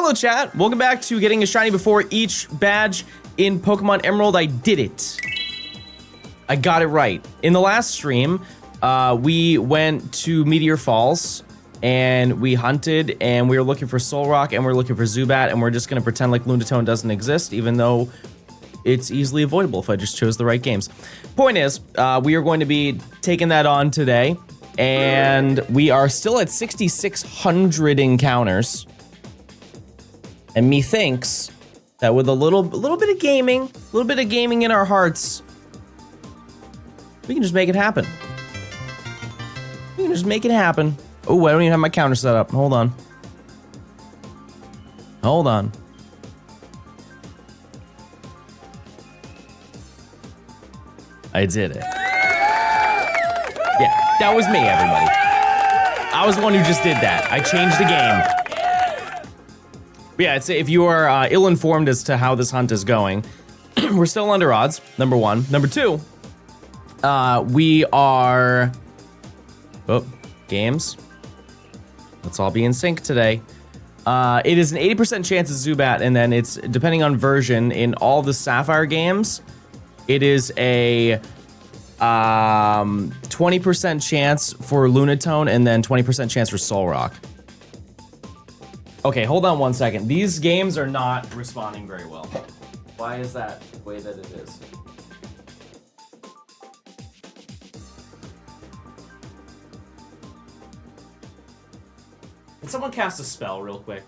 Hello chat, welcome back to getting a shiny before each badge in Pokemon Emerald. I did it. I got it right. In the last stream, we went to Meteor Falls and we hunted and we were looking for Solrock and we're looking for Zubat and we're just gonna pretend like Lunatone doesn't exist even though it's easily avoidable if I just chose the right games. Point is, we are going to be taking that on today and we are still at 6,600 encounters. And methinks that with a little bit of gaming, in our hearts, we can just make it happen. We can just make it happen. Oh, I don't even have my counter set up. Hold on. Hold on. I did it. Yeah, that was me, everybody. I was the one who just did that. I changed the game. But yeah, if you are ill-informed as to how this hunt is going, we're still under odds, number one. Number two, we are... Oh, games. Let's all be in sync today. It is an 80% chance of Zubat, and then it's, depending on version, in all the Sapphire games, it is a 20% chance for Lunatone, and then 20% chance for Solrock. Okay, hold on one second. These games are not responding very well. Why is that the way that it is? Can someone cast a spell real quick?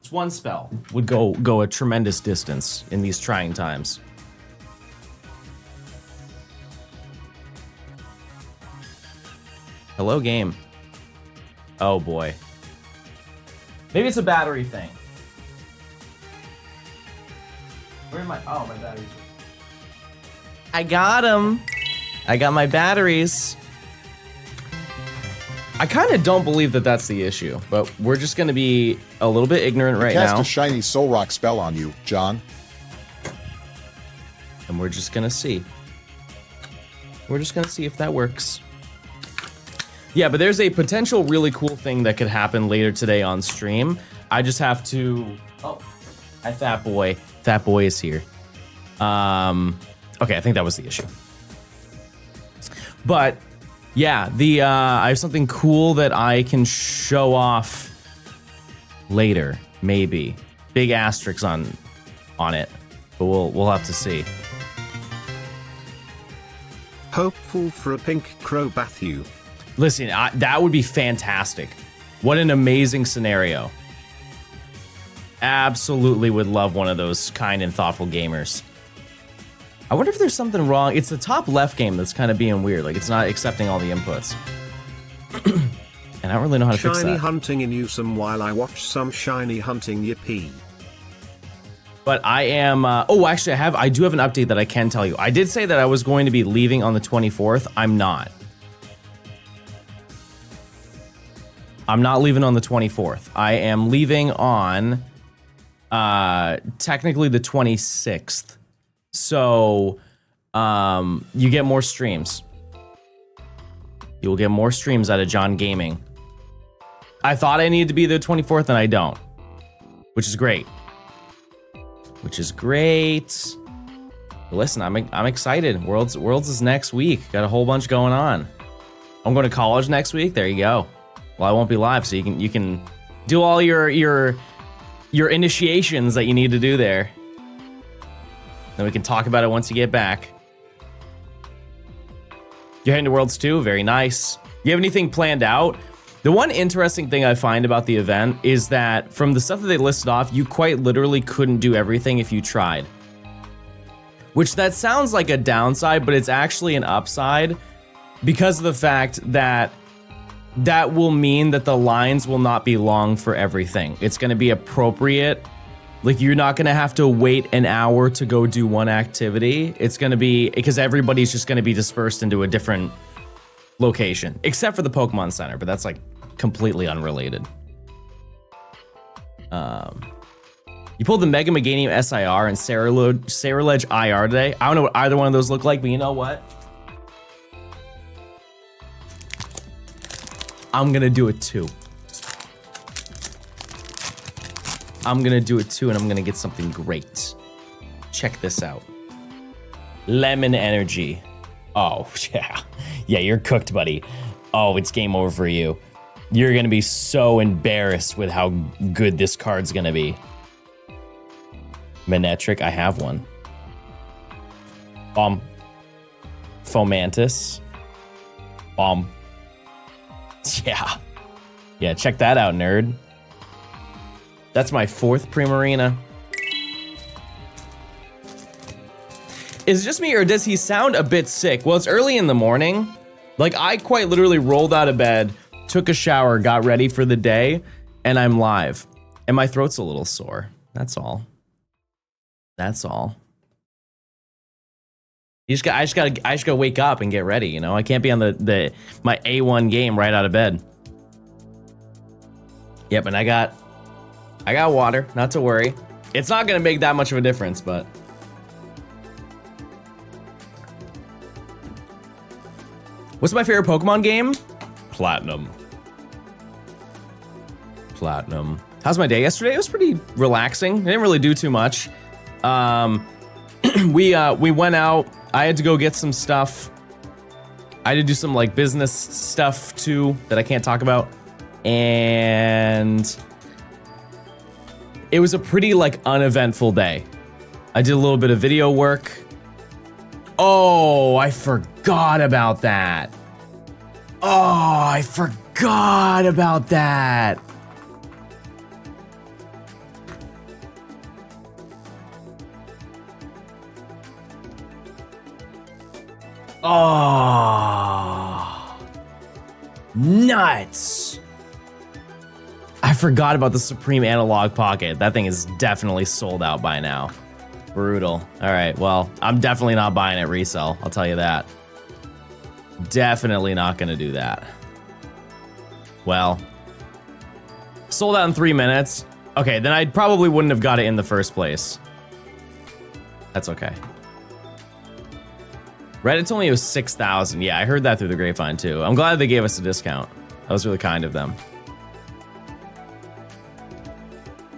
Just one spell would go a tremendous distance in these trying times. Hello, game. Oh boy. Maybe it's a battery thing. Where am I? Oh, my batteries. I got them. I got my batteries. I kind of don't believe that that's the issue, but we're just going to be a little bit ignorant right now. Cast a shiny Solrock spell on you, John. And we're just going to see. We're just going to see if that works. Yeah, but there's a potential really cool thing that could happen later today on stream. I just have to... Oh, hi, Fat Boy. Fat Boy is here. Okay, I think that was the issue. But, yeah, I have something cool that I can show off later, maybe. Big asterisks on it, but we'll have to see. Hopeful for a pink Crobathu. Listen, that would be fantastic. What an amazing scenario. Absolutely would love one of those kind and thoughtful gamers. I wonder if there's something wrong. It's the top left game that's kind of being weird. Like, it's not accepting all the inputs. And I don't really know how to fix that. Shiny hunting in Newsome while I watch some shiny hunting yippee. But I am... oh, actually, I do have an update that I can tell you. I did say that I was going to be leaving on the 24th. I'm not. I'm not leaving on the 24th. I am leaving on technically the 26th. So you get more streams. You will get more streams out of John Gaming. I thought I needed to be there 24th and I don't. Which is great. Which is great. But listen, I'm excited. Worlds is next week. Got a whole bunch going on. I'm going to college next week. There you go. Well, I won't be live, so you can do all your initiations that you need to do there. Then we can talk about it once you get back. You're heading to Worlds 2? Very nice. You have anything planned out? The one interesting thing I find about the event is that from the stuff that they listed off, you quite literally couldn't do everything if you tried. Which that sounds like a downside, but it's actually an upside because of the fact that that will mean that the lines will not be long for everything. It's going to be appropriate. Like, you're not going to have to wait an hour to go do one activity. It's going to be, because everybody's just going to be dispersed into a different location, except for the Pokemon Center, but that's like completely unrelated. You pulled the Mega Meganium SIR and Ceruledge IR today. I don't know what either one of those look like, but you know what? I'm gonna do it too. I'm gonna do it too, and I'm gonna get something great. Check this out. Lemon energy. Oh, yeah. Yeah, you're cooked, buddy. Oh, it's game over for you. You're gonna be so embarrassed with how good this card's gonna be. Manetric, I have one. Fomantis. Yeah. Yeah, check that out, nerd. That's my 4th Primarina. Is it just me, or does he sound a bit sick? Well, it's early in the morning. Like, I quite literally rolled out of bed, took a shower, got ready for the day, and I'm live. And my throat's a little sore. That's all. That's all. I just gotta wake up and get ready, you know? I can't be on my A1 game right out of bed. Yep, and I got water, not to worry. It's not gonna make that much of a difference, but. What's my favorite Pokemon game? Platinum. How's my day yesterday? It was pretty relaxing. I didn't really do too much. We went out. I had to go get some stuff. I had to do some like business stuff too that I can't talk about. And it was a pretty like uneventful day. I did a little bit of video work. Oh, I forgot about that. Oh, I forgot about that. Oh, nuts. I forgot about the Supreme Analog Pocket. That thing is definitely sold out by now. Brutal. All right, well, I'm definitely not buying it resell. I'll tell you that. Definitely not gonna do that. Well, sold out in 3 minutes. Okay, then I probably wouldn't have got it in the first place. That's okay. Reddit told me it was 6,000. Yeah, I heard that through the grapevine too. I'm glad they gave us a discount. That was really kind of them.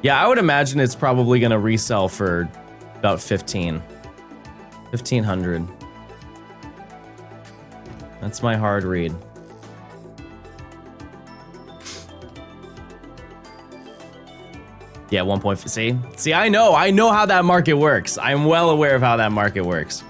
Yeah, I would imagine it's probably gonna resell for about 1,500. That's my hard read. Yeah, 1.5. See, I know how that market works. I'm well aware of how that market works.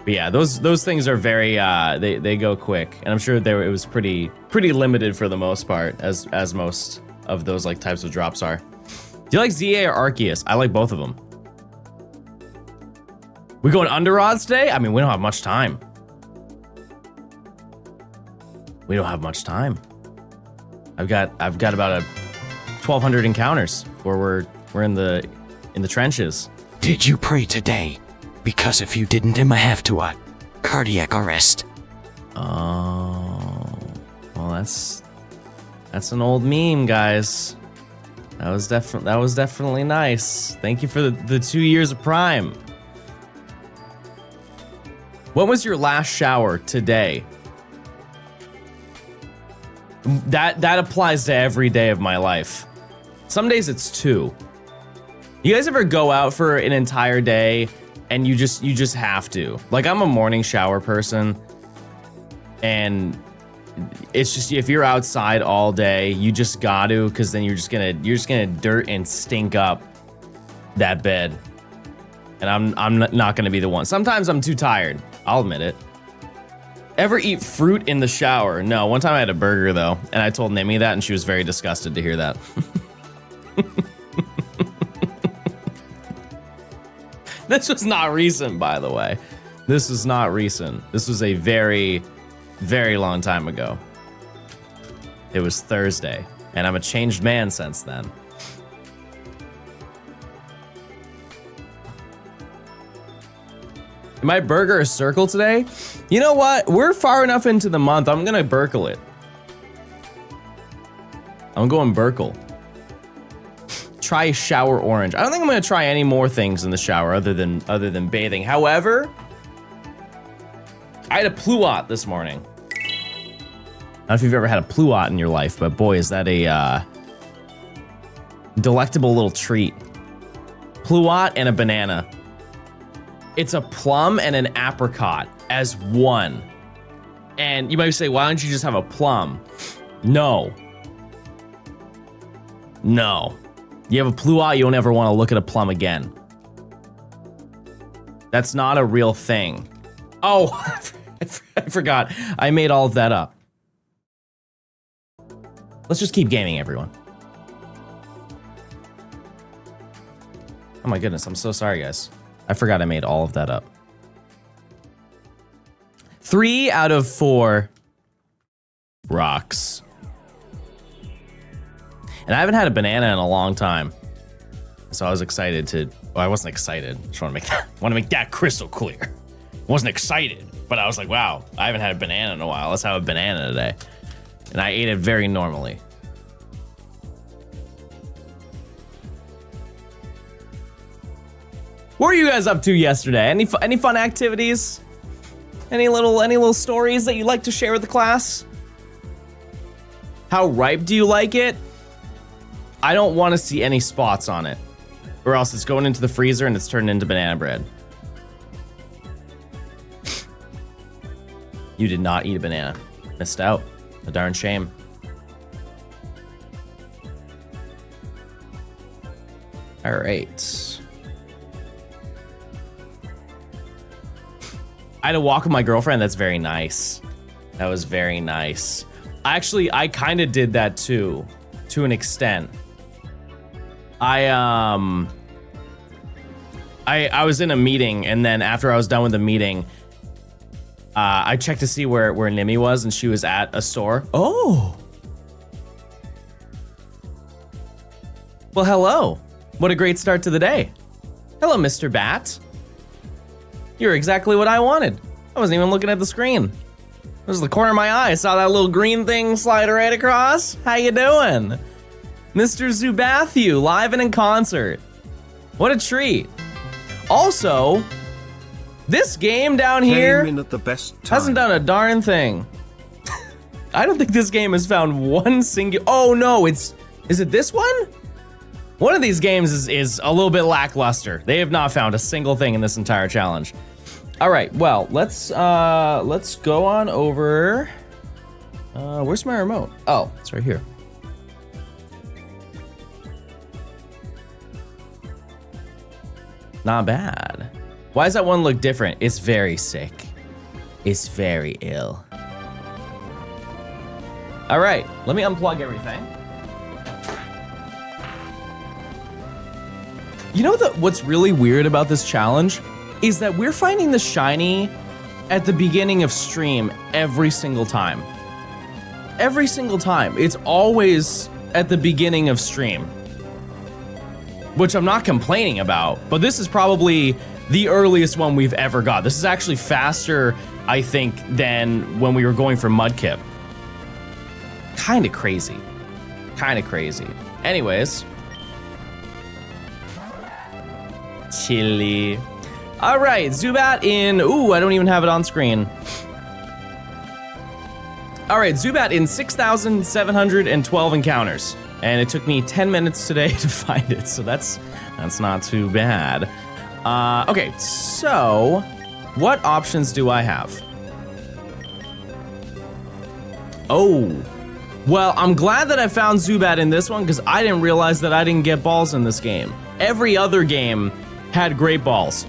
But yeah, those things are very they go quick, and I'm sure it was pretty limited for the most part, as most of those like types of drops are. Do you like ZA or Arceus? I like both of them. We going under odds today? I mean, we don't have much time. We don't have much time. I've got about 1,200 encounters where we're in the trenches. Did you pray today? Because if you didn't, I'ma have to cardiac arrest. Oh, well, that's an old meme, guys. That was definitely nice. Thank you for the 2 years of Prime. When was your last shower? Today. That applies to every day of my life. Some days it's 2. You guys ever go out for an entire day and you just have to? Like, I'm a morning shower person, and it's just, if you're outside all day, you just got to, because then you're just gonna dirt and stink up that bed. And I'm not gonna be the one. Sometimes I'm too tired. I'll admit it. Ever eat fruit in the shower? No. One time I had a burger though, and I told Nimi that, and she was very disgusted to hear that. This was not recent, by the way. This was not recent. This was a very, very long time ago. It was Thursday, and I'm a changed man since then. Am I burger a circle today? You know what? We're far enough into the month. I'm gonna Burkle it. I'm going Burkle. Try shower orange. I don't think I'm gonna try any more things in the shower other than bathing. However, I had a pluot this morning. I don't know if you've ever had a pluot in your life, but boy, is that Delectable little treat. Pluot and a banana. It's a plum and an apricot as one. And you might say, why don't you just have a plum? No. No. You have a pluot, you don't ever want to look at a plum again. That's not a real thing. Oh, I forgot. I made all of that up. Let's just keep gaming, everyone. Oh my goodness, I'm so sorry, guys. I forgot I made all of that up. 3 out of 4 rocks. And I haven't had a banana in a long time. So I was excited to, well, I wasn't excited. Just want to make that crystal clear. I wasn't excited, but I was like, wow, I haven't had a banana in a while. Let's have a banana today. And I ate it very normally. What were you guys up to yesterday? Any fun activities? Any little stories that you'd like to share with the class? How ripe do you like it? I don't want to see any spots on it, or else it's going into the freezer and it's turned into banana bread. You did not eat a banana. Missed out. A darn shame. All right. I had a walk with my girlfriend. That's very nice. That was very nice. Actually, I kind of did that too, to an extent. I was in a meeting, and then after I was done with the meeting, I checked to see where Nimi was, and she was at a store. Oh. Well, hello. What a great start to the day. Hello, Mr. Bat. You're exactly what I wanted. I wasn't even looking at the screen. This is the corner of my eye. I saw that little green thing slide right across. How you doing? Mr. Zubathu, live and in concert. What a treat. Also, this game down here Came in at the best time. hasn't done a darn thing. I don't think this game has found one single... Oh no, is it this one? One of these games is a little bit lackluster. They have not found a single thing in this entire challenge. All right, well, let's go on over. Where's my remote? Oh, it's right here. Not bad. Why does that one look different? It's very sick. It's very ill. All right, let me unplug everything. You know what's really weird about this challenge is that we're finding the shiny at the beginning of stream every single time. Every single time. It's always at the beginning of stream. Which I'm not complaining about, but this is probably the earliest one we've ever got. This is actually faster, I think, than when we were going for Mudkip. Kinda crazy. Kinda crazy. Anyways. Chili. All right, Zubat in, ooh, I don't even have it on screen. All right, Zubat in 6,712 encounters. And it took me 10 minutes today to find it, so that's not too bad. Okay, so what options do I have? Oh, well, I'm glad that I found Zubat in this one because I didn't realize that I didn't get balls in this game. Every other game had great balls.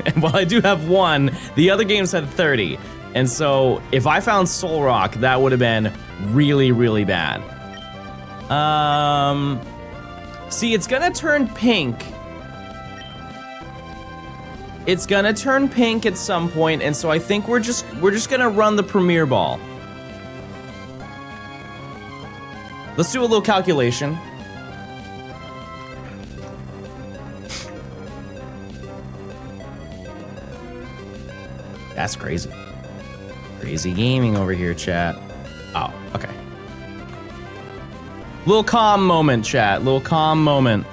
And while I do have one, the other games had 30. And so if I found Soul Rock, that would have been really, really bad. See, it's gonna turn pink. It's gonna turn pink at some point, and so I think we're just gonna run the Premier Ball. Let's do a little calculation. That's crazy. Crazy gaming over here, chat. Oh, okay. Little calm moment, chat. Little calm moment.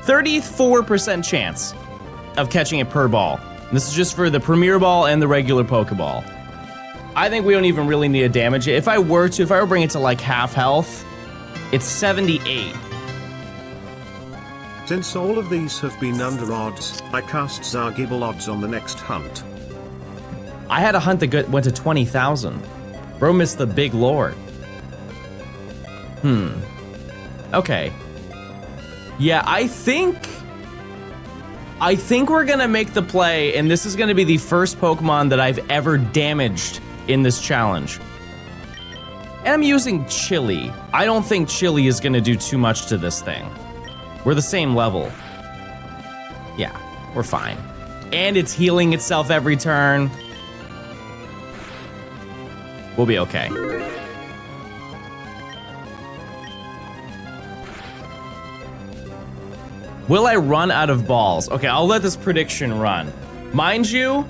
%34% chance of catching it per ball. This is just for the Premier Ball and the regular Pokeball. I think we don't even really need to damage it. If I were to bring it to like half health, it's 78. Since all of these have been under odds, I cast Zargibble odds on the next hunt. I had a hunt that went to 20,000. Bro missed the big lore. Okay. Yeah, I think we're gonna make the play, and this is gonna be the first Pokemon that I've ever damaged in this challenge. And I'm using Chili. I don't think Chili is gonna do too much to this thing. We're the same level. Yeah, we're fine. And it's healing itself every turn. We'll be okay. Will I run out of balls? Okay, I'll let this prediction run. Mind you,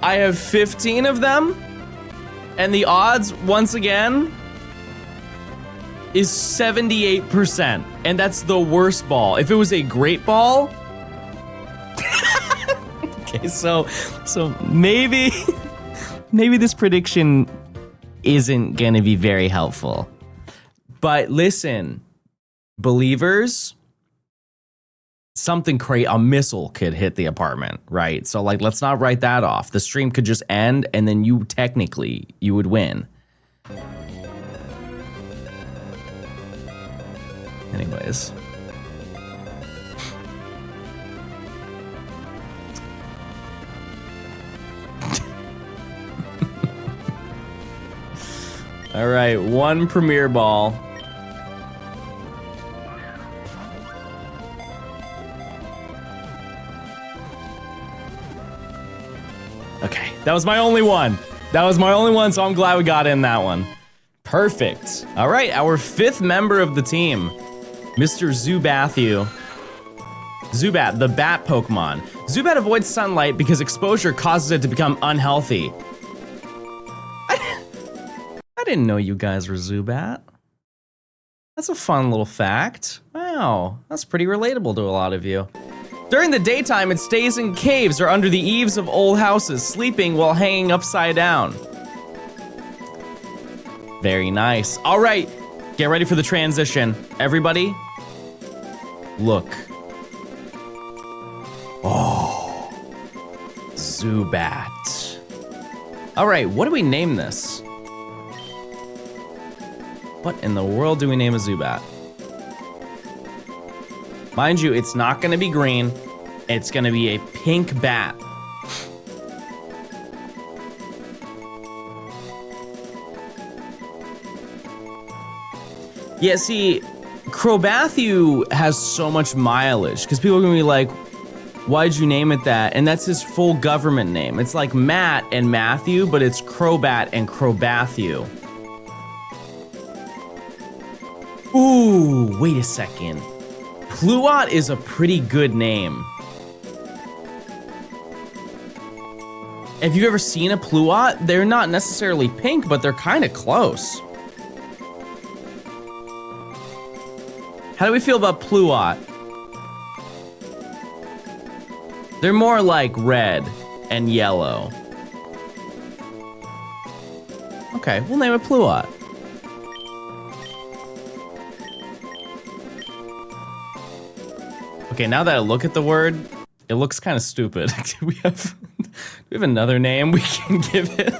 I have 15 of them, and the odds, once again, is 78%, and that's the worst ball. If it was a great ball, okay, so maybe this prediction isn't gonna be very helpful. But listen, believers, something crazy, a missile could hit the apartment, right? So like, let's not write that off. The stream could just end, and then you would win. Anyways. All right, one Premier Ball. Okay, that was my only one. So I'm glad we got in that one. Perfect. All right, our 5th member of the team, Mr. Zubathu. Zubat, the bat Pokemon. Zubat avoids sunlight because exposure causes it to become unhealthy. I didn't know you guys were Zubat. That's a fun little fact. Wow, that's pretty relatable to a lot of you. During the daytime, it stays in caves or under the eaves of old houses, sleeping while hanging upside down. Very nice. All right, get ready for the transition. Everybody, look. Oh, Zubat. All right, what do we name this? What in the world do we name a Zubat? Mind you, it's not gonna be green. It's gonna be a pink bat. Yeah, see, Crobathu has so much mileage because people are gonna be like, why'd you name it that? And that's his full government name. It's like Matt and Matthew, but it's Crobat and Crobathu. Ooh, wait a second. Pluot is a pretty good name. If you've ever seen a Pluot, they're not necessarily pink, but they're kind of close. How do we feel about Pluot? They're more like red and yellow. Okay, we'll name it Pluot. Okay, now that I look at the word, it looks kind of stupid. Do we have another name we can give it?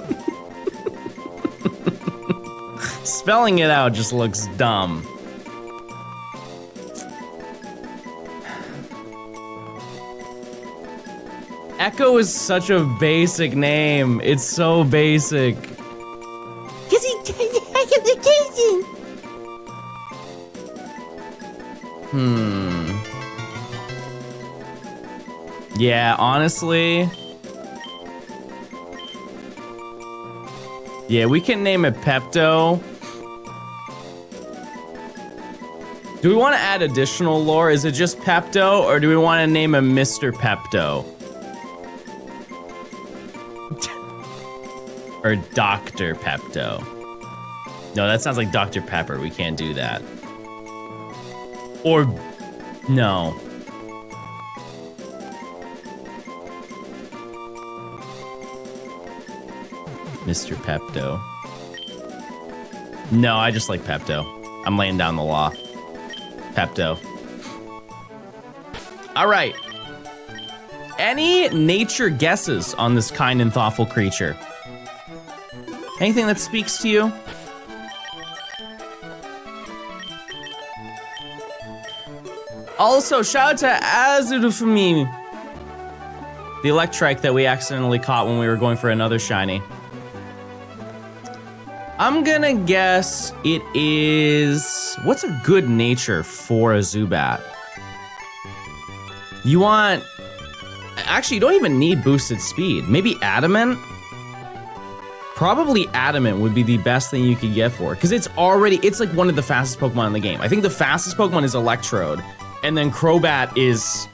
Spelling it out just looks dumb. Echo is such a basic name. It's so basic. Yeah, honestly. Yeah, we can name it Pepto. Do we want to add additional lore? Is it just Pepto, or do we want to name him Mr. Pepto? Or Dr. Pepto? No, that sounds like Dr. Pepper. We can't do that. Or, no. Mr. Pepto. No, I just like Pepto. I'm laying down the law. Pepto. All right. Any nature guesses on this kind and thoughtful creature? Anything that speaks to you? Also, shout out to Azurufumi, the Electrike that we accidentally caught when we were going for another shiny. I'm gonna guess it is... What's a good nature for a Zubat? You want... Actually, you don't even need boosted speed. Maybe Adamant? Probably Adamant would be the best thing you could get for it, because it's like one of the fastest Pokemon in the game. I think the fastest Pokemon is Electrode, and then Crobat is,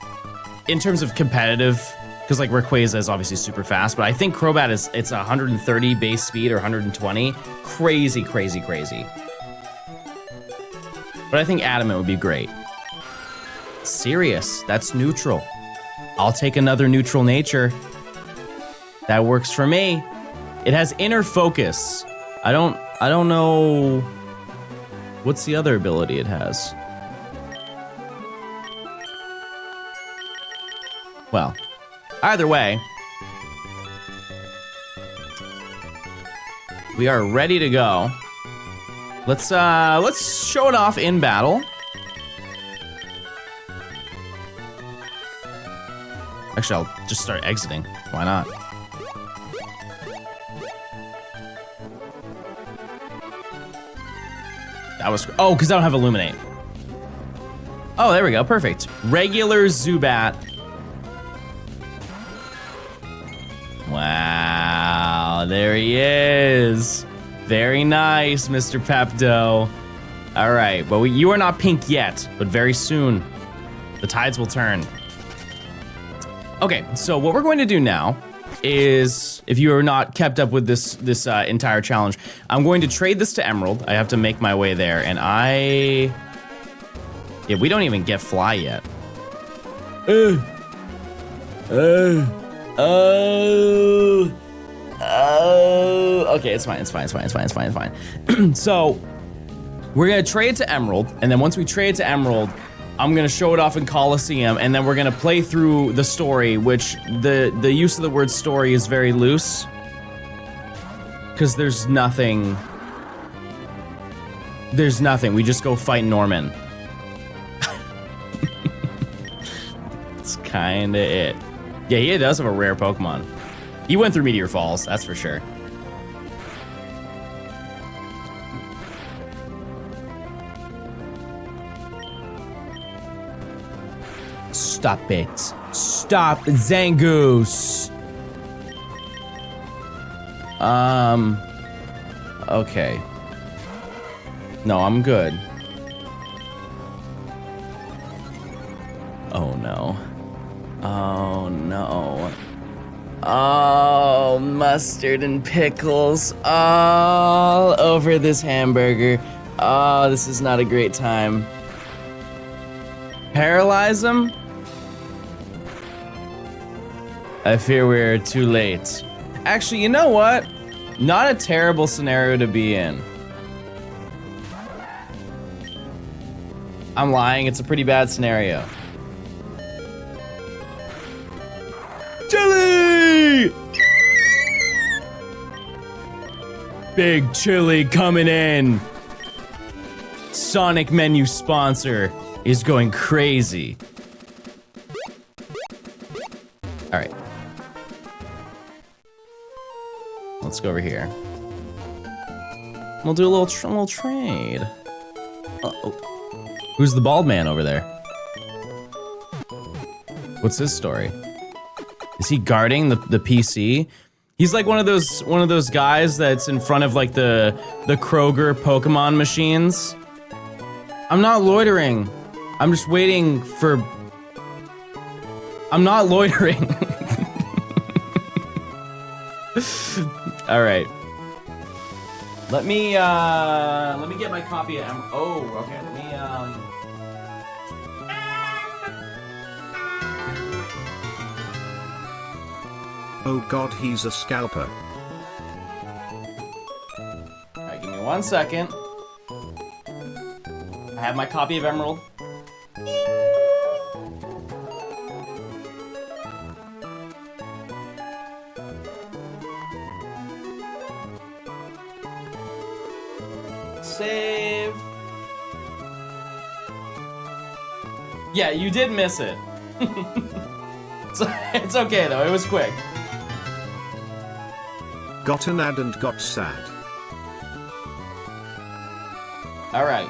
in terms of competitive, because like Rayquaza is obviously super fast, but I think Crobat it's 130 base speed or 120. Crazy, crazy, crazy. But I think Adamant would be great. Sirius, that's neutral. I'll take another neutral nature. That works for me. It has inner focus. I don't know. What's the other ability it has? Well, either way, we are ready to go. Let's show it off in battle. Actually, I'll just start exiting. Why not? That was... Oh, because I don't have Illuminate. Oh, there we go. Perfect. Regular Zubat. Wow. There he is. Very nice, Mr. Pepto. All right. But you are not pink yet, but very soon the tides will turn. Okay, so what we're going to do now is, if you are not kept up with this entire challenge, I'm going to trade this to Emerald. I have to make my way there, and yeah, we don't even get Fly yet. Okay, it's fine. So, we're gonna trade to Emerald, and then once we trade to Emerald, I'm gonna show it off in Coliseum, and then we're gonna play through the story, which the use of the word story is very loose. Because there's nothing. We just go fight Norman. That's kinda it. Yeah, he does have a rare Pokemon. He went through Meteor Falls, that's for sure. Stop it. Stop, Zangoose. Okay. No, I'm good. Oh no. Oh no. Oh, mustard and pickles all over this hamburger. Oh, this is not a great time. Paralyze him? I fear we're too late. Actually, you know what? Not a terrible scenario to be in. I'm lying, it's a pretty bad scenario. Chili! Big Chili coming in. Sonic menu sponsor is going crazy. All right. Let's go over here. We'll do a little trade. Uh-oh. Who's the bald man over there? What's his story? Is he guarding the PC? He's like one of those guys that's in front of like the Kroger Pokemon machines. I'm not loitering. I'm just waiting for... I'm not loitering. All right. Let me get my copy of oh, okay. Let me Oh god, he's a scalper. 1 second. I have my copy of Emerald. Save. Yeah, you did miss it. It's okay though, it was quick. Got an ad and got sad. All right.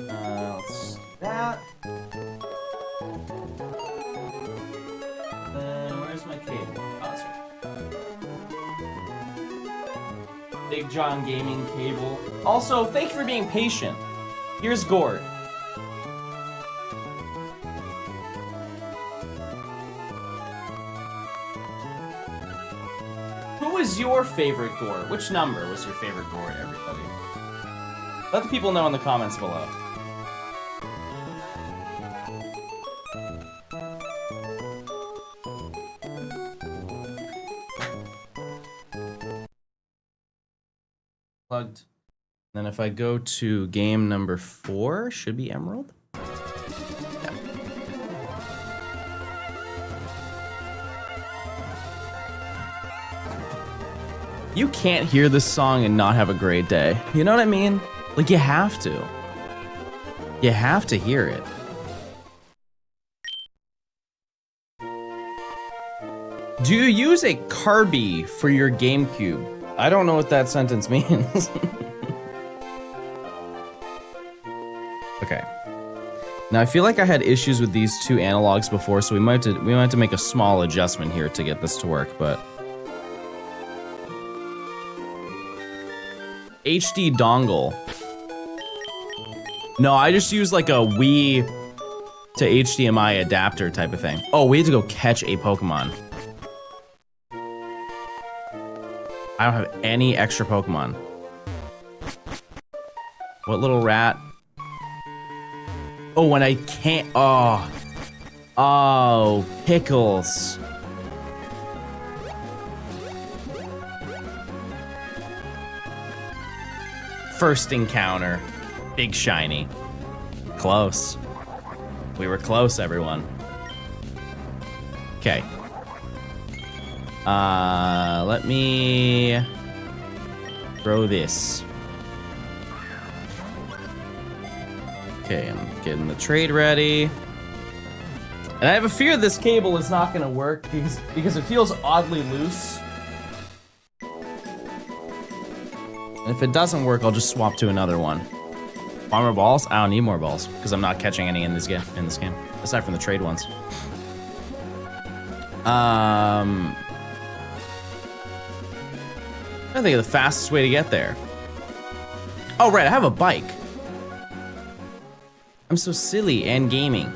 Let's do that. Then where's my cable? Oh, it's right. Big John Gaming cable. Also, thank you for being patient. Here's Gord. Who was your favorite Gord? Which number was your favorite Gord, everybody? Let the people know in the comments below. Plugged. Then if I go to game number 4, should be Emerald. Yeah. You can't hear this song and not have a great day. You know what I mean? Like, you have to. You have to hear it. Do you use a Carby for your GameCube? I don't know what that sentence means. Okay. Now I feel like I had issues with these two analogs before, so we might have to make a small adjustment here to get this to work, but HD dongle. No, I just use like a Wii to HDMI adapter type of thing. Oh, we had to go catch a Pokemon. I don't have any extra Pokemon. What little rat? Oh, and I can't. Oh, pickles. First encounter. Big shiny. Close. We were close, everyone. Okay. Let me throw this. Okay, I'm getting the trade ready. And I have a fear this cable is not gonna work because it feels oddly loose. And if it doesn't work, I'll just swap to another one. Want more balls? I don't need more balls because I'm not catching any in this game. Aside from the trade ones. I think of the fastest way to get there. Oh, right, I have a bike. I'm so silly and gaming.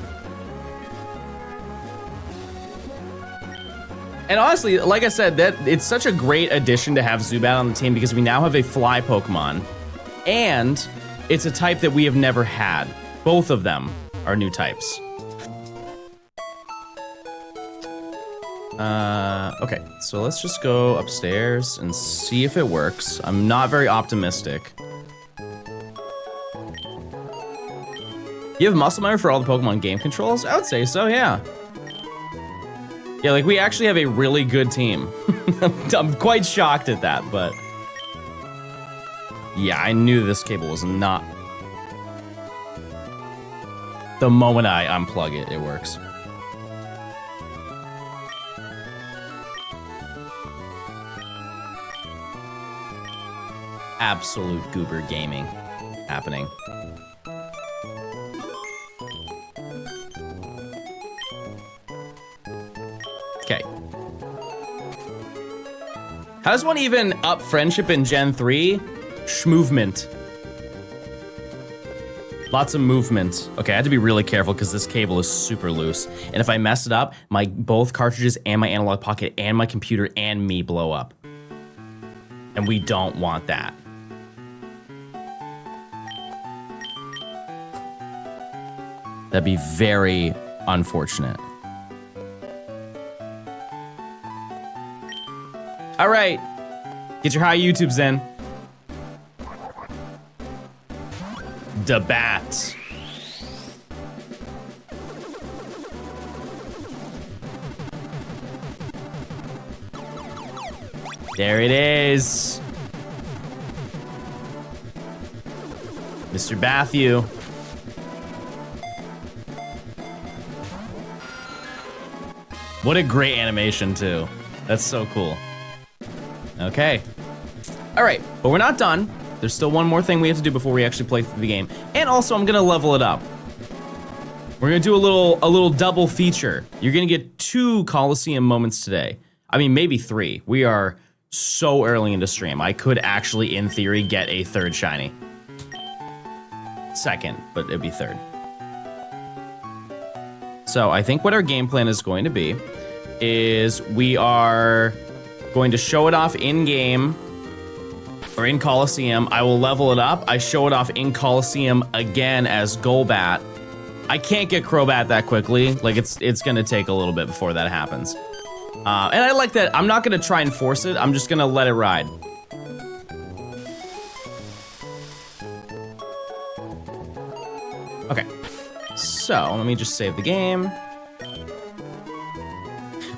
And honestly, like I said, that it's such a great addition to have Zubat on the team because we now have a fly Pokemon. And it's a type that we have never had. Both of them are new types. Okay, so let's just go upstairs and see if it works. I'm not very optimistic. You have muscle memory for all the Pokemon game controls? I would say so, yeah. Yeah, like we actually have a really good team. I'm quite shocked at that, but yeah, I knew this cable was not. The moment I unplug it, it works. Absolute goober gaming happening. Okay. How does one even up friendship in Gen 3? Schmovement. Lots of movement. Okay, I had to be really careful because this cable is super loose. And if I mess it up, both cartridges and my analog pocket and my computer and me blow up. And we don't want that. That'd be very unfortunate. All right. Get your high YouTubes in. Da bat. There it is. Mr. Matthew. What a great animation, too. That's so cool. Okay. All right, but we're not done. There's still one more thing we have to do before we actually play through the game. And also, I'm gonna level it up. We're gonna do a little double feature. You're gonna get 2 Coliseum moments today. I mean, maybe 3. We are so early into stream. I could actually, in theory, get a 3rd shiny. 2nd, but it'd be 3rd. So I think what our game plan is going to be is we are going to show it off in-game or in Coliseum. I will level it up. I show it off in Coliseum again as Golbat. I can't get Crobat that quickly. Like, it's gonna take a little bit before that happens. And I like that. I'm not gonna try and force it. I'm just gonna let it ride. Okay. So, let me just save the game.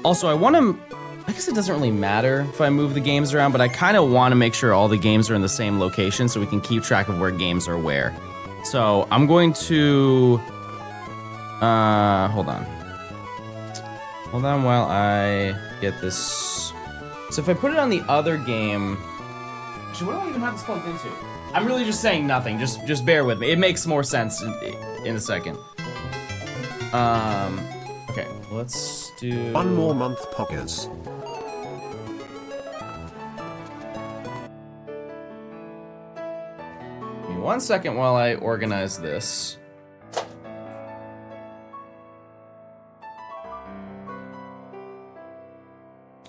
Also, I guess it doesn't really matter if I move the games around, but I kind of want to make sure all the games are in the same location so we can keep track of where games are where. So I'm going to, hold on. Hold on while I get this. So if I put it on the other game, actually, what do I even have this plugged into? I'm really just saying nothing, just bear with me. It makes more sense in a second. Okay, let's do... 1 more month, poggers. Give me 1 second while I organize this.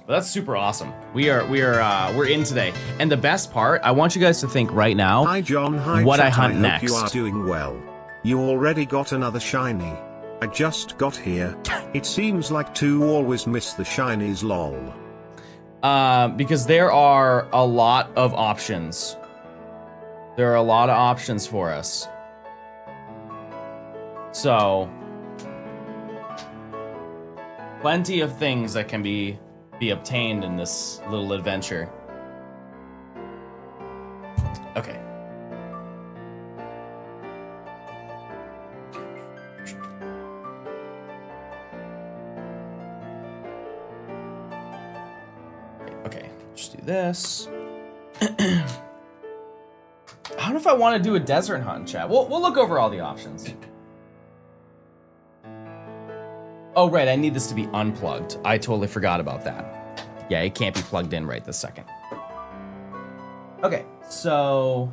That's super awesome. We're in today. And the best part, I want you guys to think right now Hi John, hi what chat, I hunt I hope next. you are doing well. You already got another shiny. I just got here. It seems like 2 always miss the shinies, lol. Because there are a lot of options. There are a lot of options for us. So, plenty of things that can be obtained in this little adventure. Okay. Okay, just do this. I don't know if I want to do a desert hunt, chat. We'll look over all the options. Oh, right, I need this to be unplugged. I totally forgot about that. Yeah, it can't be plugged in right this second. Okay, so...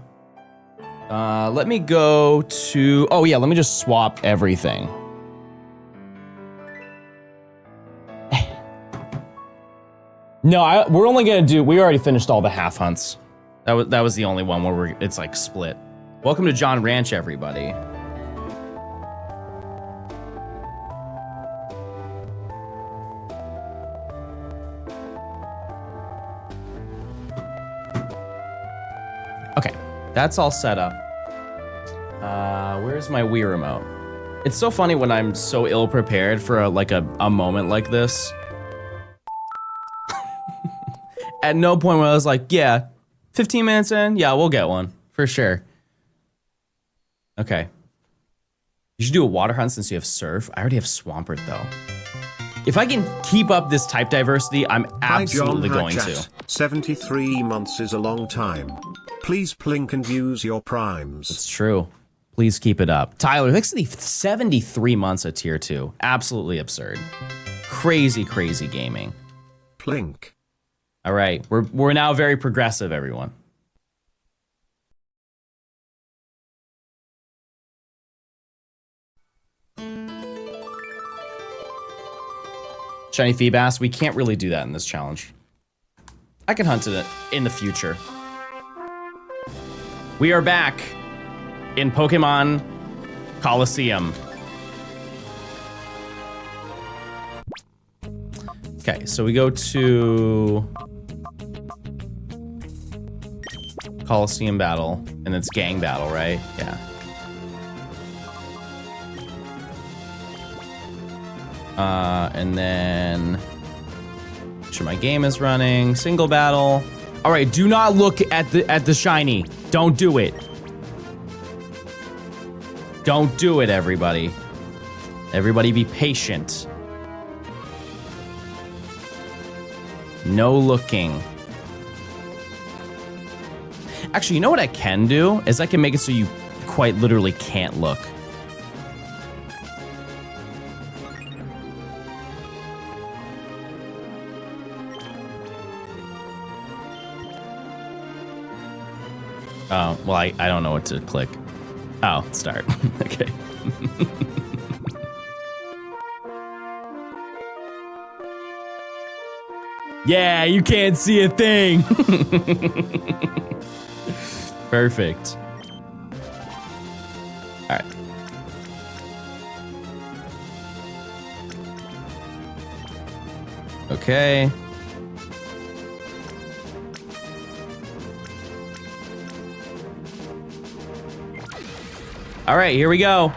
let me go to... Oh, yeah, let me just swap everything. No, we're only gonna do... We already finished all the half hunts. That was the only one where it's like split. Welcome to John Ranch, everybody. Okay, that's all set up. Where's my Wii remote? It's so funny when I'm so ill prepared for a moment like this. At no point where I was like, yeah, 15 minutes in, yeah, we'll get one for sure. Okay. You should do a water hunt since you have Surf. I already have Swampert though. If I can keep up this type diversity, I'm absolutely going to. 73 months is a long time. Please plink and use your primes. It's true. Please keep it up. Tyler, that's 73 months at tier 2. Absolutely absurd. Crazy, crazy gaming. Plink. All right, we're now very progressive, everyone. Shiny Feebas, we can't really do that in this challenge. I can hunt it in the future. We are back in Pokemon Coliseum. Okay, so we go to Coliseum battle, and it's gang battle, right? Yeah. And then sure my game is running. Single battle. All right, do not look at the shiny. Don't do it. Don't do it, everybody. Everybody be patient. No looking. Actually, you know what I can do? Is I can make it so you quite literally can't look. Oh, well, I don't know what to click. Oh, start. Okay. Yeah, you can't see a thing. Perfect. All right. Okay. All right, here we go.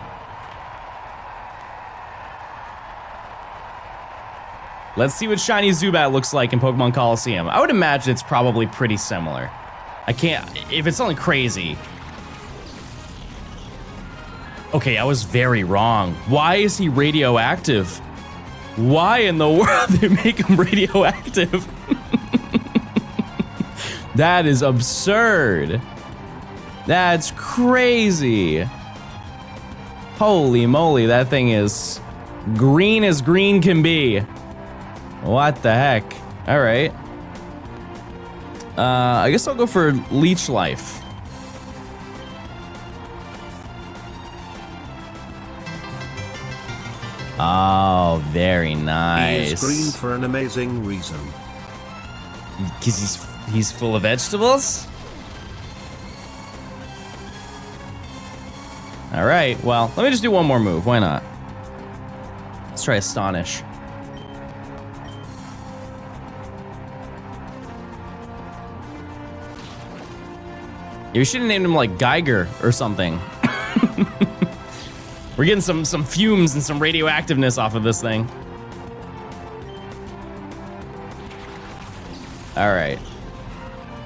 Let's see what shiny Zubat looks like in Pokemon Coliseum. I would imagine it's probably pretty similar. I can't, if it's something crazy. Okay, I was very wrong. Why is he radioactive? Why in the world they make him radioactive? That is absurd. That's crazy. Holy moly, that thing is green as green can be. What the heck? All right. I guess I'll go for Leech Life. Oh, very nice. He is green for an amazing reason. Because he's full of vegetables? All right, well, let me just do one more move. Why not? Let's try Astonish. You should have named him like Geiger or something. We're getting some fumes and some radioactiveness off of this thing. All right.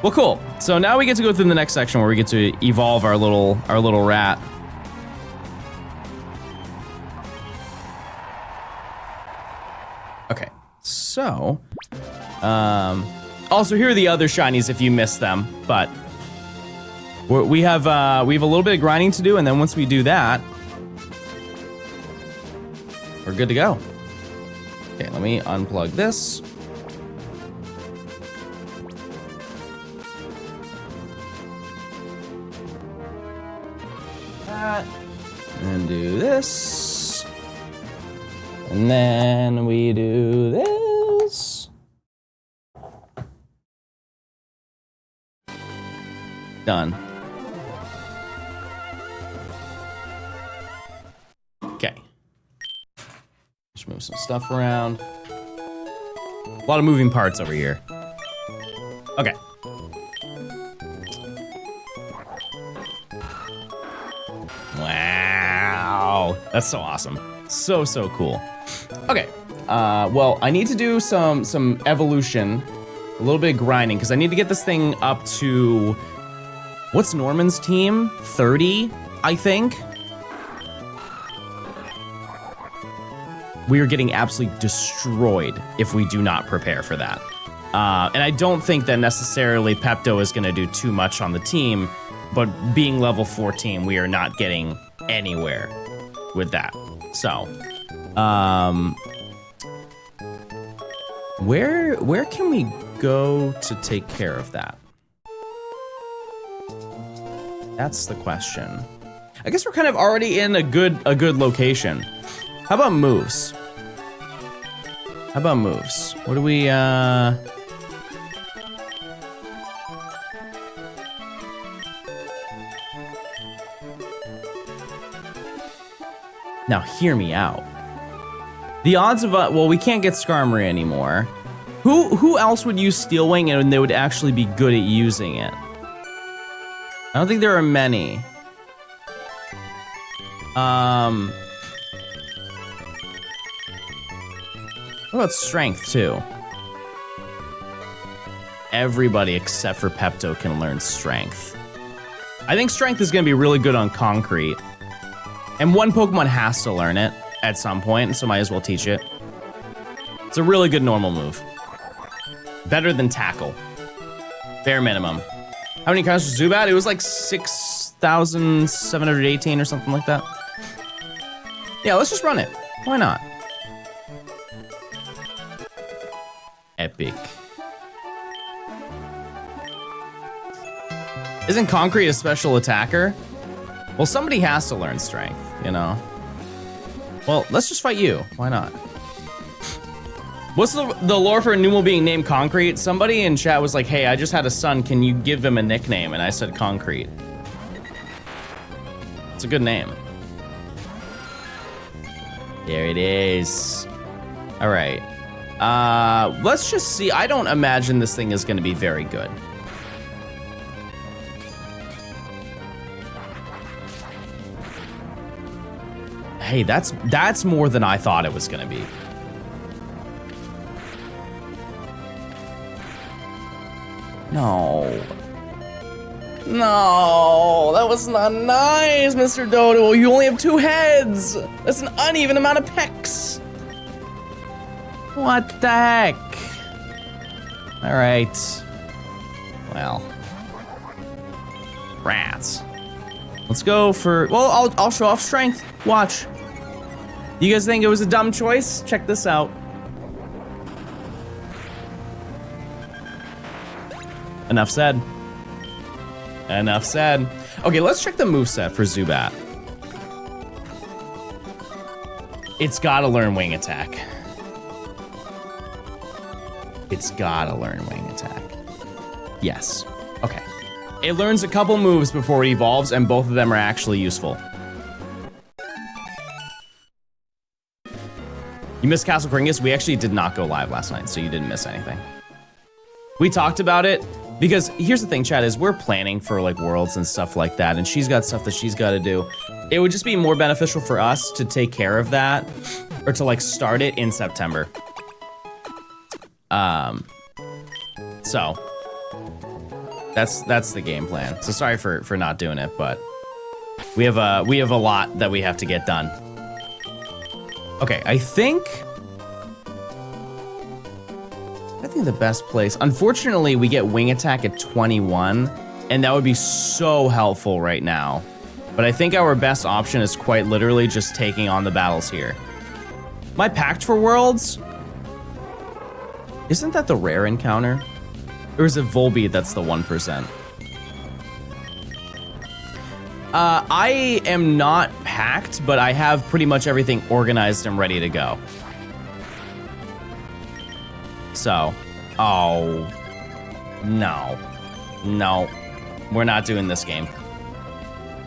Well, cool. So now we get to go through the next section where we get to evolve our little rat. Okay. So, also here are the other shinies if you missed them, but we have a little bit of grinding to do, and then once we do that, we're good to go. Okay, let me unplug this. That. And do this. And then we do this. Done. Okay. Just move some stuff around. A lot of moving parts over here. Okay. Wow. That's so awesome. So cool. Okay. Well, I need to do some evolution. A little bit of grinding, because I need to get this thing up to... What's Norman's team? 30, I think? We are getting absolutely destroyed if we do not prepare for that. And I don't think that necessarily Pepto is going to do too much on the team, but being level 14, we are not getting anywhere with that. So, where can we go to take care of that? That's the question. I guess we're kind of already in a good location. How about moves? How about moves? What do we, Now, hear me out. The odds of, well, we can't get Skarmory anymore. Who else would use Steel Wing and they would actually be good at using it? I don't think there are many. What about strength, too? Everybody except for Pepto can learn strength. I think strength is going to be really good on concrete. And one Pokemon has to learn it at some point, so might as well teach it. It's a really good normal move. Better than tackle. Bare minimum. How many encounters was Zubat? It was like 6,718 or something like that. Yeah, let's just run it. Why not? Epic. Isn't concrete a special attacker? Well, somebody has to learn strength, you know? Well, let's just fight you. Why not? What's the lore for a Numel being named Concrete? Somebody in chat was like, hey, I just had a son. Can you give him a nickname? And I said Concrete. It's a good name. There it is. All right. Let's just see. I don't imagine this thing is going to be very good. Hey, that's more than I thought it was going to be. No. No, that was not nice, Mr. Dodo. You only have 2 heads. That's an uneven amount of pecs. What the heck? All right. Well. Rats. Let's go for, well, I'll show off strength. Watch. You guys think it was a dumb choice? Check this out. Enough said. Enough said. Okay, let's check the moveset for Zubat. It's gotta learn Wing Attack. It's gotta learn Wing Attack. Yes. Okay. It learns a couple moves before it evolves, and both of them are actually useful. You missed Castle Kringus? We actually did not go live last night, so you didn't miss anything. We talked about it, because here's the thing, Chad, is we're planning for like Worlds and stuff like that, and she's got stuff that she's got to do. It would just be more beneficial for us to take care of that, or to like start it in September. So that's the game plan. So sorry for not doing it, but we have a lot that we have to get done. Okay, I think the best place. Unfortunately, we get Wing Attack at 21, and that would be so helpful right now. But I think our best option is quite literally just taking on the battles here. My Pact for Worlds? Isn't that the rare encounter? Or is it Volbeat that's the 1%? I am not packed, but I have pretty much everything organized and ready to go. So, oh, no, we're not doing this game.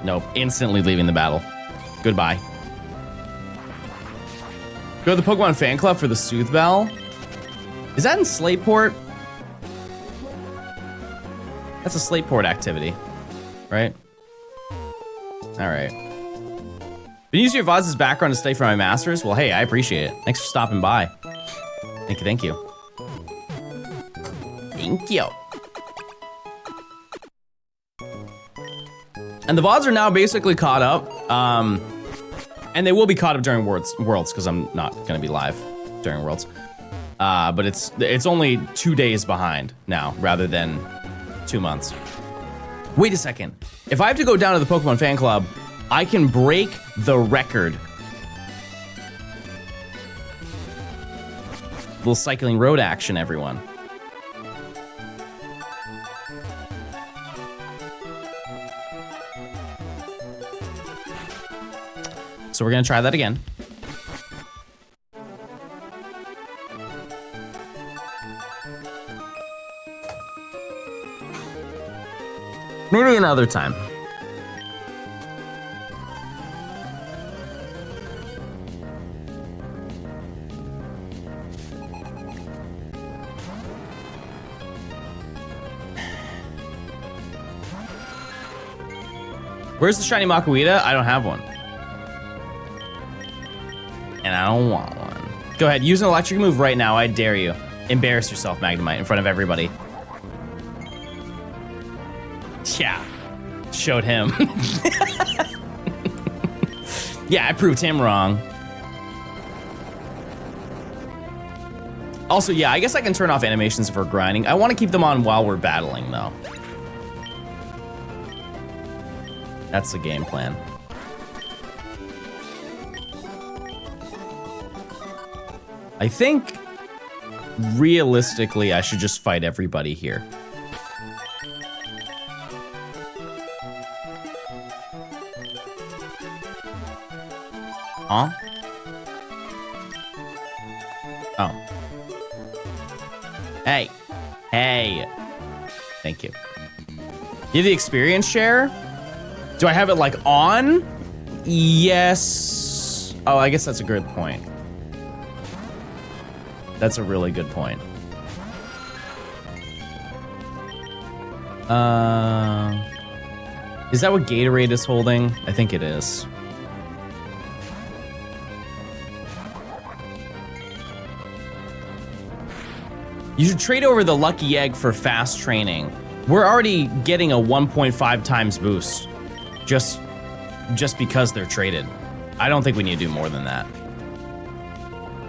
Nope, instantly leaving the battle. Goodbye. Go to the Pokemon fan club for the Soothe Bell. Is that in Slateport? That's a Slateport activity, right? All right. Been using your VODs as background to study for my masters? Well, hey, I appreciate it. Thanks for stopping by. Thank you, thank you. Thank you. And the VODs are now basically caught up. And they will be caught up during Worlds, because I'm not gonna be live during Worlds. But it's only 2 days behind now, rather than 2 months. Wait a second. If I have to go down to the Pokemon fan club, I can break the record. Little cycling road action, everyone. So we're gonna try that again. Maybe another time. Where's the shiny Makuita? I don't have one. And I don't want one. Go ahead, use an electric move right now. I dare you. Embarrass yourself, Magnemite, in front of everybody. Yeah. Showed him. Yeah, I proved him wrong. Also, yeah, I guess I can turn off animations for grinding. I want to keep them on while we're battling, though. That's the game plan. I think, realistically, I should just fight everybody here. Huh? Oh. Hey. Hey. Thank you. You have the experience share? Do I have it like on? Yes. Oh, I guess that's a good point. That's a really good point. Is that what Gatorade is holding? I think it is. You should trade over the lucky egg for fast training. We're already getting a 1.5 times boost just because they're traded. I don't think we need to do more than that.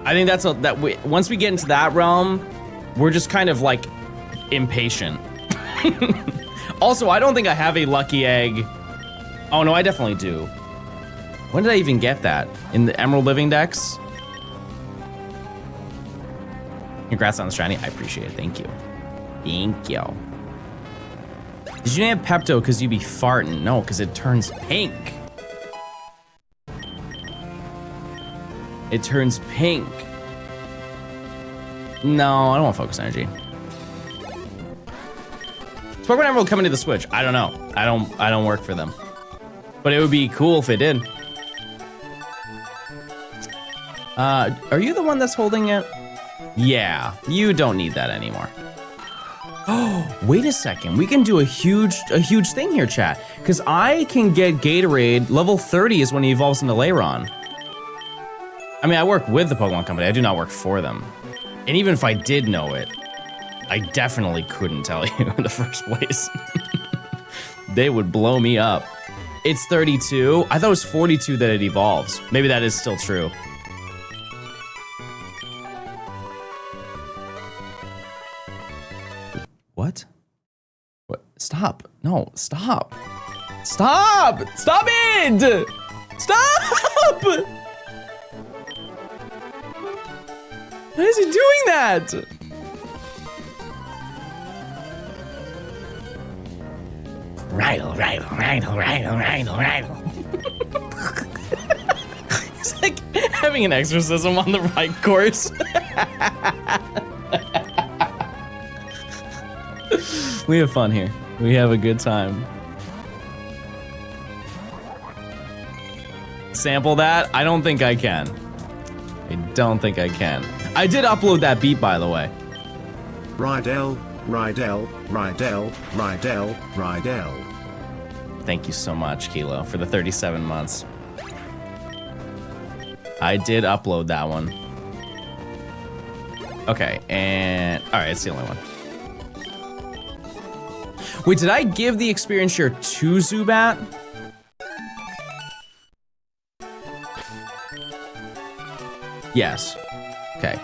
I think that's once we get into that realm, we're just kind of like impatient. Also, I don't think I have a lucky egg. Oh no, I definitely do. When did I even get that? In the Emerald Living Dex? Congrats on the shiny. I appreciate it. Thank you. Thank you. Did you name it Pepto because you be farting? No, because it turns pink. It turns pink. No, I don't want focus energy. Is Pokemon Emerald coming to the Switch? I don't know. I don't work for them. But it would be cool if it did. Are you the one that's holding it? Yeah, you don't need that anymore. Oh, wait a second. We can do a huge thing here, chat. Because I can get Gatorade. Level 30 is when he evolves into Lairon. I mean, I work with the Pokemon Company. I do not work for them. And even if I did know it, I definitely couldn't tell you in the first place. They would blow me up. It's 32. I thought it was 42 that it evolves. Maybe that is still true. What? What? Stop. No, stop. Stop! Stop it! Stop! Why is he doing that? Rydle. It's like having an exorcism on the right course. We have fun here. We have a good time. Sample that? I don't think I can. I don't think I can. I did upload that beat, by the way. Rydell. Thank you so much, Kilo, for the 37 months. I did upload that one. Okay, and... Alright, it's the only one. Wait, did I give the experience share to Zubat? Yes. Okay.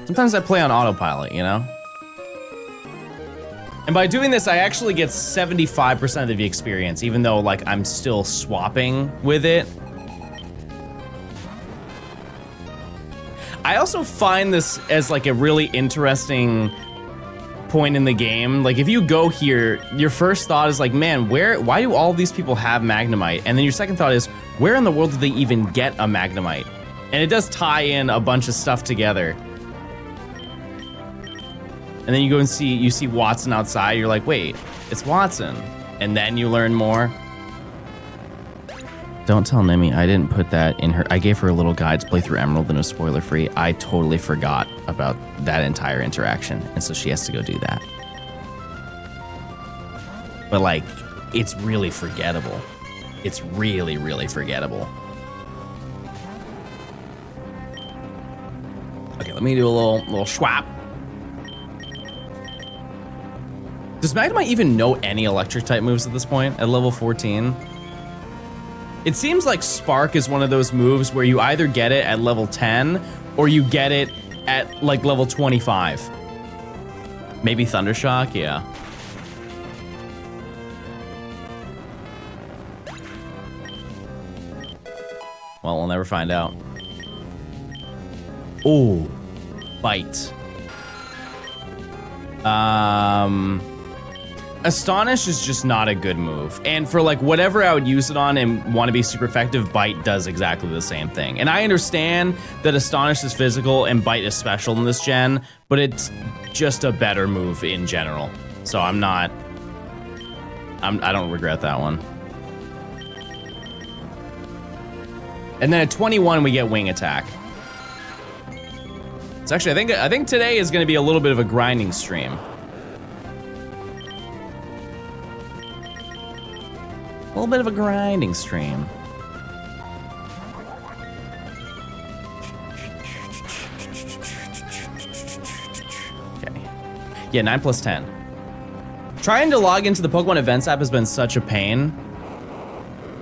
Sometimes I play on autopilot, you know? And by doing this, I actually get 75% of the experience, even though, like, I'm still swapping with it. I also find this as, like, a really interesting point in the game. Like, if you go here, your first thought is like, man, why do all these people have Magnemite? And then your second thought is, where in the world did they even get a Magnemite? And it does tie in a bunch of stuff together. And then you go and you see Watson outside, you're like, wait, it's Watson. And then you learn more. Don't tell Nemi, I didn't put that in her. I gave her a little guide to play through Emerald and it was spoiler free. I totally forgot about that entire interaction. And so she has to go do that. But like, it's really forgettable. It's really, really forgettable. Okay, let me do a little swap. Does Magnemite even know any electric type moves at this point at level 14? It seems like Spark is one of those moves where you either get it at level 10 or you get it at like level 25. Maybe Thundershock, yeah. Well, we'll never find out. Ooh, Bite. Astonish is just not a good move. And for like whatever I would use it on and want to be super effective, Bite does exactly the same thing. And I understand that Astonish is physical and Bite is special in this gen, but it's just a better move in general. So I don't regret that one. And then at 21, we get Wing Attack. It's actually, I think today is going to be a little bit of a grinding stream. A little bit of a grinding stream. Okay. Yeah, 9 plus 10. Trying to log into the Pokemon Events app has been such a pain.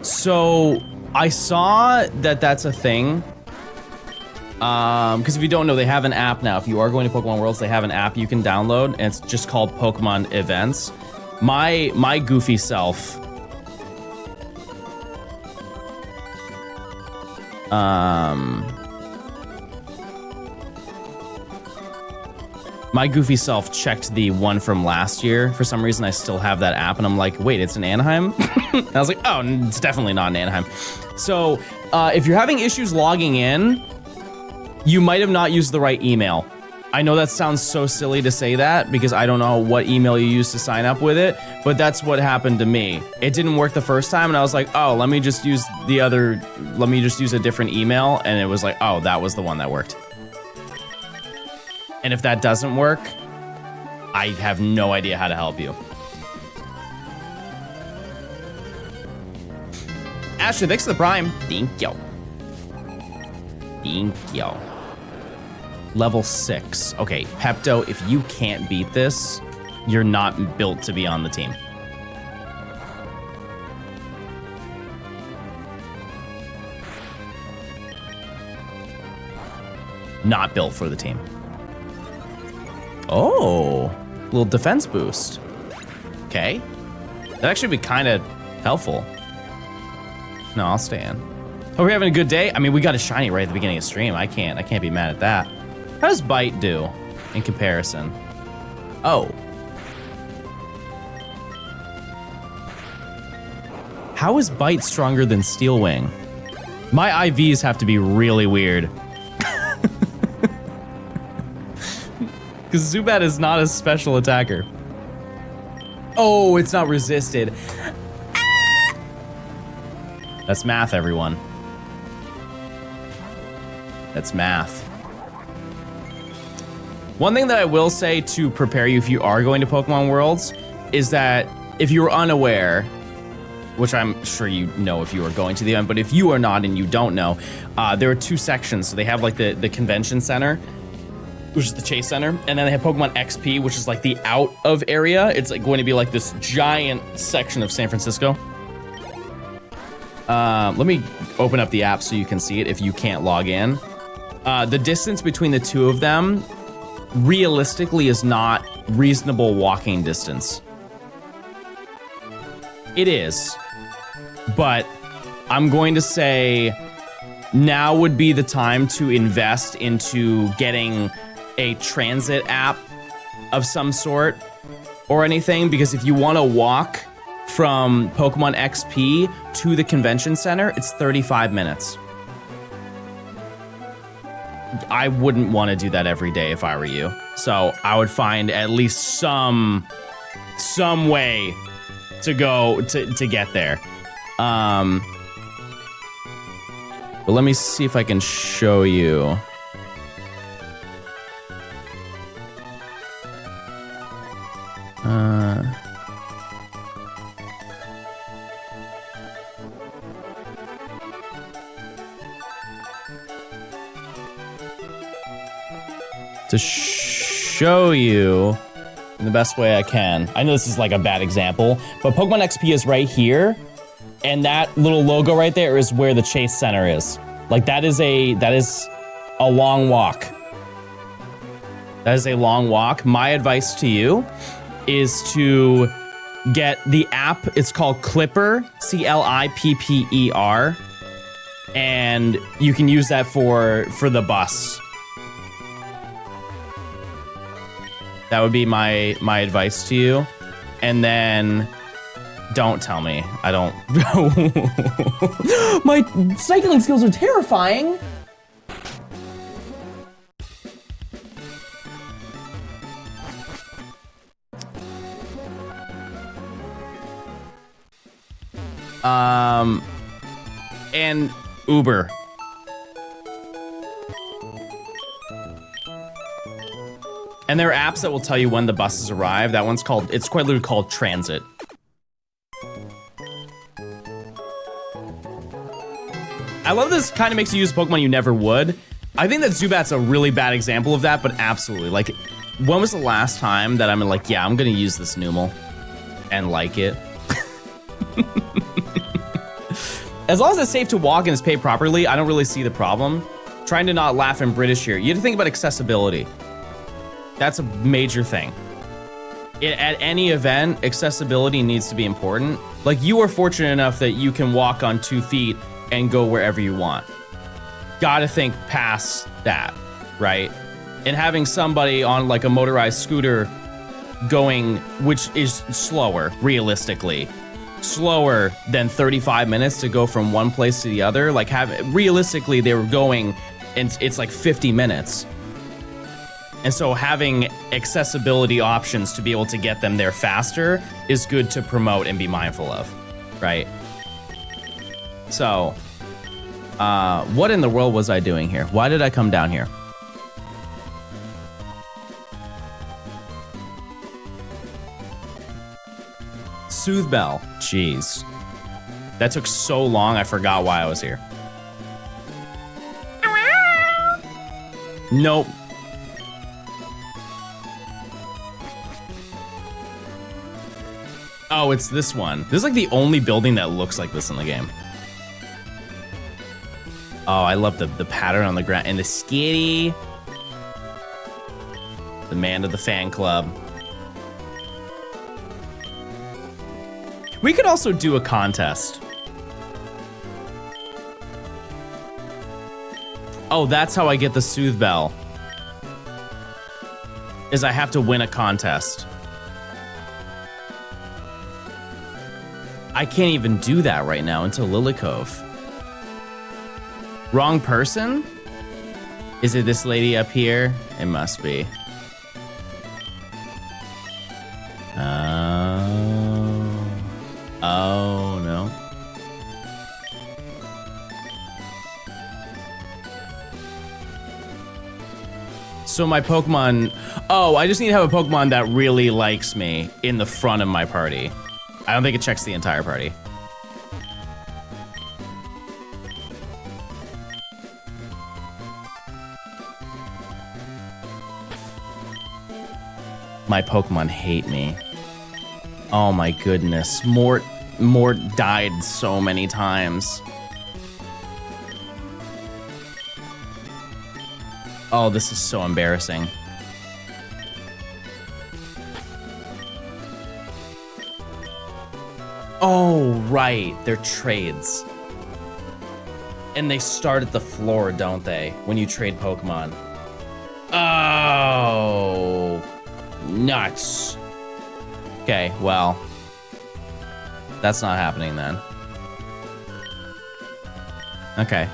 So I saw that that's a thing. Because if you don't know, they have an app now. If you are going to Pokemon Worlds, they have an app you can download, and it's just called Pokemon Events. My goofy self. My goofy self checked the one from last year. For some reason, I still have that app, and I'm like, wait, it's in Anaheim? And I was like, oh, it's definitely not in Anaheim. So if you're having issues logging in, you might have not used the right email. I know that sounds so silly to say that because I don't know what email you used to sign up with it, but that's what happened to me. It didn't work the first time, and I was like, oh, let me just use a different email, and it was like, oh, that was the one that worked. And if that doesn't work, I have no idea how to help you. Ashley, thanks for the Prime. Thank you. Thank you. Level 6. Okay, Pepto, if you can't beat this, you're not built to be on the team. Not built for the team. Oh, little defense boost. Okay. That actually would be kind of helpful. No, I'll stay in. Hope you're having a good day. I mean, we got a shiny right at the beginning of stream. I can't be mad at that. How does Bite do in comparison? Oh. How is Bite stronger than Steel Wing? My IVs have to be really weird. Because Zubat is not a special attacker. Oh, it's not resisted. That's math, everyone. That's math. One thing that I will say to prepare you if you are going to Pokemon Worlds is that if you're unaware, which I'm sure you know if you are going to the event, but if you are not and you don't know, there are two sections. So they have like the convention center, which is the Chase Center, and then they have Pokemon XP, which is like the out of area. It's like going to be like this giant section of San Francisco. Let me open up the app so you can see it if you can't log in. The distance between the two of them realistically is not reasonable walking distance. It is, but I'm going to say now would be the time to invest into getting a transit app of some sort or anything, because if you want to walk from Pokemon XP to the convention center, it's 35 minutes. I wouldn't want to do that every day if I were you. So I would find at least some way to go to get there. But let me see if I can show you. to show you in the best way I can. I know this is like a bad example, but Pokemon XP is right here, and that little logo right there is where the Chase Center is. Like that is a long walk. That is a long walk. My advice to you is to get the app. It's called Clipper, CLIPPER, and you can use that for the bus. That would be my advice to you. And then don't tell me. I don't. My cycling skills are terrifying. And Uber. And there are apps that will tell you when the buses arrive. That one's called, it's quite literally called Transit. I love this kind of makes you use Pokemon you never would. I think that Zubat's a really bad example of that, but absolutely. Like, when was the last time that I'm like, yeah, I'm gonna use this Numel and like it? As long as it's safe to walk and it's paid properly, I don't really see the problem. Trying to not laugh in British here. You have to think about accessibility. That's a major thing. At any event, accessibility needs to be important. Like, you are fortunate enough that you can walk on 2 feet and go wherever you want. Gotta think past that, right? And having somebody on like a motorized scooter going, which is slower, realistically, slower than 35 minutes to go from one place to the other. Like, realistically, they were going, and it's like 50 minutes. And so having accessibility options to be able to get them there faster is good to promote and be mindful of, right? So, what in the world was I doing here? Why did I come down here? Soothe Bell. Jeez. That took so long, I forgot why I was here. Nope. Oh, it's this one. This is like the only building that looks like this in the game. Oh, I love the pattern on the ground and the skitty. The man of the fan club. We could also do a contest. Oh, that's how I get the Soothe Bell. Is I have to win a contest. I can't even do that right now until Lilycove. Wrong person? Is it this lady up here? It must be. Oh, no. So my Pokemon... Oh, I just need to have a Pokemon that really likes me in the front of my party. I don't think it checks the entire party. My Pokemon hate me. Oh my goodness. Mort died so many times. Oh, this is so embarrassing. Oh, right. They're trades. And they start at the floor, don't they? When you trade Pokemon. Oh, nuts. Okay, well, that's not happening then. Okay.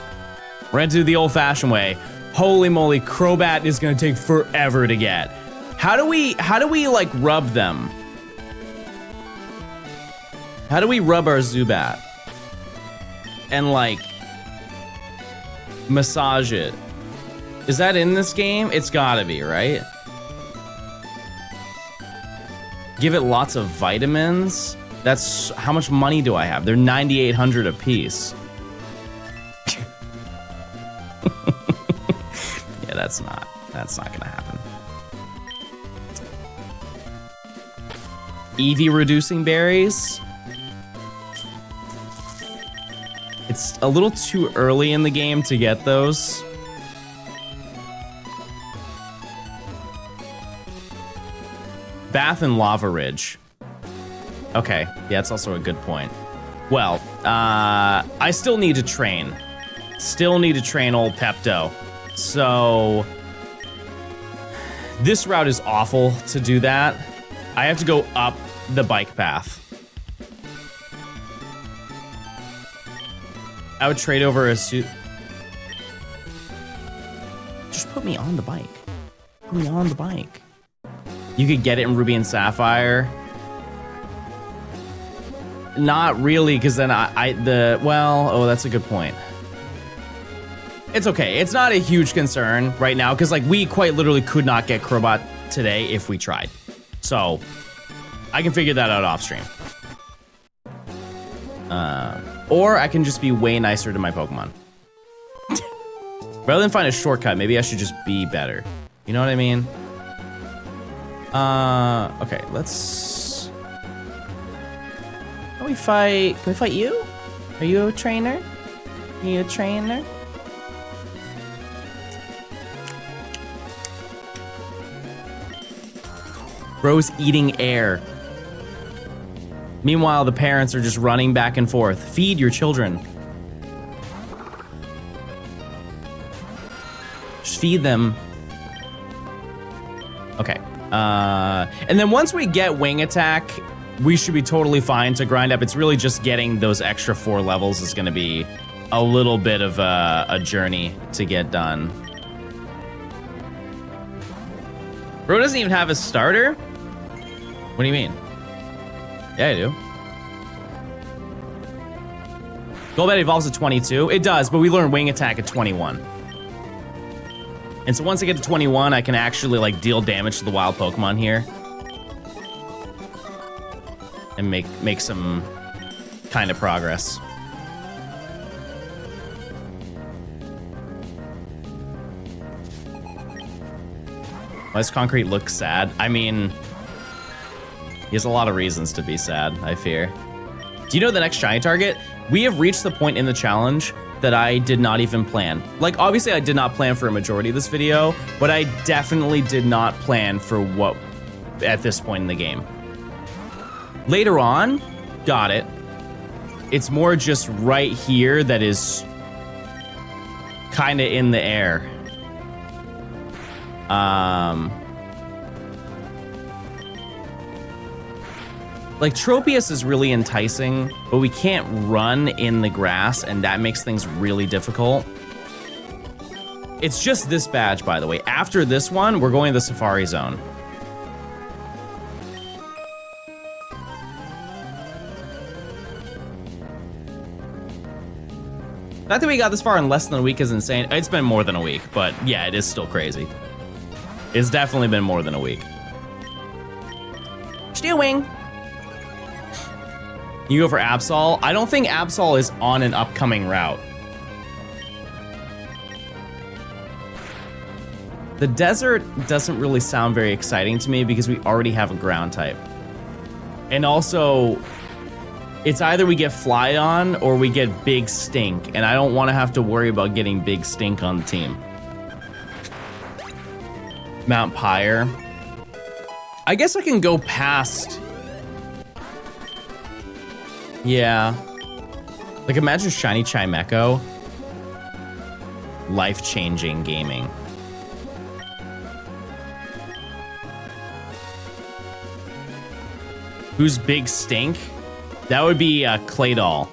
We're gonna do the old-fashioned way. Holy moly, Crobat is gonna take forever to get. How do we like rub them? How do we rub our Zubat? And like massage it? Is that in this game? It's gotta be, right? Give it lots of vitamins? That's, how much money do I have? They're 9,800 a piece. Yeah, that's not gonna happen. EV reducing berries. It's a little too early in the game to get those. Bath and Lava Ridge. Okay, yeah, that's also a good point. Well, I still need to train. Still need to train old Pepto. So this route is awful to do that. I have to go up the bike path. I would trade over a suit. Just put me on the bike. Put me on the bike. You could get it in Ruby and Sapphire. Not really, because then oh, that's a good point. It's okay. It's not a huge concern right now, because like we quite literally could not get Crowbot today if we tried. So I can figure that out off stream. Or I can just be way nicer to my Pokemon. Rather than find a shortcut, maybe I should just be better. You know what I mean? Okay, let's... Can we fight you? Are you a trainer? Are you a trainer? Bro's eating air. Meanwhile, the parents are just running back and forth. Feed your children. Just feed them. Okay. And then once we get Wing Attack, we should be totally fine to grind up. It's really just getting those extra 4 levels is going to be a little bit of a journey to get done. Bro doesn't even have a starter? What do you mean? Yeah, I do. Golbat evolves at 22. It does, but we learn Wing Attack at 21. And so once I get to 21, I can actually like deal damage to the wild Pokemon here. And make some kind of progress. Why does Concrete look sad? I mean, he has a lot of reasons to be sad, I fear. Do you know the next shiny target? We have reached the point in the challenge that I did not even plan. Like, obviously I did not plan for a majority of this video, but I definitely did not plan for what at this point in the game. Later on, got it. It's more just right here that is kind of in the air. Like, Tropius is really enticing, but we can't run in the grass, and that makes things really difficult. It's just this badge, by the way. After this one, we're going to the Safari Zone. The fact that we got this far in less than a week is insane. It's been more than a week, but yeah, it is still crazy. It's definitely been more than a week. Steel Wing. You go for Absol. I don't think Absol is on an upcoming route. The desert doesn't really sound very exciting to me because we already have a ground type. And also, it's either we get Flygon or we get Big Stink, and I don't want to have to worry about getting Big Stink on the team. Mount Pyre. I guess I can go past... Yeah. Like, imagine Shiny Chimecho. Life-changing gaming. Who's Big Stink? That would be Claydol.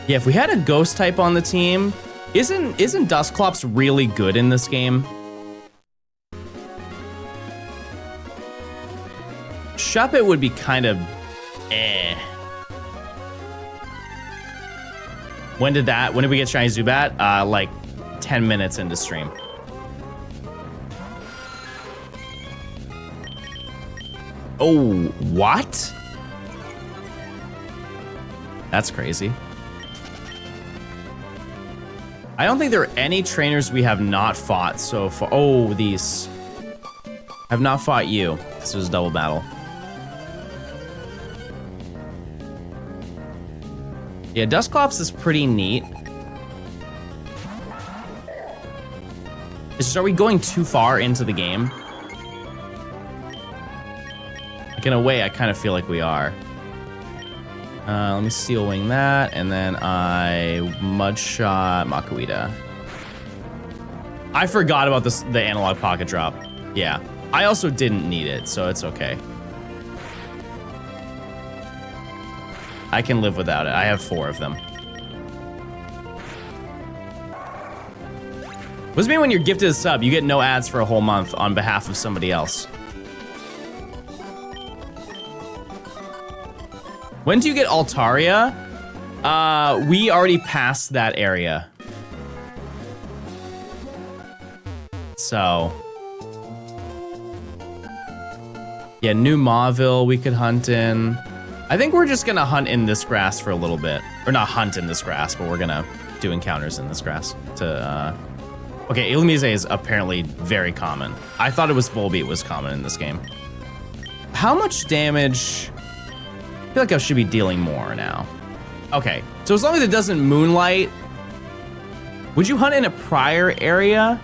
Yeah, if we had a ghost type on the team, isn't Dusclops really good in this game? Shuppet would be kind of eh. When did we get Shiny Zubat? Like 10 minutes into stream. Oh, what? That's crazy. I don't think there are any trainers we have not fought so far. Oh, these. I've not fought you. This was a double battle. Yeah, Dusclops is pretty neat. Are we going too far into the game? Like in a way, I kind of feel like we are. Let me Steel Wing that, and then I Mudshot Makuita. I forgot about this, the analog pocket drop. Yeah, I also didn't need it, so it's okay. I can live without it. I have 4 of them. What does it mean when you're gifted a sub, you get no ads for a whole month on behalf of somebody else? When do you get Altaria? We already passed that area. So. Yeah, New Mauville we could hunt in. I think we're just gonna hunt in this grass for a little bit. Or not hunt in this grass, but we're gonna do encounters in this grass to, Okay, Illumise is apparently very common. I thought it was Volbeat was common in this game. How much damage? I feel like I should be dealing more now. Okay, so as long as it doesn't moonlight, would you hunt in a prior area?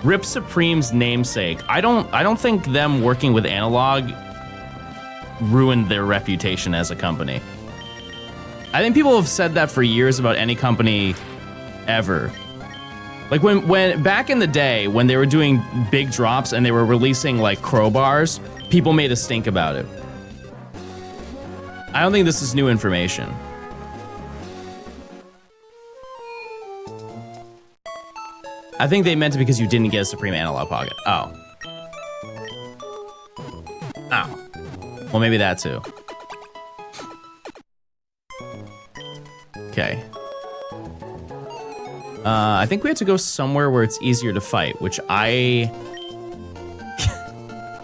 Rip Supreme's namesake. I don't think them working with Analog ruined their reputation as a company. I think people have said that for years about any company ever. Like when back in the day when they were doing big drops and they were releasing like crowbars, people made a stink about it. I don't think this is new information. I think they meant it because you didn't get a Supreme Analog Pocket. Oh. Oh. Well, maybe that too. Okay. I think we have to go somewhere where it's easier to fight, which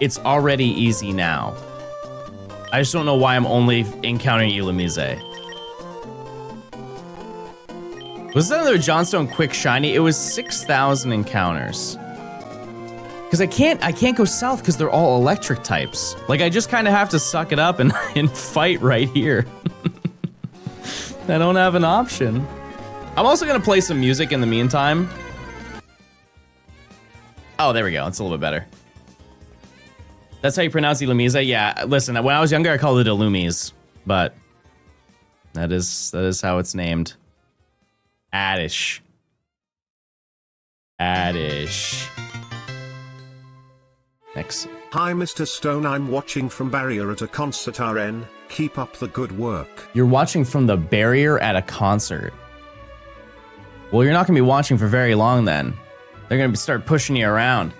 it's already easy now. I just don't know why I'm only encountering Illumise. Was that another Johnstone quick shiny? It was 6,000 encounters. Because I can't go south because they're all electric types. Like I just kind of have to suck it up and fight right here. I don't have an option. I'm also gonna play some music in the meantime. Oh, there we go. It's a little bit better. That's how you pronounce Illumise? Yeah, listen, when I was younger, I called it Illumise, but that is how it's named. Addish. Addish. Next. Hi Mr. Stone, I'm watching from barrier at a concert RN. Keep up the good work. You're watching from the barrier at a concert. Well, you're not gonna be watching for very long then. They're gonna start pushing you around.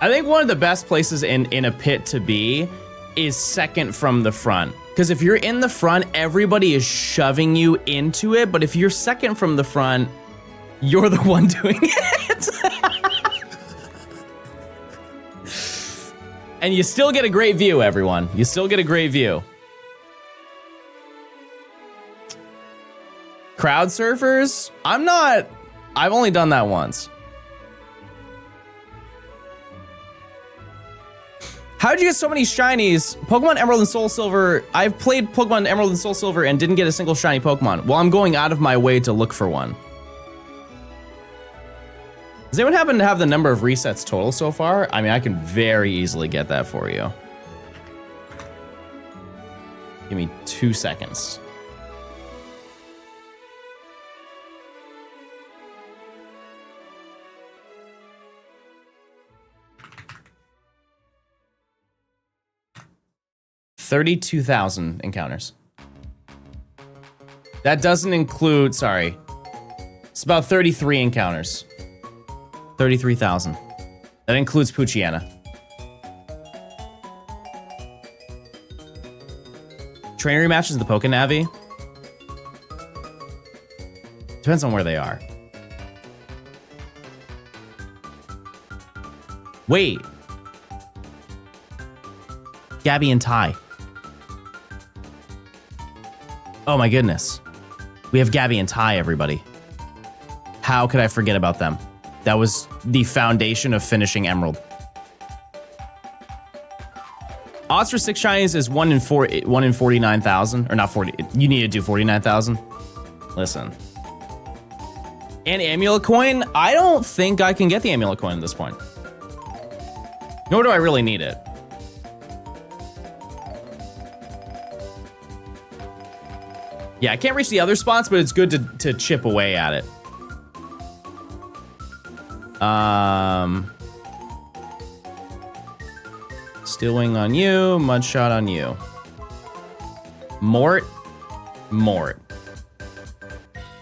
I think one of the best places in a pit to be is second from the front. Because if you're in the front, everybody is shoving you into it. But if you're second from the front, you're the one doing it. And you still get a great view, everyone. You still get a great view. Crowd surfers? I've only done that once. How'd you get so many shinies? Pokemon Emerald and Soul Silver. I've played Pokemon Emerald and Soul Silver and didn't get a single shiny Pokemon. Well, I'm going out of my way to look for one. Does anyone happen to have the number of resets total so far? I mean, I can very easily get that for you. Give me 2 seconds. $32,000 encounters. That doesn't include, sorry. It's about 33 encounters. 33,000. That includes Poochyena. Trainer rematches in the Pokenavi? Depends on where they are. Wait. Gabby and Ty. Oh my goodness. We have Gabby and Ty, everybody. How could I forget about them? That was the foundation of finishing Emerald. Odds for 6 shinies is 1 in 49,000, or not 40. You need to do 49,000. Listen. And Amulet Coin, I don't think I can get the Amulet Coin at this point. Nor do I really need it. Yeah, I can't reach the other spots, but it's good to chip away at it. Steel Wing on you, Mudshot on you. Mort.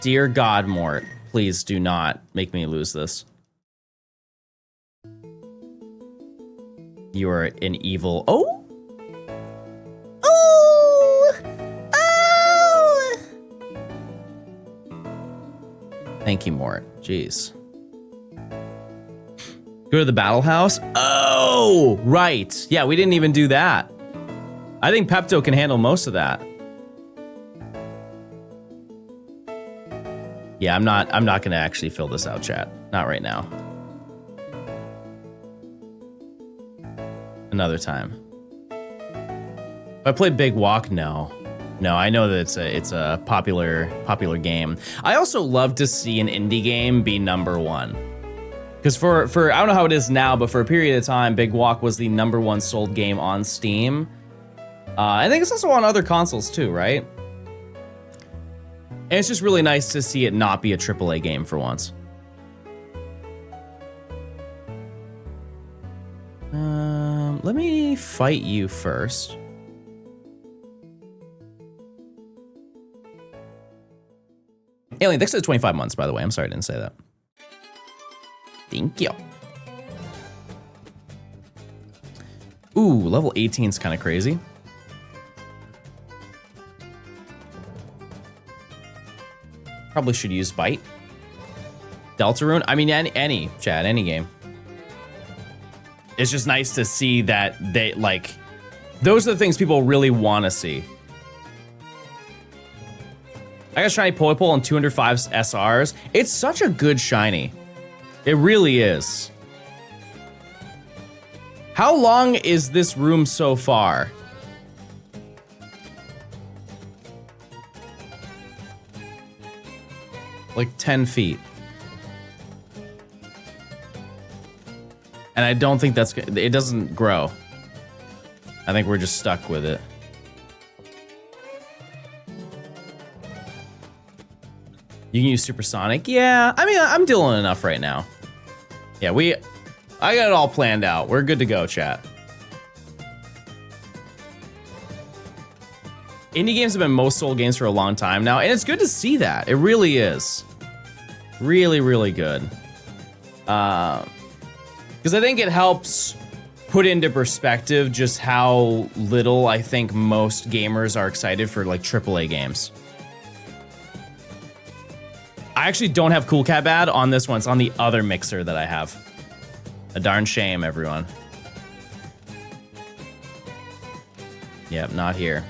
Dear God, Mort, please do not make me lose this. You are an evil. Oh! Thank you, Mort. Jeez. Go to the battle house? Oh, right. Yeah, we didn't even do that. I think Pepto can handle most of that. Yeah, I'm not gonna actually fill this out, chat. Not right now. Another time. If I play Big Walk, no. No, I know that it's a popular game. I also love to see an indie game be #1. Because for I don't know how it is now, but for a period of time, Big Walk was the #1 sold game on Steam. I think it's also on other consoles too, right? And it's just really nice to see it not be a AAA game for once. Let me fight you first. Alien, thanks for the 25 months, by the way. I'm sorry I didn't say that. Thank you. Ooh, level 18 is kind of crazy. Probably should use Bite. Deltarune. I mean, any chat, any game. It's just nice to see that they, like, those are the things people really want to see. I got shiny Poipole and 205 SRs. It's such a good shiny. It really is. How long is this room so far? Like 10 feet. And I don't think that's good. It doesn't grow. I think we're just stuck with it. You can use Supersonic? Yeah, I mean, I'm dealing enough right now. Yeah, I got it all planned out. We're good to go, chat. Indie games have been most sold games for a long time now, and it's good to see that. It really is. Really, really good. Because I think it helps put into perspective just how little I think most gamers are excited for, like, AAA games. I actually don't have Cool Cat Bad on this one. It's on the other mixer that I have. A darn shame, everyone. Yep, not here.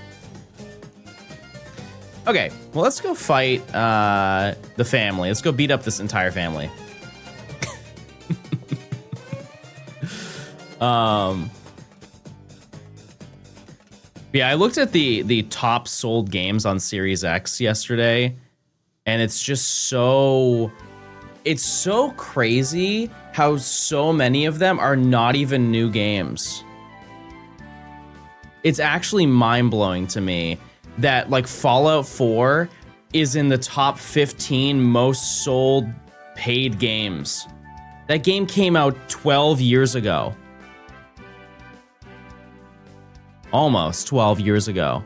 Okay, well, let's go fight the family. Let's go beat up this entire family. Yeah, I looked at the top sold games on Series X yesterday, and it's just so crazy how so many of them are not even new games. It's actually mind-blowing to me that, like, Fallout 4 is in the top 15 most sold paid games. That game came out 12 years ago. Almost 12 years ago.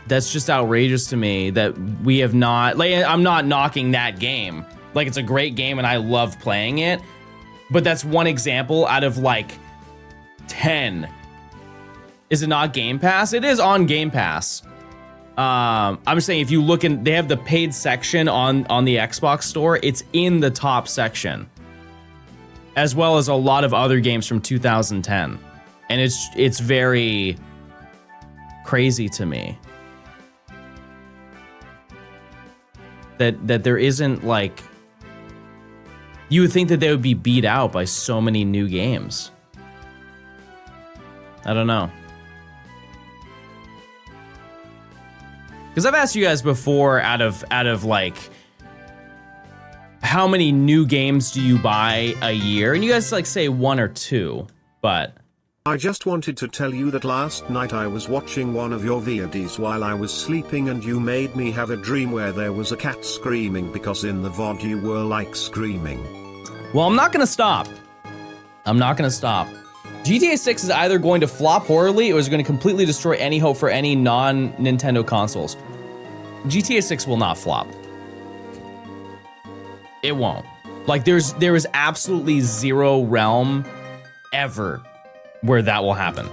That's just outrageous to me that we have not, like, I'm not knocking that game. Like, it's a great game and I love playing it, but that's one example out of, like, 10. Is it not Game Pass? It is on Game Pass. I'm just saying, if you look in, they have the paid section on the Xbox store. It's in the top section, as well as a lot of other games from 2010. And it's very crazy to me that there isn't, like, You would think that they would be beat out by so many new games. I don't know. Because I've asked you guys before, out of like, how many new games do you buy a year? And you guys like say 1 or 2, but... I just wanted to tell you that last night I was watching one of your VODs while I was sleeping and you made me have a dream where there was a cat screaming because in the VOD you were like screaming. Well, I'm not gonna stop. I'm not gonna stop. GTA 6 is either going to flop horribly or is going to completely destroy any hope for any non-Nintendo consoles. GTA 6 will not flop. It won't. Like, there is absolutely zero realm ever where that will happen.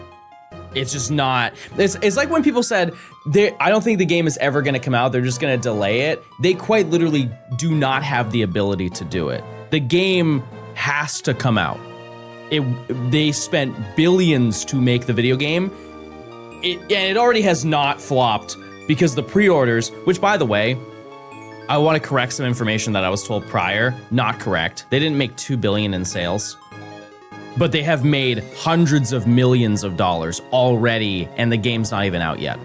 It's just not. It's like when people said, I don't think the game is ever going to come out. They're just going to delay it. They quite literally do not have the ability to do it. The game has to come out. They spent billions to make the video game. And it already has not flopped because the pre-orders, which by the way, I want to correct some information that I was told prior. Not correct. They didn't make $2 billion in sales, but they have made hundreds of millions of dollars already, and the game's not even out yet.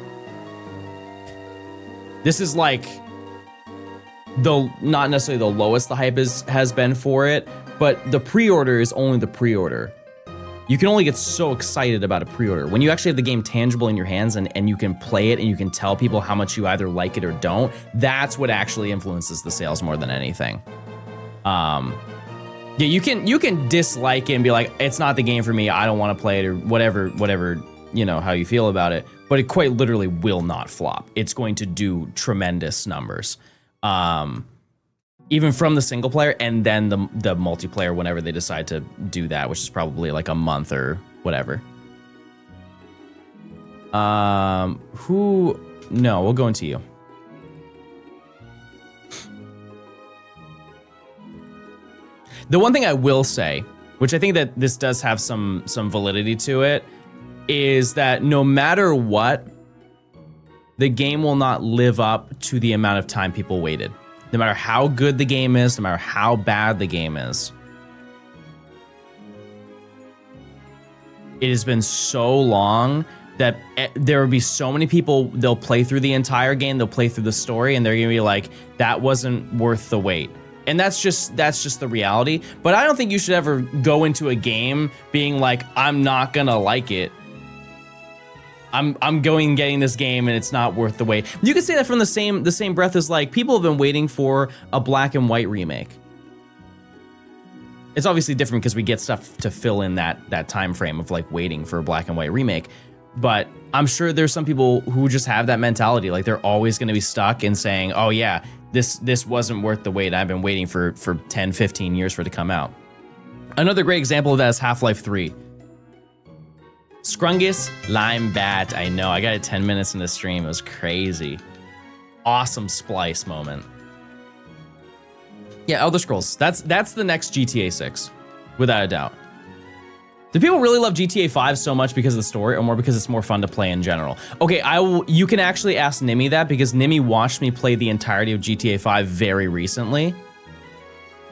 This is like not necessarily the lowest the hype has been for it, but the pre-order is only the pre-order. You can only get so excited about a pre-order. When you actually have the game tangible in your hands and you can play it and you can tell people how much you either like it or don't, that's what actually influences the sales more than anything. Yeah, you can dislike it and be like, it's not the game for me, I don't want to play it, or whatever, you know, how you feel about it, but it quite literally will not flop. It's going to do tremendous numbers. Even from the single player and then the multiplayer whenever they decide to do that, which is probably like a month or whatever. No, we'll go into you. The one thing I will say, which I think that this does have some validity to it, is that no matter what, the game will not live up to the amount of time people waited. No matter how good the game is, no matter how bad the game is. It has been so long that there will be so many people, they'll play through the entire game, they'll play through the story, and they're gonna be like, that wasn't worth the wait. And that's just the reality. But I don't think you should ever go into a game being like, I'm not gonna like it. I'm going and getting this game and it's not worth the wait. You could say that from the same breath as like people have been waiting for a black and white remake. It's obviously different because we get stuff to fill in that time frame of like waiting for a black and white remake. But I'm sure there's some people who just have that mentality, like they're always going to be stuck in saying, oh yeah, this wasn't worth the wait. I've been waiting for 10, 15 years for it to come out. Another great example of that is Half-Life 3. Scrungus Lime Bat. I know, I got it 10 minutes in the stream. It was crazy. Awesome splice moment. Yeah, Elder Scrolls. That's the next GTA 6, without a doubt. Do people really love GTA 5 so much because of the story, or more because it's more fun to play in general? Okay, you can actually ask Nimi that, because Nimi watched me play the entirety of GTA 5 very recently.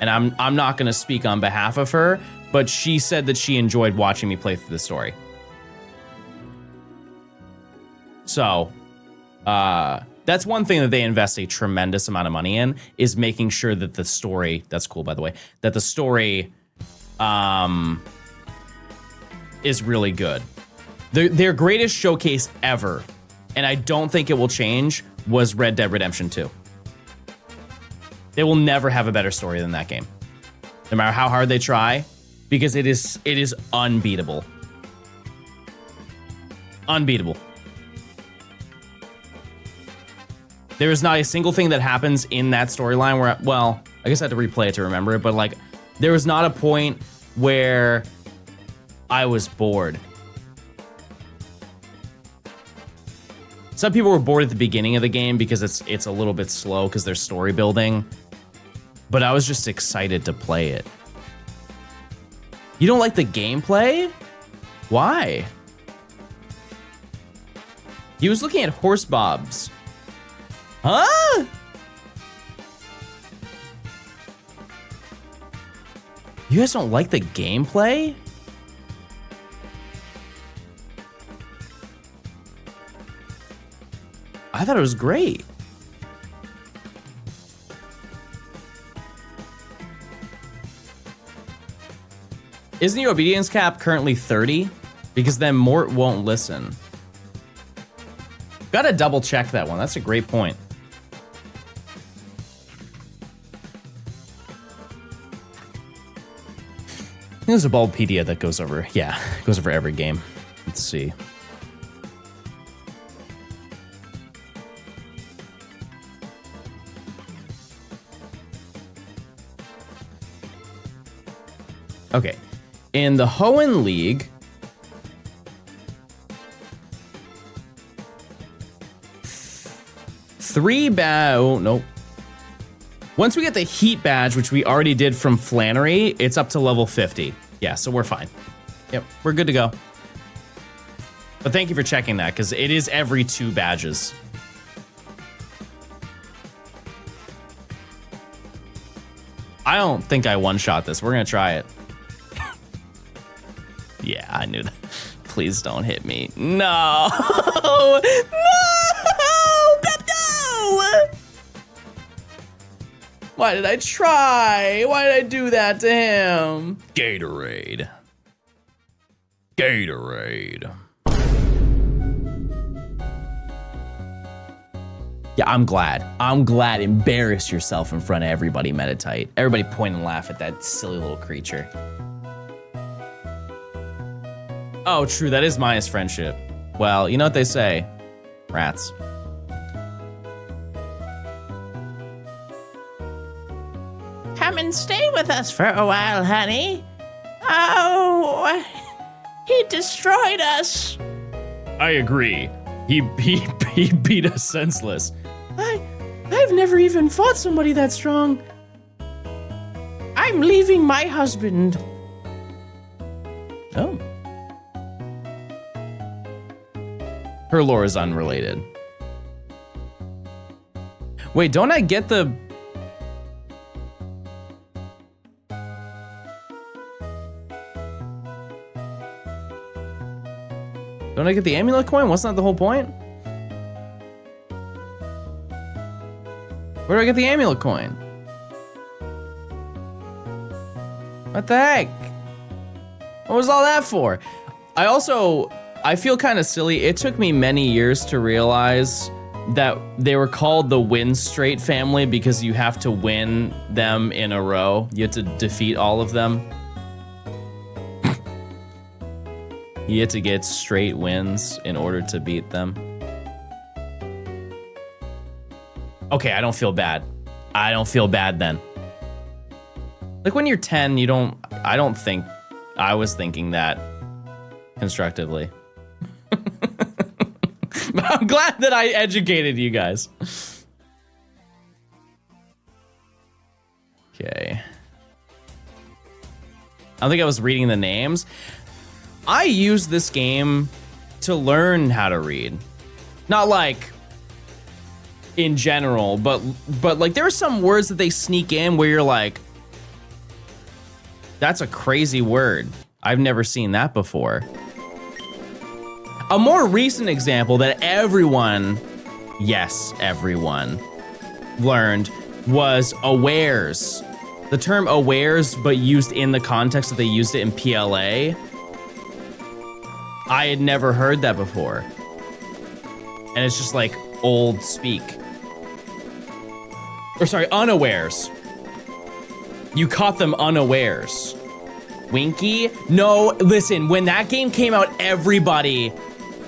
And I'm not gonna speak on behalf of her, but she said that she enjoyed watching me play through the story. So, that's one thing that they invest a tremendous amount of money in, is making sure that the story, that's cool by the way, that the story is really good. Their greatest showcase ever, and I don't think it will change, was Red Dead Redemption 2. They will never have a better story than that game, no matter how hard they try, because it is unbeatable. Unbeatable. There is not a single thing that happens in that storyline where, well, I guess I had to replay it to remember it, but like, there was not a point where I was bored. Some people were bored at the beginning of the game because it's a little bit slow because there's story building, but I was just excited to play it. You don't like the gameplay? Why? He was looking at horse bobs. Huh? You guys don't like the gameplay? I thought it was great. Isn't your obedience cap currently 30? Because then Mort won't listen. Gotta double check that one. That's a great point. There's a Bulbapedia that goes over, yeah, goes over every game. Let's see. Okay, in the Hoenn League, oh, nope. Once we get the Heat badge, which we already did from Flannery, it's up to level 50. Yeah, so we're fine. Yep, we're good to go. But thank you for checking that, because it is every 2 badges. I don't think I one-shot this. We're gonna try it. Yeah, I knew that. Please don't hit me. No! No! No! Why did I try? Why did I do that to him? Gatorade. Gatorade. Yeah, I'm glad. I'm glad. Embarrass yourself in front of everybody, Meditite. Everybody point and laugh at that silly little creature. Oh, true. That is minus friendship. Well, you know what they say. Rats. Come and stay with us for a while, honey. Oh, he destroyed us. I agree. He beat us senseless. I've never even fought somebody that strong. I'm leaving my husband. Oh. Her lore is unrelated. Wait, don't I get the... Don't I get the amulet coin? Wasn't that the whole point? Where do I get the amulet coin? What the heck? What was all that for? I feel kind of silly. It took me many years to realize that they were called the Win Straight family because you have to win them in a row. You have to defeat all of them. You have to get straight wins in order to beat them. Okay, I don't feel bad. I don't feel bad then. Like when you're 10, I don't think I was thinking that constructively. But I'm glad that I educated you guys. Okay. I don't think I was reading the names. I use this game to learn how to read. Not like in general, but like there are some words that they sneak in where you're like, that's a crazy word. I've never seen that before. A more recent example that everyone, yes, everyone, learned was awares. The term awares, but used in the context that they used it in PLA. I had never heard that before. And it's just like old speak. Or sorry, unawares. You caught them unawares. Winky? No, listen, when that game came out, everybody,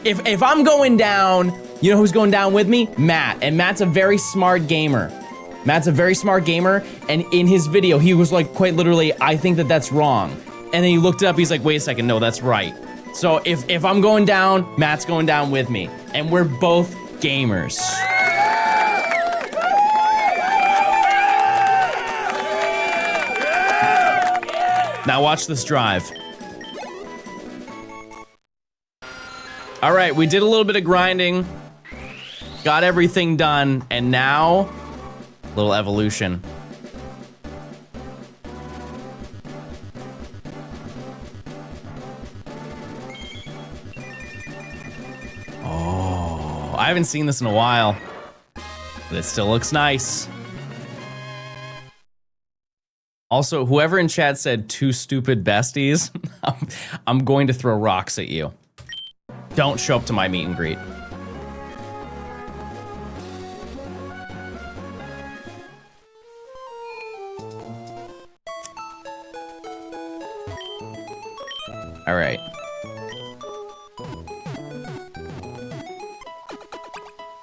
if I'm going down, you know who's going down with me? Matt, and Matt's a very smart gamer. Matt's a very smart gamer, and in his video, he was like, quite literally, I think that that's wrong. And then he looked it up, he's like, wait a second, no, that's right. So if I'm going down, Matt's going down with me, and we're both gamers. Now watch this drive. All right, we did a little bit of grinding, got everything done, and now, a little evolution. I haven't seen this in a while, but it still looks nice. Also, whoever in chat said two stupid besties, I'm going to throw rocks at you. Don't show up to my meet and greet. All right.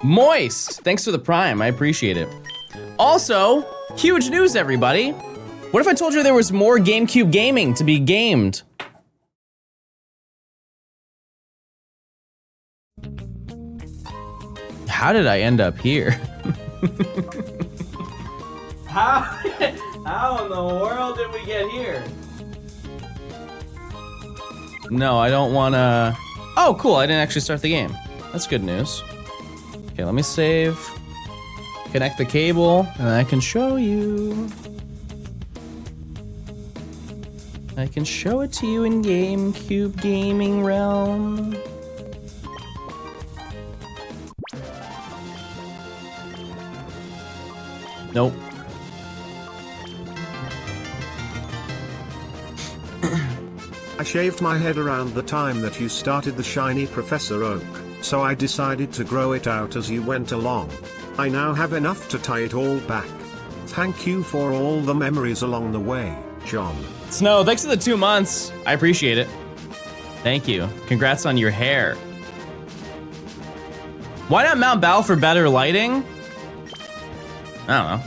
Moist, thanks for the prime, I appreciate it. Also, huge news, everybody. What if I told you there was more GameCube gaming to be gamed? How did I end up here? How in the world did we get here? No, I don't wanna... Oh, cool, I didn't actually start the game. That's good news. Okay, let me save. Connect the cable, and I can show you. I can show it to you in GameCube gaming realm. Nope. I shaved my head around the time that you started the shiny Professor Oak, so I decided to grow it out as you went along. I now have enough to tie it all back. Thank you for all the memories along the way, John. Snow, thanks for the 2 months. I appreciate it. Thank you. Congrats on your hair. Why not Mount Battle for better lighting? I don't know.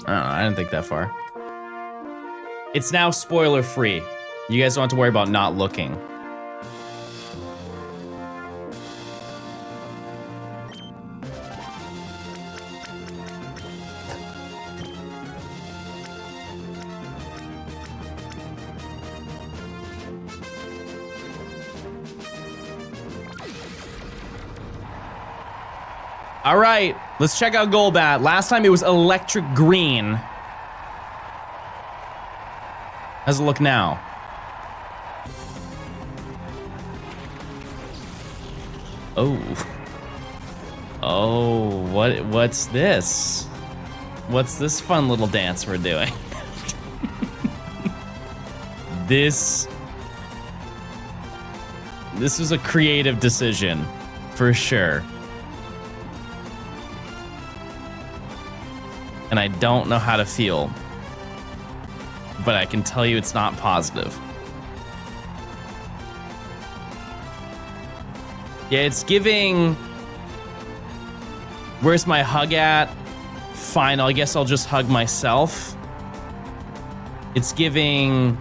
I didn't think that far. It's now spoiler free. You guys don't have to worry about not looking. All right, let's check out Golbat. Last time it was electric green. How's it look now? Oh. Oh, what's this? What's this fun little dance we're doing? This was a creative decision, for sure. And I don't know how to feel, but I can tell you it's not positive. Yeah, it's giving... Where's my hug at? Fine, I guess I'll just hug myself. It's giving...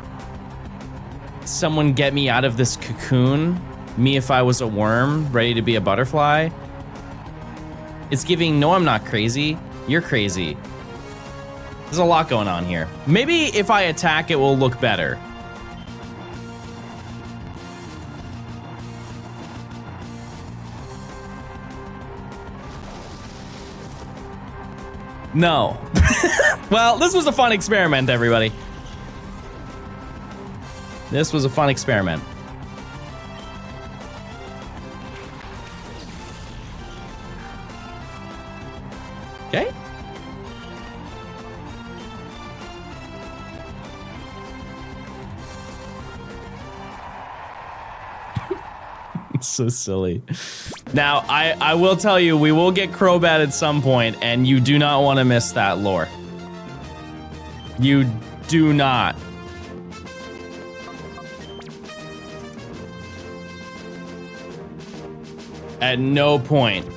Someone get me out of this cocoon. Me if I was a worm, ready to be a butterfly. It's giving, no, I'm not crazy. You're crazy. There's a lot going on here. Maybe if I attack, it will look better. No. Well, this was a fun experiment, everybody. This was a fun experiment. Okay. So silly. Now, I will tell you, we will get Crobat at some point, and you do not want to miss that lore. You do not. At no point.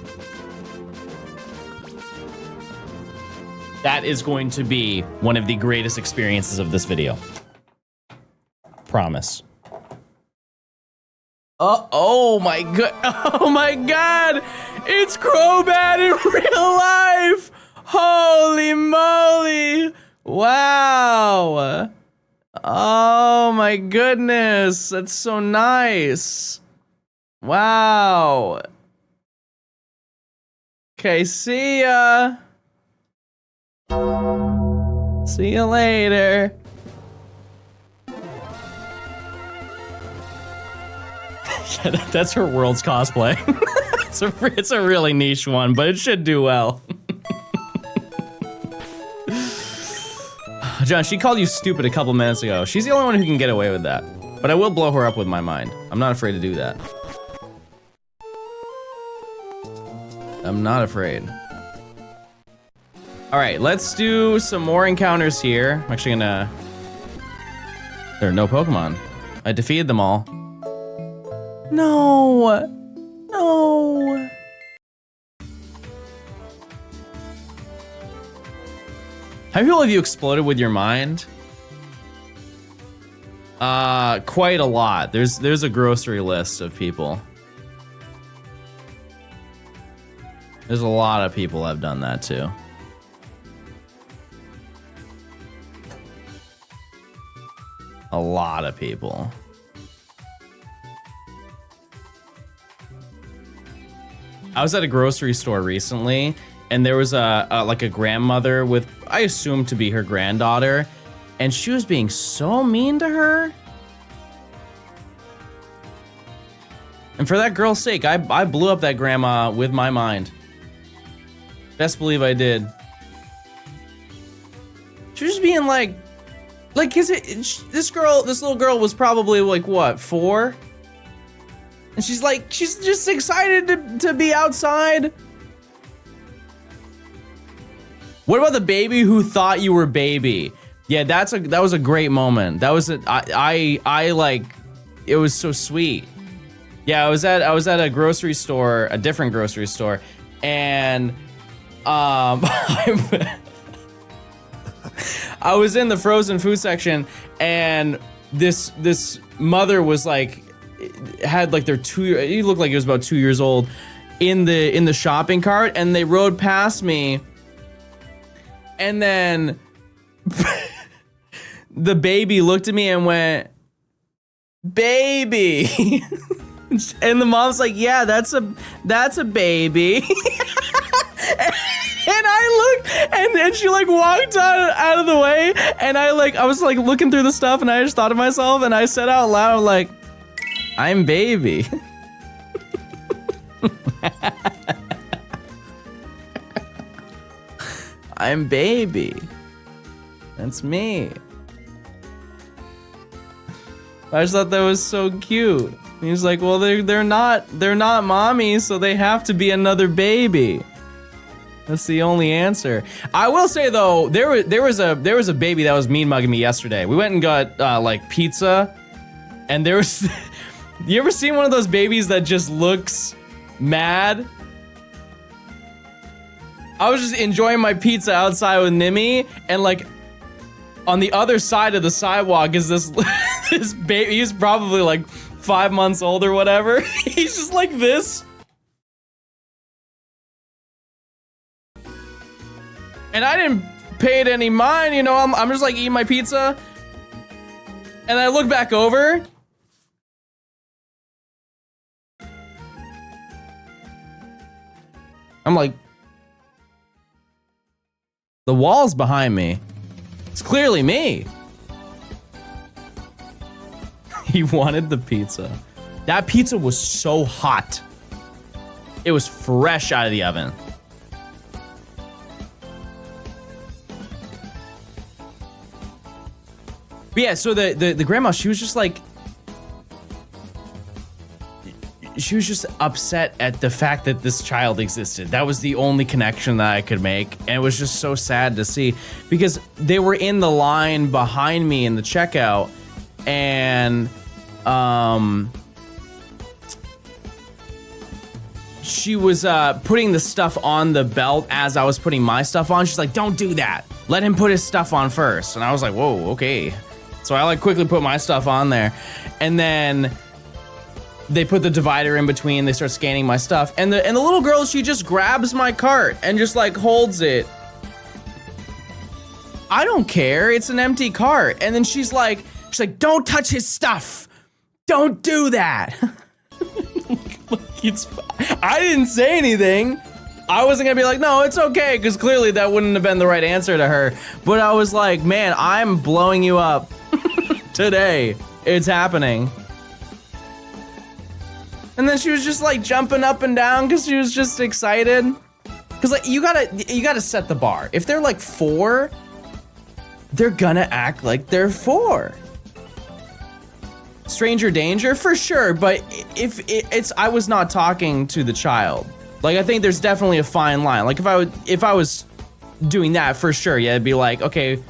That is going to be one of the greatest experiences of this video. Promise. Oh my god. Oh my god. It's Crobat in real life. Holy moly. Wow. Oh my goodness. That's so nice. Wow. Okay, see ya. See you later. That's her world's cosplay. It's a really niche one, but it should do well. John, she called you stupid a couple minutes ago. She's the only one who can get away with that. But I will blow her up with my mind. I'm not afraid to do that. I'm not afraid. All right, let's do some more encounters here. I'm actually gonna... There are no Pokemon. I defeated them all. No. No. How many people have you exploded with your mind? Quite a lot. There's a grocery list of people. There's a lot of people have done that too. A lot of people. I was at a grocery store recently, and there was like a grandmother with, I assume to be her granddaughter, and she was being so mean to her. And for that girl's sake, I blew up that grandma with my mind. Best believe I did. She was just being like, this little girl was probably like, what, 4? And she's like, she's just excited to be outside. What about the baby who thought you were baby? Yeah, that was a great moment. That was I like, it was so sweet. Yeah, I was at a grocery store, a different grocery store, and I was in the frozen food section, and this mother was like, had like their he looked like he was about 2 years old in the shopping cart, and they rode past me, and then the baby looked at me and went, "Baby." And the mom's like, "Yeah, that's a baby." And I looked, and then she like walked out of the way, and I was like looking through the stuff, and I just thought to myself, and I said out loud, like, "I'm baby." I'm baby. That's me. I just thought that was so cute. He's like, well, they're not mommy, so they have to be another baby. That's the only answer. I will say though, there was a baby that was mean mugging me yesterday. We went and got like pizza, and there was. You ever seen one of those babies that just looks mad? I was just enjoying my pizza outside with Nimi, and like on the other side of the sidewalk is this this baby. He's probably like 5 months old or whatever. He's just like this. And I didn't pay it any mind, you know, I'm just like eating my pizza. And I look back over. I'm like, the wall's behind me. It's clearly me. He wanted the pizza. That pizza was so hot. It was fresh out of the oven. But yeah, so the grandma, she was just like, she was just upset at the fact that this child existed. That was the only connection that I could make. And it was just so sad to see, because they were in the line behind me in the checkout, and she was putting the stuff on the belt as I was putting my stuff on. She's like, don't do that. Let him put his stuff on first. And I was like, whoa, okay. So I like quickly put my stuff on there. And then they put the divider in between. They start scanning my stuff. And the little girl, she just grabs my cart and just like holds it. I don't care. It's an empty cart. And then she's like, don't touch his stuff. Don't do that. I didn't say anything. I wasn't gonna be like, no, it's okay, because clearly that wouldn't have been the right answer to her. But I was like, man, I'm blowing you up today. It's happening. And then she was just like jumping up and down because she was just excited. Cause like you gotta set the bar. If they're like 4, they're gonna act like they're 4. Stranger danger for sure, but if I was not talking to the child. Like I think there's definitely a fine line. Like if I was doing that for sure, yeah, it'd be like, okay,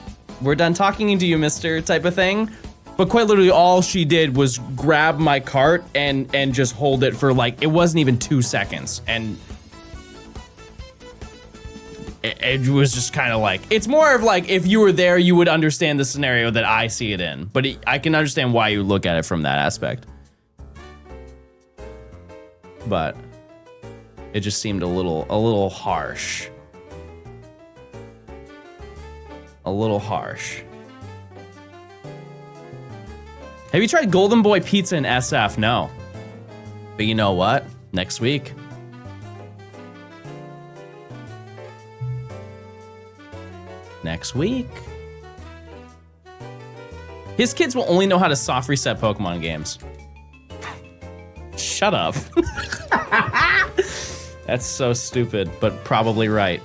we're done talking to you, mister, type of thing. But quite literally all she did was grab my cart and just hold it for like, it wasn't even 2 seconds. And it was just kind of like, it's more of like, if you were there, you would understand the scenario that I see it in. But I can understand why you look at it from that aspect. But it just seemed a little harsh. A little harsh. Have you tried Golden Boy Pizza in SF? No. But you know what? Next week. Next week. His kids will only know how to soft reset Pokemon games. Shut up. That's so stupid, but probably right.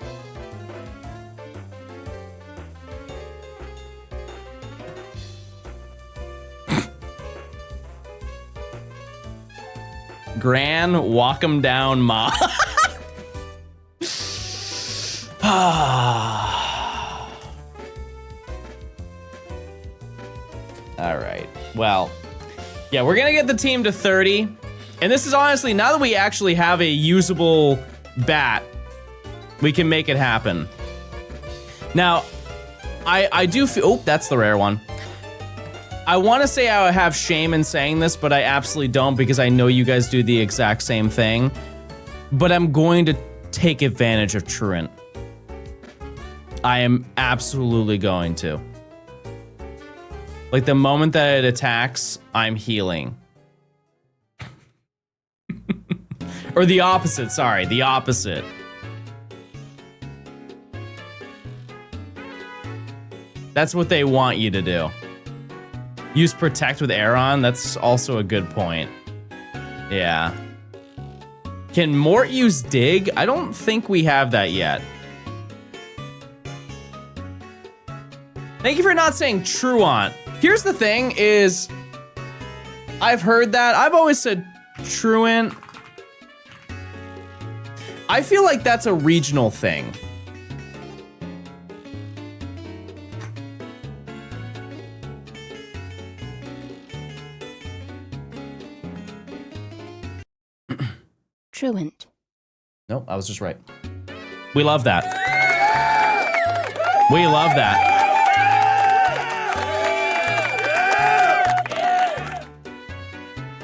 Gran, walk 'em down, ma. All right. Well, yeah, we're gonna get the team to 30. And this is honestly, now that we actually have a usable bat, we can make it happen. Now, I do feel, oh, that's the rare one. I want to say I have shame in saying this, but I absolutely don't because I know you guys do the exact same thing. But I'm going to take advantage of Truant. I am absolutely going to. Like the moment that it attacks, I'm healing. Or the opposite, sorry, the opposite. That's what they want you to do. Use Protect with Aeron, that's also a good point. Yeah. Can Mort use Dig? I don't think we have that yet. Thank you for not saying Truant. Here's the thing is, I've heard that. I've always said Truant. I feel like that's a regional thing. Truant. Nope, I was just right. We love that. We love that.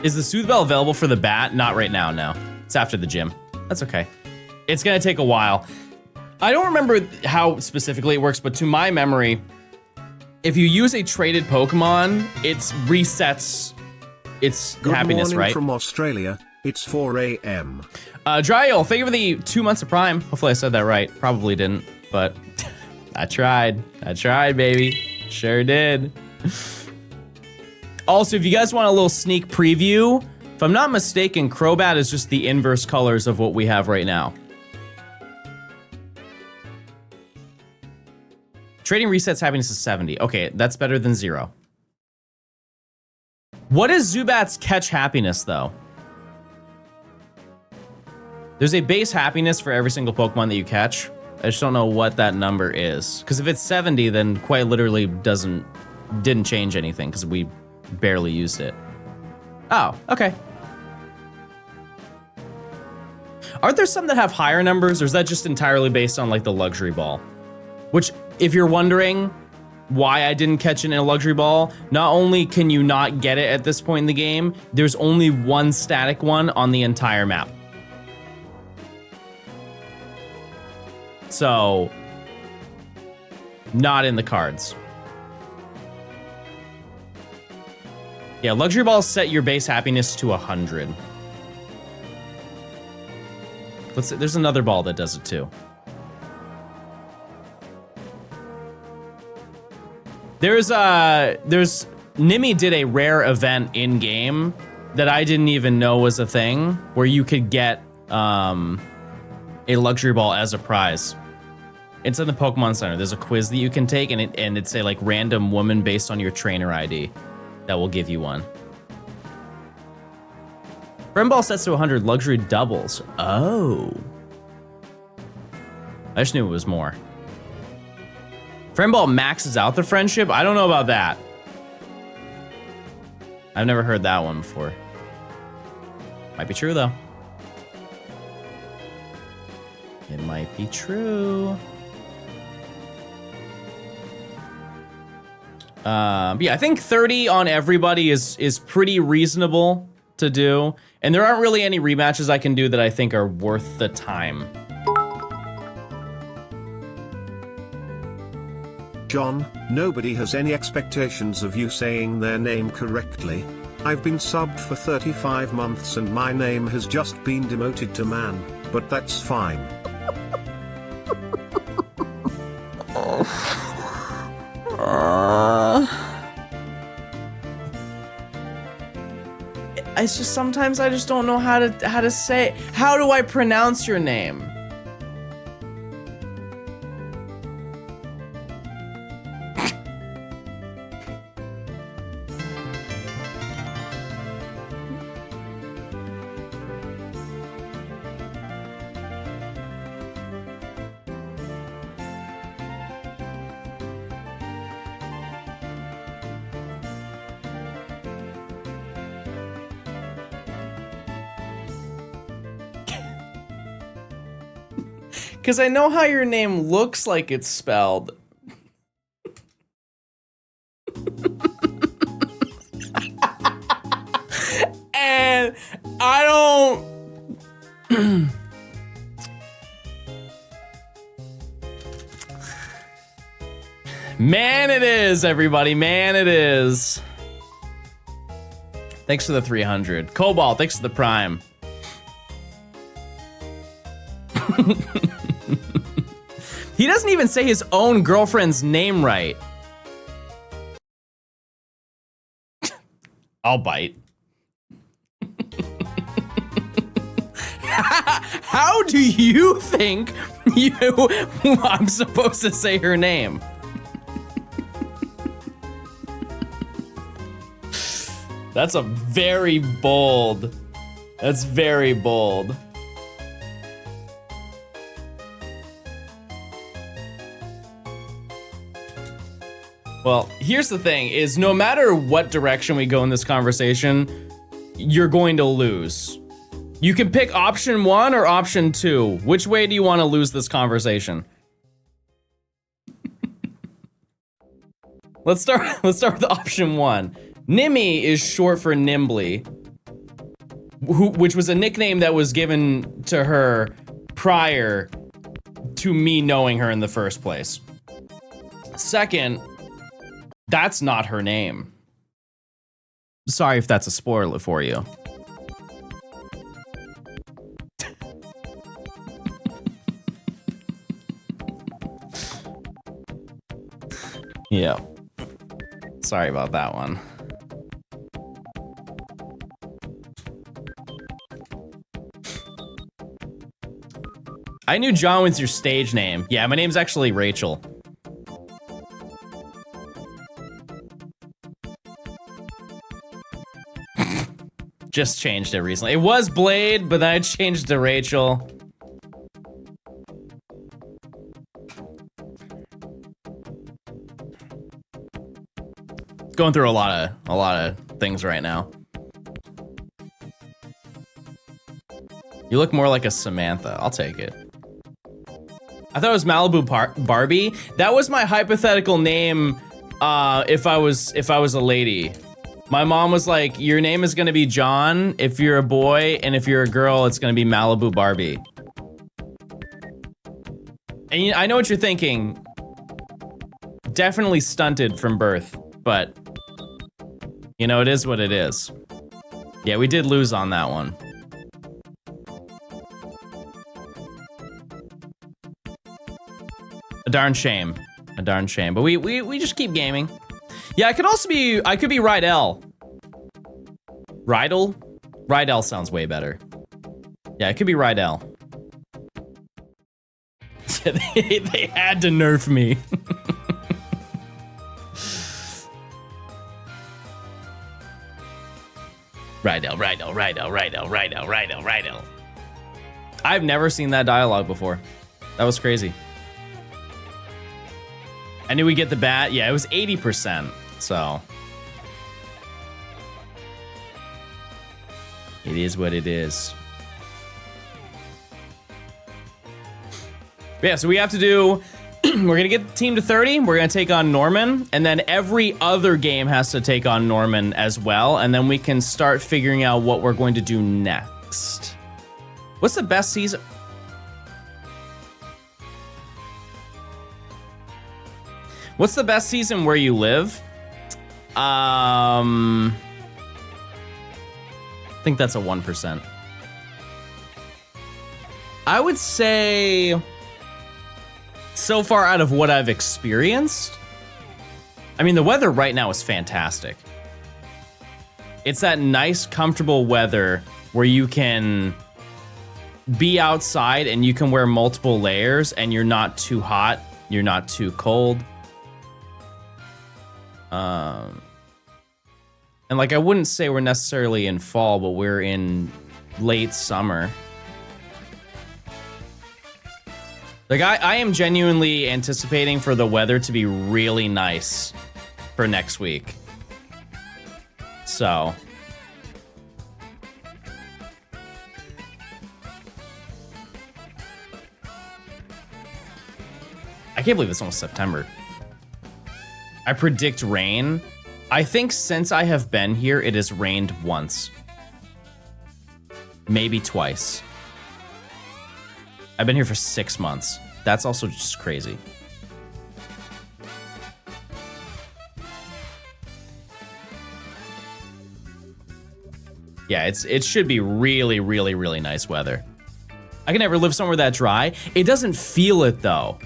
Is the Soothe Bell available for the bat? Not right now, no. It's after the gym. That's okay. It's gonna take a while. I don't remember how specifically it works, but to my memory, if you use a traded Pokemon, it resets its happiness, right? Good morning from Australia. It's 4 a.m. Dryol, thank you for the 2 months of Prime. Hopefully I said that right. Probably didn't, but I tried. I tried, baby. Sure did. Also, if you guys want a little sneak preview, if I'm not mistaken, Crobat is just the inverse colors of what we have right now. Trading resets happiness is 70. Okay, that's better than 0. What is Zubat's catch happiness, though? There's a base happiness for every single Pokemon that you catch. I just don't know what that number is. Because if it's 70, then quite literally didn't change anything because we barely used it. Oh, okay. Aren't there some that have higher numbers, or is that just entirely based on like the luxury ball? Which, if you're wondering why I didn't catch it in a luxury ball, not only can you not get it at this point in the game, there's only one static one on the entire map. So, not in the cards. Yeah, luxury balls set your base happiness to 100. Let's see, there's another ball that does it too. There's Nimi did a rare event in game that I didn't even know was a thing, where you could get a luxury ball as a prize. It's in the Pokemon Center. There's a quiz that you can take, and it's a like random woman based on your trainer ID that will give you one. Friend ball sets to 100, luxury doubles. Oh. I just knew it was more. Friend ball maxes out the friendship? I don't know about that. I've never heard that one before. Might be true though. It might be true. But yeah, I think 30 on everybody is pretty reasonable to do. And there aren't really any rematches I can do that I think are worth the time. John, nobody has any expectations of you saying their name correctly. I've been subbed for 35 months and my name has just been demoted to man, but that's fine. It's just sometimes I just don't know how to say. How do I pronounce your name? Because I know how your name looks like it's spelled. And I don't... Man, it is, everybody. Man, it is. Thanks for the 300. Cobalt, thanks for the prime. He doesn't even say his own girlfriend's name right. I'll bite. How do you think I'm supposed to say her name? That's a very bold. That's very bold. Well, here's the thing, is no matter what direction we go in this conversation, you're going to lose. You can pick option 1 or option 2. Which way do you want to lose this conversation? Let's start with option 1. Nimmy is short for Nimbly, which was a nickname that was given to her prior to me knowing her in the first place. Second, that's not her name. Sorry if that's a spoiler for you. Yeah. Sorry about that one. I knew John was your stage name. Yeah, my name's actually Rachel. Just changed it recently. It was Blade, but then I changed to Rachel. Going through a lot of things right now. You look more like a Samantha. I'll take it. I thought it was Malibu Barbie. That was my hypothetical name if I was a lady. My mom was like, your name is gonna be John if you're a boy, and if you're a girl, it's gonna be Malibu Barbie. And I know what you're thinking. Definitely stunted from birth, but you know, it is what it is. Yeah, we did lose on that one. A darn shame. A darn shame. But we just keep gaming. Yeah, I could be Rydell. Rydell? Rydell sounds way better. Yeah, it could be Rydell. They had to nerf me. Rydell. I've never seen that dialogue before. That was crazy. I knew we get the bat. Yeah, it was 80%. So it is what it is. Yeah, so we have to do, we're going to get the team to 30. We're going to take on Norman. And then every other game has to take on Norman as well. And then we can start figuring out what we're going to do next. What's the best season? What's the best season where you live? I think that's a 1%. I would say, so far out of what I've experienced, I mean, the weather right now is fantastic. It's that nice, comfortable weather where you can be outside and you can wear multiple layers and you're not too hot, you're not too cold. And like, I wouldn't say we're necessarily in fall, but we're in late summer. Like, I am genuinely anticipating for the weather to be really nice for next week. So. I can't believe it's almost September. I predict rain. I think since I have been here, it has rained once. Maybe twice. I've been here for 6 months. That's also just crazy. Yeah, it should be really, really, really nice weather. I can never live somewhere that dry. It doesn't feel it though.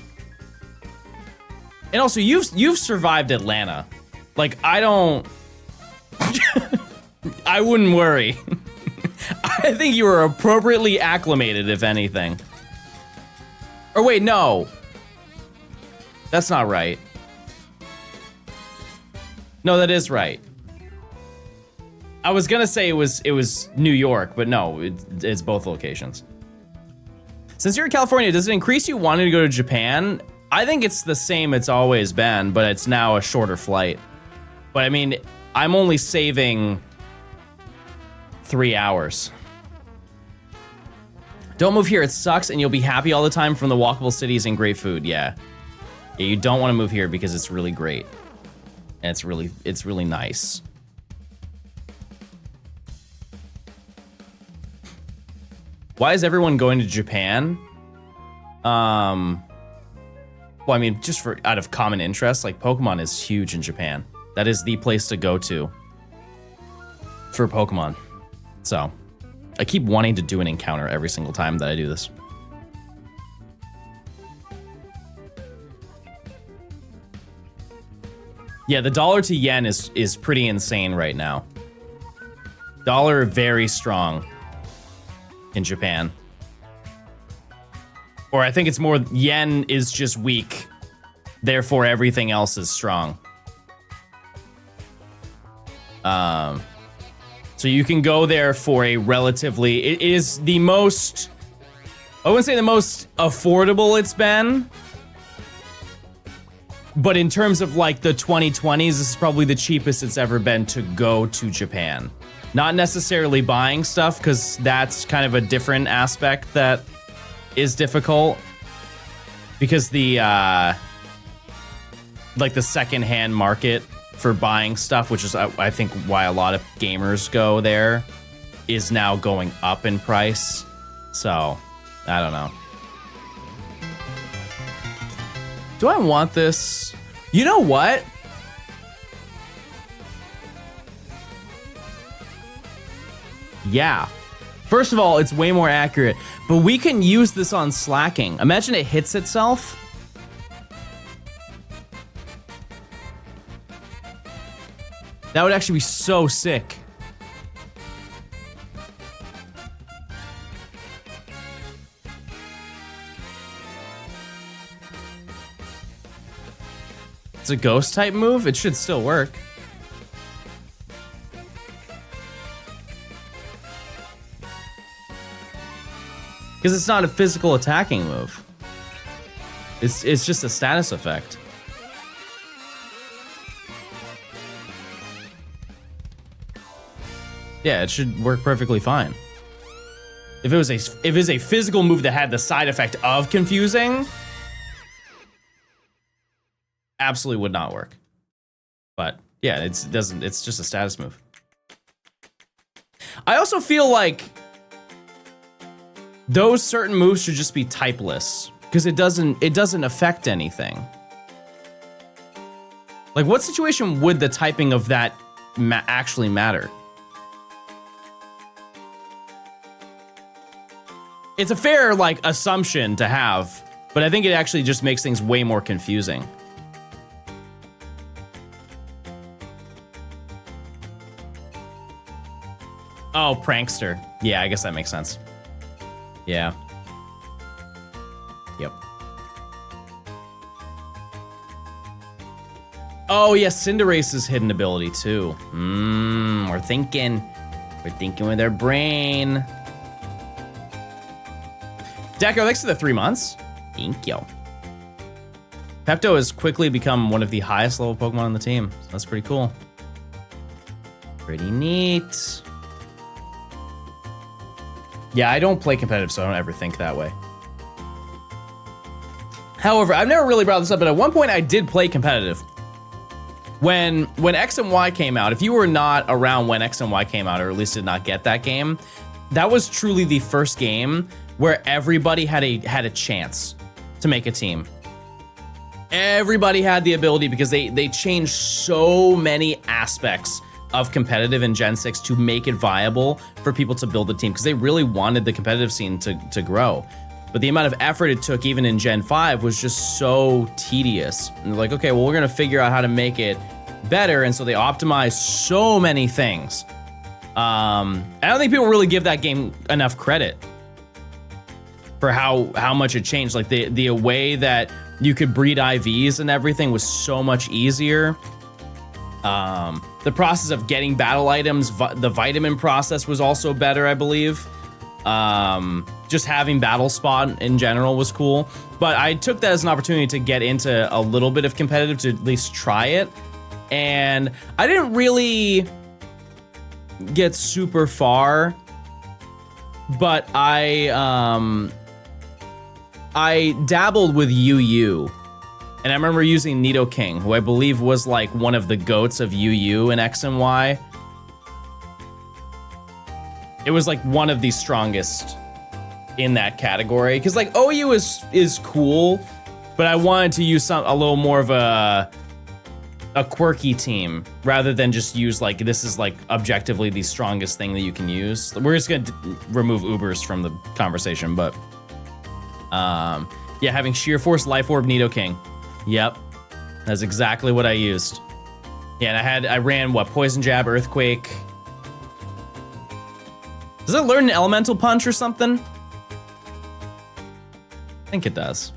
And also, you've survived Atlanta. Like, I don't... I wouldn't worry. I think you were appropriately acclimated, if anything. Or wait, no. That's not right. No, that is right. I was gonna say it was New York, but no, it's both locations. Since you're in California, does it increase you wanting to go to Japan? I think it's the same it's always been, but it's now a shorter flight. But I mean, I'm only saving 3 hours. Don't move here, it sucks, and you'll be happy all the time from the walkable cities and great food. Yeah, you don't want to move here because it's really great. And it's really nice. Why is everyone going to Japan? Well, I mean, just out of common interest, like Pokemon is huge in Japan. That is the place to go to for Pokemon. So, I keep wanting to do an encounter every single time that I do this. Yeah, the dollar to yen is pretty insane right now. Dollar very strong in Japan. Or I think it's more yen is just weak. Therefore, everything else is strong. So you can go there for a relatively... It is the most... I wouldn't say the most affordable it's been. But in terms of like the 2020s, this is probably the cheapest it's ever been to go to Japan. Not necessarily buying stuff, because that's kind of a different aspect that is difficult. Because the, like the secondhand market for buying stuff, which is, I think, why a lot of gamers go there, is now going up in price. So, I don't know. Do I want this? You know what? Yeah. First of all, it's way more accurate, but we can use this on slacking. Imagine it hits itself. That would actually be so sick. It's a ghost type move. It should still work. Because it's not a physical attacking move. It's just a status effect. Yeah, it should work perfectly fine. If it was a physical move that had the side effect of confusing, absolutely would not work. But yeah, it's just a status move. I also feel like those certain moves should just be typeless because it doesn't affect anything. Like, what situation would the typing of that actually matter? It's a fair, like, assumption to have, but I think it actually just makes things way more confusing. Oh, prankster. Yeah, I guess that makes sense. Yeah. Yep. Oh, yeah, Cinderace's hidden ability, too. We're thinking. We're thinking with our brain. Deco, thanks for the 3 months. Thank you. Pepto has quickly become one of the highest level Pokemon on the team. So that's pretty cool. Pretty neat. Yeah, I don't play competitive, so I don't ever think that way. However, I've never really brought this up, but at one point I did play competitive. When X and Y came out, if you were not around when X and Y came out, or at least did not get that game, that was truly the first game where everybody had a chance to make a team. Everybody had the ability because they changed so many aspects of competitive in Gen 6 to make it viable for people to build a team because they really wanted the competitive scene to grow. But the amount of effort it took even in Gen 5 was just so tedious. And they're like, okay, well, we're gonna figure out how to make it better. And so they optimized so many things. I don't think people really give that game enough credit for how much it changed. Like the way that you could breed IVs and everything was so much easier. The process of getting battle items, the vitamin process was also better, I believe. Just having battle spot in general was cool. But I took that as an opportunity to get into a little bit of competitive, to at least try it. And I didn't really get super far, but I dabbled with UU. And I remember using Nidoking, who I believe was like one of the goats of UU in X and Y. It was like one of the strongest in that category. Because like OU is cool, but I wanted to use a little more of a quirky team rather than just use like, this is like objectively the strongest thing that you can use. We're just gonna remove Ubers from the conversation, but yeah, having Sheer Force, Life Orb, Nidoking. Yep, that's exactly what I used. Yeah, and I ran what, Poison Jab, Earthquake. Does it learn an Elemental Punch or something? I think it does.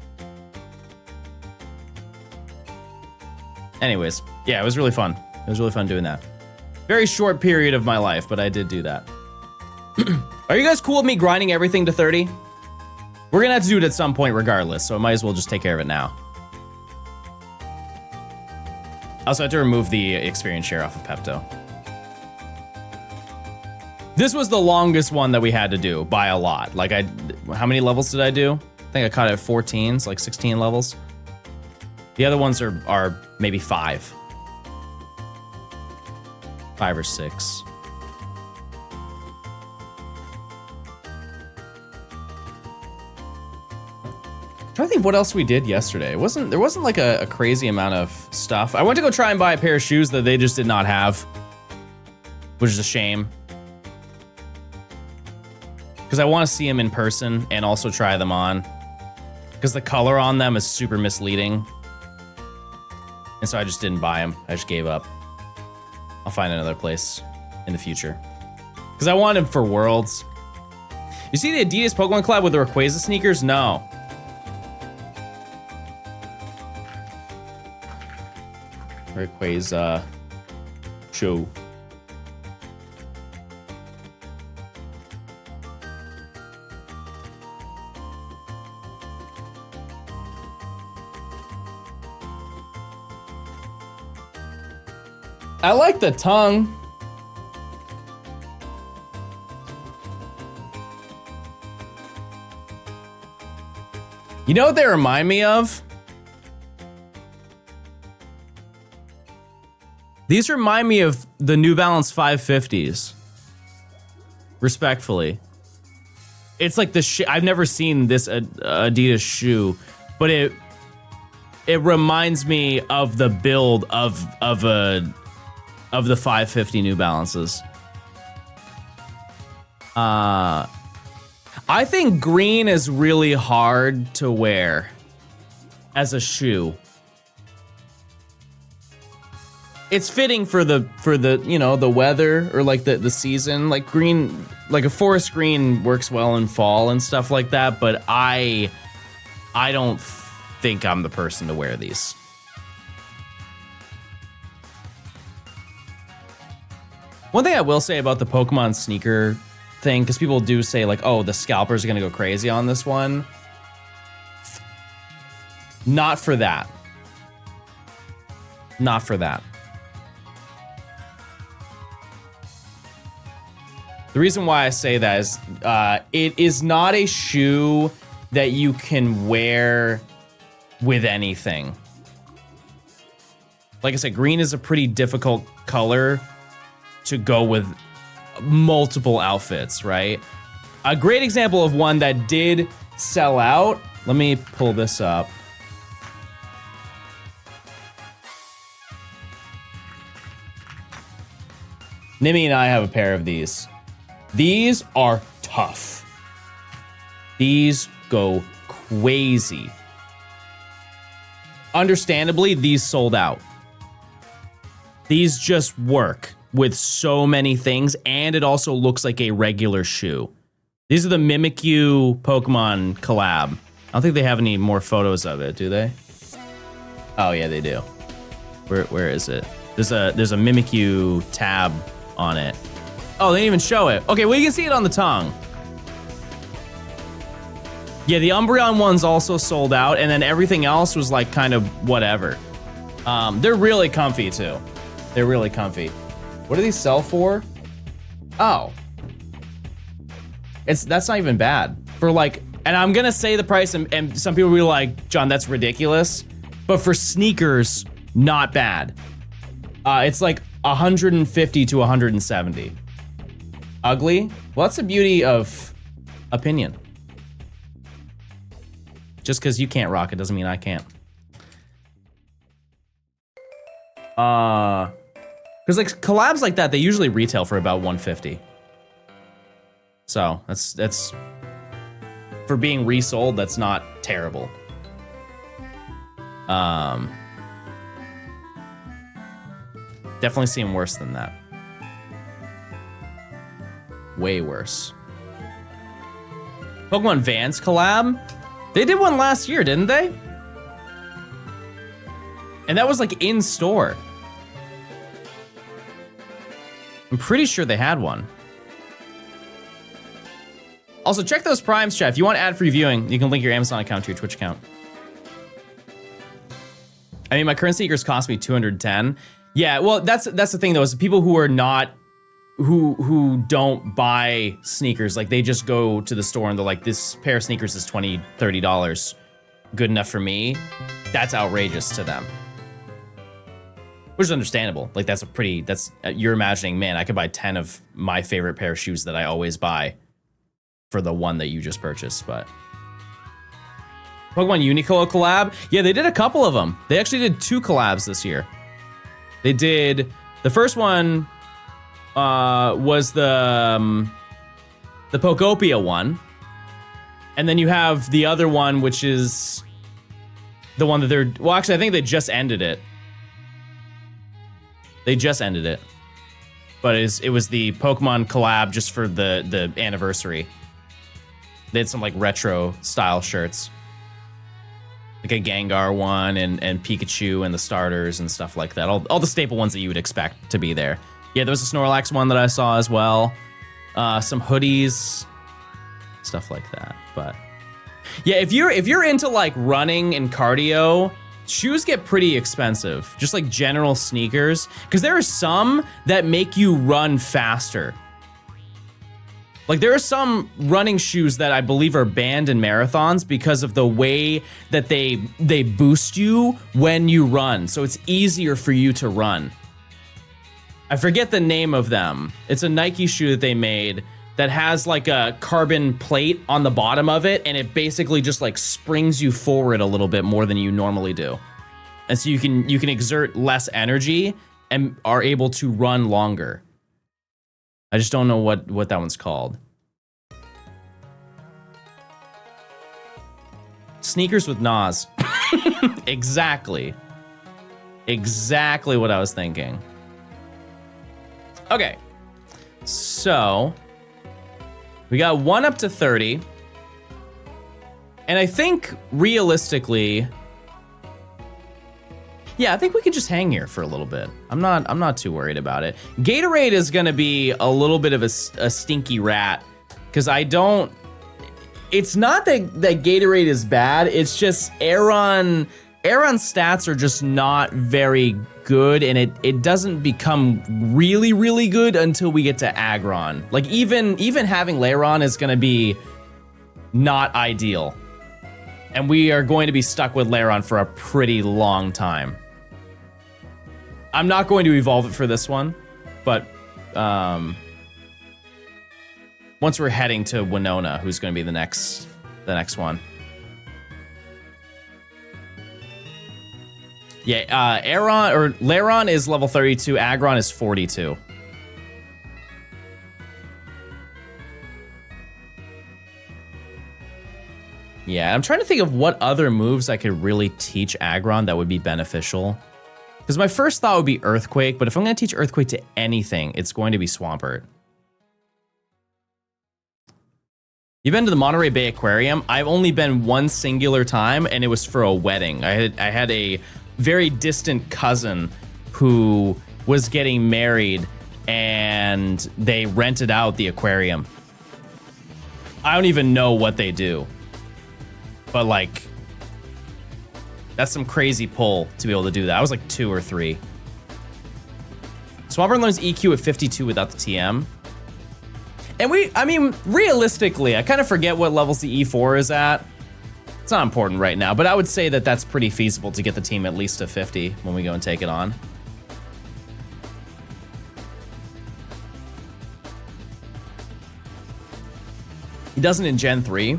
Anyways, yeah, it was really fun. It was really fun doing that. Very short period of my life, but I did do that. Are you guys cool with me grinding everything to 30? We're gonna have to do it at some point regardless, so I might as well just take care of it now. I also had to remove the experience share off of Pepto. This was the longest one that we had to do by a lot. Like how many levels did I do? I think I caught it at 14, so like 16 levels. The other ones are maybe 5 or 6. I'm trying to think what else we did yesterday. There wasn't like a crazy amount of stuff. I went to go try and buy a pair of shoes that they just did not have, which is a shame. Because I want to see them in person and also try them on. Because the color on them is super misleading. And so I just didn't buy them. I just gave up. I'll find another place in the future. Because I want them for Worlds. You see the Adidas Pokemon collab with the Rayquaza sneakers? No. Rayquaza show. I like the tongue. You know what they remind me of? These remind me of the New Balance 550s. Respectfully. It's like the I've never seen this Adidas shoe, but it reminds me of the build of the 550 New Balances. I think green is really hard to wear as a shoe. It's fitting for the you know, the weather or like the season. Like green, like a forest green works well in fall and stuff like that, but I don't think I'm the person to wear these. One thing I will say about the Pokemon sneaker thing, because people do say like, oh, the scalpers are gonna go crazy on this one. Not for that. Not for that. The reason why I say that is it is not a shoe that you can wear with anything. Like I said, green is a pretty difficult color to go with multiple outfits, right? A great example of one that did sell out. Let me pull this up. Nimmy and I have a pair of these. These are tough. These go crazy. Understandably, these sold out. These just work with so many things, and it also looks like a regular shoe. These are the Mimikyu Pokemon collab. I don't think they have any more photos of it, do they? Oh yeah, they do. Where is it? There's a Mimikyu tab on it. Oh, they didn't even show it. Okay, well you can see it on the tongue. Yeah, the Umbreon one's also sold out, and then everything else was like kind of whatever. They're really comfy too. They're really comfy. What do these sell for? Oh. That's not even bad. For like, and I'm gonna say the price, and some people will be like, John, that's ridiculous. But for sneakers, not bad. It's like 150 to 170. Ugly? Well, that's the beauty of opinion. Just because you can't rock it doesn't mean I can't. Because like collabs like that, they usually retail for about 150. So that's for being resold, that's not terrible. Definitely seen worse than that. Way worse. Pokemon Vans collab? They did one last year, didn't they? And that was like in store. I'm pretty sure they had one. Also, check those primes, chat. If you want ad-free viewing, you can link your Amazon account to your Twitch account. I mean, my current sneakers cost me $210. Yeah, well, that's the thing though, is people who are not, who don't buy sneakers, like they just go to the store and they're like, this pair of sneakers is $20, $30. Good enough for me. That's outrageous to them. Which is understandable. Like you're imagining, man, I could buy 10 of my favorite pair of shoes that I always buy for the one that you just purchased, but. Pokemon Uniqlo collab? Yeah, they did a couple of them. They actually did 2 collabs this year. They did, the first one was the Pokopia one. And then you have the other one, which is the one that they're, well, actually, I think they just ended it. They just ended it. But it was the Pokemon collab just for the anniversary. They had some like retro style shirts. like a Gengar one and Pikachu and the starters and stuff like that. All the staple ones that you would expect to be there. Yeah, there was a Snorlax one that I saw as well. Some hoodies, stuff like that. But yeah, if you're into like running and cardio, shoes get pretty expensive. Just like general sneakers, because there are some that make you run faster. Like there are some running shoes that I believe are banned in marathons because of the way that they boost you when you run. So it's easier for you to run. I forget the name of them. It's a Nike shoe that they made that has like a carbon plate on the bottom of it, and it basically just like springs you forward a little bit more than you normally do. And so you can exert less energy and are able to run longer. I just don't know what that one's called. Sneakers with Nas. Exactly. Exactly what I was thinking. Okay. So we got 1 up to 30. And I think realistically, yeah, I think we can just hang here for a little bit. I'm not too worried about it. Gatorade is going to be a little bit of a stinky rat because it's not that Gatorade is bad. It's just Aeron's stats are just not very good, and it doesn't become really, really good until we get to Aggron. Like even having Lairon is going to be not ideal. And we are going to be stuck with Lairon for a pretty long time. I'm not going to evolve it for this one, but once we're heading to Winona, who's going to be the next one. Yeah, Lairon is level 32, Aggron is 42. Yeah, I'm trying to think of what other moves I could really teach Aggron that would be beneficial. Because my first thought would be Earthquake, but if I'm going to teach Earthquake to anything, it's going to be Swampert. You've been to the Monterey Bay Aquarium? I've only been one singular time, and it was for a wedding. I had a very distant cousin who was getting married, and they rented out the aquarium. I don't even know what they do. But like, that's some crazy pull to be able to do that. I was like 2 or 3. Swampert learns EQ at 52 without the TM. And I mean, realistically, I kind of forget what levels the E4 is at. It's not important right now, but I would say that that's pretty feasible to get the team at least to 50 when we go and take it on. He doesn't in Gen 3.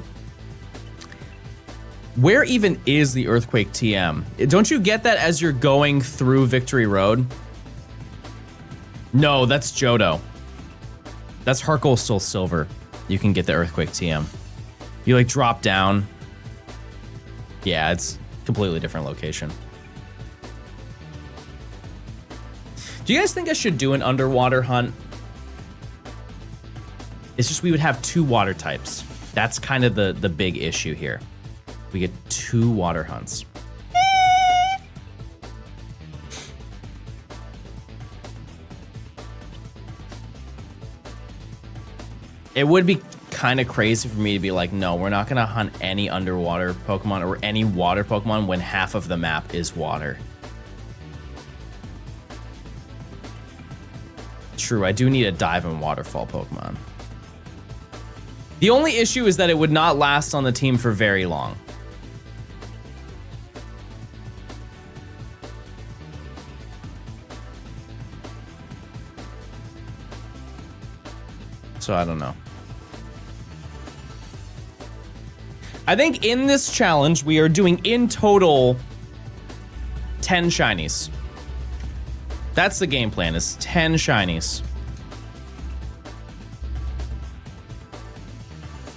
Where even is the Earthquake TM? Don't you get that as you're going through Victory Road? No, that's Johto. That's Harkle Soul Silver. You can get the Earthquake TM. You like drop down. Yeah, it's a completely different location. Do you guys think I should do an underwater hunt? It's just we would have 2 water types. That's kind of the big issue here. We get 2 water hunts. It would be kind of crazy for me to be like, no, we're not going to hunt any underwater Pokemon or any water Pokemon when half of the map is water. True, I do need a dive and waterfall Pokemon. The only issue is that it would not last on the team for very long. So I don't know. I think in this challenge, we are doing in total 10 shinies. That's the game plan, is 10 shinies.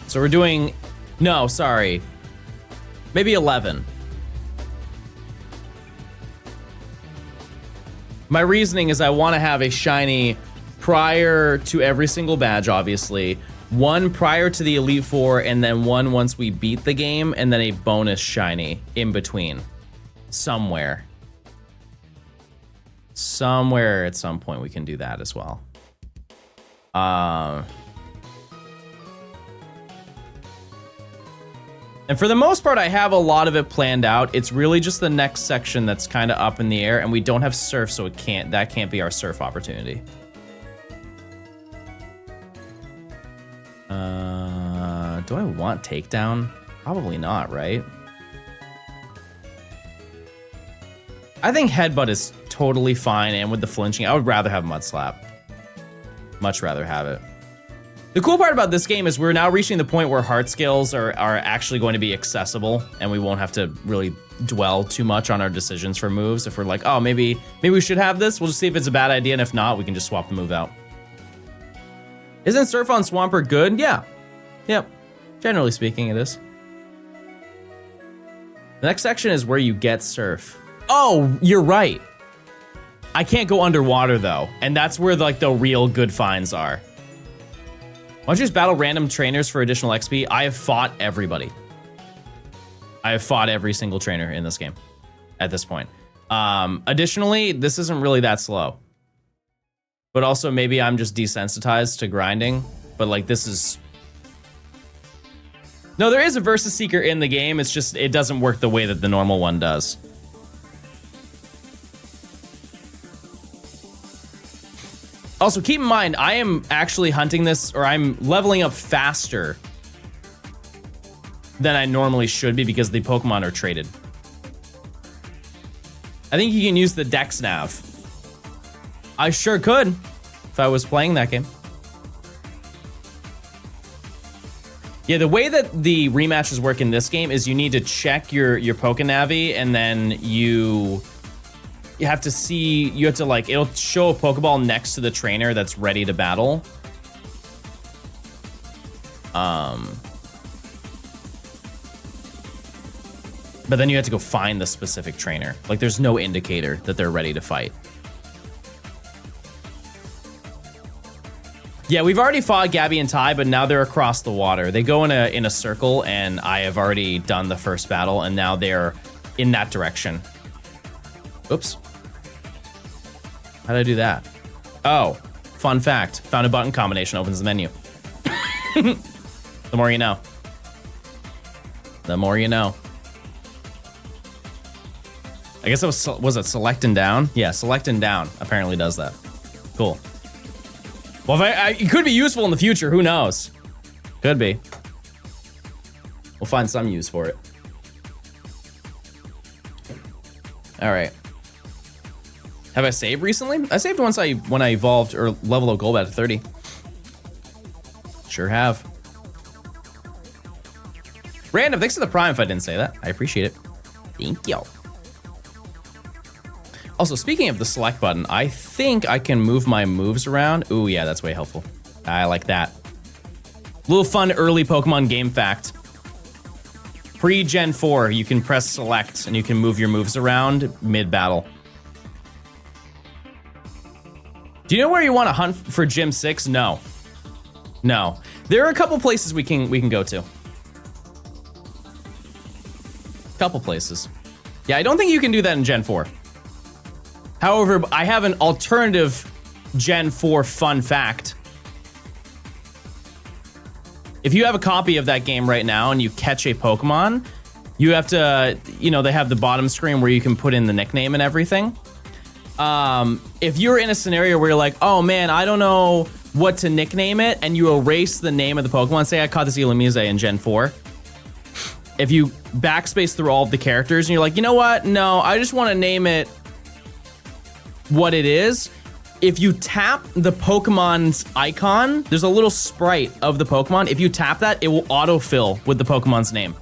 So we're doing, no, sorry. Maybe 11. My reasoning is I want to have a shiny prior to every single badge, obviously, One prior to the Elite Four, and then one once we beat the game, and then a bonus shiny in between. Somewhere. Somewhere at some point we can do that as well. And for the most part, I have a lot of it planned out. It's really just the next section that's kind of up in the air, and we don't have surf, so that can't be our surf opportunity. Do I want takedown? Probably not, right? I think headbutt is totally fine, and with the flinching, I would rather have mud slap. Much rather have it. The cool part about this game is we're now reaching the point where heart scales are actually going to be accessible, and we won't have to really dwell too much on our decisions for moves. If we're like, oh, maybe we should have this, we'll just see if it's a bad idea, and if not, we can just swap the move out. Isn't Surf on Swampert good? Yeah. Yep. Generally speaking, it is. The next section is where you get Surf. Oh, you're right. I can't go underwater, though, and that's where like the real good finds are. Why don't you just battle random trainers for additional XP? I have fought everybody. I have fought every single trainer in this game at this point. Additionally, this isn't really that slow. But also maybe I'm just desensitized to grinding. But like this is... No, there is a Versus Seeker in the game. It's just, it doesn't work the way that the normal one does. Also, keep in mind, I am actually hunting this, or I'm leveling up faster than I normally should be because the Pokemon are traded. I think you can use the Dex Nav. I sure could if I was playing that game. Yeah, the way that the rematches work in this game is you need to check your Pokenavi, and then you have to see, you have to like, it'll show a Pokeball next to the trainer that's ready to battle. But then you have to go find the specific trainer. Like there's no indicator that they're ready to fight. Yeah, we've already fought Gabby and Ty, but now they're across the water. They go in a circle, and I have already done the first battle, and now they're in that direction. Oops. How did I do that? Oh, fun fact. Found a button combination, opens the menu. The more you know. The more you know. I guess it was it select and down? Yeah, select and down apparently does that. Cool. Well, it could be useful in the future. Who knows? Could be. We'll find some use for it. All right. Have I saved recently? I saved once when I evolved or leveled up Golbat to 30. Sure have. Random, thanks for the Prime if I didn't say that. I appreciate it. Thank you. Also, speaking of the select button, I think I can move my moves around. Ooh, yeah, that's way helpful. I like that. Little fun early Pokemon game fact. Pre-Gen 4, you can press select and you can move your moves around mid-battle. Do you know where you want to hunt for Gym 6? No. No. There are a couple places we can go to. Couple places. Yeah, I don't think you can do that in Gen 4. However, I have an alternative Gen 4 fun fact. If you have a copy of that game right now and you catch a Pokemon, you have to, you know, they have the bottom screen where you can put in the nickname and everything. If you're in a scenario where you're like, oh man, I don't know what to nickname it, and you erase the name of the Pokemon, say I caught this Illumise in Gen 4. If you backspace through all of the characters and you're like, you know what? No, I just want to name it what it is. If you tap the Pokemon's icon, there's a little sprite of the Pokemon. If you tap that, it will autofill with the Pokemon's name.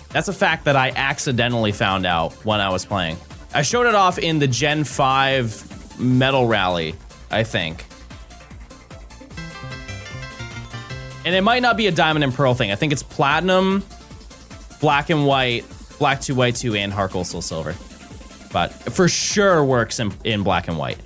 That's a fact that I accidentally found out when I was playing. I showed it off in the Gen 5 Medal Rally, I think. And it might not be a Diamond and Pearl thing. I think it's Platinum, Black and White, Black 2, White 2, and Heart Gold, Soul Silver. But for sure works in Black and White.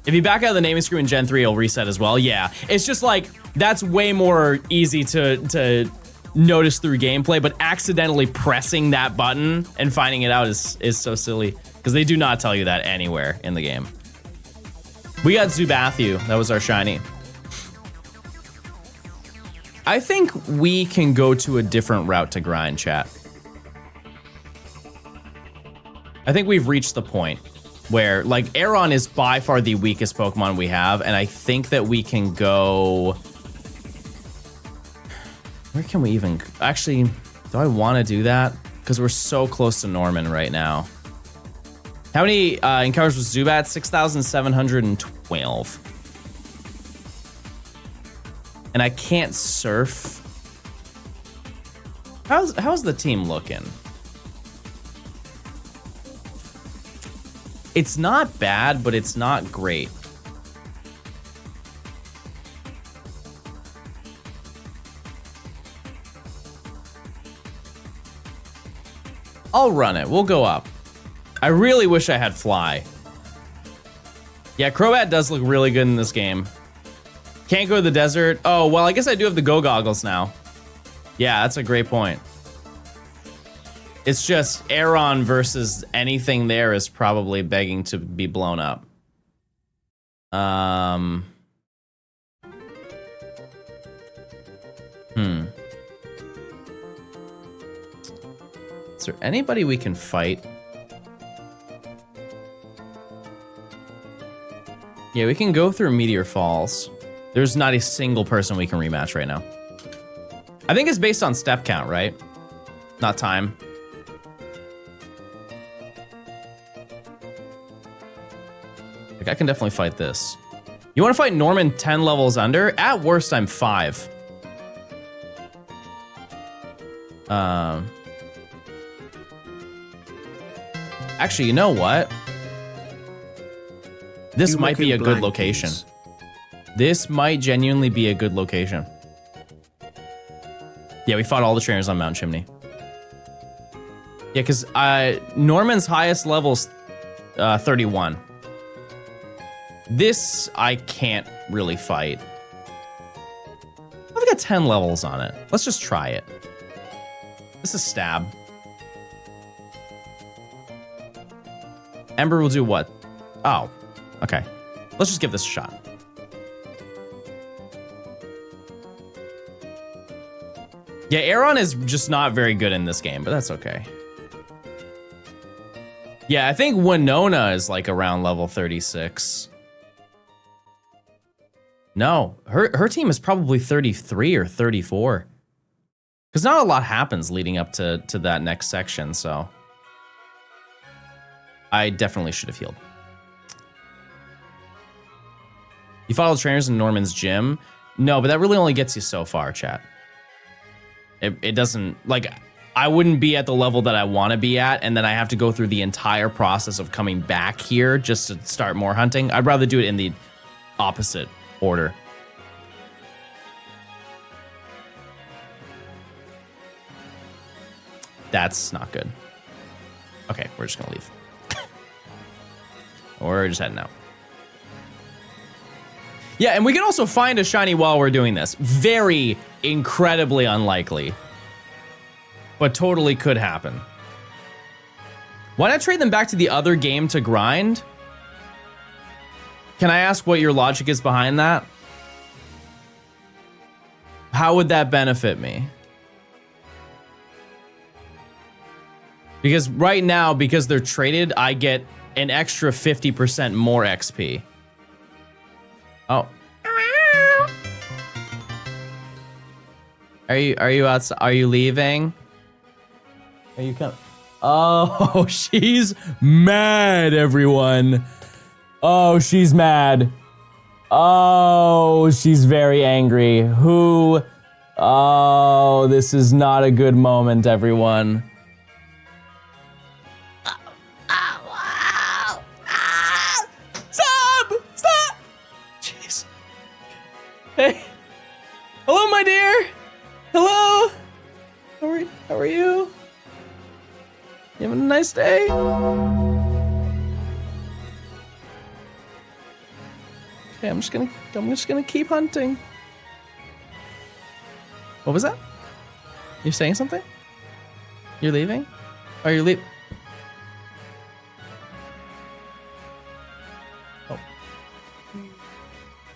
If you back out of the naming screw in Gen 3, it'll reset as well. Yeah, it's just like, that's way more easy to notice through gameplay, but accidentally pressing that button and finding it out is so silly, because they do not tell you that anywhere in the game. We got Zubathu. That was our shiny. I think we can go to a different route to grind, chat. I think we've reached the point where, like, Aeron is by far the weakest Pokemon we have, and I think that we can go... Where can we even... Actually, do I want to do that? Because we're so close to Norman right now. How many encounters with Zubat? 6,712. And I can't surf. How's the team looking? It's not bad, but it's not great. I'll run it. We'll go up. I really wish I had Fly. Yeah, Crobat does look really good in this game. Can't go to the desert. Oh, well, I guess I do have the Go Goggles now. Yeah, that's a great point. It's just Aeron versus anything there is probably begging to be blown up. Is there anybody we can fight? Yeah, we can go through Meteor Falls. There's not a single person we can rematch right now. I think it's based on step count, right? Not time. Like, I can definitely fight this. You want to fight Norman 10 levels under? At worst, I'm 5. Actually, you know what? This might be a good location. This might genuinely be a good location. Yeah, we fought all the trainers on Mount Chimney. Yeah, because Norman's highest level's 31. This, I can't really fight. I've got 10 levels on it. Let's just try it. This is stab. Ember will do what? Oh, okay. Let's just give this a shot. Yeah, Aeron is just not very good in this game, but that's okay. Yeah, I think Winona is like around level 36. No, her team is probably 33 or 34. Because not a lot happens leading up to that next section, so... I definitely should have healed. You fought all the trainers in Norman's gym? No, but that really only gets you so far, chat. It doesn't... Like, I wouldn't be at the level that I want to be at, and then I have to go through the entire process of coming back here just to start more hunting. I'd rather do it in the opposite order. That's not good. Okay, we're just gonna leave. We're just heading out. Yeah, and we can also find a shiny while we're doing this. Very incredibly unlikely. But totally could happen. Why not trade them back to the other game to grind? Can I ask what your logic is behind that? How would that benefit me? Because right now, because they're traded, I get an extra 50% more XP. Oh. Are you outside? Are you leaving? Are you coming? Oh, she's mad, everyone. Oh, she's mad. Oh, she's very angry. Who? Oh, this is not a good moment, everyone. Hey, hello, my dear. Hello. How are you? You having a nice day? Okay, I'm just gonna keep hunting. What was that? You're saying something? You're leaving? Are you leaving? Oh.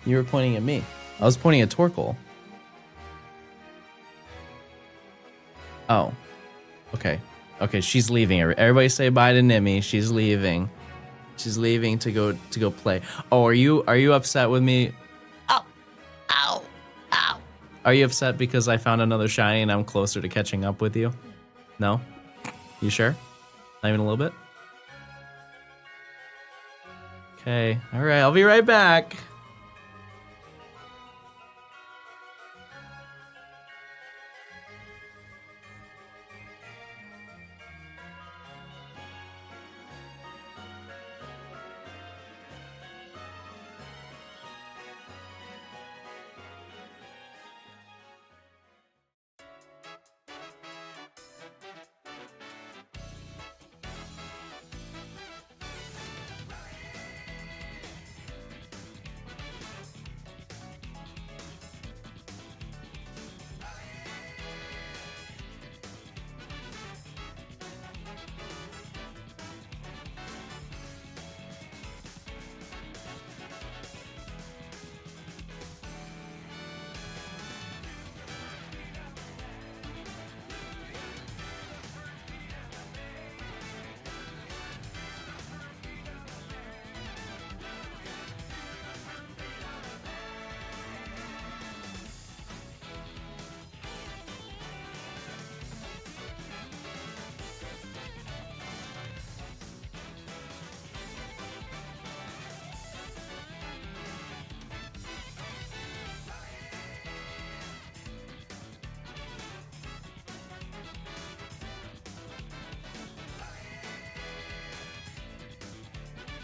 You were pointing at me. I was pointing at Torkoal. Oh. Okay. Okay, she's leaving. Everybody say bye to Nimmy. She's leaving. She's leaving to go play. Oh, are you upset with me? Ow. Ow. Ow. Are you upset because I found another shiny and I'm closer to catching up with you? No? You sure? Not even a little bit? Okay. All right, I'll be right back.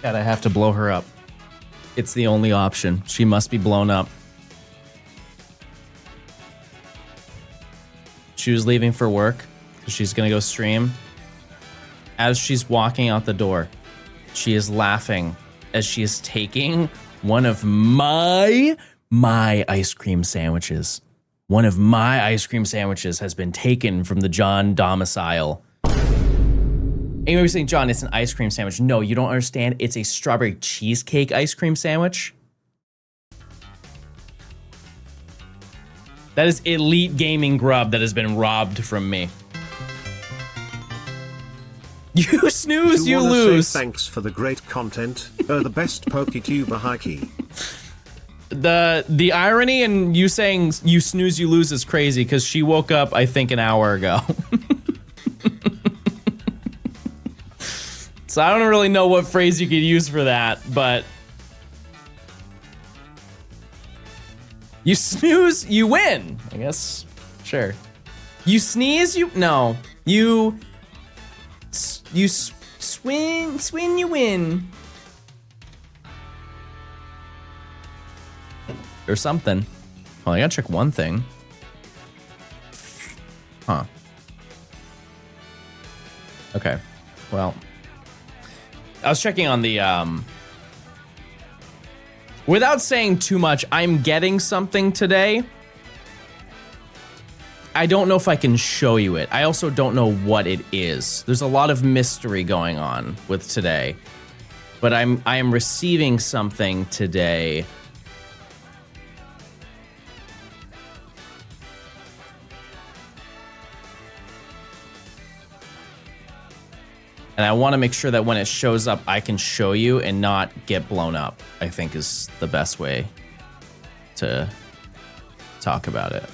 God, I have to blow her up. It's the only option. She must be blown up. She was leaving for work because she's gonna go stream. As she's walking out the door, she is laughing as she is taking one of my ice cream sandwiches. One of my ice cream sandwiches has been taken from the John domicile. And you were saying, John, it's an ice cream sandwich. No, you don't understand. It's a strawberry cheesecake ice cream sandwich. That is elite gaming grub that has been robbed from me. You snooze, you lose. Say thanks for the great content. The best PokeTuber Hikey. The irony in you saying you snooze, you lose is crazy because she woke up, I think, an hour ago. So I don't really know what phrase you could use for that, but you snooze, you win. I guess, sure. You sneeze, you no. You swing, you win. Or something. Well, I gotta check one thing. Huh. Okay. Well. I was checking on the, without saying too much, I'm getting something today. I don't know if I can show you it. I also don't know what it is. There's a lot of mystery going on with today. But I am receiving something today. And I want to make sure that when it shows up, I can show you and not get blown up, I think is the best way to talk about it.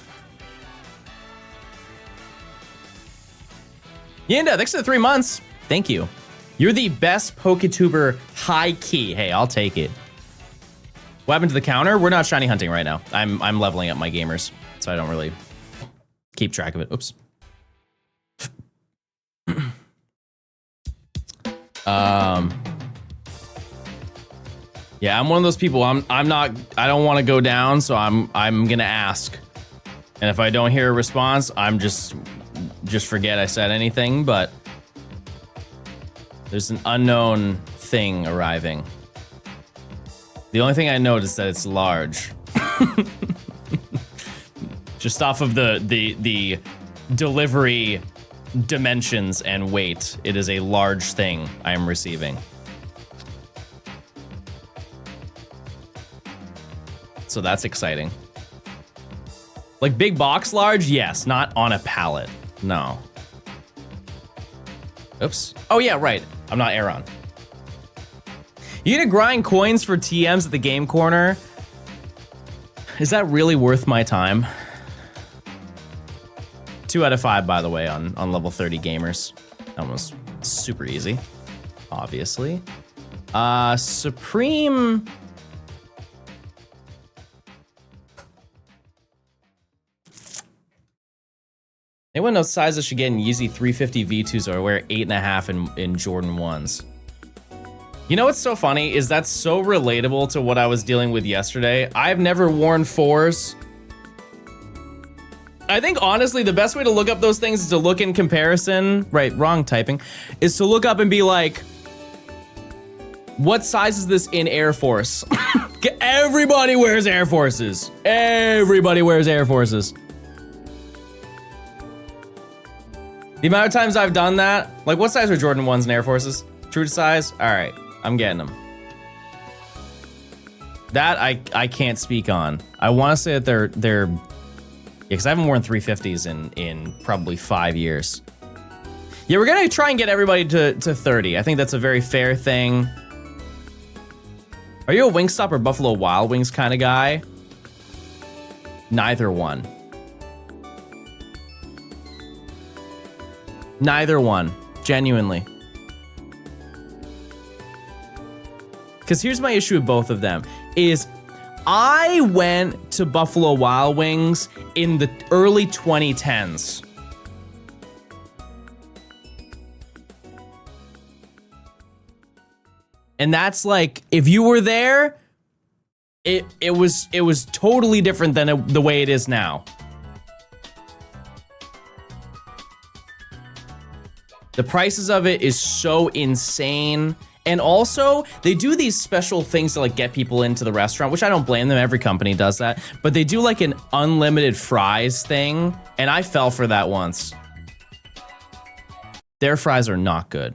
Yinda, thanks for the 3 months. Thank you. You're the best PokeTuber high key. Hey, I'll take it. What happened to the counter? We're not shiny hunting right now. I'm leveling up my gamers, so I don't really keep track of it. Oops. Yeah, I'm one of those people. I don't want to go down, so I'm gonna ask. And if I don't hear a response, I'm just forget I said anything, but there's an unknown thing arriving. The only thing I noticed is that it's large. Just off of the delivery dimensions and weight, it is a large thing I am receiving. So that's exciting. Like big box large? Yes, not on a pallet. No. Oops. Oh yeah, right. I'm not Aaron. You gonna grind coins for TMs at the game corner? Is that really worth my time? 2 out of 5, by the way, on level 30 gamers. That was super easy, obviously. Supreme. Anyone knows sizes should get in Yeezy 350 V2s or wear 8.5 in Jordan 1s? You know what's so funny is that's so relatable to what I was dealing with yesterday. I've never worn 4s. I think honestly the best way to look up those things is to look in comparison, right, wrong typing, is to look up and be like, what size is this in Air Force? Everybody wears Air Forces. Everybody wears Air Forces. The amount of times I've done that, like what size are Jordan 1s in Air Forces? True to size? All right, I'm getting them. That I can't speak on. I want to say that they're because I haven't worn 350s in probably 5 years. Yeah, we're gonna try and get everybody to 30. I think that's a very fair thing. Are you a Wingstop or Buffalo Wild Wings kind of guy? Neither one. Neither one, genuinely. Because here's my issue with both of them, is I went to Buffalo Wild Wings in the early 2010s. And that's like, if you were there, it was totally different than the way it is now. The prices of it is so insane. And also, they do these special things to like get people into the restaurant, which I don't blame them. Every company does that. But they do like an unlimited fries thing. And I fell for that once. Their fries are not good.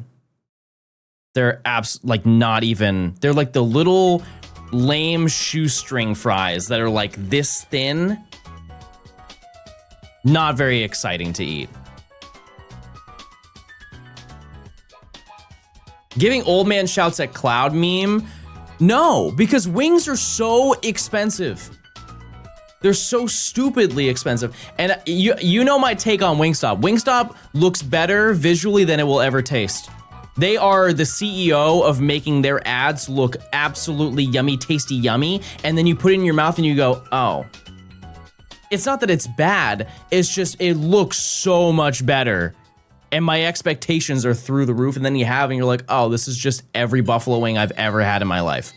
They're like not even, they're like the little lame shoestring fries that are like this thin. Not very exciting to eat. Giving old man shouts at Cloud meme? No, because wings are so expensive. They're so stupidly expensive. And you know my take on Wingstop. Wingstop looks better visually than it will ever taste. They are the CEO of making their ads look absolutely yummy, tasty, yummy. And then you put it in your mouth and you go, oh. It's not that it's bad. It's just, it looks so much better. And my expectations are through the roof, and then you have, and you're like, oh, this is just every buffalo wing I've ever had in my life.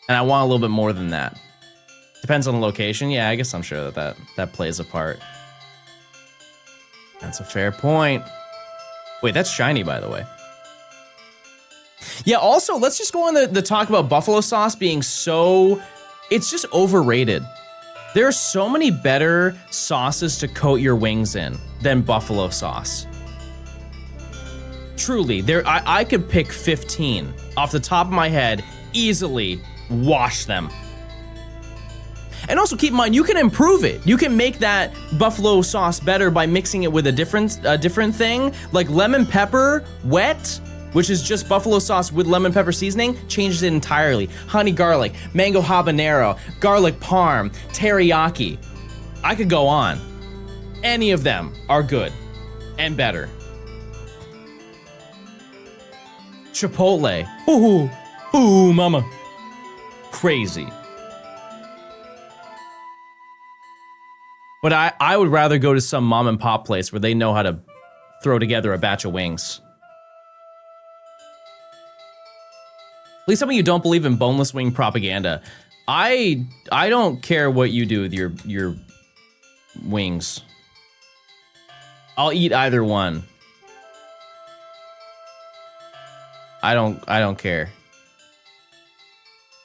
And I want a little bit more than that. Depends on the location. Yeah, I guess I'm sure that plays a part. That's a fair point. Wait, that's shiny, by the way. Yeah, also, let's just go on the talk about buffalo sauce being so... It's just overrated. There are so many better sauces to coat your wings in than buffalo sauce. Truly, I could pick 15 off the top of my head, easily wash them. And also keep in mind, you can improve it. You can make that buffalo sauce better by mixing it with a different thing, like lemon pepper wet, which is just buffalo sauce with lemon pepper seasoning, changes it entirely. Honey garlic, mango habanero, garlic parm, teriyaki. I could go on. Any of them are good and better. Chipotle. Ooh, mama. Crazy. But I would rather go to some mom and pop place where they know how to throw together a batch of wings. Please tell me you don't believe in boneless wing propaganda. I don't care what you do with your wings. I'll eat either one. I don't care.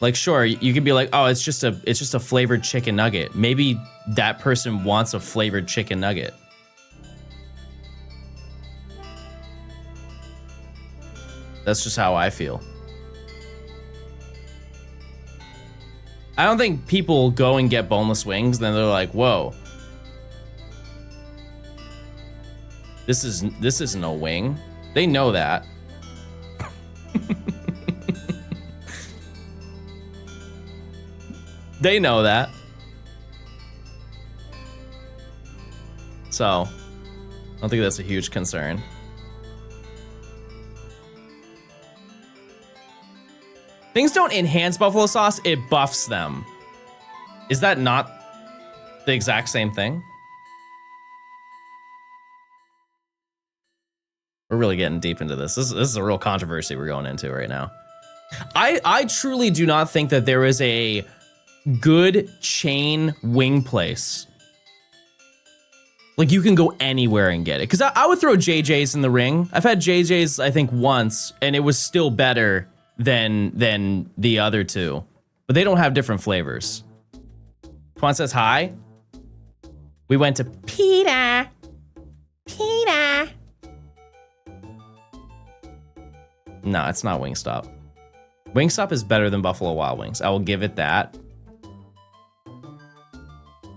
Like, sure, you could be like, oh, it's just a flavored chicken nugget. Maybe that person wants a flavored chicken nugget. That's just how I feel. I don't think people go and get boneless wings, then they're like, whoa. This isn't a wing. They know that. They know that. So, I don't think that's a huge concern. Things don't enhance buffalo sauce, it buffs them. Is that not the exact same thing? We're really getting deep into this. This is a real controversy we're going into right now. I truly do not think that there is a good chain wing place. Like, you can go anywhere and get it. Because I would throw JJ's in the ring. I've had JJ's, I think, once, and it was still better than the other two. But they don't have different flavors. Twan says hi. We went to Peter. No, it's not Wingstop. Wingstop is better than Buffalo Wild Wings. I will give it that.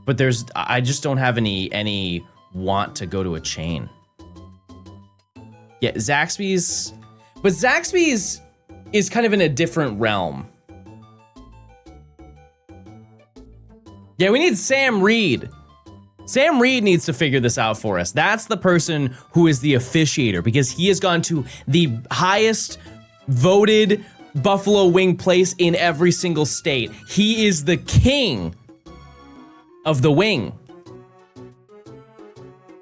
But I just don't have any want to go to a chain. Yeah, Zaxby's. But Zaxby's is kind of in a different realm. Yeah, we need Sam Reed. Sam Reed needs to figure this out for us. That's the person who is the officiator, because he has gone to the highest voted buffalo wing place in every single state. He is the king of the wing.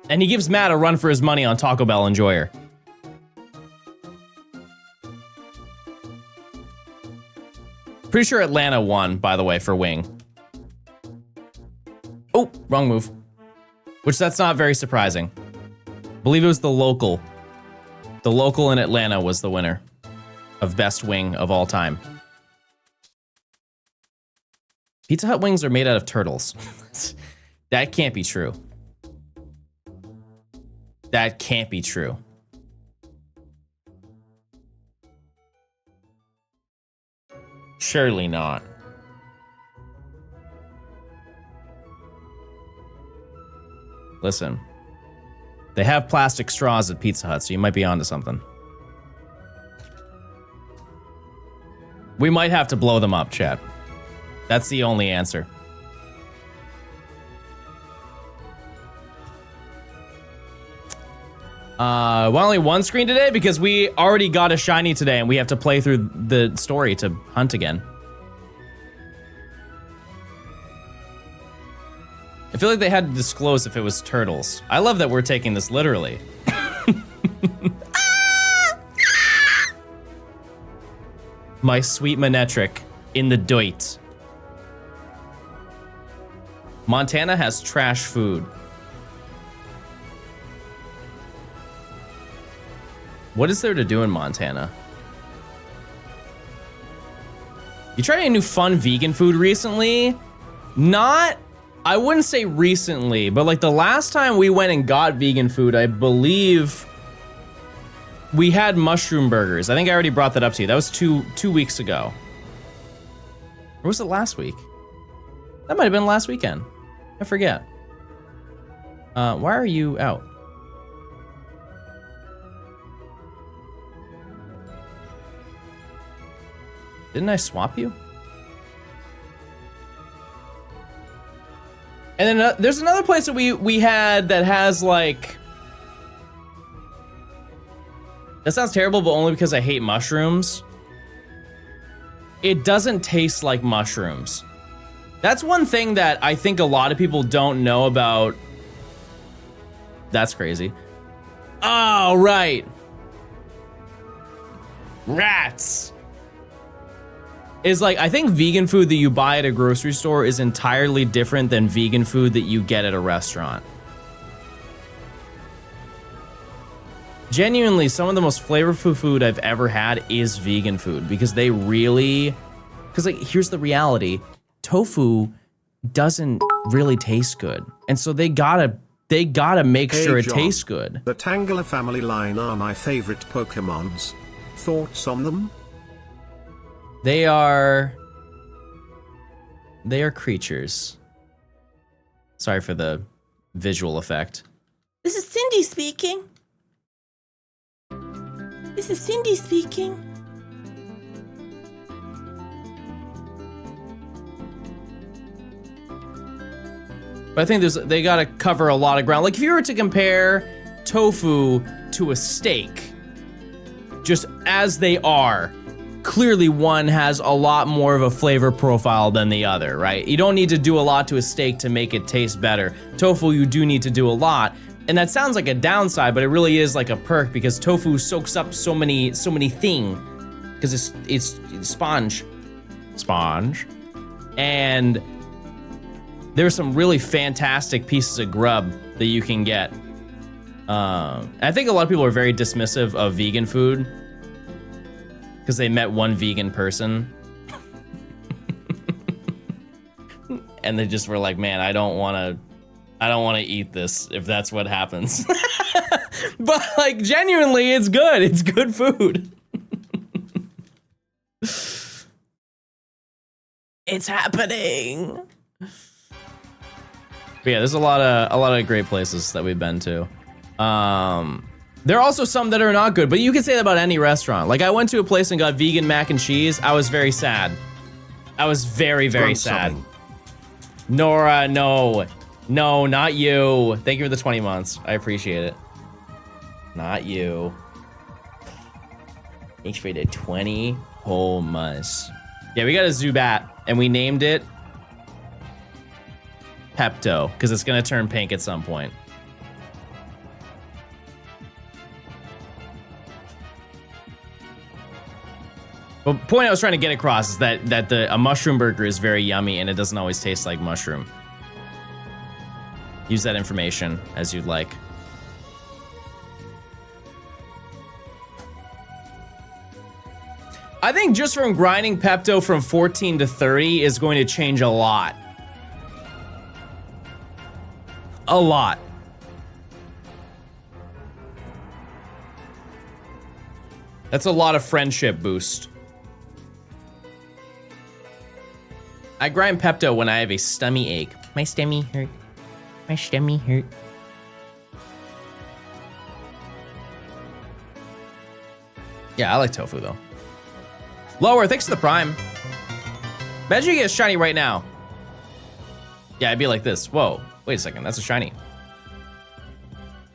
And he gives Matt a run for his money on Taco Bell Enjoyer. Pretty sure Atlanta won, by the way, for wing. Oh, wrong move. Which that's not very surprising. I believe it was the local. The local in Atlanta was the winner of best wing of all time. Pizza Hut wings are made out of turtles. That can't be true. That can't be true. Surely not. Listen, they have plastic straws at Pizza Hut, so you might be onto something. We might have to blow them up, chat. That's the only answer. Why only one screen today? Because we already got a shiny today and we have to play through the story to hunt again. I feel like they had to disclose if it was turtles. I love that we're taking this literally. My sweet Manetric in the doit. Montana has trash food. What is there to do in Montana? You tried any new fun vegan food recently? Not, I wouldn't say recently, but like the last time we went and got vegan food, I believe we had mushroom burgers. I think I already brought that up to you. That was two weeks ago. Or was it last week? That might have been last weekend. I forget. Why are you out? Didn't I swap you? And then there's another place that we had that has like... That sounds terrible, but only because I hate mushrooms. It doesn't taste like mushrooms. That's one thing that I think a lot of people don't know about. That's crazy. Oh, right. Rats. Is like, I think vegan food that you buy at a grocery store is entirely different than vegan food that you get at a restaurant. Genuinely, some of the most flavorful food I've ever had is vegan food because they really, because like, here's the reality. Tofu doesn't really taste good. And so they gotta make Hey, sure it John. tastes good. The Tangela family line are my favorite Pokemons. Thoughts on them? They are creatures. Sorry for the visual effect. This is Cindy speaking. This is Cindy speaking. But I think they gotta cover a lot of ground. Like if you were to compare tofu to a steak, just as they are, clearly one has a lot more of a flavor profile than the other, right? You don't need to do a lot to a steak to make it taste better. Tofu, you do need to do a lot. And that sounds like a downside, but it really is like a perk because tofu soaks up so many things because it's sponge. And there's some really fantastic pieces of grub that you can get. I think a lot of people are very dismissive of vegan food because they met one vegan person and they just were like, man, I don't want to eat this if that's what happens. But like genuinely, it's good. It's good food. It's happening. But yeah, there's a lot of great places that we've been to. There are also some that are not good, but you can say that about any restaurant. Like I went to a place and got vegan mac and cheese. I was very sad. I was very, very sad. Subbing. Nora, no. No, not you. Thank you for the 20 months. I appreciate it. Not you. Thanks for the 20 whole months. Yeah, we got a Zubat, and we named it Pepto, because it's going to turn pink at some point. But the point I was trying to get across is that a mushroom burger is very yummy, and it doesn't always taste like mushroom. Use that information as you'd like. I think just from grinding Pepto from 14 to 30 is going to change a lot. A lot. That's a lot of friendship boost. I grind Pepto when I have a stomach ache. My stomach hurt. My stomach hurt. Yeah, I like tofu though. Lower, thanks to the prime. Imagine you get a shiny right now. Yeah, I'd be like this. Whoa, wait a second, that's a shiny.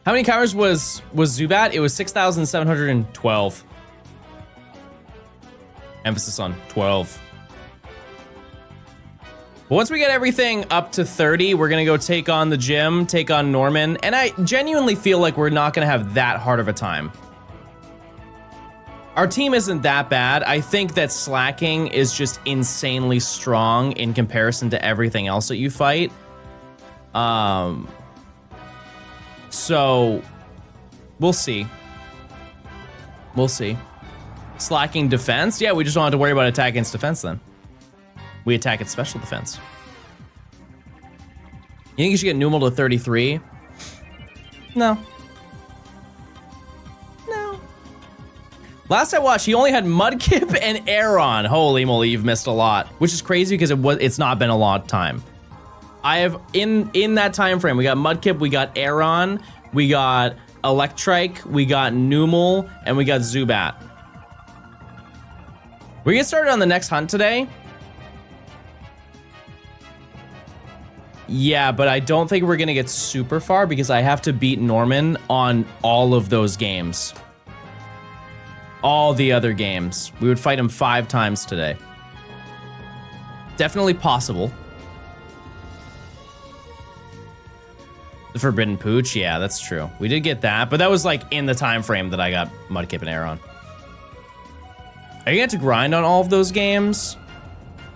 How many counters was Zubat? It was 6,712. Emphasis on 12. But once we get everything up to 30, we're gonna go take on the gym, take on Norman, and I genuinely feel like we're not gonna have that hard of a time. Our team isn't that bad. I think that Slacking is just insanely strong in comparison to everything else that you fight. So we'll see. We'll see. Slacking defense? Yeah, we just don't have to worry about attack against defense then. We attack at special defense. You think you should get Numel to 33? No. No. Last I watched, he only had Mudkip and Aeron. Holy moly, you've missed a lot. Which is crazy because it's not been a long time. I have, in that time frame, we got Mudkip, we got Aeron, we got Electrike, we got Numel, and we got Zubat. We get started on the next hunt today. Yeah, but I don't think we're gonna get super far because I have to beat Norman on all of those games. All the other games. We would fight him 5 times today. Definitely possible. The Forbidden Pooch, yeah, that's true. We did get that, but that was like in the time frame that I got Mudkip and Aeron. Are you going to grind on all of those games?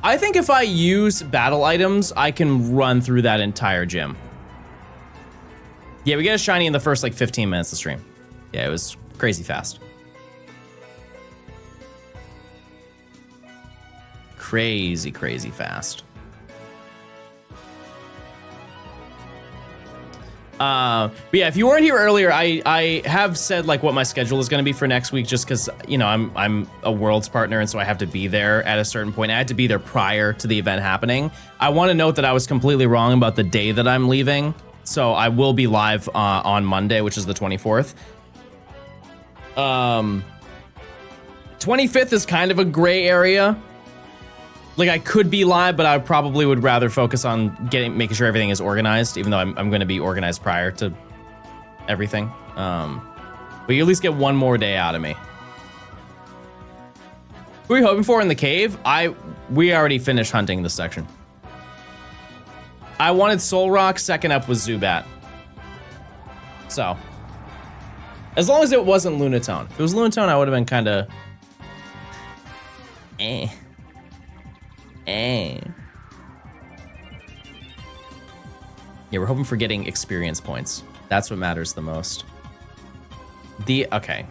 I think if I use battle items, I can run through that entire gym. Yeah, we get a shiny in the first like 15 minutes of stream. Yeah, it was Crazy fast. Crazy, crazy fast. But yeah, if you weren't here earlier, I have said like what my schedule is going to be for next week, just because, you know, I'm a Worlds partner, and so I have to be there at a certain point. I had to be there prior to the event happening. I want to note that I was completely wrong about the day that I'm leaving. So I will be live on Monday, which is the 24th. 25th is kind of a gray area. Like, I could be live, but I probably would rather focus on making sure everything is organized, even though I'm going to be organized prior to everything. But you at least get one more day out of me. Who are you hoping for in the cave? We already finished hunting this section. I wanted Soul Rock, second up was Zubat. So, as long as it wasn't Lunatone. If it was Lunatone, I would have been kind of... Yeah, we're hoping for getting experience points. That's what matters the most. Okay.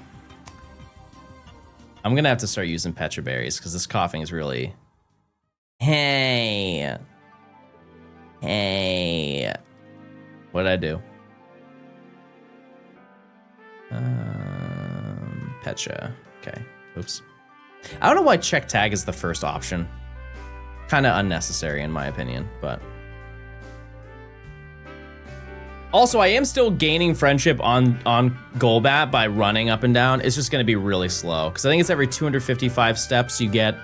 I'm gonna have to start using Petra Berries because this coughing is really... Hey. What'd I do? Petra. Okay. Oops. I don't know why check tag is the first option. Kind of unnecessary in my opinion, but... Also, I am still gaining friendship on Golbat by running up and down. It's just going to be really slow, because I think it's every 255 steps you get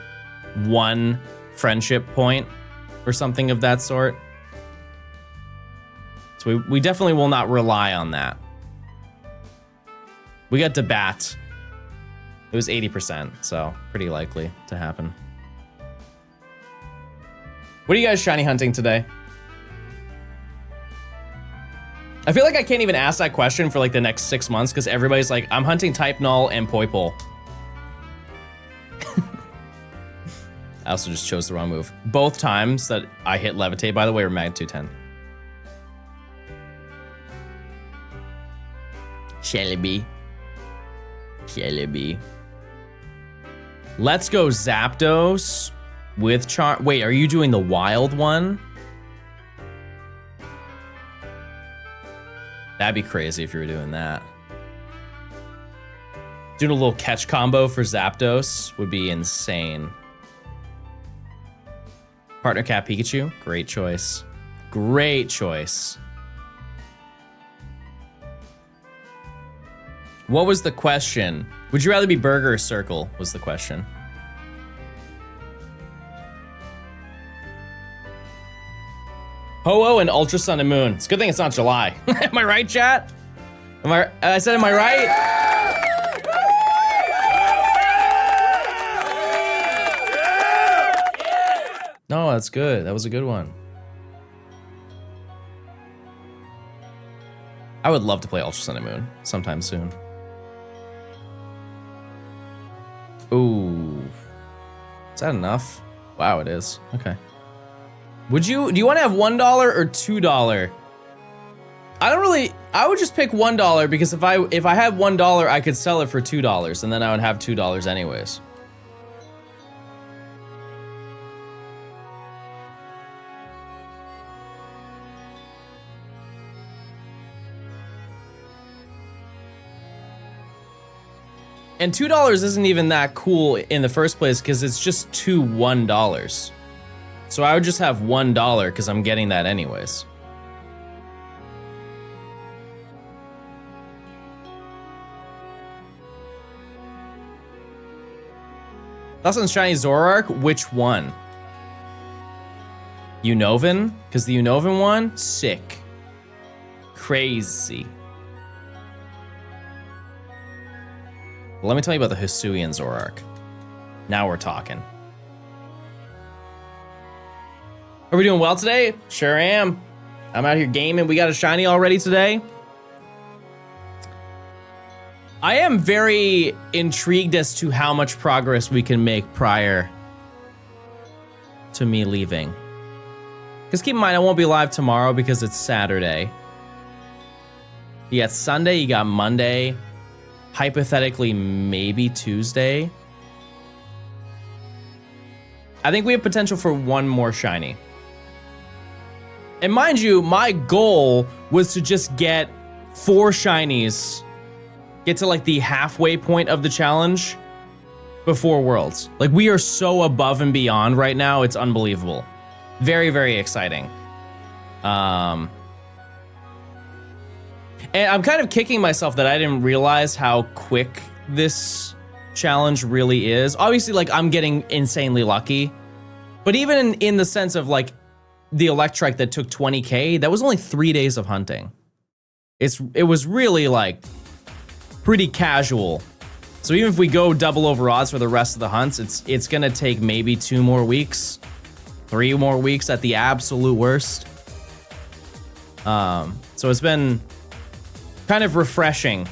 one friendship point or something of that sort. So we definitely will not rely on that. We got Debat. It was 80%, so pretty likely to happen. What are you guys shiny hunting today? I feel like I can't even ask that question for like the next 6 months because everybody's like, I'm hunting Type Null and Poipole. I also just chose the wrong move. Both times that I hit Levitate, by the way, were Magnitude 10. Celebi. Let's go Zapdos with Char... Wait, are you doing the wild one? That'd be crazy if you were doing that. Doing a little catch combo for Zapdos would be insane. Partner Cat Pikachu, great choice. Great choice. What was the question? Would you rather be Burger or Circle, was the question. Ho-Oh and Ultra Sun and Moon. It's a good thing it's not July. Am I right, chat? I said, am I right? No, that's good. That was a good one. I would love to play Ultra Sun and Moon sometime soon. Ooh. Is that enough? Wow, it is. Okay. Do you want to have $1 or $2? I would just pick $1 because if I had $1, I could sell it for $2 and then I would have $2 anyways. And $2 isn't even that cool in the first place because it's just two $1. So I would just have $1 because I'm getting that anyways. That's on Shiny Zoroark. Which one? Unova? Because the Unova one, sick. Crazy. Let me tell you about the Hisuian Zoroark. Now we're talking. Are we doing well today? Sure am. I'm out here gaming. We got a shiny already today. I am very intrigued as to how much progress we can make prior to me leaving. Because keep in mind, I won't be live tomorrow because it's Saturday. You got Sunday, you got Monday. hypothetically maybe Tuesday. I think we have potential for one more shiny. And mind you, my goal was to just get 4 shinies, get to like the halfway point of the challenge before Worlds. Like, we are so above and beyond right now, it's unbelievable. Very, very exciting. And I'm kind of kicking myself that I didn't realize how quick this challenge really is. Obviously, like, I'm getting insanely lucky. But even in the sense of, like, the Electrike that took 20k, that was only 3 days of hunting. It was really, like, pretty casual. So even if we go double over odds for the rest of the hunts, it's gonna take maybe 2 more weeks, 3 more weeks at the absolute worst. So it's been kind of refreshing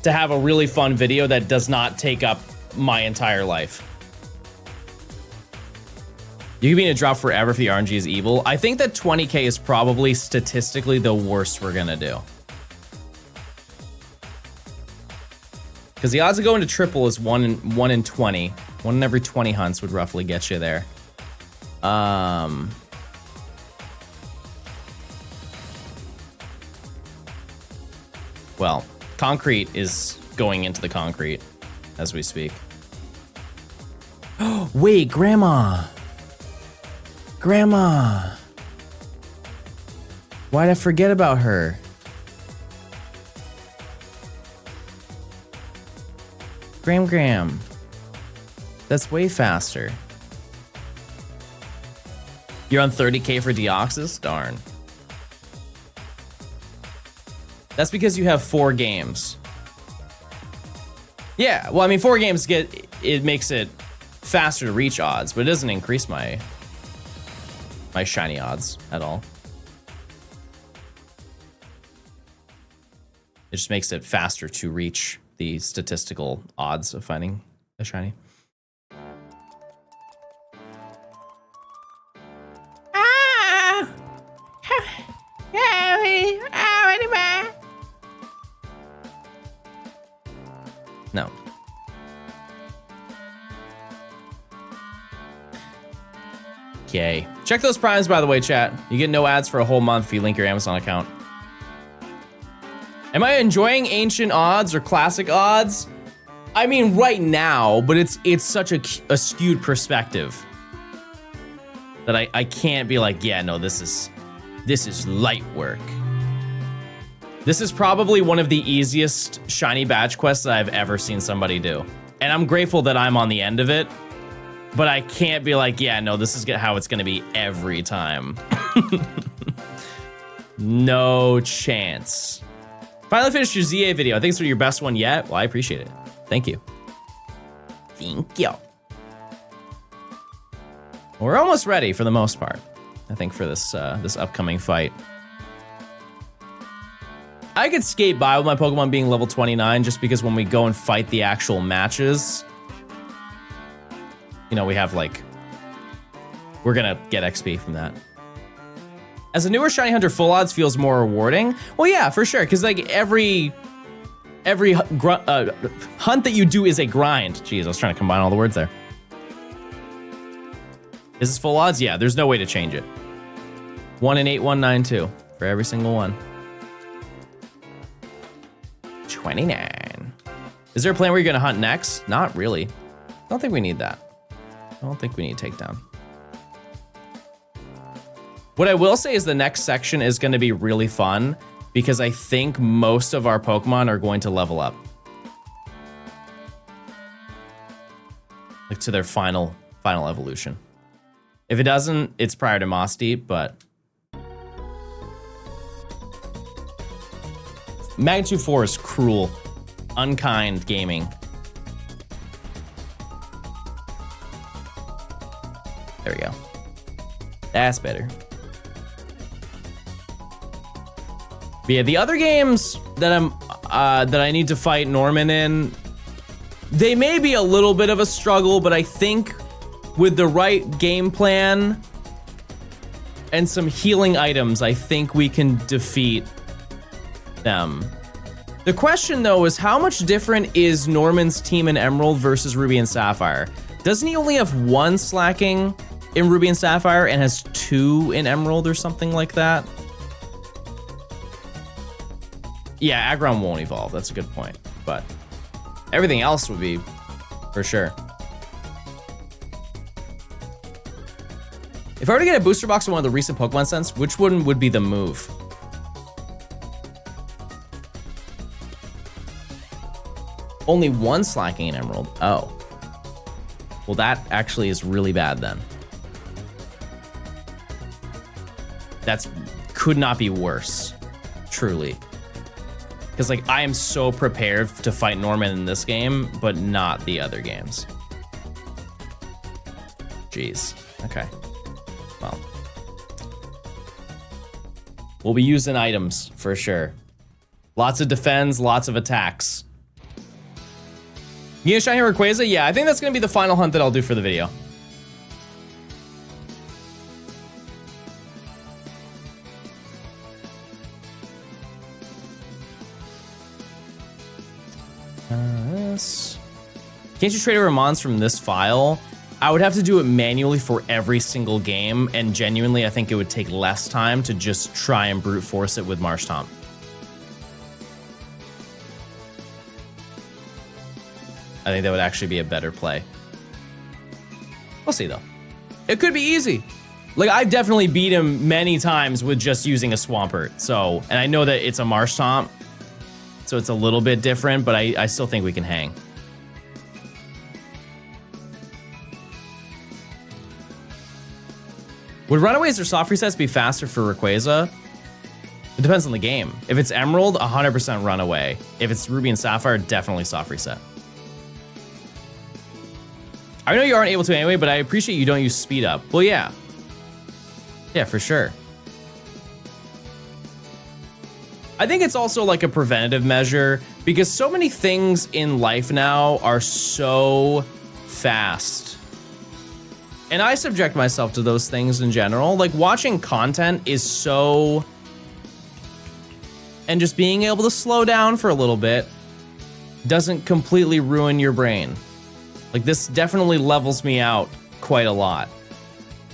to have a really fun video that does not take up my entire life. You can be in a drop forever if the RNG is evil. I think that 20k is probably statistically the worst we're gonna do. Because the odds of going to triple is 1 in 20. 1 in every 20 hunts would roughly get you there. Well, concrete is going into the concrete as we speak. Oh, wait, Grandma. Grandma. Why'd I forget about her? Gram. That's way faster. You're on 30k for Deoxys? Darn. That's because you have 4 games. Yeah, well, I mean, 4 games it makes it faster to reach odds, but it doesn't increase my shiny odds at all. It just makes it faster to reach the statistical odds of finding a shiny. No. Okay. Check those primes, by the way, chat. You get no ads for a whole month if you link your Amazon account. Am I enjoying ancient odds or classic odds? I mean, right now, but it's such a skewed perspective that I can't be like, yeah, no, this is light work. This is probably one of the easiest shiny badge quests that I've ever seen somebody do. And I'm grateful that I'm on the end of it, but I can't be like, yeah, no, this is how it's gonna be every time. No chance. Finally finished your ZA video. I think it's your best one yet. Well, I appreciate it. Thank you. Thank you. We're almost ready for the most part, I think, for this upcoming fight. I could skate by with my Pokemon being level 29 just because when we go and fight the actual matches, you know, we have like, we're gonna get XP from that. As a newer shiny hunter, full odds feels more rewarding. Well, yeah, for sure, because like every hunt that you do is a grind. Jeez, I was trying to combine all the words there. Is this full odds? Yeah, there's no way to change it. 1 in 8192 for every single one. 29. Is there a plan where you're gonna hunt next? Not really. I don't think we need that. I don't think we need takedown. What I will say is the next section is gonna be really fun because I think most of our Pokemon are going to level up. Like to their final evolution. If it doesn't, it's prior to Moss Deep, but Magnitude 4 is cruel. Unkind gaming. There we go. That's better. But yeah, the other games that I need to fight Norman in, they may be a little bit of a struggle, but I think with the right game plan and some healing items, I think we can defeat them. The question, though, is how much different is Norman's team in Emerald versus Ruby and Sapphire? Doesn't he only have 1 slacking in Ruby and Sapphire and has 2 in Emerald or something like that? Yeah, Aggron won't evolve. That's a good point. But everything else would be for sure. If I were to get a booster box of one of the recent Pokemon Scents, which one would be the move? Only 1 slacking in Emerald. Oh. Well, that actually is really bad then. That's could not be worse. Truly. Because, like, I am so prepared to fight Norman in this game, but not the other games. Jeez. Okay. Well. We'll be using items, for sure. Lots of defends, lots of attacks. You gonna shiny Rayquaza? Yeah, I think that's gonna be the final hunt that I'll do for the video. Can't you trade over mons from this file? I would have to do it manually for every single game, and genuinely, I think it would take less time to just try and brute force it with Marsh Tomp. I think that would actually be a better play. We'll see, though. It could be easy. Like, I've definitely beat him many times with just using a Swampert. So, and I know that it's a Marsh Tomp, so it's a little bit different, but I still think we can hang. Would Runaways or Soft Resets be faster for Rayquaza? It depends on the game. If it's Emerald, 100% Runaway. If it's Ruby and Sapphire, definitely Soft Reset. I know you aren't able to anyway, but I appreciate you don't use Speed Up. Well, yeah. Yeah, for sure. I think it's also like a preventative measure because so many things in life now are so fast. And I subject myself to those things in general. Like, watching content is so... And just being able to slow down for a little bit doesn't completely ruin your brain. Like, this definitely levels me out quite a lot.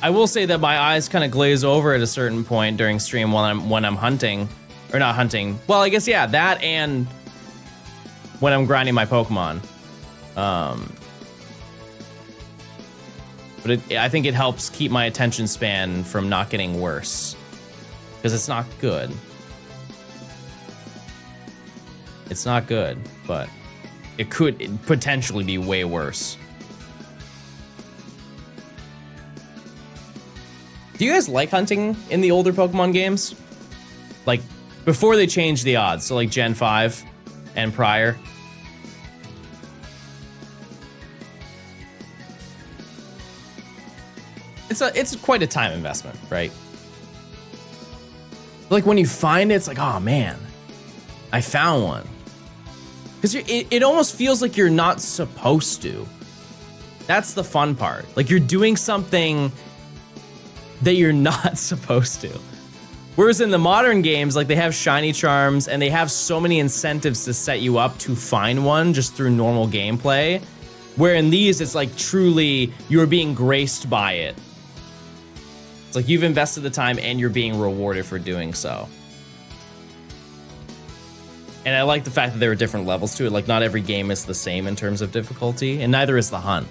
I will say that my eyes kind of glaze over at a certain point during stream when I'm hunting. Or not hunting. Well, I guess, yeah, that and when I'm grinding my Pokemon. But I think it helps keep my attention span from not getting worse. Because it's not good. It's not good, but it could potentially be way worse. Do you guys like hunting in the older Pokemon games? Like, before they changed the odds, so like Gen 5 and prior? It's quite a time investment, right? Like, when you find it, it's like, oh man, I found one. Because it almost feels like you're not supposed to. That's the fun part. Like, you're doing something that you're not supposed to. Whereas in the modern games, like, they have shiny charms and they have so many incentives to set you up to find one just through normal gameplay. Where in these, it's like truly you're being graced by it. It's like you've invested the time and you're being rewarded for doing so. And I like the fact that there are different levels to it. Like, not every game is the same in terms of difficulty, and neither is the hunt.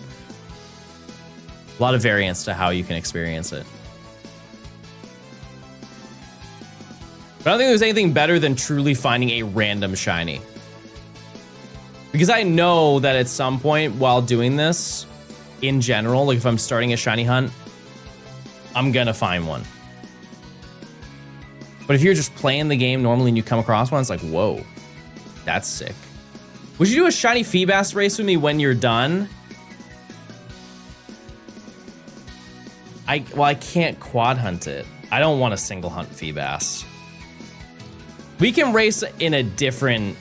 A lot of variance to how you can experience it. But I don't think there's anything better than truly finding a random shiny. Because I know that at some point while doing this, in general, like if I'm starting a shiny hunt, I'm gonna find one. But if you're just playing the game normally and you come across one, it's like, whoa, that's sick. Would you do a shiny Feebas race with me when you're done? I can't quad hunt it. I don't want to single hunt Feebas. We can race in a different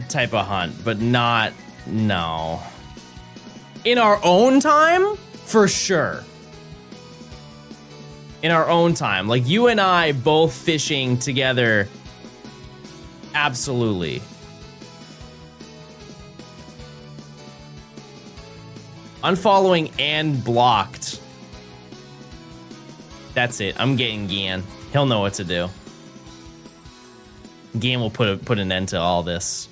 type of hunt, but not, no. In our own time, for sure. In our own time, like you and I both fishing together, absolutely. Unfollowing and blocked. That's it. I'm getting Gian. He'll know what to do. Gian will put an end to all this.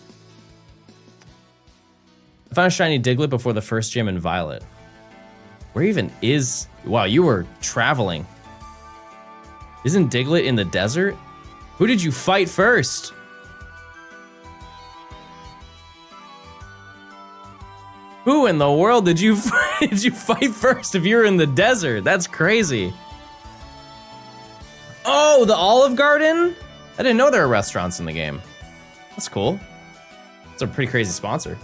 I found a shiny Diglett before the first gym in Violet. Where even is... Wow, you were traveling. Isn't Diglett in the desert? Who did you fight first? Who in the world did you fight first if you're in the desert? That's crazy. Oh, the Olive Garden? I didn't know there were restaurants in the game. That's cool. It's a pretty crazy sponsor.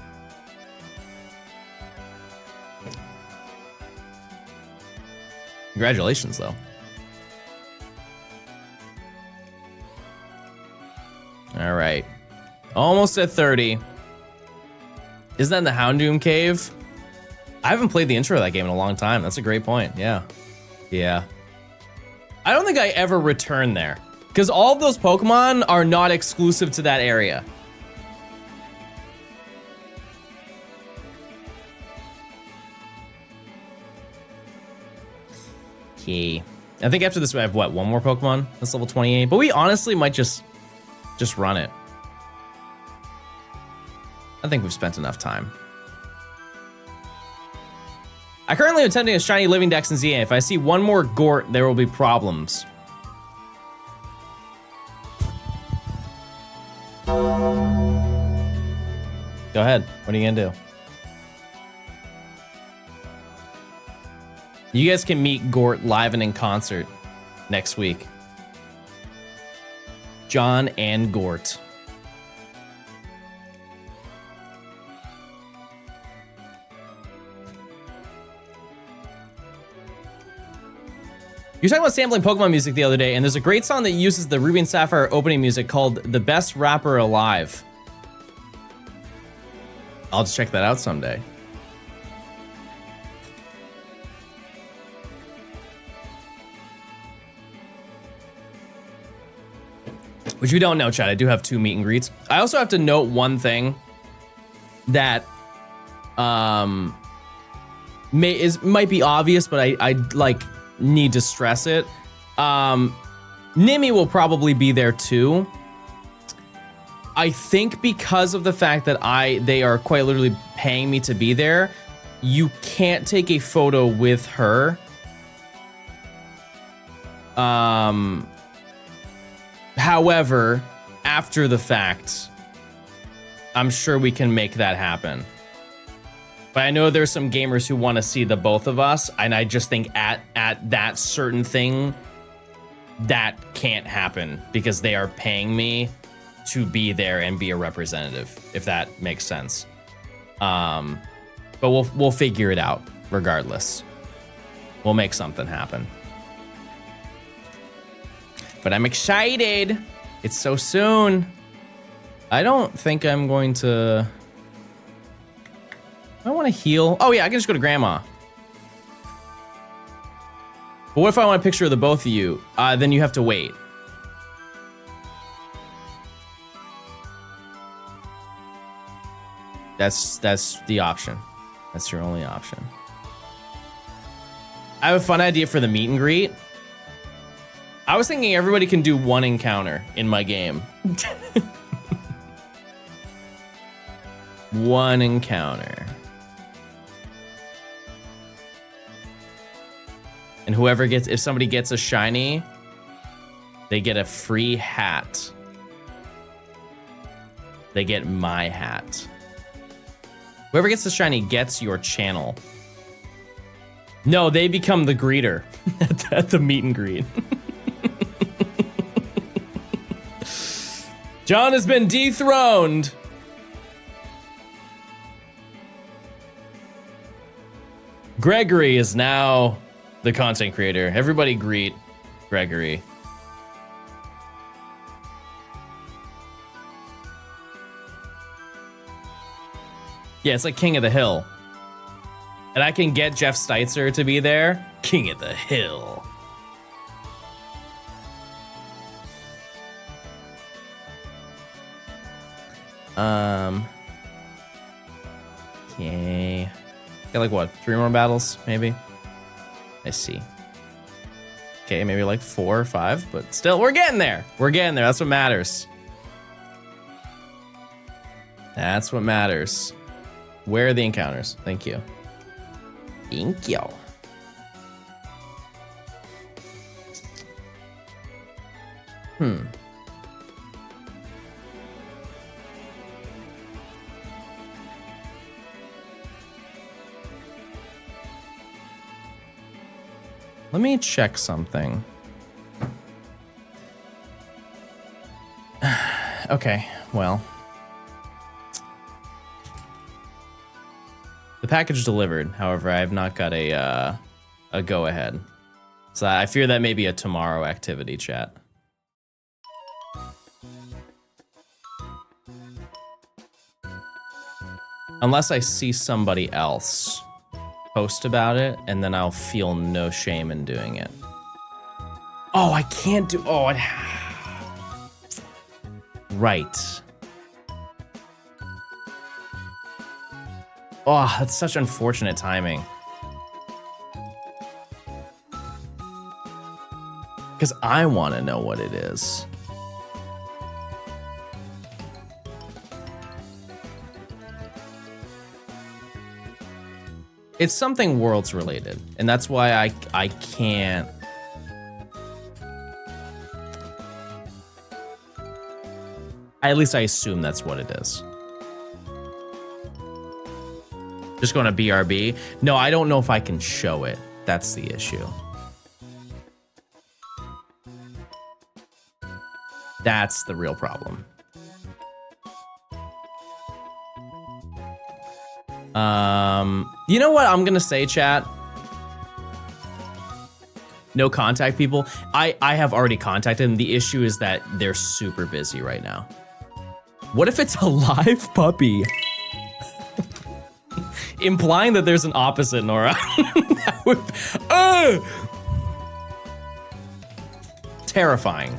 Congratulations, though. All right. Almost at 30. Isn't that in the Houndoom Cave? I haven't played the intro of that game in a long time. That's a great point. Yeah. Yeah. I don't think I ever return there. Because all of those Pokemon are not exclusive to that area. Okay. I think after this we have, what, one more Pokemon? That's level 28. But we honestly might just run it. I think we've spent enough time. I currently am attempting a shiny living dex in ZA. If I see one more Gort, there will be problems. Go ahead. What are you gonna do? You guys can meet Gort live and in concert next week. John and Gort. You were talking about sampling Pokemon music the other day, and there's a great song that uses the Ruby and Sapphire opening music called The Best Rapper Alive. I'll just check that out someday. Which you don't know, Chad, I do have 2 meet and greets. I also have to note one thing that might be obvious, but I like need to stress it. Nimi will probably be there too. I think because of the fact that they are quite literally paying me to be there, you can't take a photo with her. However, after the fact, I'm sure we can make that happen. But I know there's some gamers who want to see the both of us, and I just think at that certain thing, that can't happen because they are paying me to be there and be a representative, if that makes sense. But we'll figure it out regardless. We'll make something happen. But I'm excited. It's so soon. I don't think I'm going to... I want to heal. Oh yeah, I can just go to Grandma. But what if I want a picture of the both of you? Then you have to wait. That's the option. That's your only option. I have a fun idea for the meet and greet. I was thinking everybody can do one encounter in my game. One encounter. And whoever gets, if somebody gets a shiny, they get a free hat. They get my hat. Whoever gets the shiny gets your channel. No, they become the greeter at the meet and greet. John has been dethroned. Gregory is now the content creator. Everybody greet Gregory. Yeah, it's like King of the Hill. And I can get Jeff Steitzer to be there. King of the Hill. Okay. Got like what, 3 more battles, maybe? I see. Okay, maybe like 4 or 5, but still, we're getting there. We're getting there. That's what matters. That's what matters. Where are the encounters? Thank you. Thank you. Let me check something. Okay, well. The package delivered. However, I have not got a go-ahead. So I fear that may be a tomorrow activity, chat. Unless I see somebody else post about it, and then I'll feel no shame in doing it. Oh, I can't do... Oh, right. Oh, that's such unfortunate timing. Because I want to know what it is. It's something Worlds related, and that's why I can't. At least I assume that's what it is. Just going to BRB? No, I don't know if I can show it. That's the issue. That's the real problem. You know what I'm gonna say, chat? No contact people. I have already contacted them. The issue is that they're super busy right now. What if it's a live puppy? Implying that there's an opposite, Nora. That would, terrifying.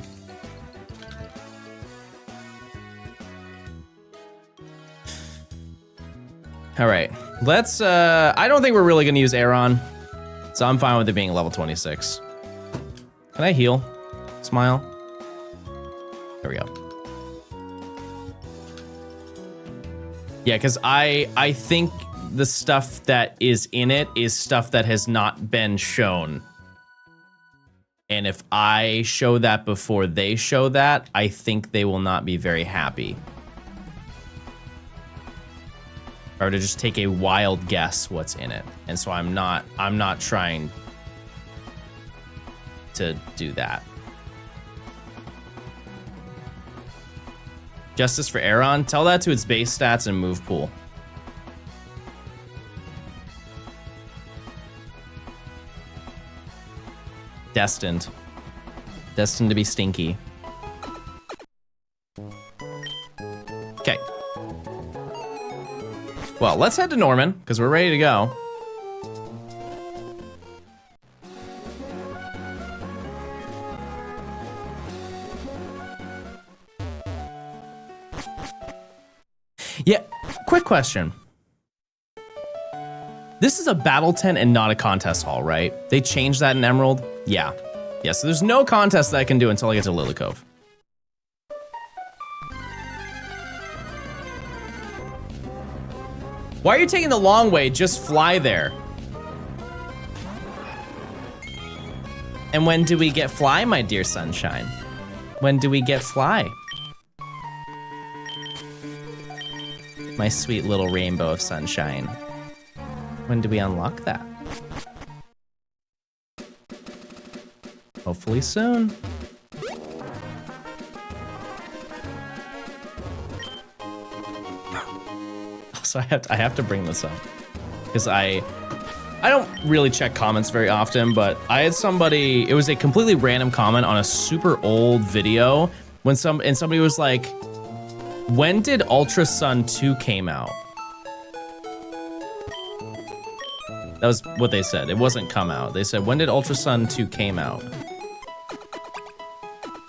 All right, let's, I don't think we're really gonna use Aaron, so I'm fine with it being level 26. Can I heal? Smile. There we go. Yeah, because I think the stuff that is in it is stuff that has not been shown. And if I show that before they show that, I think they will not be very happy. Or to just take a wild guess what's in it. And so I'm not trying to do that. Justice for Aaron, tell that to its base stats and move pool. Destined. Destined to be stinky. Okay. Well, let's head to Norman, because we're ready to go. Yeah, quick question. This is a battle tent and not a contest hall, right? They changed that in Emerald? Yeah. Yeah, so there's no contest that I can do until I get to Lily Cove. Why are you taking the long way? Just fly there. And when do we get fly, my dear sunshine? When do we get fly? My sweet little rainbow of sunshine. When do we unlock that? Hopefully soon. So I have to bring this up because I don't really check comments very often, but I had somebody, it was a completely random comment on a super old video when somebody was like, when did Ultra Sun 2 came out? That was what they said. It wasn't come out. They said, when did Ultra Sun 2 came out?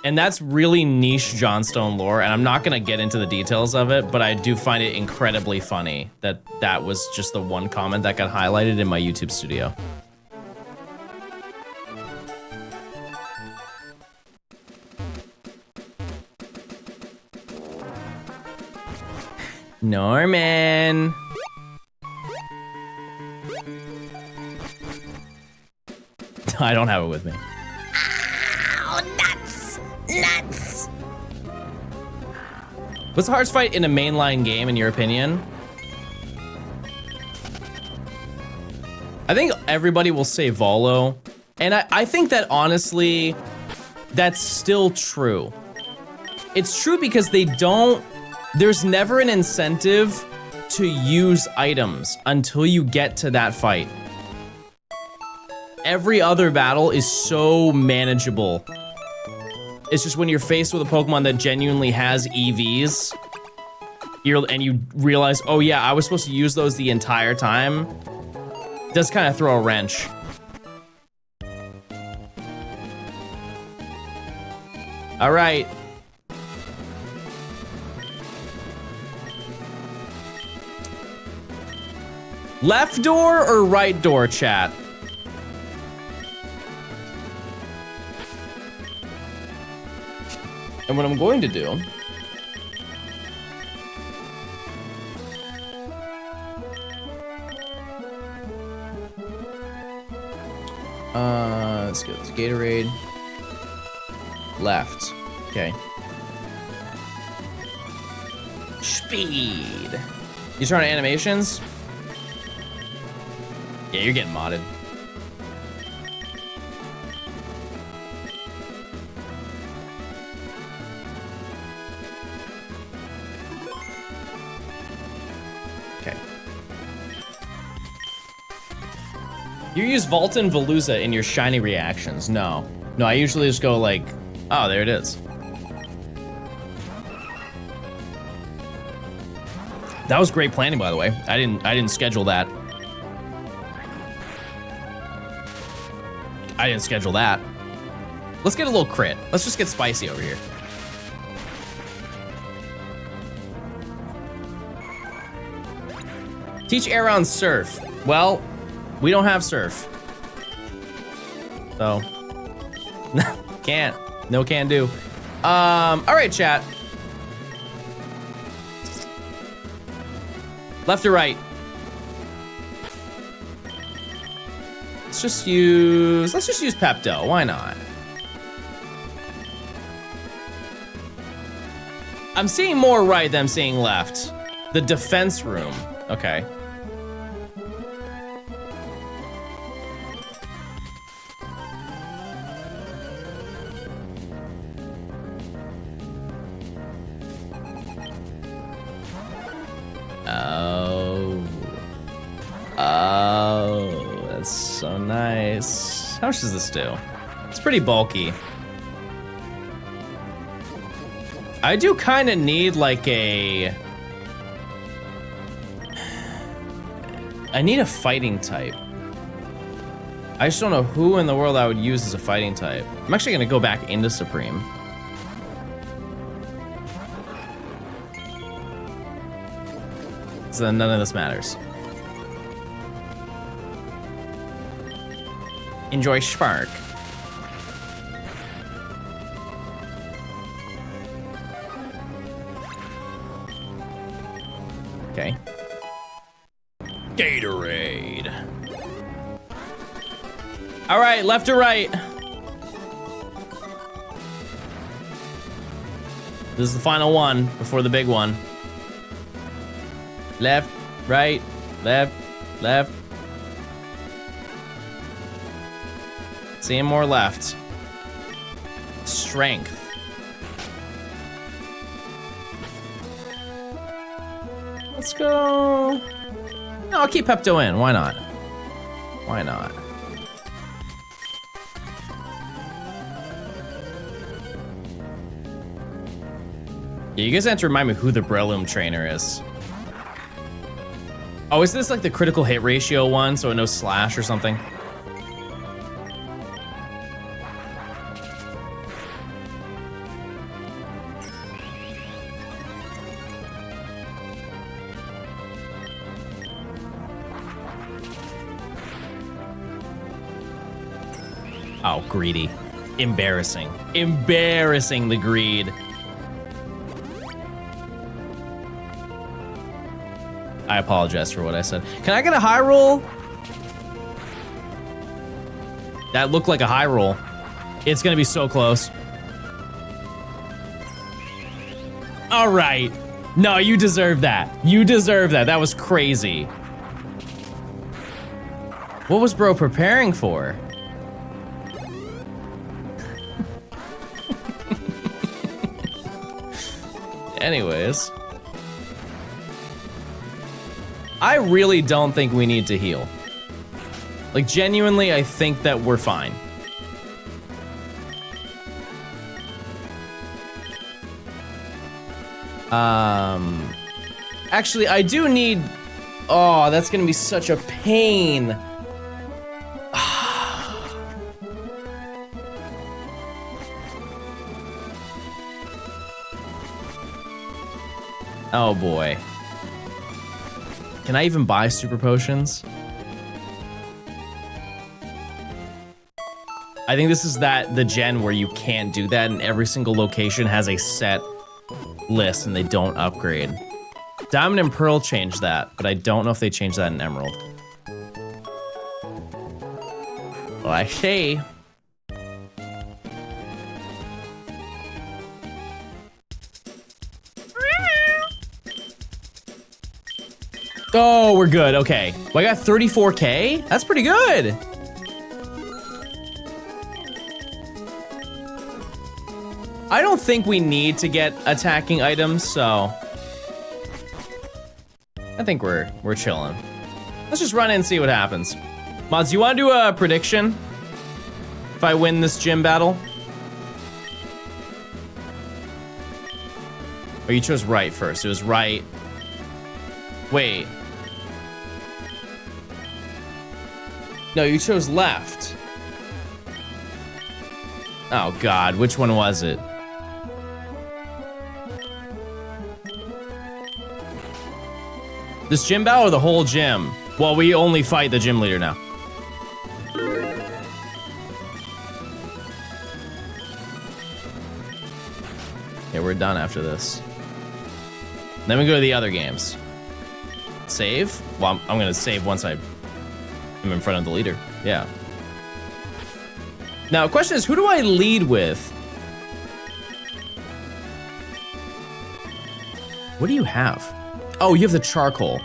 And that's really niche Johnstone lore, and I'm not gonna get into the details of it, but I do find it incredibly funny that that was just the one comment that got highlighted in my YouTube studio. Norman. I don't have it with me. Oh, nuts! Nuts! What's the hardest fight in a mainline game, in your opinion? I think everybody will say Volo. And I think that, honestly, that's still true. It's true because they don't... There's never an incentive to use items until you get to that fight. Every other battle is so manageable. It's just when you're faced with a Pokemon that genuinely has EVs, and you realize, oh yeah, I was supposed to use those the entire time, it does kind of throw a wrench. All right. Left door or right door, chat? And what I'm going to do let's go to Gatorade. Left. Okay. Speed. You trying to animations? Yeah, you're getting modded. Okay. You use Vault and Veluza in your shiny reactions. No. No, I usually just go like, oh, there it is. That was great planning, by the way. I didn't schedule that. I didn't schedule that. Let's get a little crit. Let's just get spicy over here. Teach Aeron Surf. Well, we don't have Surf. So, can't. No can do. All right, chat. Left or right? Let's just use Pepto. Why not? I'm seeing more right than I'm seeing left. The defense room. Okay. Oh, that's so nice. How much does this do? It's pretty bulky. I do kind of need like I need a fighting type. I just don't know who in the world I would use as a fighting type. I'm actually gonna go back into Supreme. So none of this matters. Enjoy Spark. Okay. Gatorade. All right, left or right? This is the final one before the big one. Left, right, left, left. Seeing more left. Strength. Let's go. No, I'll keep Pepto in. Why not? Why not? Yeah, you guys have to remind me who the Breloom trainer is. Oh, is this like the critical hit ratio one, so no slash or something? Oh, greedy. Embarrassing. Embarrassing, the greed. I apologize for what I said. Can I get a high roll? That looked like a high roll. It's gonna be so close. All right. No, you deserve that. You deserve that. That was crazy. What was bro preparing for? Anyways. I really don't think we need to heal. Like, genuinely, I think that we're fine. Actually, I do need... Oh, that's gonna be such a pain. Oh boy. Can I even buy super potions? I think this is the gen where you can't do that, and every single location has a set list and they don't upgrade. Diamond and Pearl changed that, but I don't know if they changed that in Emerald. Well, I see. Oh, we're good. Okay. Well, I got 34K? That's pretty good. I don't think we need to get attacking items, so I think we're chilling. Let's just run in and see what happens. Mods, you want to do a prediction? If I win this gym battle? Oh, you chose right first. It was right. Wait. No, you chose left. Oh God, which one was it? This gym battle or the whole gym? Well, we only fight the gym leader now. Okay, we're done after this. Then we go to the other games. Save? Well, I'm gonna save once I am in front of the leader. Yeah. Now, the question is, who do I lead with? What do you have? Oh, you have the charcoal.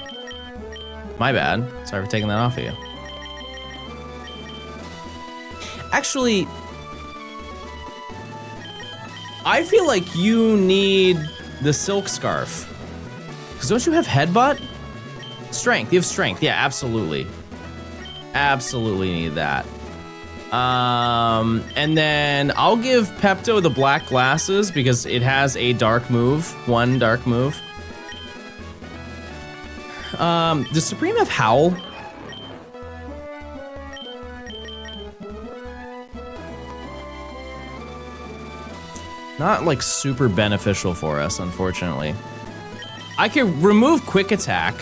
My bad. Sorry for taking that off of you. Actually, I feel like you need the silk scarf. Because don't you have headbutt? Strength. You have strength. Yeah, absolutely. Absolutely need that. And then I'll give Pepto the black glasses because it has a dark move. One dark move. Does Supreme have Howl? Not like super beneficial for us, unfortunately. I can remove quick attack.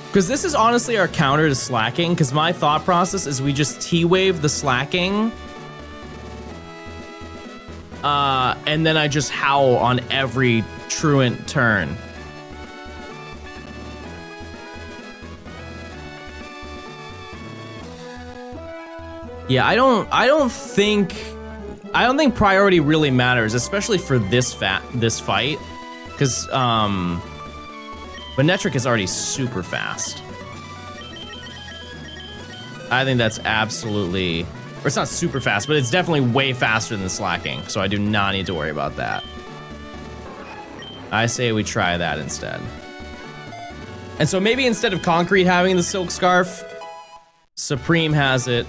Because this is honestly our counter to slacking, because my thought process is we just T-wave the slacking. And then I just howl on every truant turn. Yeah, I don't think priority really matters, especially for this fight, because Benetric is already super fast. I think that's absolutely, or it's not super fast, but it's definitely way faster than slacking, so I do not need to worry about that. I say we try that instead. And so maybe instead of Concrete having the Silk Scarf, Supreme has it.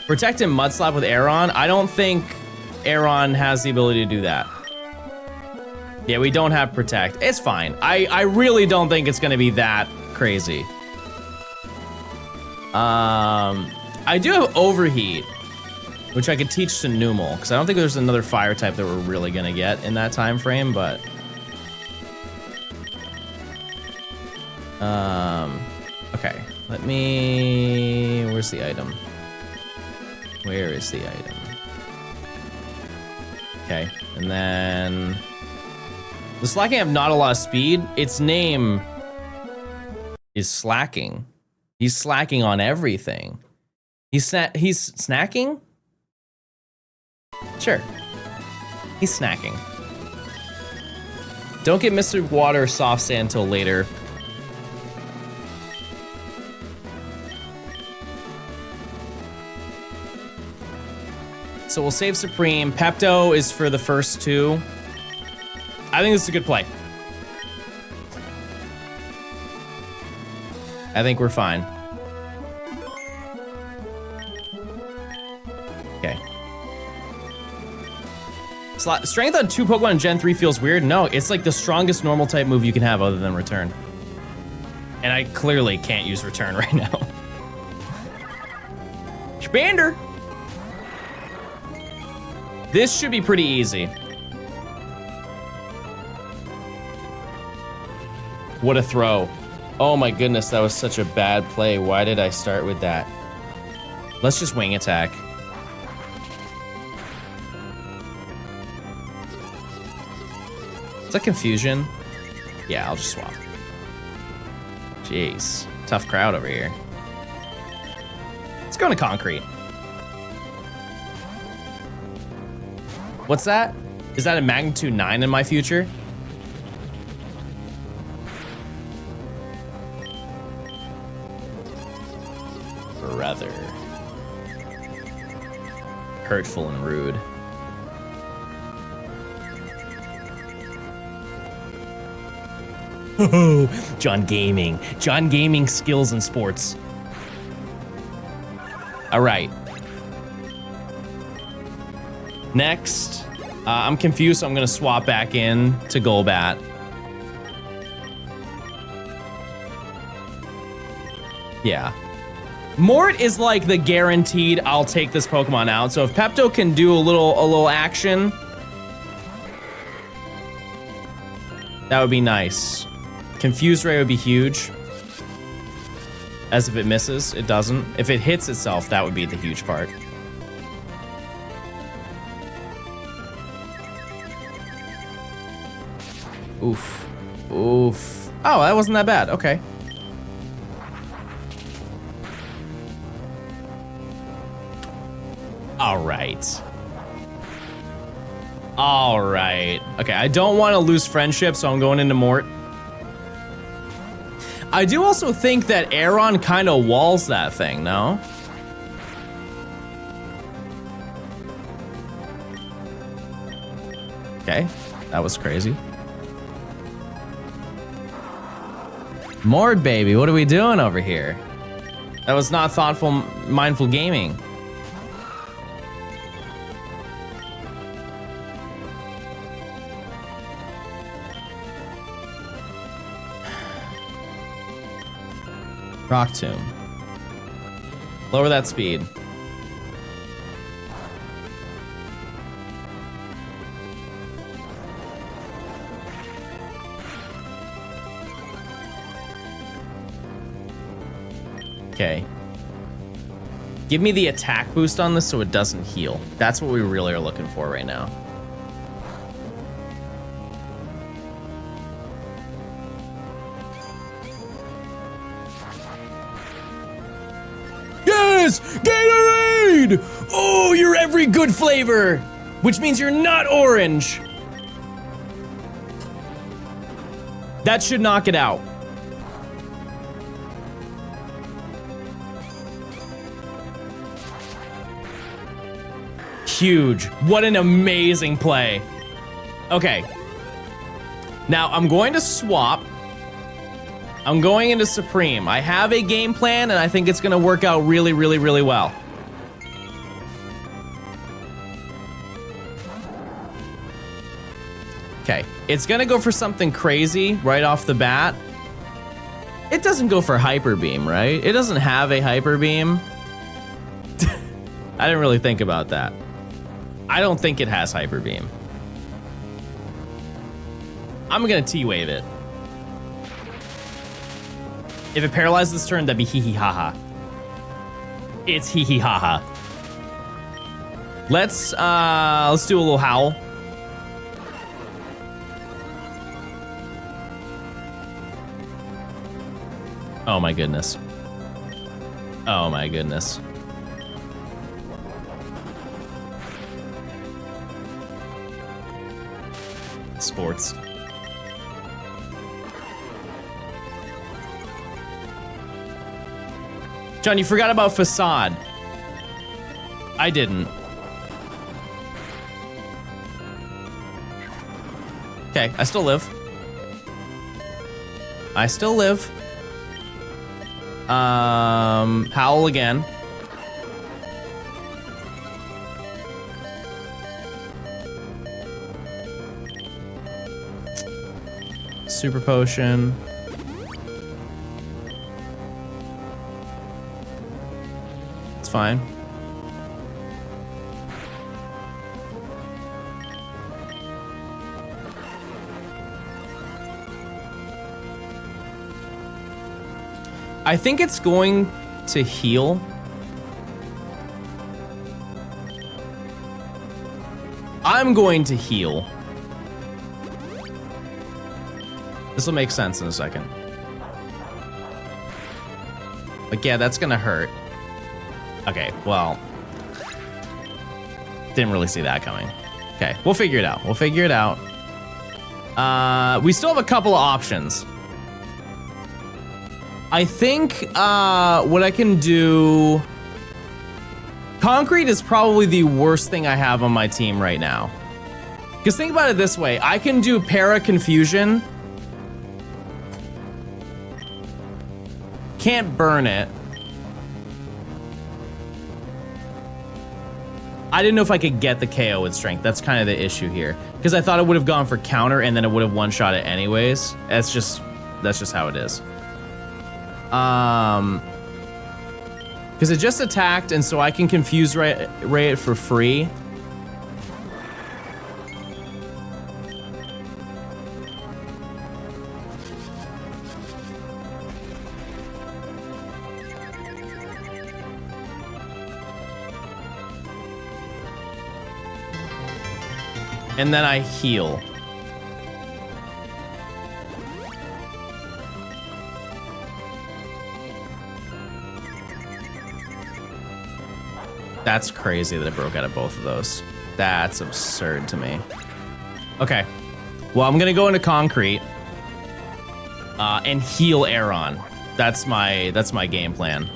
Protect and Mudslap with Aeron. I don't think Aeron has the ability to do that. Yeah, we don't have Protect. It's fine. I really don't think it's gonna be that crazy. I do have Overheat, which I could teach to Numal, because I don't think there's another fire type that we're really gonna get in that time frame, but okay. Let me... Where's the item? Where is the item? Okay, and then... The Slacking have not a lot of speed. Its name is Slacking. He's slacking on everything. He's snacking? Sure. He's snacking. Don't get Mr. Water soft sand until later. So we'll save Supreme. Pepto is for the first two. I think this is a good play. I think we're fine. Okay. Strength on 2 Pokemon in Gen 3 feels weird. No, it's like the strongest normal type move you can have other than Return. And I clearly can't use Return right now. Expander! This should be pretty easy. What a throw. Oh my goodness, that was such a bad play. Why did I start with that? Let's just wing attack. Is that confusion? Yeah, I'll just swap. Jeez, tough crowd over here. Let's go into concrete. What's that? Is that a magnitude 9 in my future? Rather hurtful and rude. Oh, John Gaming. John Gaming skills in sports. All right. Next, I'm confused, so I'm gonna swap back in to Golbat. Yeah. Mort is like the guaranteed I'll take this Pokemon out. So if Pepto can do a little action, that would be nice. Confuse Ray would be huge. As if it misses, it doesn't. If it hits itself, that would be the huge part. Oof. Oof. Oh, that wasn't that bad. Okay. All right. All right. Okay, I don't want to lose friendship, so I'm going into Mort. I do also think that Aeron kind of walls that thing, no? Okay, that was crazy. Mort, baby, what are we doing over here? That was not thoughtful, mindful gaming. Rock Tomb. Lower that speed. Okay. Give me the attack boost on this so it doesn't heal. That's what we really are looking for right now. Yes! Gatorade! Oh, you're every good flavor! Which means you're not orange. That should knock it out. Huge. What an amazing play. Okay. Now I'm going to swap. I'm going into Supreme. I have a game plan, and I think it's going to work out really, really, really well. Okay, it's going to go for something crazy right off the bat. It doesn't go for Hyper Beam, right? It doesn't have a Hyper Beam. I didn't really think about that. I don't think it has Hyper Beam. I'm going to T-Wave it. If it paralyzes this turn, that'd be hee hee ha ha. It's hee hee ha ha. Let's do a little howl. Oh my goodness. Oh my goodness. Sports. John, you forgot about Facade. I didn't. Okay, I still live. I still live. Howl again. Super potion. It's fine. I think it's going to heal. I'm going to heal. This will make sense in a second. Like, yeah, that's gonna hurt. Okay, well. Didn't really see that coming. Okay, we'll figure it out. We'll figure it out. We still have a couple of options. I think what I can do... Concrete is probably the worst thing I have on my team right now. Because think about it this way. I can do Para Confusion. Can't burn it. I didn't know if I could get the KO with Strength. That's kind of the issue here. Because I thought it would have gone for counter and then it would have one-shot it anyways. That's just how it is. Because it just attacked, and so I can confuse Ray it for free. And then I heal. That's crazy that it broke out of both of those. That's absurd to me. Okay. Well, I'm gonna go into concrete and heal Aaron. That's my game plan.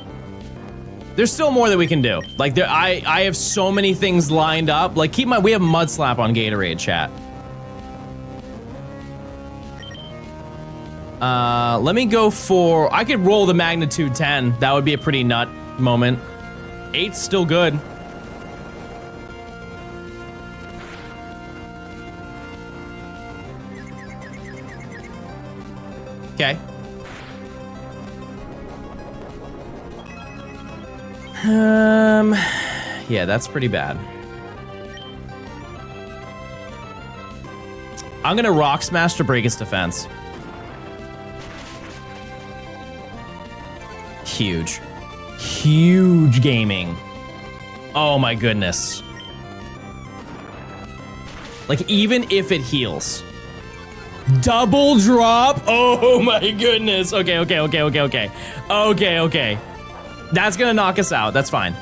There's still more that we can do. Like I have so many things lined up. Like we have Mud Slap on Gatorade, chat. Let me go for, I could roll the magnitude 10. That would be a pretty nut moment. 8's still good. Okay. Yeah, that's pretty bad. I'm gonna Rock Smash to break his defense. Huge. Huge gaming. Oh my goodness. Like, even if it heals. Double drop? Oh my goodness. Okay. That's gonna knock us out. That's fine.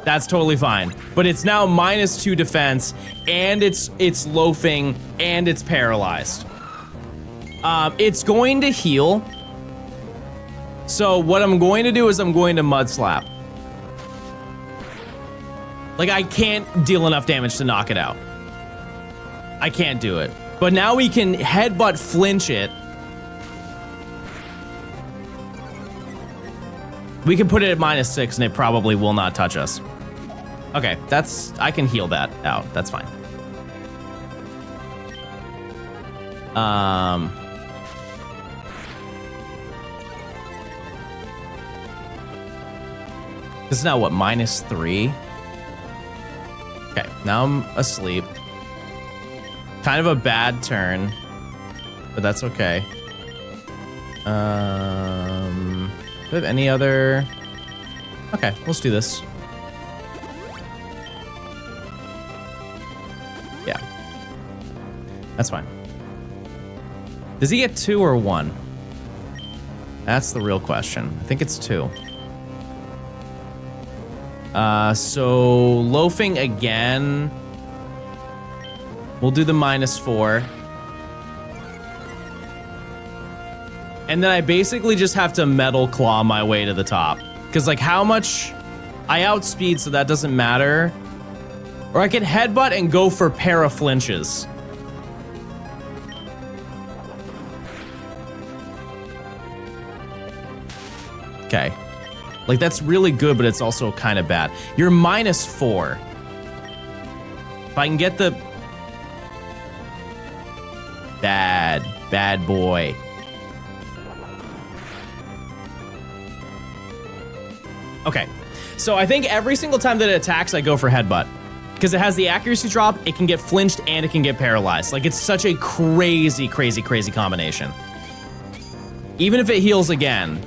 That's totally fine. But it's now -2 defense, and it's loafing, and it's paralyzed. It's going to heal. So what I'm going to do is I'm going to Mud Slap. Like, I can't deal enough damage to knock it out. I can't do it. But now we can headbutt flinch it. We can put it at -6 and it probably will not touch us. Okay, I can heal that out. That's fine. This is now what, -3? Okay, now I'm asleep. Kind of a bad turn, but that's okay. I have any other? Okay, let's do this. Yeah. That's fine. Does he get 2 or 1? That's the real question. I think it's 2. So loafing again. We'll do the -4. And then I basically just have to Metal Claw my way to the top. Because, like, how much... I outspeed, so that doesn't matter. Or I could headbutt and go for para flinches. Okay. Like, that's really good, but it's also kind of bad. You're -4. If I can get the... Bad boy. Okay, so I think every single time that it attacks, I go for headbutt. Because it has the accuracy drop, it can get flinched, and it can get paralyzed. Like, it's such a crazy, crazy, crazy combination. Even if it heals again.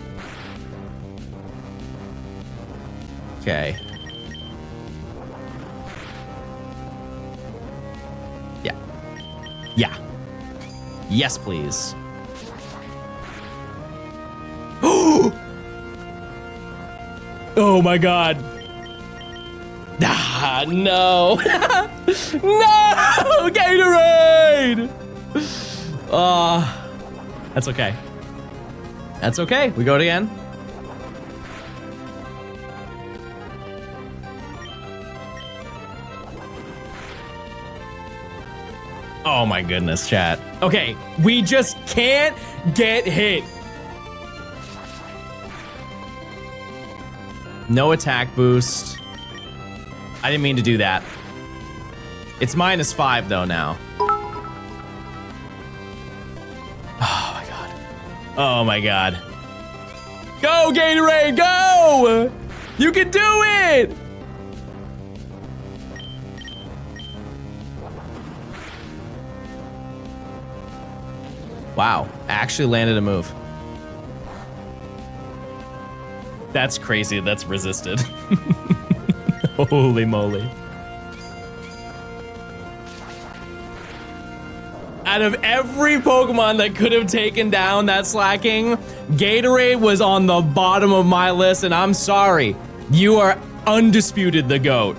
Okay. Yeah. Yeah. Yes, please. Oh my god. Ah, no. No! Gatorade! That's okay. That's okay. We go it again. Oh my goodness, chat. Okay, we just can't get hit. No attack boost. I didn't mean to do that. It's -5 though now. Oh my god. Oh my god. Go, Gatorade, go! You can do it! Wow, actually landed a move. That's crazy, that's resisted. Holy moly. Out of every Pokemon that could have taken down that Slacking, Gatorade was on the bottom of my list, and I'm sorry. You are undisputed the GOAT.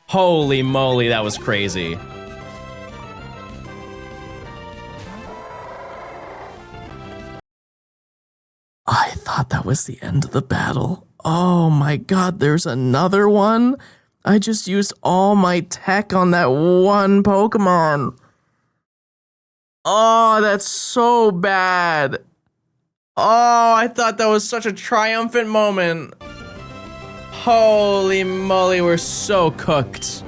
Holy moly, that was crazy. I thought that was the end of the battle. Oh my god, there's another one? I just used all my tech on that one Pokemon. Oh, that's so bad. Oh, I thought that was such a triumphant moment. Holy moly, we're so cooked.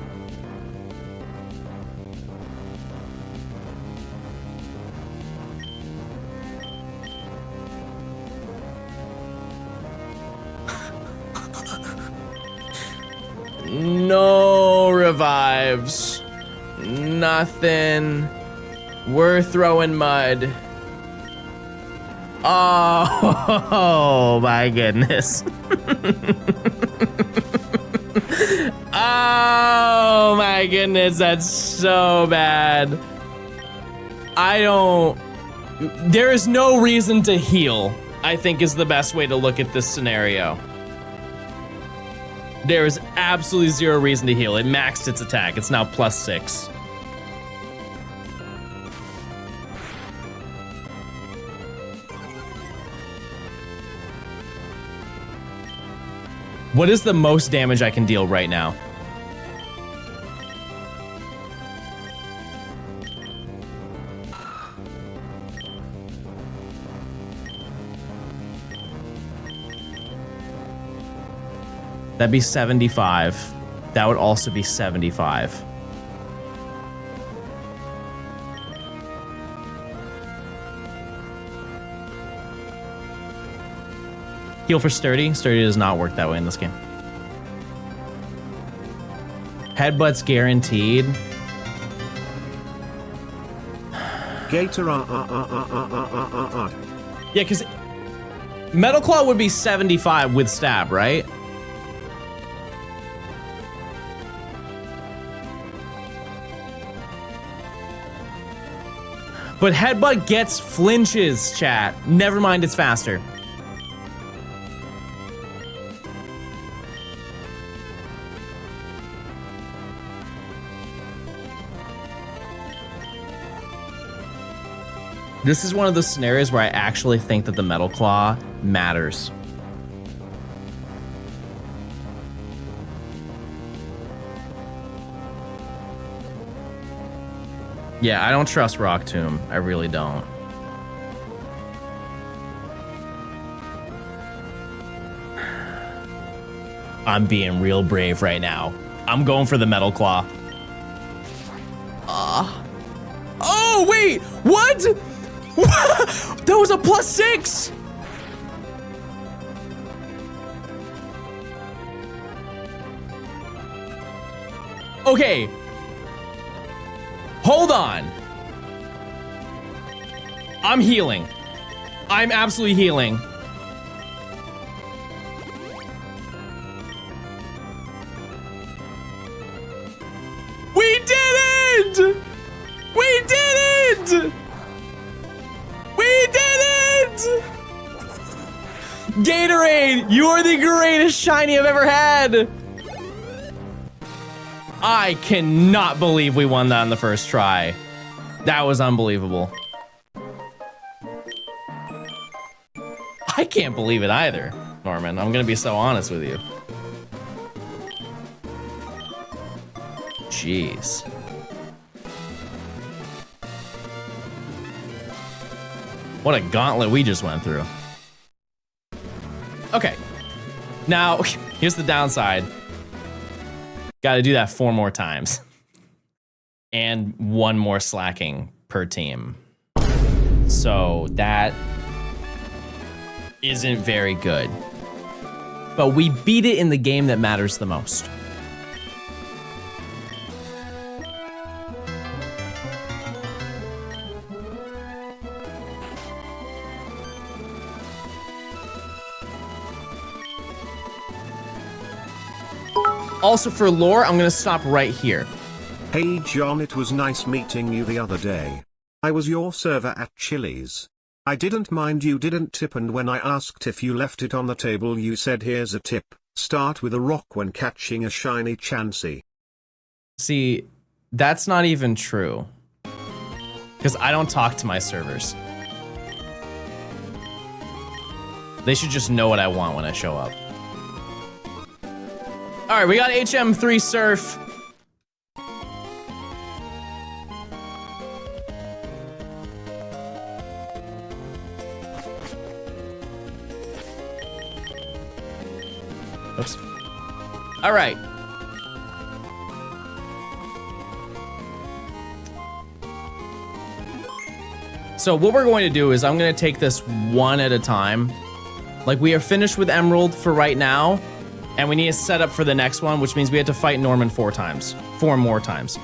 No revives. Nothing. We're throwing mud. Oh, my goodness. Oh my goodness, that's so bad. There is no reason to heal, I think is the best way to look at this scenario. There is absolutely zero reason to heal. It maxed its attack. It's now +6. What is the most damage I can deal right now? That'd be 75. That would also be 75. Heal for Sturdy. Sturdy does not work that way in this game. Headbutt's guaranteed. Gator Yeah, because Metal Claw would be 75 with stab, right? But Headbutt gets flinches, chat. Never mind, it's faster. This is one of those scenarios where I actually think that the Metal Claw matters. Yeah, I don't trust Rock Tomb. I really don't. I'm being real brave right now. I'm going for the Metal Claw. Oh, wait! What? That was a +6! Okay. Hold on. I'm healing. I'm absolutely healing. We did it! We did it! We did it! Gatorade, you are the greatest shiny I've ever had. I cannot believe we won that on the first try. That was unbelievable. I can't believe it either, Norman. I'm gonna be so honest with you. Jeez. What a gauntlet we just went through. Okay. Now, here's the downside. Gotta do that 4 more times. And 1 more slacking per team. So that isn't very good. But we beat it in the game that matters the most. Also for lore, I'm gonna stop right here. Hey John, it was nice meeting you the other day. I was your server at Chili's. I didn't mind you didn't tip, and when I asked if you left it on the table you said here's a tip, start with a rock when catching a shiny Chansey. See, that's not even true. Because I don't talk to my servers. They should just know what I want when I show up. Alright, we got HM3 Surf. Oops. Alright. So what we're going to do is I'm going to take this one at a time. Like, we are finished with Emerald for right now. And we need to set up for the next one, which means we have to fight Norman 4 more times.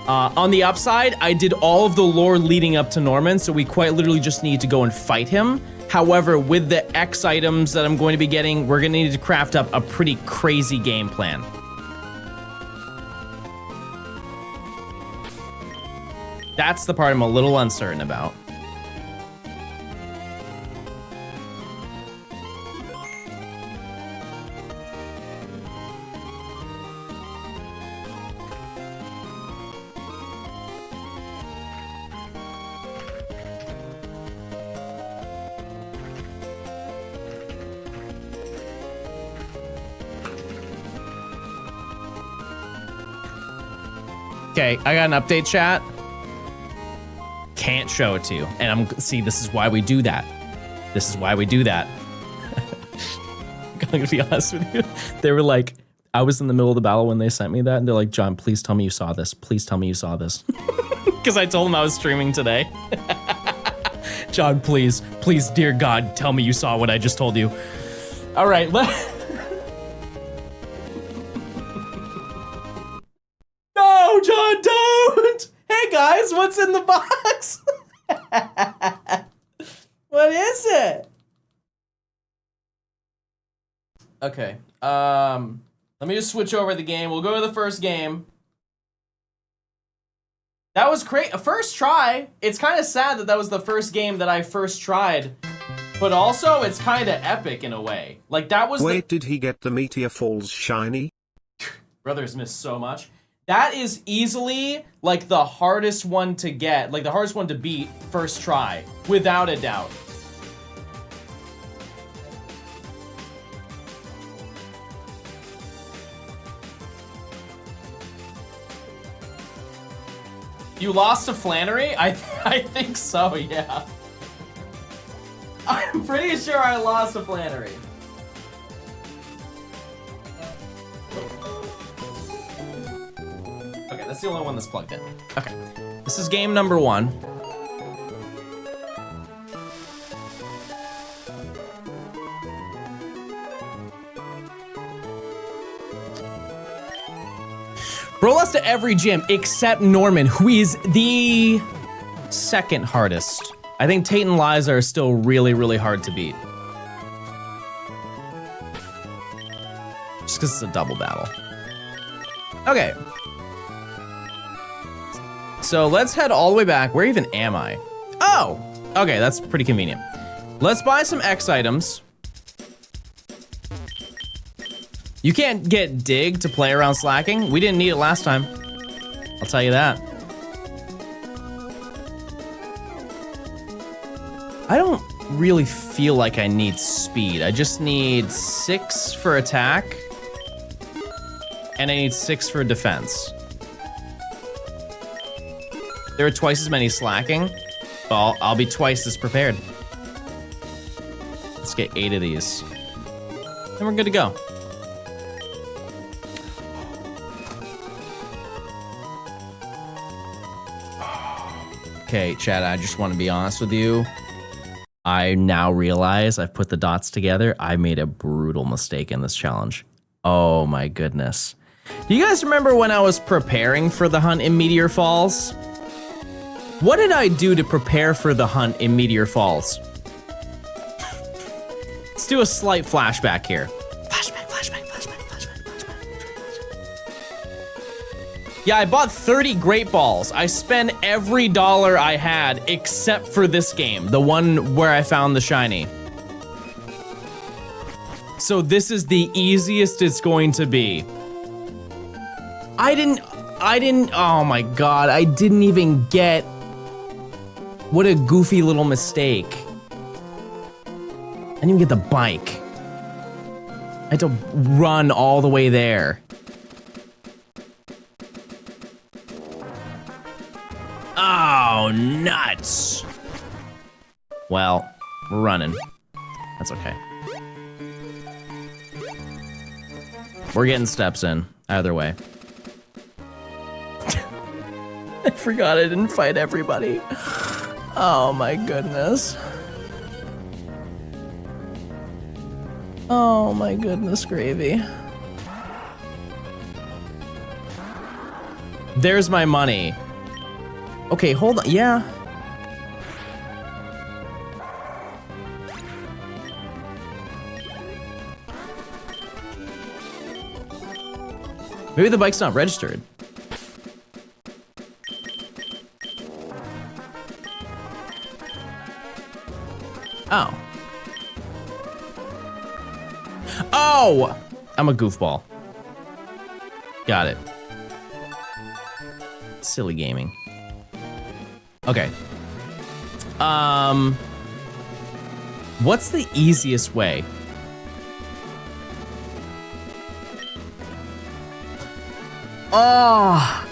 On the upside, I did all of the lore leading up to Norman, so we quite literally just need to go and fight him. However, with the X items that I'm going to be getting, we're gonna need to craft up a pretty crazy game plan. That's the part I'm a little uncertain about. Okay, I got an update, chat. Can't show it to you. And see, this is why we do that. This is why we do that. I'm gonna be honest with you. They were like, I was in the middle of the battle when they sent me that, and they're like, John, please tell me you saw this. Please tell me you saw this. Because I told them I was streaming today. John, please, dear God, tell me you saw what I just told you. All right, No, John, don't! Hey guys, what's in the box? What is it? Okay. Let me just switch over the game. We'll go to the first game. That was great. A first try. It's kind of sad that that was the first game that I first tried. But also, it's kind of epic in a way. Like, that was Wait, did he get the Meteor Falls shiny? Brothers missed so much. That is easily, like, the hardest one to get. Like, the hardest one to beat first try. Without a doubt. You lost to Flannery? I think so, yeah. I'm pretty sure I lost to Flannery. Okay, that's the only one that's plugged in. Okay, this is game number 1. Bro lost to every gym except Norman, who is the second hardest. I think Tate and Liza are still really, really hard to beat. Just because it's a double battle. Okay. So let's head all the way back. Where even am I? Oh! Okay, that's pretty convenient. Let's buy some X items. You can't get dig to play around slacking. We didn't need it last time. I'll tell you that. I don't really feel like I need speed. I just need 6 for attack. And I need 6 for defense. There are twice as many slacking. Well, I'll be twice as prepared. Let's get 8 of these. Then we're good to go. Okay, Chad, I just want to be honest with you. I now realize I've put the dots together. I made a brutal mistake in this challenge. Oh my goodness. Do you guys remember when I was preparing for the hunt in Meteor Falls? What did I do to prepare for the hunt in Meteor Falls? Let's do a slight flashback here. Yeah, I bought 30 Great Balls. I spent every dollar I had except for this game, the one where I found the shiny. So this is the easiest it's going to be. I didn't, oh my God, I didn't even get, what a goofy little mistake. I didn't even get the bike. I had to run all the way there. Oh, nuts. Well, we're running. That's okay. We're getting steps in, either way. I forgot I didn't fight everybody. Oh my goodness. Oh my goodness gravy. There's my money. Okay, hold on. Yeah. Maybe the bike's not registered. Oh. Oh! I'm a goofball. Got it. Silly gaming. Okay. What's the easiest way? Oh,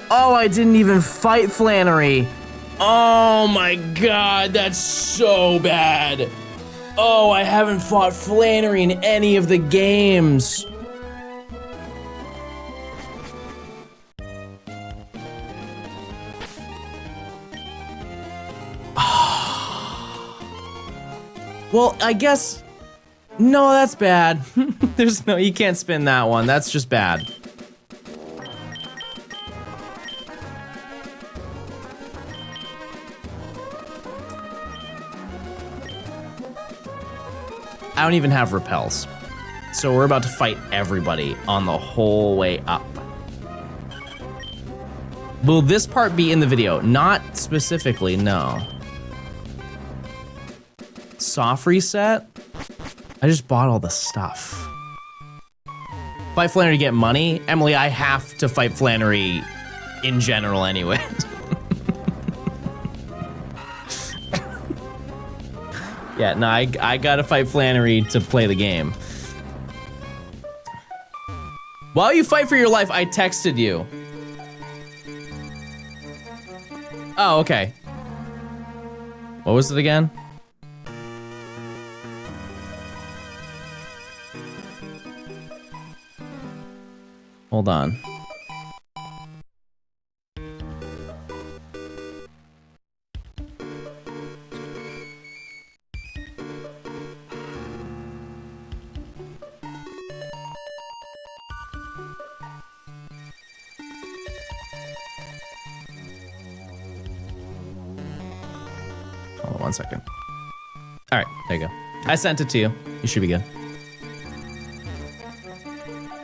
I didn't even fight Flannery. Oh my God, that's so bad. Oh, I haven't fought Flannery in any of the games. Well, I guess, no, that's bad. There's no, you can't spin that one. That's just bad. I don't even have repels. So we're about to fight everybody on the whole way up. Will this part be in the video? Not specifically, no. Soft reset? I just bought all the stuff. Fight Flannery to get money? Emily, I have to fight Flannery in general anyway. Yeah, no, I gotta fight Flannery to play the game. While you fight for your life, I texted you. Oh, okay. What was it again? Hold on. Hold on 1 second. All right, there you go. I sent it to you. You should be good.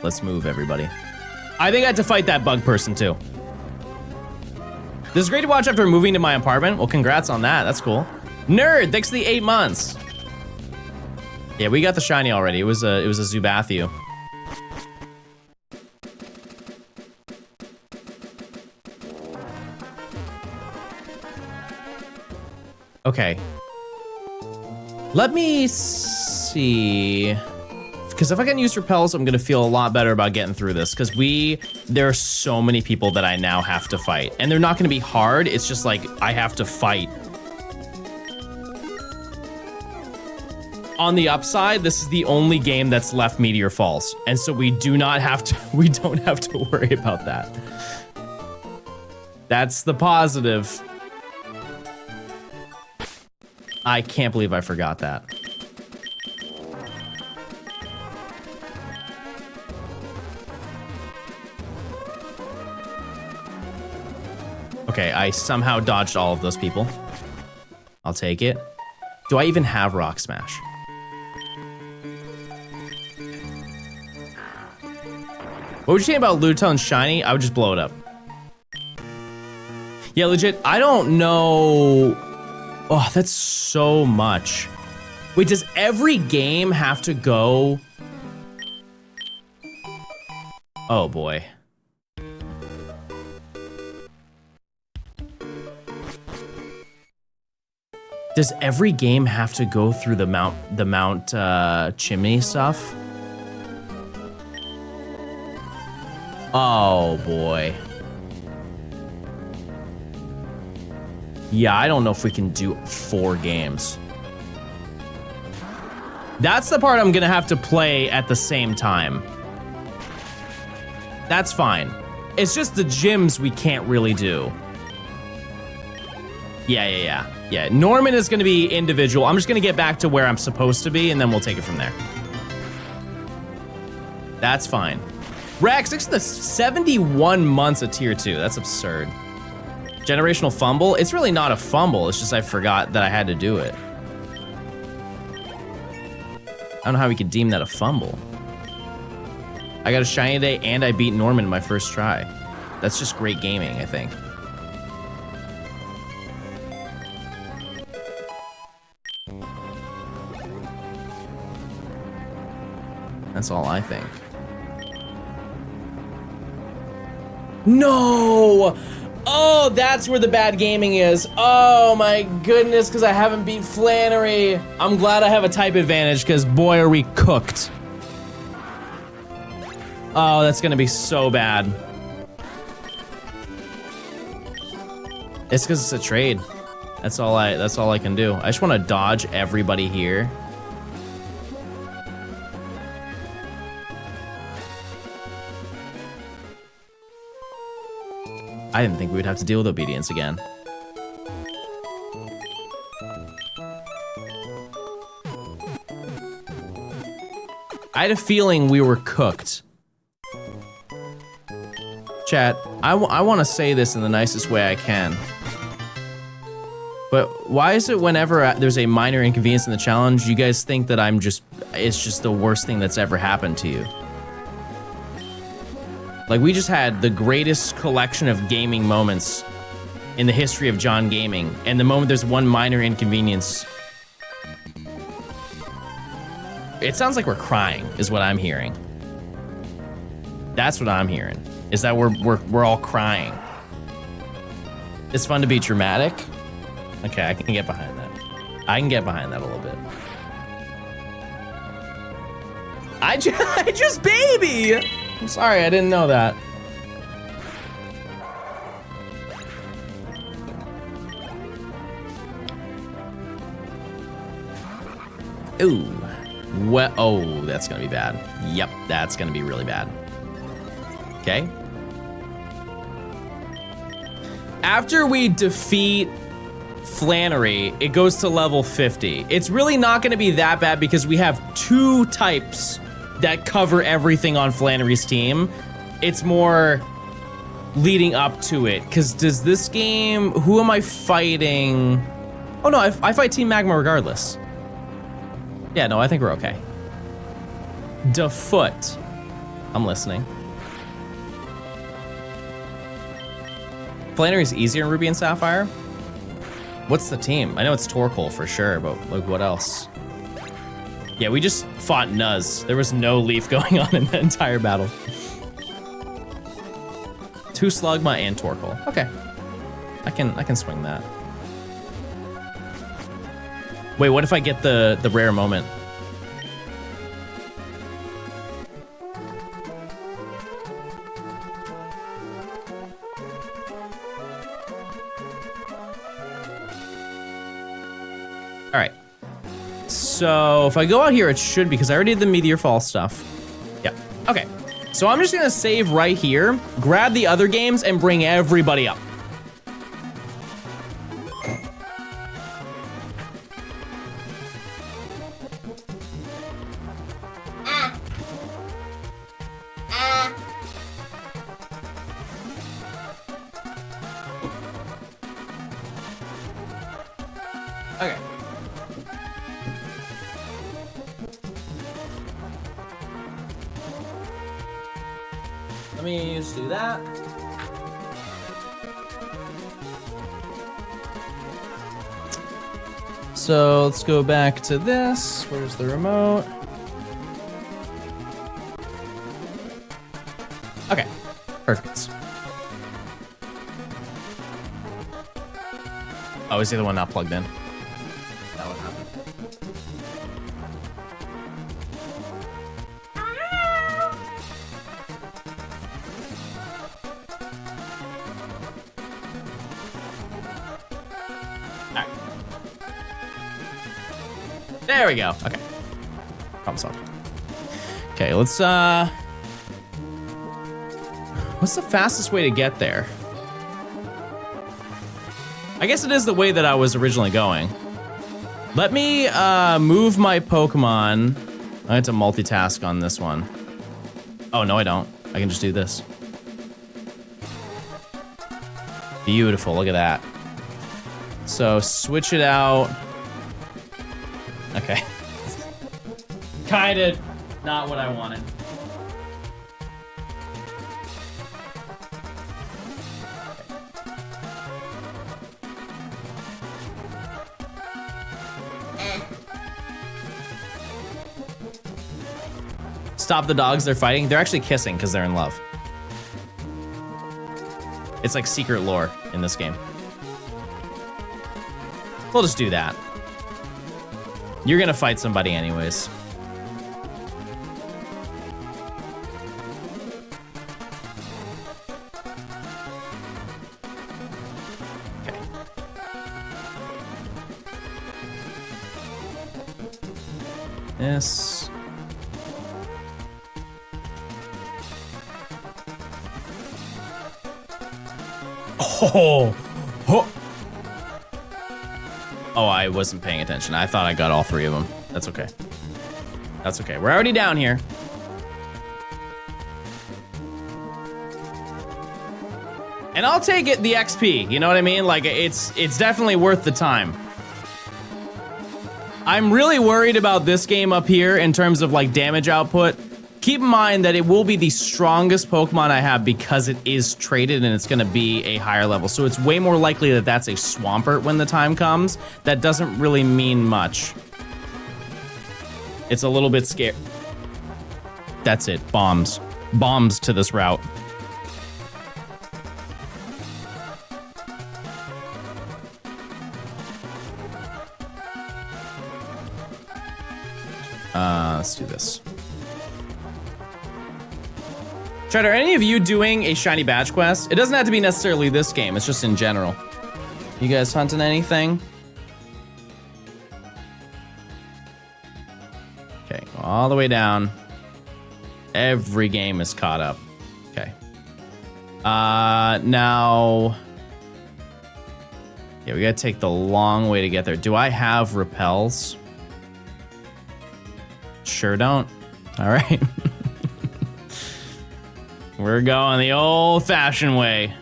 Let's move, everybody. I think I had to fight that bug person, too. This is great to watch after moving to my apartment. Well, congrats on that. That's cool. Nerd, thanks for the 8 months. Yeah, we got the shiny already. It was a Zubathu. Okay. Let me see. Because if I can use repels, I'm gonna feel a lot better about getting through this. Because there are so many people that I now have to fight. And they're not gonna be hard, it's just like, I have to fight. On the upside, this is the only game that's left Meteor Falls. And so we don't have to worry about that. That's the positive. I can't believe I forgot that. Okay, I somehow dodged all of those people. I'll take it. Do I even have Rock Smash? What would you say about Luton's shiny? I would just blow it up. Yeah, legit, I don't know. Oh, that's so much. Wait, does every game have to go? Oh boy. Does every game have to go through the Mount Chimney stuff? Oh boy. Yeah, I don't know if we can do 4 games. That's the part I'm gonna have to play at the same time. That's fine. It's just the gyms we can't really do. Yeah. Norman is gonna be individual. I'm just gonna get back to where I'm supposed to be and then we'll take it from there. That's fine. Rex, thanks for the 71 months of tier 2. That's absurd. Generational fumble? It's really not a fumble, it's just I forgot that I had to do it. I don't know how we could deem that a fumble. I got a shiny today and I beat Norman in my first try. That's just great gaming, I think. That's all I think. No! Oh, that's where the bad gaming is. Oh my goodness, because I haven't beat Flannery. I'm glad I have a type advantage, because boy, are we cooked. Oh, that's gonna be so bad. It's because it's a trade. That's all I can do. I just want to dodge everybody here. I didn't think we would have to deal with obedience again. I had a feeling we were cooked. Chat, I want to say this in the nicest way I can. But why is it whenever there's a minor inconvenience in the challenge, you guys think that it's just the worst thing that's ever happened to you? Like, we just had the greatest collection of gaming moments in the history of John Gaming, and the moment there's one minor inconvenience, it sounds like we're crying, is what I'm hearing. That's what I'm hearing, is that we're all crying. It's fun to be dramatic. Okay, I can get behind that. I can get behind that a little bit. I just baby! I'm sorry, I didn't know that. Ooh. What? Oh, that's gonna be bad. Yep, that's gonna be really bad. Okay. After we defeat Flannery, it goes to level 50. It's really not gonna be that bad because we have 2 types that cover everything on Flannery's team. It's more leading up to it. Cause does this game, who am I fighting? Oh no, I fight Team Magma regardless. Yeah, no, I think we're okay. DeFoot. I'm listening. Flannery's easier in Ruby and Sapphire. What's the team? I know it's Torkoal for sure, but like what else? Yeah, we just fought Nuz. There was no leaf going on in the entire battle. 2 Slugma and Torkoal. Okay. I can swing that. Wait, what if I get the rare moment? All right. So if I go out here, it should, because I already did the Meteor Fall stuff. Yep. Okay. So I'm just gonna save right here, grab the other games, and bring everybody up. Okay. Let me just do that. So let's go back to this. Where's the remote? Okay, perfect. Oh, is the other one not plugged in? That would happen. All right. There we go. Okay. Problem solved. Okay, let's what's the fastest way to get there? I guess it is the way that I was originally going. Let me move my Pokemon. I have to multitask on this one. Oh, no, I don't. I can just do this. Beautiful, look at that. So switch it out. Okay. Kinda not what I wanted. Stop the dogs, they're fighting. They're actually kissing because they're in love. It's like secret lore in this game. We'll just do that. You're gonna fight somebody anyways. Okay. This. Oh, oh, I wasn't paying attention. I thought I got all 3 of them. That's okay. That's okay. We're already down here. And And I'll take it the XP, you know what I mean? Like, it's definitely worth the time. I'm really worried about this game up here in terms of like damage output. Keep in mind that it will be the strongest Pokemon I have because it is traded and it's gonna be a higher level. So it's way more likely that that's a Swampert when the time comes. That doesn't really mean much. It's a little bit scary. That's it, bombs. Bombs to this route. Let's do this. Chad, are any of you doing a shiny badge quest? It doesn't have to be necessarily this game, it's just in general. You guys hunting anything? Okay, all the way down. Every game is caught up. Okay. Now... Yeah, we gotta take the long way to get there. Do I have repels? Sure don't. All right. We're going the old-fashioned way.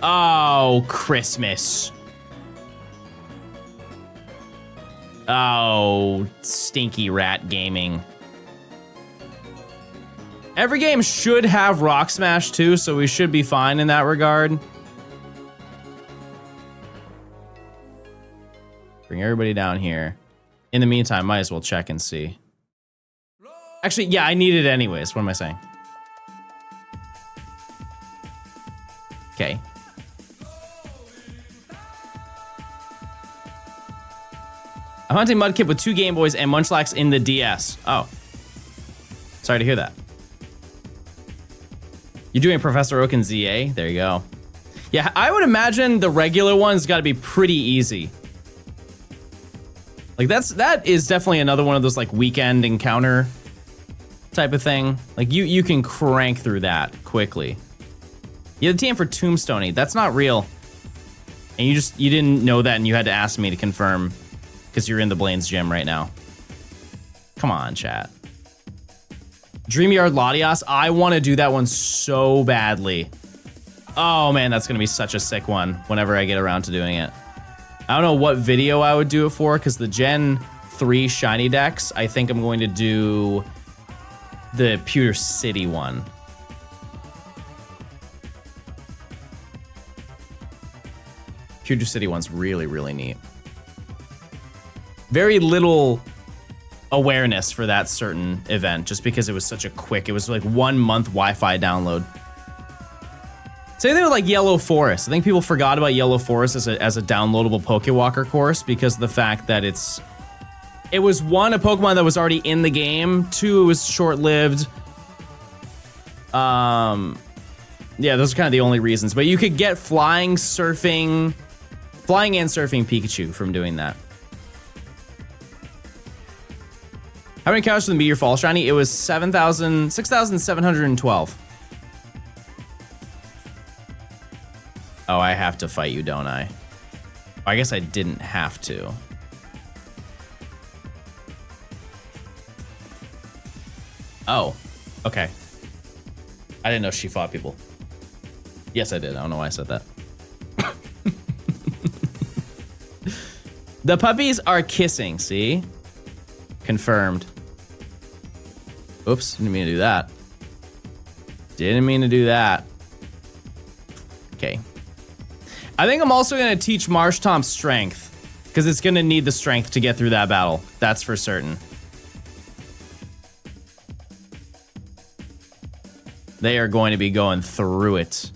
Oh, Christmas. Oh, stinky rat gaming. Every game should have Rock Smash too, so we should be fine in that regard. Bring everybody down here. In the meantime, might as well check and see. Actually, yeah, I need it anyways. What am I saying? Okay. I'm hunting Mudkip with 2 Game Boys and Munchlax in the DS. Oh. Sorry to hear that. You're doing Professor Oak and ZA? There you go. Yeah, I would imagine the regular one's got to be pretty easy. Like that is definitely another one of those like weekend encounter type of thing. Like you can crank through that quickly. You had the TM for Tombstoney. That's not real. And you didn't know that and you had to ask me to confirm because you're in the Blaine's gym right now. Come on, chat. Dreamyard Latias. I want to do that one so badly. Oh man, that's gonna be such a sick one whenever I get around to doing it. I don't know what video I would do it for, because the Gen 3 Shiny Dex, I think I'm going to do the Pewter City one. Pewter City one's really, really neat. Very little awareness for that certain event, just because it was such a quick, it was like 1 month Wi-Fi download. Same thing with like Yellow Forest. I think people forgot about Yellow Forest as a downloadable Pokewalker course because of the fact that it was one, a Pokemon that was already in the game, 2, it was short-lived. Yeah, those are kind of the only reasons. But you could get flying and surfing Pikachu from doing that. How many couches for the Meteor Fall Shiny? It was 6,712. Oh, I have to fight you, don't I? I guess I didn't have to. Oh, okay. I didn't know she fought people. Yes, I did. I don't know why I said that. The puppies are kissing, see? Confirmed. Oops, didn't mean to do that. Didn't mean to do that. Okay. I think I'm also going to teach Marshtomp strength, because it's going to need the strength to get through that battle. That's for certain. They are going to be going through it.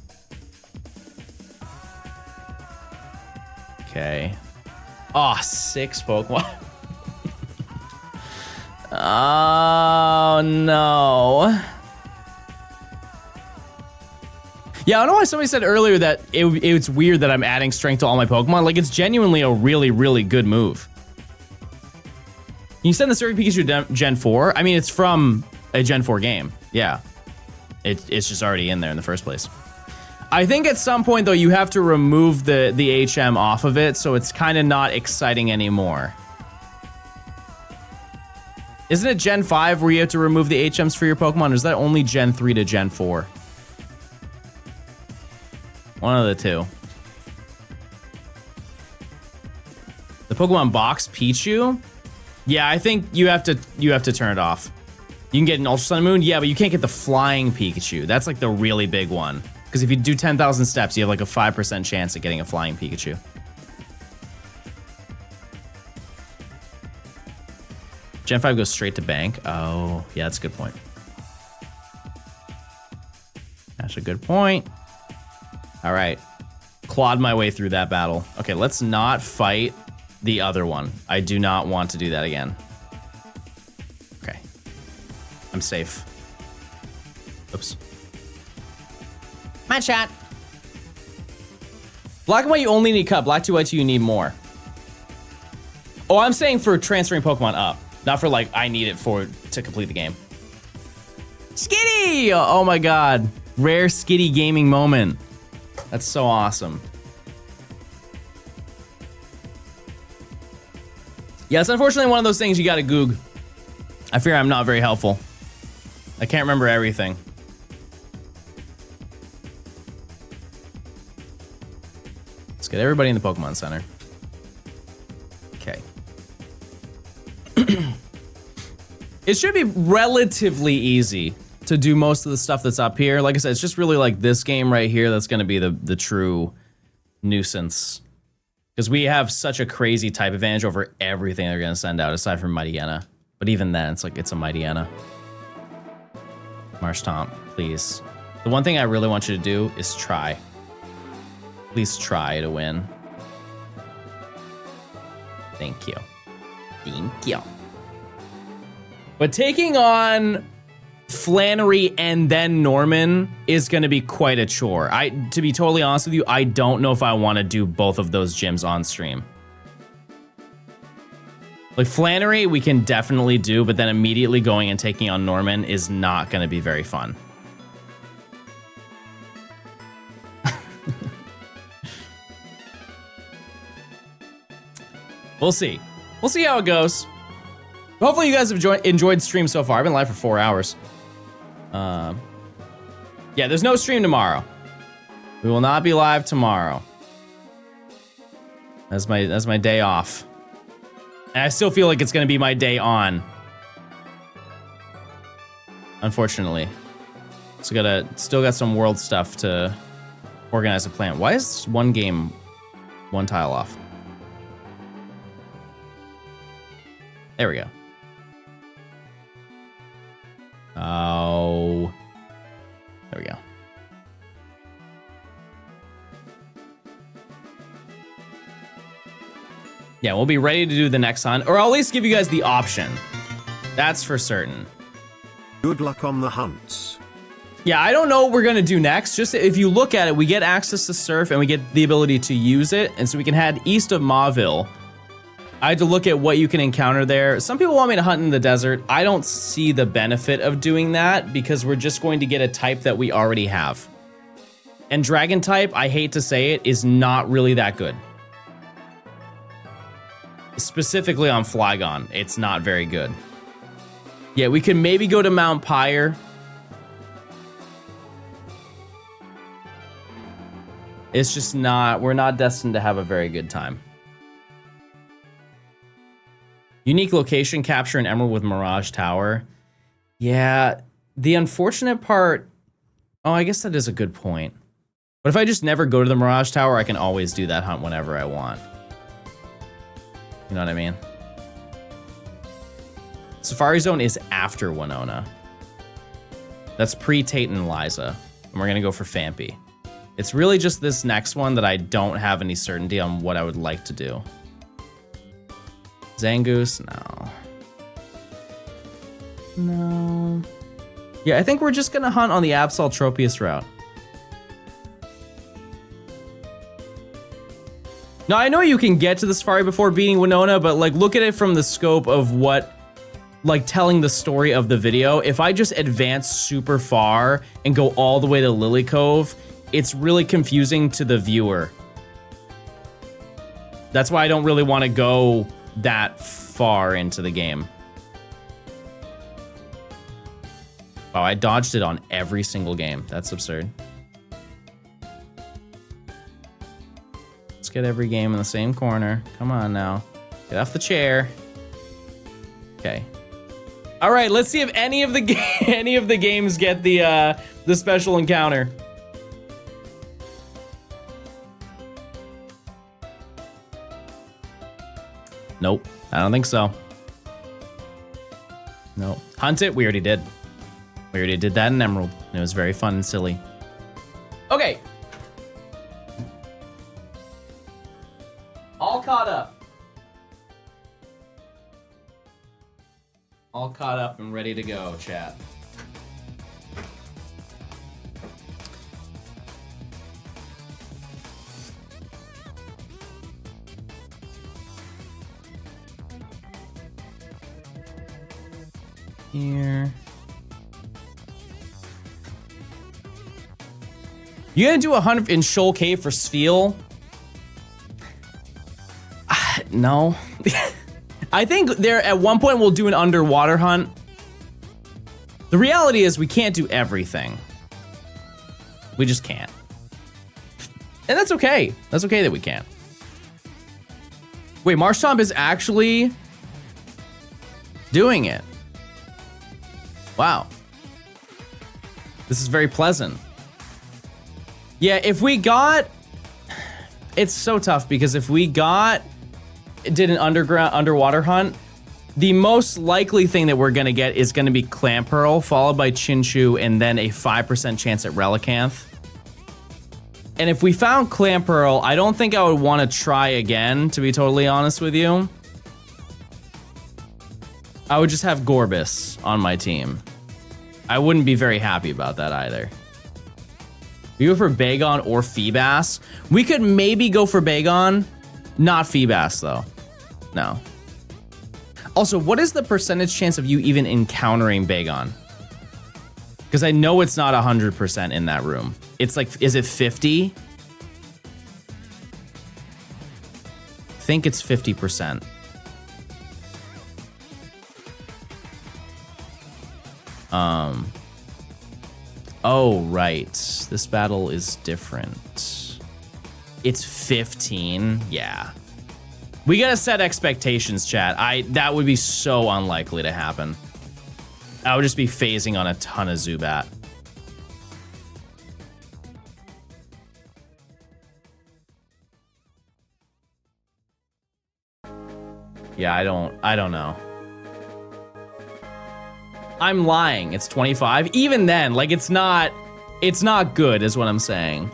Okay. Oh, 6 Pokemon. Oh, no. Yeah, I don't know why somebody said earlier that it's weird that I'm adding strength to all my Pokemon. Like, it's genuinely a really, really good move. Can you send the Surfing Pikachu to Gen 4? I mean, it's from a Gen 4 game. Yeah. It's just already in there in the first place. I think at some point, though, you have to remove the HM off of it, so it's kind of not exciting anymore. Isn't it Gen 5 where you have to remove the HMs for your Pokemon, or is that only Gen 3 to Gen 4? One of the two. The Pokemon box Pichu? Yeah, I think you have to turn it off. You can get an Ultra Sun and Moon, yeah, but you can't get the flying Pikachu. That's like the really big one. Because if you do 10,000 steps, you have like a 5% chance of getting a flying Pikachu. Gen 5 goes straight to bank. Oh, yeah, that's a good point. That's a good point. All right. Clawed my way through that battle. Okay, let's not fight the other one. I do not want to do that again. Okay. I'm safe. Oops. My shot. Black and white, you only need cut. Black 2, white 2, you need more. Oh, I'm saying for transferring Pokemon up. Not for like, I need it to complete the game. Skitty! Oh my god. Rare Skitty gaming moment. That's so awesome. Yeah, it's unfortunately one of those things you gotta goog. I fear I'm not very helpful. I can't remember everything. Let's get everybody in the Pokemon Center. Okay. It should be relatively easy to do most of the stuff that's up here. Like I said, it's just really like this game right here that's going to be the true nuisance. Because we have such a crazy type advantage over everything they're going to send out, aside from Mightyena. But even then, it's like, it's a Mightyena. Marshtomp, please. The one thing I really want you to do is try. Please try to win. Thank you. Thank you. But taking on Flannery and then Norman is going to be quite a chore. To be totally honest with you, I don't know if I want to do both of those gyms on stream. Like Flannery, we can definitely do, but then immediately going and taking on Norman is not going to be very fun. We'll see. We'll see how it goes. Hopefully you guys have enjoyed stream so far. I've been live for 4 hours. Yeah, there's no stream tomorrow. We will not be live tomorrow. That's my day off. And I still feel like it's gonna be my day on. Unfortunately. Still got some world stuff to organize a plan. Why is one game one tile off? There we go. Oh. There we go. Yeah, we'll be ready to do the next hunt, or I'll at least give you guys the option. That's for certain. Good luck on the hunts. Yeah, I don't know what we're gonna do next. Just if you look at it, we get access to Surf and we get the ability to use it, and so we can head east of Mauville. I had to look at what you can encounter there. Some people want me to hunt in the desert. I don't see the benefit of doing that because we're just going to get a type that we already have. And Dragon type, I hate to say it, is not really that good. Specifically on Flygon, it's not very good. Yeah, we can maybe go to Mount Pyre. It's just not, we're not destined to have a very good time. Unique location, capture an emerald with Mirage Tower. Yeah, the unfortunate part... Oh, I guess that is a good point. But if I just never go to the Mirage Tower, I can always do that hunt whenever I want. You know what I mean? Safari Zone is after Winona. That's pre-Tate and Liza. And we're gonna go for Fampy. It's really just this next one that I don't have any certainty on what I would like to do. Zangoose? No. No. Yeah, I think we're just gonna hunt on the Absol Tropius route. Now, I know you can get to the Safari before beating Winona, but like look at it from the scope of what, like telling the story of the video. If I just advance super far and go all the way to Lily Cove, it's really confusing to the viewer. That's why I don't really want to go that far into the game. Wow, I dodged it on every single game. That's absurd. Let's get every game in the same corner. Come on now. Get off the chair. Okay. All right, let's see if any of the games get the special encounter. Nope, I don't think so. No. Hunt it, we already did. We already did that in Emerald. It was very fun and silly. Okay. All caught up. All caught up and ready to go, chat. Here. You gonna do 100 in Shoal Cave for Sfeel? No. I think there at one point we'll do an underwater hunt. The reality is we can't do everything. We just can't. And that's okay. That's okay that we can't. Wait, Marshtomp is actually doing it. Wow. This is very pleasant. Yeah, if we got... It's so tough because if we did an underwater hunt, the most likely thing that we're gonna get is gonna be Clamperl, followed by Chinchou, and then a 5% chance at Relicanth. And if we found Clamperl, I don't think I would want to try again, to be totally honest with you. I would just have Gorbis on my team. I wouldn't be very happy about that either. We go for Bagon or Feebas. We could maybe go for Bagon, not Feebas though. No. Also, what is the percentage chance of you even encountering Bagon? Because I know it's not 100% in that room. It's like, is it 50? I think it's 50%. Oh, right. This battle is different. It's 15. Yeah. We gotta set expectations, chat. That would be so unlikely to happen. I would just be phasing on a ton of Zubat. Yeah, I don't know. I'm lying. It's 25. Even then, like it's not good is what I'm saying.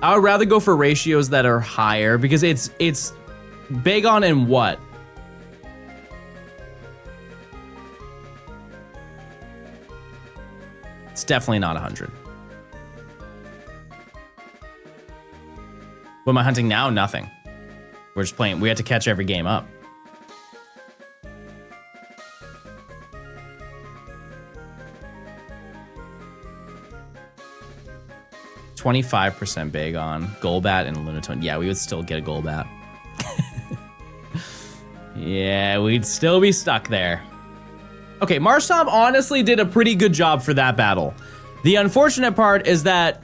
I would rather go for ratios that are higher because it's Bagon and what? It's definitely not 100. What am I hunting now? Nothing. We're just playing. We have to catch every game up. %25 Bagon, Golbat, and Lunatone. Yeah, we would still get a Golbat. Yeah, we'd still be stuck there. Okay, Marshtomp honestly did a pretty good job for that battle. The unfortunate part is that...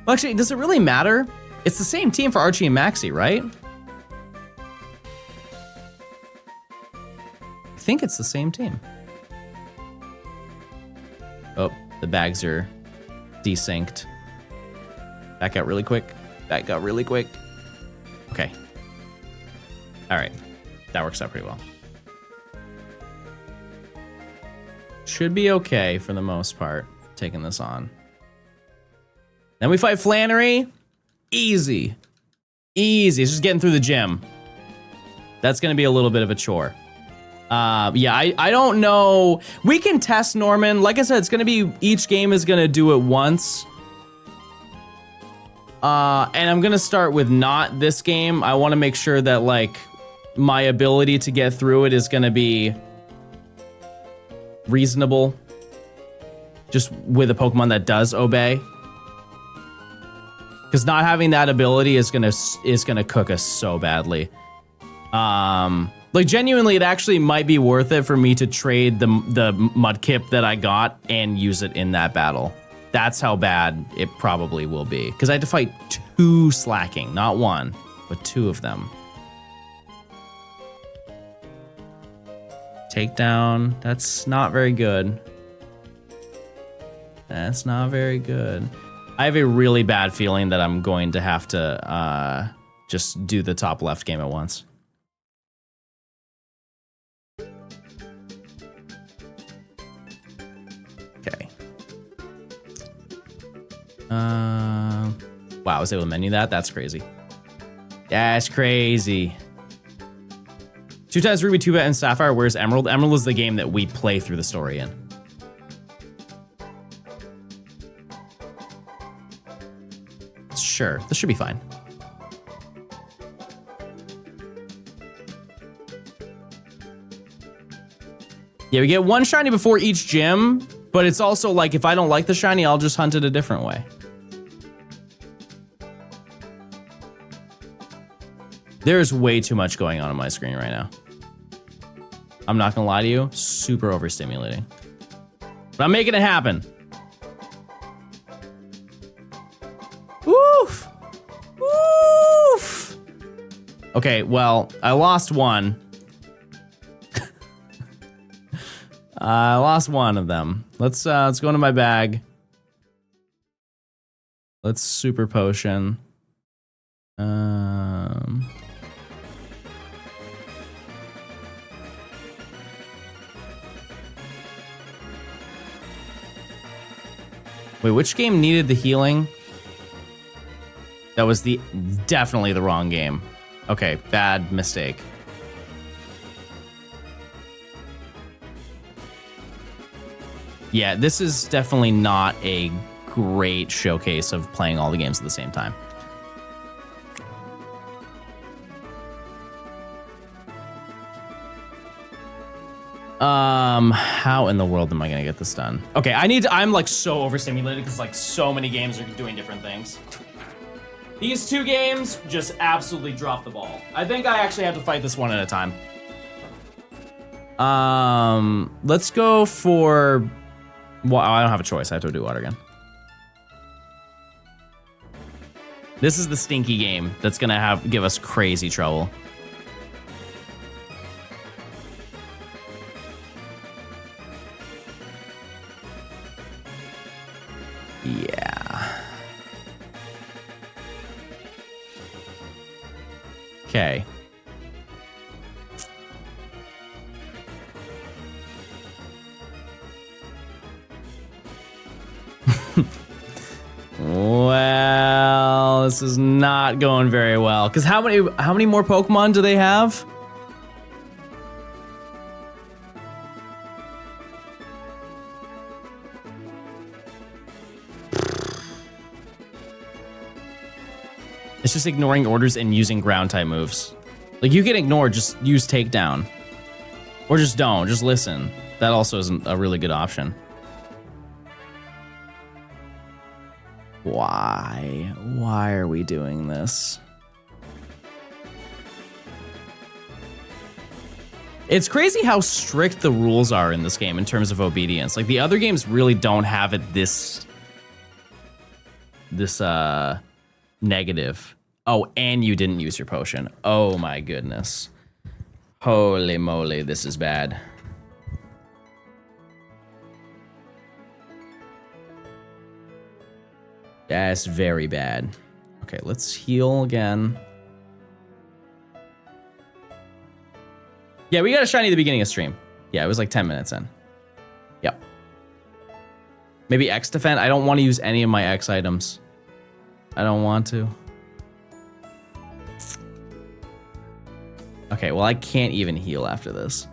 Well, actually, does it really matter? It's the same team for Archie and Maxie, right? I think it's the same team. Oh, the bags are desynced. Back out really quick. Back out really quick. Okay. All right. That works out pretty well. Should be okay for the most part, taking this on. Then we fight Flannery. Easy. Easy. It's just getting through the gym. That's going to be a little bit of a chore. Yeah, I don't know. We can test Norman. Like I said, it's going to be, each game is going to do it once. And I'm going to start with not this game. I want to make sure that, like, my ability to get through it is going to be reasonable. Just with a Pokemon that does obey. Because not having that ability is gonna cook us so badly. Like genuinely, it actually might be worth it for me to trade the Mudkip that I got and use it in that battle. That's how bad it probably will be. Because I had to fight 2 slacking. Not 1, but 2 of them. Takedown. That's not very good. That's not very good. I have a really bad feeling that I'm going to have to just do the top left game at once. Okay. Wow, I was able to menu that? That's crazy. That's crazy. 2 times Ruby, 2-bet, and Sapphire. Where's Emerald? Emerald is the game that we play through the story in. Sure, this should be fine. Yeah, we get 1 shiny before each gym, but it's also like if I don't like the shiny, I'll just hunt it a different way. There's way too much going on my screen right now. I'm not gonna lie to you, super overstimulating. But I'm making it happen. Woof! Woof! Okay, well, I lost 1. I lost 1 of them. Let's go into my bag. Let's super potion. Wait, which game needed the healing? That was definitely the wrong game. Okay, bad mistake. Yeah, this is definitely not a great showcase of playing all the games at the same time. How in the world am I gonna get this done? Okay, I'm like so overstimulated because like so many games are doing different things. These 2 games just absolutely dropped the ball. I think I actually have to fight this one at a time. Let's go for... Well, I don't have a choice. I have to do water again. This is the stinky game that's gonna give us crazy trouble. Yeah. Okay. Well, this is not going very well. Because how many more Pokemon do they have? It's just ignoring orders and using ground type moves. Like you can ignore, just use takedown. Or just don't, just listen. That also isn't a really good option. Why? Why are we doing this? It's crazy how strict the rules are in this game in terms of obedience. Like the other games really don't have it this negative. Oh, and you didn't use your potion. Oh my goodness. Holy moly, this is bad. That's very bad. Okay, let's heal again. Yeah, we got a shiny at the beginning of stream. Yeah, it was like 10 minutes in. Yep. Maybe X defend? I don't want to use any of my X items. I don't want to. Okay, well, I can't even heal after this.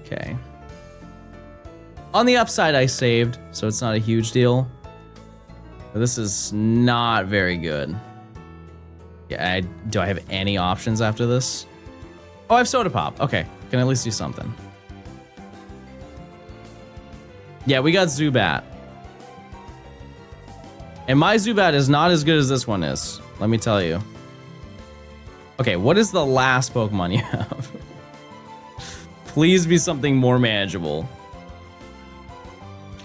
Okay. On the upside, I saved, so it's not a huge deal. But this is not very good. Yeah, do I have any options after this? Oh, I have Soda Pop. Okay, can at least do something. Yeah, we got Zubat. And my Zubat is not as good as this one is, let me tell you. Okay, what is the last Pokemon you have? Please be something more manageable.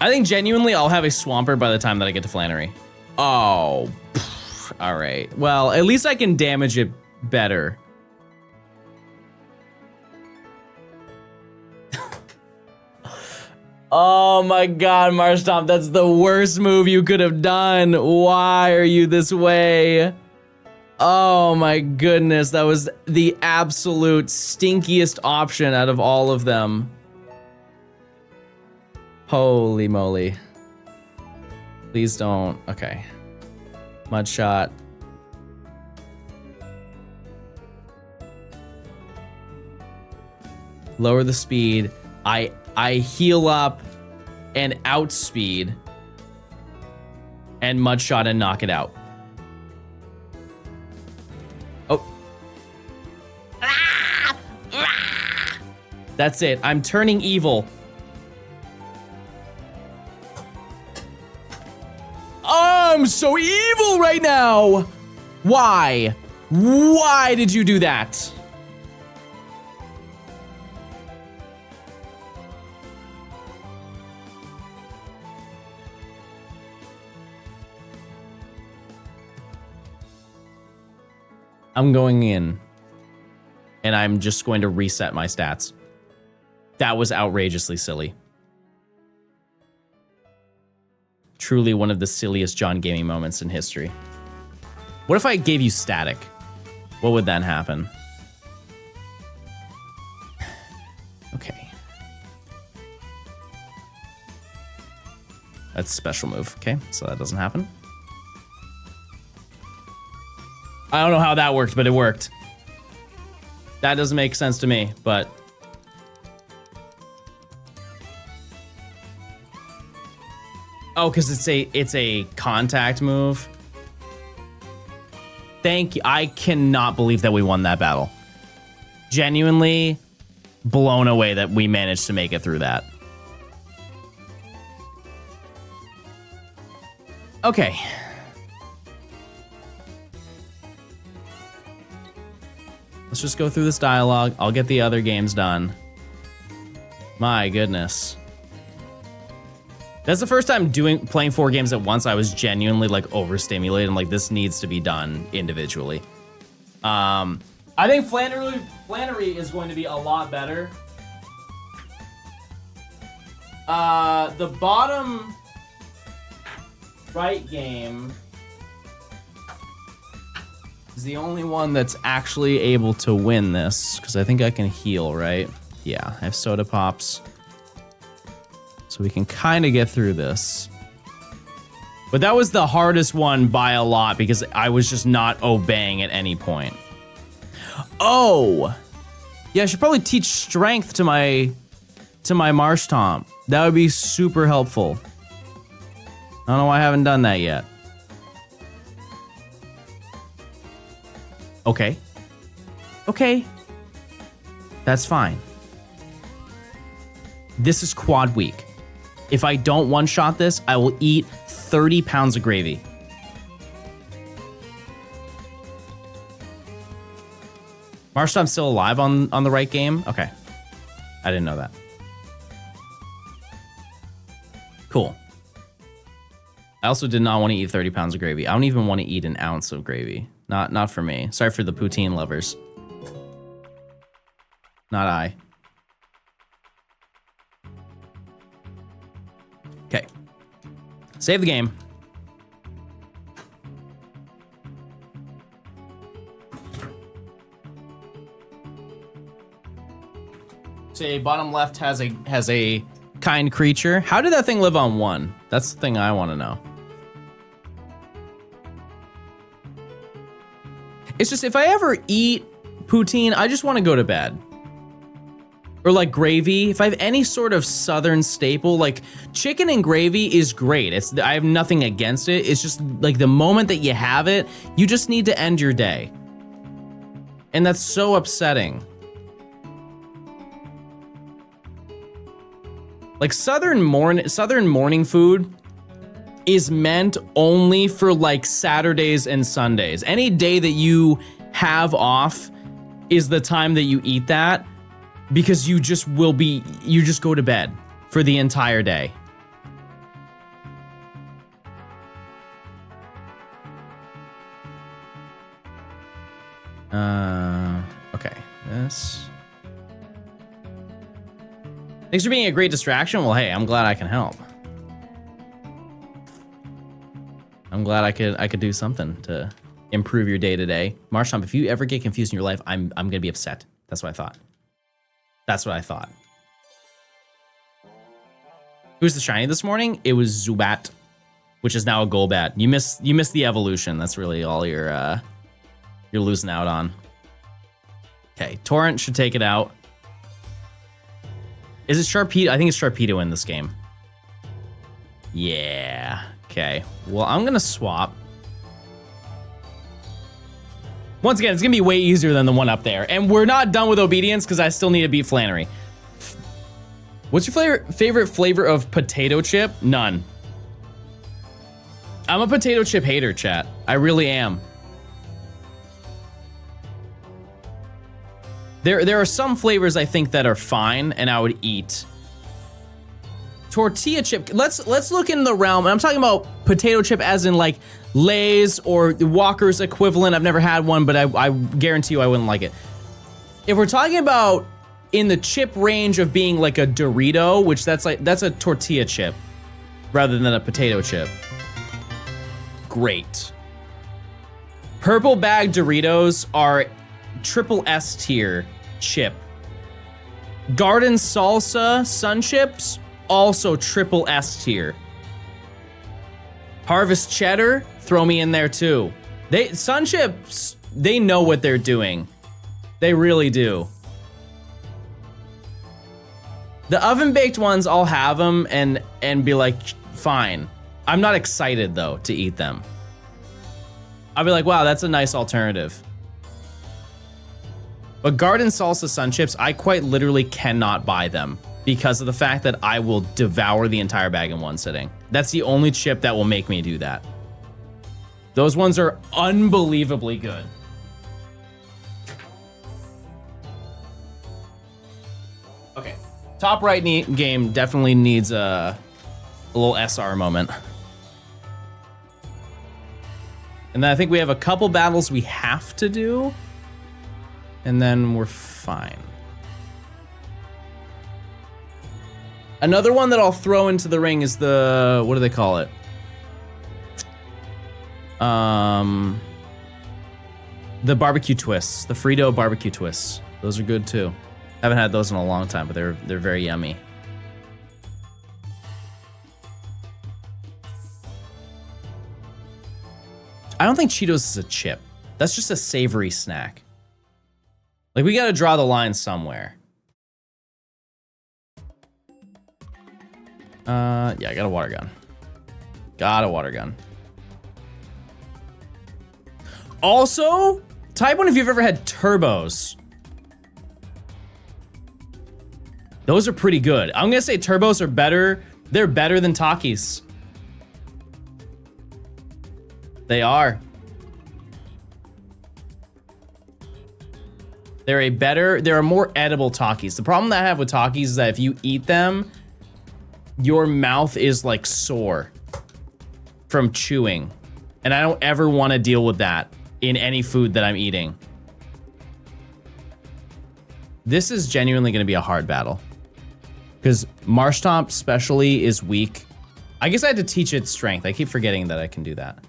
I think genuinely I'll have a Swampert by the time that I get to Flannery. Oh, all right. Well, at least I can damage it better. Oh my God, Marshtomp, that's the worst move you could have done. Why are you this way? Oh my goodness, that was the absolute stinkiest option out of all of them. Holy moly. Please don't. Okay. Mud shot. Lower the speed. I heal up and outspeed and mud shot and knock it out. Oh. That's it. I'm turning evil. I'm so evil right now. Why? Why did you do that? I'm going in, and I'm just going to reset my stats. That was outrageously silly. Truly one of the silliest John gaming moments in history. What if I gave you static? What would then happen? Okay. That's a special move. Okay, so that doesn't happen. I don't know how that worked, but it worked. That doesn't make sense to me, but... Oh, because it's a contact move. Thank you. I cannot believe that we won that battle. Genuinely blown away that we managed to make it through that. Okay. Let's just go through this dialogue. I'll get the other games done. My goodness. That's the first time playing 4 games at once. I was genuinely like overstimulated and like this needs to be done individually. I think Flannery is going to be a lot better. The bottom right game is the only one that's actually able to win this, because I think I can heal, right? Yeah, I have soda pops. So we can kind of get through this. But that was the hardest one by a lot because I was just not obeying at any point. Oh! Yeah, I should probably teach strength to my Marshtomp. That would be super helpful. I don't know why I haven't done that yet. Okay. Okay. That's fine. This is quad week. If I don't one-shot this, I will eat 30 pounds of gravy. Marshtomp's still alive on the right game? Okay. I didn't know that. Cool. I also did not want to eat 30 pounds of gravy. I don't even want to eat an ounce of gravy. Not for me. Sorry for the poutine lovers. Not I. Okay. Save the game. Say bottom left has a kind creature. How did that thing live on 1? That's the thing I want to know. It's just if I ever eat poutine, I just want to go to bed. Or like gravy. If I have any sort of southern staple, like chicken and gravy is great. I have nothing against it. It's just like the moment that you have it, you just need to end your day. And that's so upsetting. Like southern morning food is meant only for like Saturdays and Sundays. Any day that you have off is the time that you eat that, because you just go to bed for the entire day. Okay, this. Thanks for being a great distraction. Well, hey, I'm glad I can help. I'm glad I could do something to improve your day to day. Marshtomp, if you ever get confused in your life, I'm gonna be upset. That's what I thought. That's what I thought. Who's the shiny this morning? It was Zubat, which is now a Golbat. You missed the evolution. That's really all you're losing out on. Okay, Torrent should take it out. Is it Sharpedo? I think it's Sharpedo in this game. Yeah. Okay. Well, I'm gonna swap. Once again, it's gonna be way easier than the one up there. And we're not done with obedience because I still need to beat Flannery. What's your favorite flavor of potato chip? None. I'm a potato chip hater, chat. I really am. There are some flavors I think that are fine and I would eat. Tortilla chip. Let's look in the realm. I'm talking about potato chip as in like Lay's or Walker's equivalent. I've never had one, but I guarantee you I wouldn't like it. If we're talking about in the chip range of being like a Dorito, which that's a tortilla chip rather than a potato chip. Great. Purple bag Doritos are triple S tier chip. Garden salsa sun chips, also triple S tier. Harvest cheddar, throw me in there too. Sun chips, they know what they're doing. They really do. The oven baked ones, I'll have them and be like, fine. I'm not excited though to eat them. I'll be like, wow, that's a nice alternative. But garden salsa sun chips, I quite literally cannot buy them because of the fact that I will devour the entire bag in one sitting. That's the only chip that will make me do that. Those ones are unbelievably good. Okay, top right game definitely needs a little SR moment. And then I think we have a couple battles we have to do. And then we're fine. Another one that I'll throw into the ring is the, what do they call it? The barbecue twists, the Frito barbecue twists. Those are good too. Haven't had those in a long time, but they're very yummy. I don't think Cheetos is a chip. That's just a savory snack. Like, we gotta draw the line somewhere. Yeah, I got a water gun. Got a water gun. Also, type 1 if you've ever had turbos. Those are pretty good. I'm gonna say turbos are better. They're better than Takis. They are. There are more edible Takis. The problem that I have with Takis is that if you eat them, your mouth is like sore from chewing. And I don't ever want to deal with that in any food that I'm eating. This is genuinely going to be a hard battle. Because Marshtomp especially is weak. I guess I had to teach it strength. I keep forgetting that I can do that.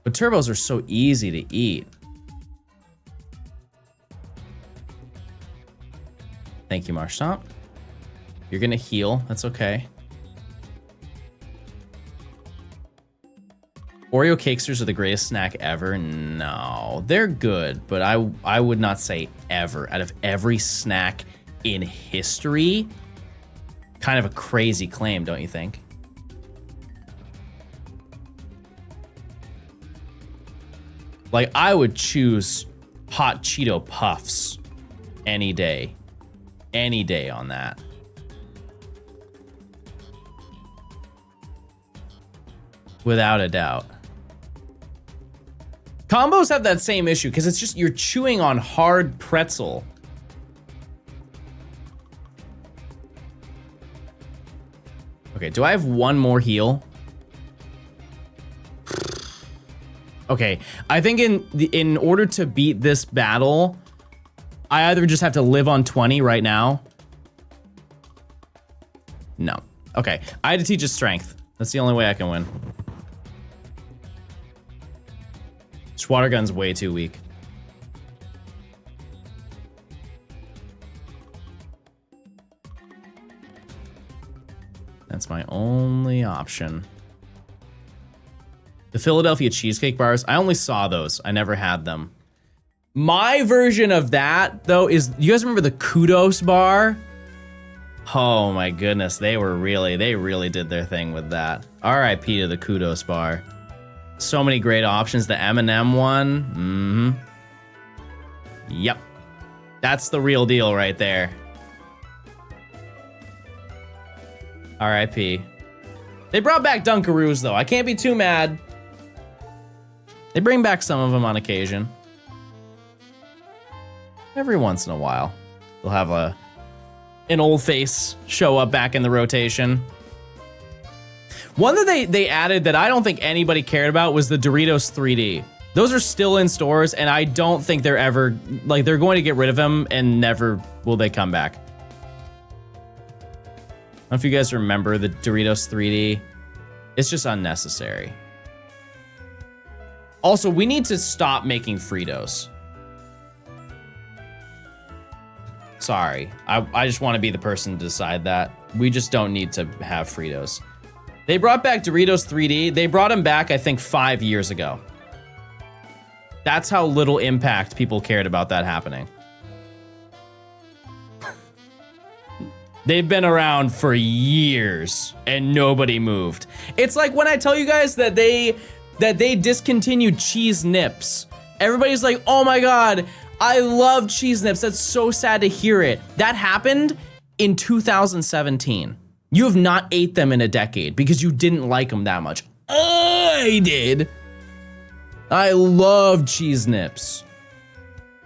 But turbos are so easy to eat. Thank you, Marshtomp. You're gonna heal, that's okay. Oreo Cakesters are the greatest snack ever. No, they're good, but I would not say ever. Out of every snack in history, kind of a crazy claim, don't you think? Like, I would choose hot Cheeto Puffs any day. Any day on that. Without a doubt. Combos have that same issue because it's just you're chewing on hard pretzel. Okay, do I have one more heal? Okay, I think in order to beat this battle, I either just have to live on 20 right now. No. Okay, I had to teach his strength. That's the only way I can win. This water gun's way too weak. That's my only option. The Philadelphia cheesecake bars, I only saw those. I never had them. My version of that, though, is, you guys remember the Kudos bar? Oh my goodness, they really did their thing with that. RIP to the Kudos bar. So many great options. The M&M one, Yep. That's the real deal right there. RIP. They brought back Dunkaroos, though. I can't be too mad. They bring back some of them on occasion. Every once in a while, they'll have an old face show up back in the rotation. One that they added that I don't think anybody cared about was the Doritos 3D. Those are still in stores, and I don't think they're ever, like, they're going to get rid of them, and never will they come back. I don't know if you guys remember the Doritos 3D. It's just unnecessary. Also, we need to stop making Fritos. Sorry, I just want to be the person to decide that. We just don't need to have Fritos. They brought back Doritos 3D. They brought them back, I think, 5 years ago. That's how little impact people cared about that happening. They've been around for years and nobody moved. It's like when I tell you guys that they discontinued cheese nips. Everybody's like, oh my God, I love cheese nips. That's so sad to hear it. That happened in 2017. You have not ate them in a decade because you didn't like them that much. I did. I love cheese nips.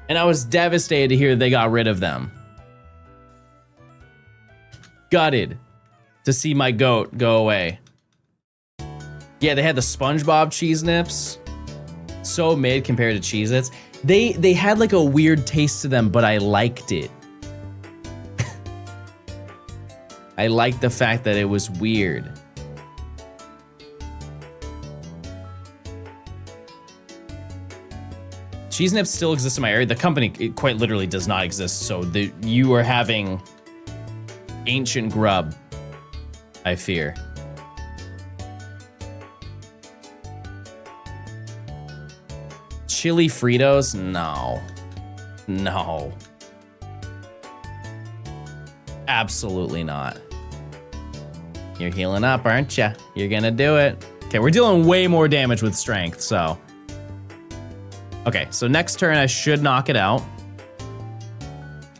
And I was devastated to hear they got rid of them. Gutted to see my goat go away. Yeah, they had the SpongeBob cheese nips. So mid compared to Cheez-Its. They had like a weird taste to them, but I liked it. I liked the fact that it was weird. Cheese Nips still exists in my area. The company, it quite literally does not exist. So you are having ancient grub, I fear. Chili Fritos? No. No. Absolutely not. You're healing up, aren't you? You're gonna do it. Okay, we're dealing way more damage with strength, so. Okay, so next turn I should knock it out.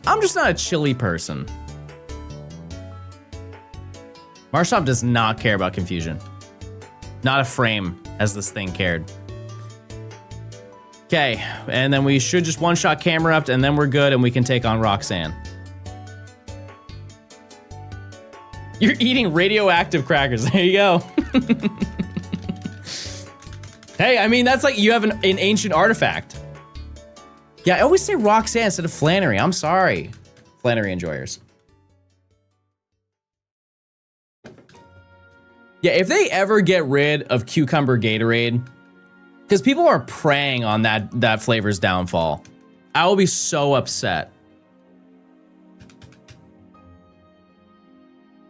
I'm just not a chili person. Marshtomp does not care about confusion. Not a frame as this thing cared. Okay, and then we should just one-shot camera up, and then we're good, and we can take on Roxanne. You're eating radioactive crackers. There you go. Hey, I mean, that's like you have an ancient artifact. Yeah, I always say Roxanne instead of Flannery. I'm sorry, Flannery enjoyers. Yeah, if they ever get rid of Cucumber Gatorade, because people are preying on that flavor's downfall, I will be so upset.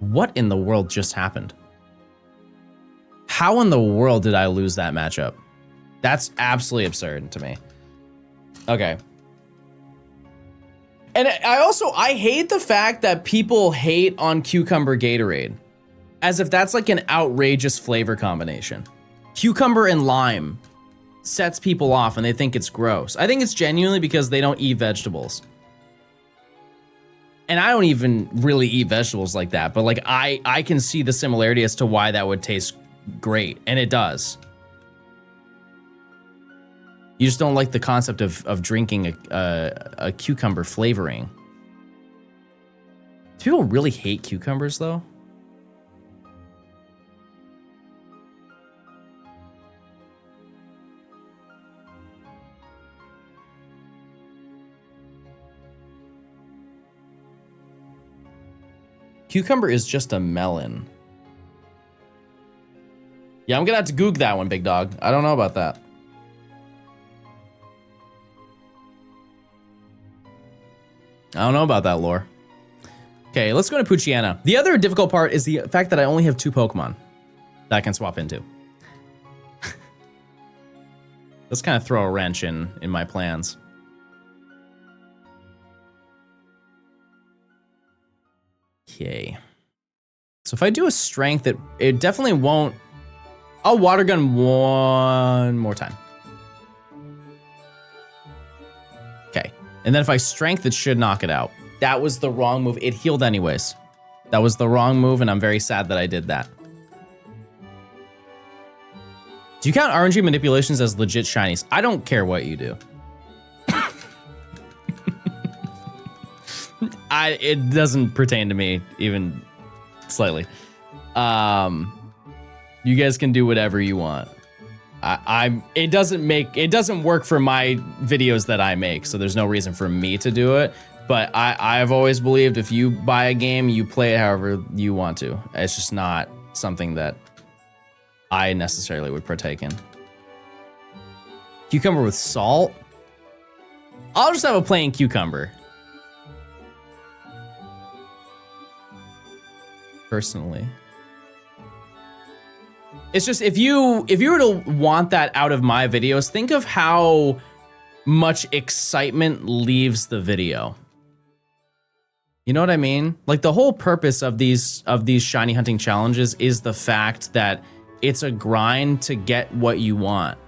What in the world just happened? How in the world did I lose that matchup? That's absolutely absurd to me. Okay. And I hate the fact that people hate on Cucumber Gatorade. As if that's like an outrageous flavor combination. Cucumber and lime sets people off and they think it's gross. I think it's genuinely because they don't eat vegetables. And I don't even really eat vegetables like that, but like I can see the similarity as to why that would taste great, and it does. You just don't like the concept of drinking a cucumber flavoring. Do people really hate cucumbers though? Cucumber is just a melon. Yeah, I'm gonna have to goog that one, big dog. I don't know about that. I don't know about that lore. Okay, let's go to Poochyena. The other difficult part is the fact that I only have 2 Pokemon that I can swap into. Let's kind of throw a wrench in my plans. Okay. So if I do a strength, it definitely won't. I'll water gun one more time. Okay. And then if I strength, it should knock it out. That was the wrong move. It healed anyways. That was the wrong move, and I'm very sad that I did that. Do you count RNG manipulations as legit shinies? I don't care what you do. It doesn't pertain to me even slightly. You guys can do whatever you want. It doesn't work for my videos that I make, so there's no reason for me to do it. But I've always believed if you buy a game, you play it however you want to. It's just not something that I necessarily would partake in. Cucumber with salt? I'll just have a plain cucumber. Personally. It's just if you were to want that out of my videos, think of how much excitement leaves the video. You know what I mean? Like the whole purpose of these shiny hunting challenges is the fact that it's a grind to get what you want.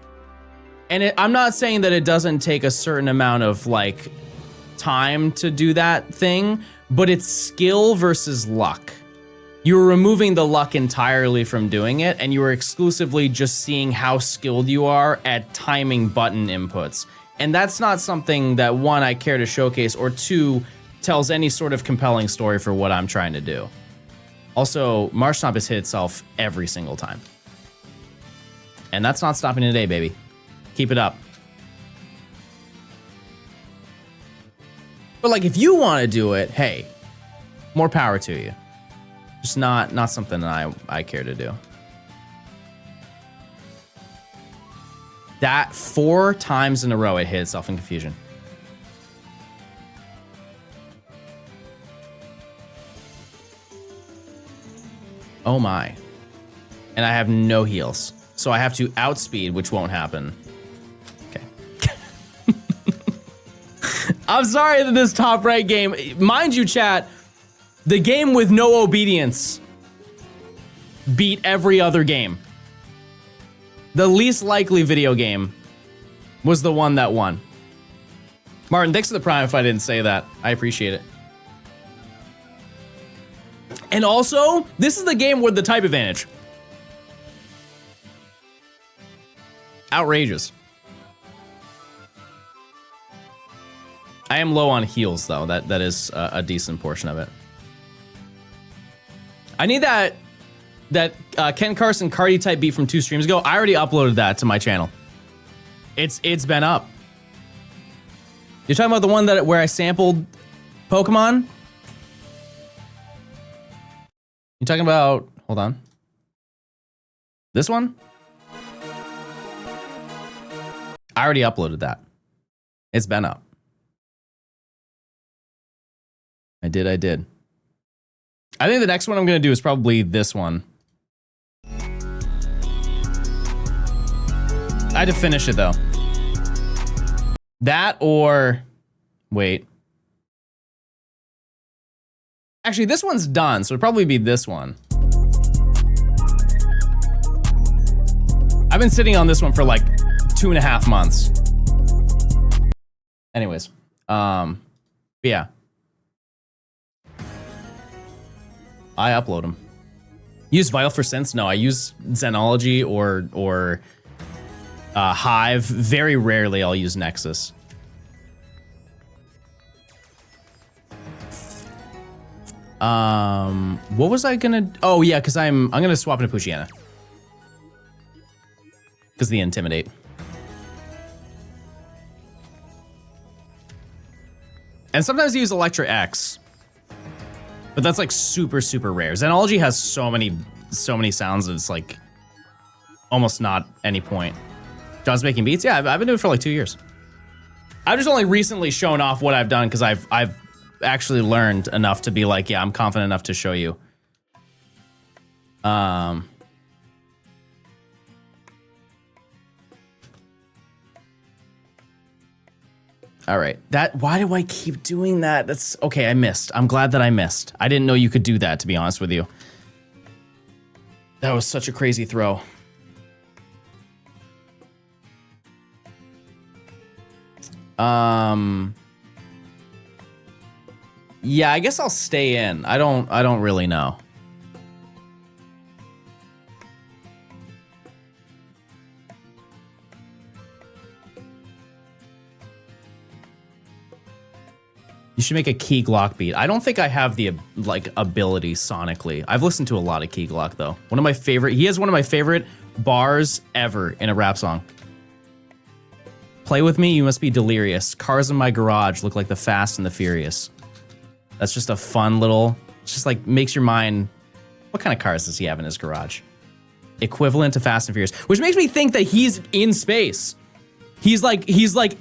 And I'm not saying that it doesn't take a certain amount of like time to do that thing, but it's skill versus luck. You're removing the luck entirely from doing it, and you are exclusively just seeing how skilled you are at timing button inputs. And that's not something that, one, I care to showcase, or two, tells any sort of compelling story for what I'm trying to do. Also, Marshtomp has hit itself every single time. And that's not stopping today, baby. Keep it up. But like, if you want to do it, hey, more power to you. Just not something that I care to do. That 4 times in a row it hit itself in confusion. Oh my. And I have no heals. So I have to outspeed, which won't happen. Okay. I'm sorry that this top right game, mind you, chat, the game with no obedience beat every other game. The least likely video game was the one that won. Martin, thanks for the prime if I didn't say that. I appreciate it. And also, this is the game with the type advantage. Outrageous. I am low on heals, though. That is a decent portion of it. I need that Ken Carson Cardi type beat from 2 streams ago. I already uploaded that to my channel. It's been up. You're talking about the one where I sampled Pokemon? You talking about, hold on. This one? I already uploaded that. It's been up. I did. I think the next one I'm going to do is probably this one. I had to finish it though. That or, wait. Actually, this one's done, so it'll probably be this one. I've been sitting on this one for like 2.5 months. Anyways, yeah. I upload them. Use Vital for Sense? No, I use Xenology or Hive. Very rarely I'll use Nexus. What was I gonna? Oh yeah, because I'm gonna swap into Poochyena. Because the Intimidate. And sometimes I use Electra X. But that's like super, super rare. Xenology has so many sounds that it's like almost not any point. John's making beats? Yeah, I've been doing it for like 2 years. I've just only recently shown off what I've done because I've actually learned enough to be like, yeah, I'm confident enough to show you. All right. Why do I keep doing that? That's okay. I missed. I'm glad that I missed. I didn't know you could do that, to be honest with you. That was such a crazy throw. Yeah, I guess I'll stay in. I don't really know. You should make a key Glock beat. I don't think I have the like ability sonically. I've listened to a lot of key Glock though. He has one of my favorite bars ever in a rap song. Play with me, you must be delirious. Cars in my garage look like the Fast and the Furious. That's just a fun little, it's just like makes your mind, what kind of cars does he have in his garage? Equivalent to Fast and Furious, which makes me think that he's in space. He's like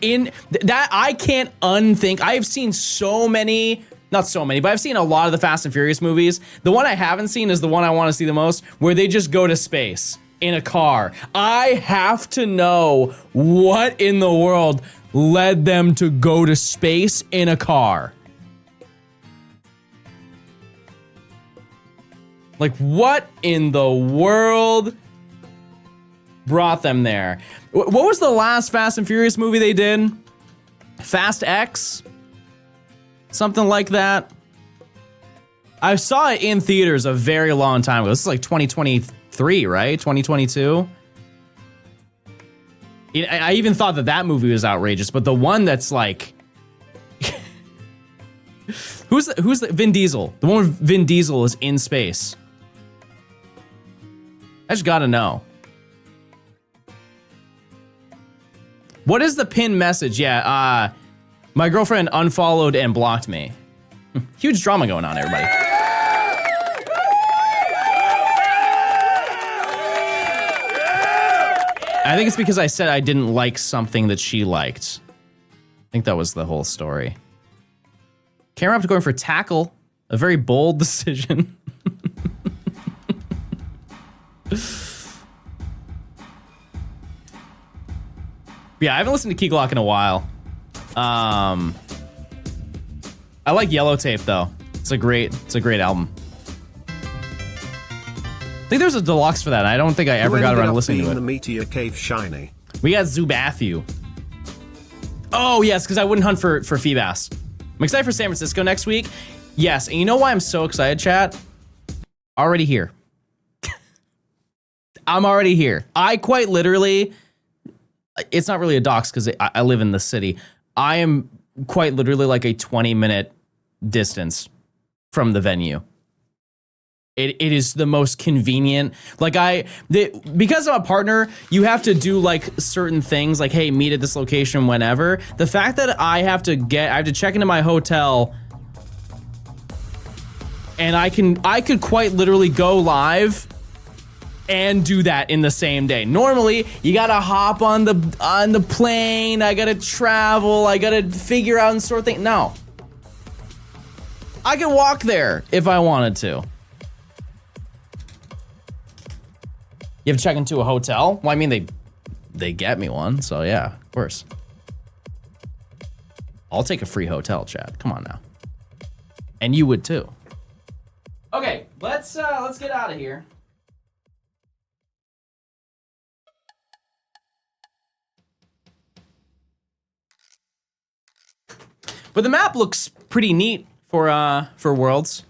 in that. I can't unthink. I have seen so many, not so many, but I've seen a lot of the Fast and Furious movies. The one I haven't seen is the one I want to see the most, where they just go to space in a car. I have to know what in the world led them to go to space in a car. Like, what in the world brought them there? What was the last Fast and Furious movie they did? Fast X? Something like that. I saw it in theaters a very long time ago. This is like 2023, right? 2022? I even thought that movie was outrageous, but the one that's like... Who's the Vin Diesel? The one with Vin Diesel is in space. I just gotta know. What is the pin message? Yeah, my girlfriend unfollowed and blocked me. Huge drama going on, everybody. I think it's because I said I didn't like something that she liked. I think that was the whole story. Camera up to going for tackle. A very bold decision. Yeah, I haven't listened to Key Glock in a while. I like Yellow Tape though. It's a great album. I think there's a deluxe for that. I don't think I ever got around to listening to it. The Meteor Cave Shiny. We got Zubathu. Oh yes, because I wouldn't hunt for Feebas. I'm excited for San Francisco next week. Yes, and you know why I'm so excited, chat? Already here. I'm already here. I quite literally, it's not really a dox because I live in the city. I am quite literally like a 20-minute distance from the venue. It is the most convenient. Like because I'm a partner, you have to do like certain things like, hey, meet at this location whenever. The fact that I have to check into my hotel and I could quite literally go live and do that in the same day. Normally, you gotta hop on the plane, I gotta travel, I gotta figure out and sort things. No. I could walk there if I wanted to. You have to check into a hotel? Well, I mean, they get me one, so yeah, of course. I'll take a free hotel, chat. Come on now. And you would too. Okay, let's get out of here. But the map looks pretty neat for Worlds.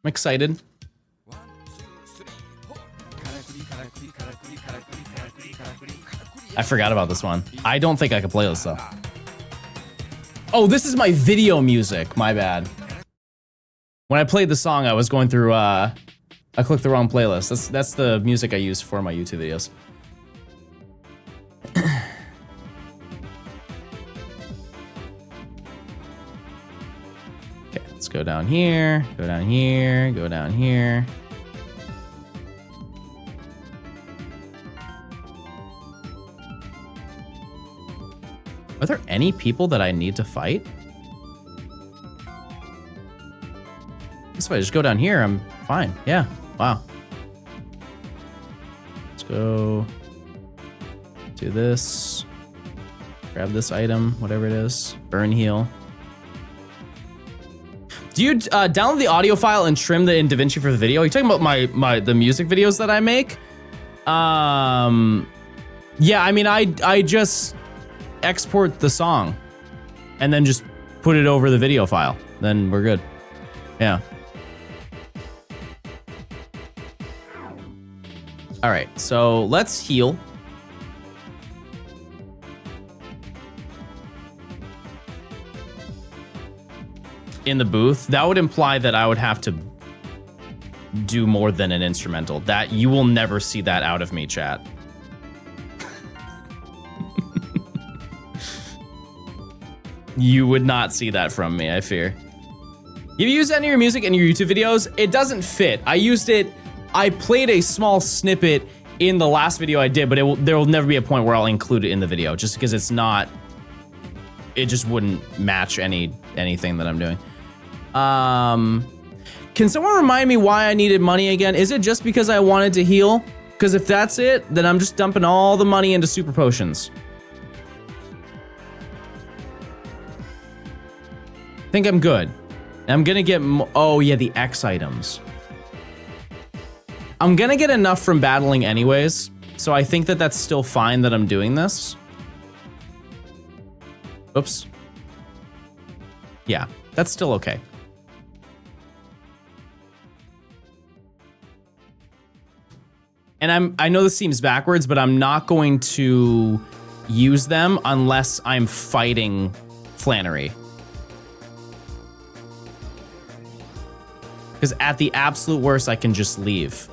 I'm excited. I forgot about this one. I don't think I could play this though. Oh, this is my video music. My bad. When I played the song, I was going through. I clicked the wrong playlist. That's the music I use for my YouTube videos. Okay, let's go down here, go down here, go down here. Are there any people that I need to fight? If I just go down here, I'm fine. Yeah. Wow. Let's go do this. Grab this item, whatever it is. Burn heal. Do you download the audio file and trim the in DaVinci for the video? Are you talking about the music videos that I make? Yeah, I mean, I just export the song and then just put it over the video file. Then we're good. Yeah. All right, so let's heal. In the booth, that would imply that I would have to do more than an instrumental. That you will never see that out of me, chat. You would not see that from me, I fear. Have you used any of your music in your YouTube videos? It doesn't fit. I used it. I played a small snippet in the last video I did, but there will never be a point where I'll include it in the video, just because it's not. It just wouldn't match anything that I'm doing. Can someone remind me why I needed money again? Is it just because I wanted to heal? Because if that's it, then I'm just dumping all the money into super potions. I think I'm good. I'm gonna get, oh yeah, the X items. I'm gonna get enough from battling anyways, so I think that that's still fine that I'm doing this. Oops. Yeah, that's still okay. And I know this seems backwards, but I'm not going to use them unless I'm fighting Flannery. Because at the absolute worst, I can just leave.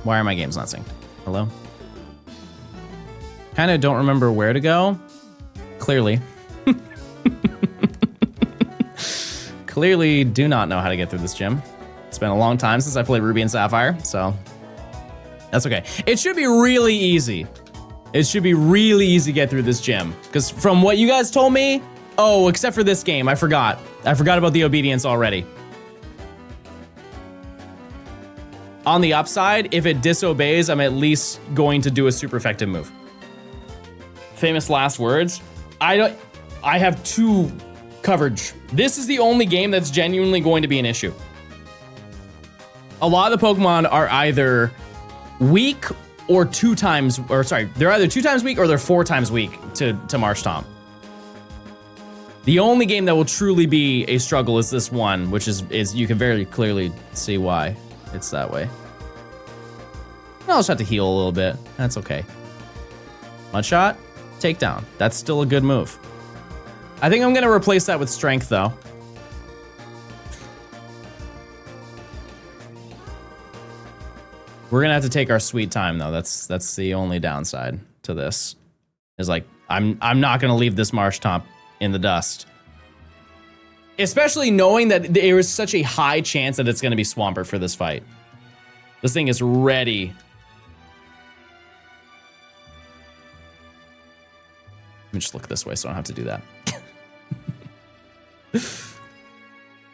Why are my games not synced? Hello? Kind of don't remember where to go. Clearly. Clearly do not know how to get through this gym. It's been a long time since I played Ruby and Sapphire, so that's okay. It should be really easy. It should be really easy to get through this gym. Because from what you guys told me, oh, except for this game, I forgot. I forgot about the obedience already. On the upside, if it disobeys, I'm at least going to do a super effective move. Famous last words. I have 2 coverage. This is the only game that's genuinely going to be an issue. A lot of the Pokemon are either weak or 2 times, or sorry, they're either 2 times weak or they're 4 times weak to Marsh Tom. The only game that will truly be a struggle is this one, which is you can very clearly see why it's that way. I'll just have to heal a little bit. That's okay. Mudshot, takedown. That's still a good move. I think I'm gonna replace that with strength though. We're gonna have to take our sweet time though. That's the only downside to this. Is like I'm not gonna leave this Marsh Top in the dust. Especially knowing that there is such a high chance that it's gonna be Swampert for this fight. This thing is ready. Let me just look this way so I don't have to do that.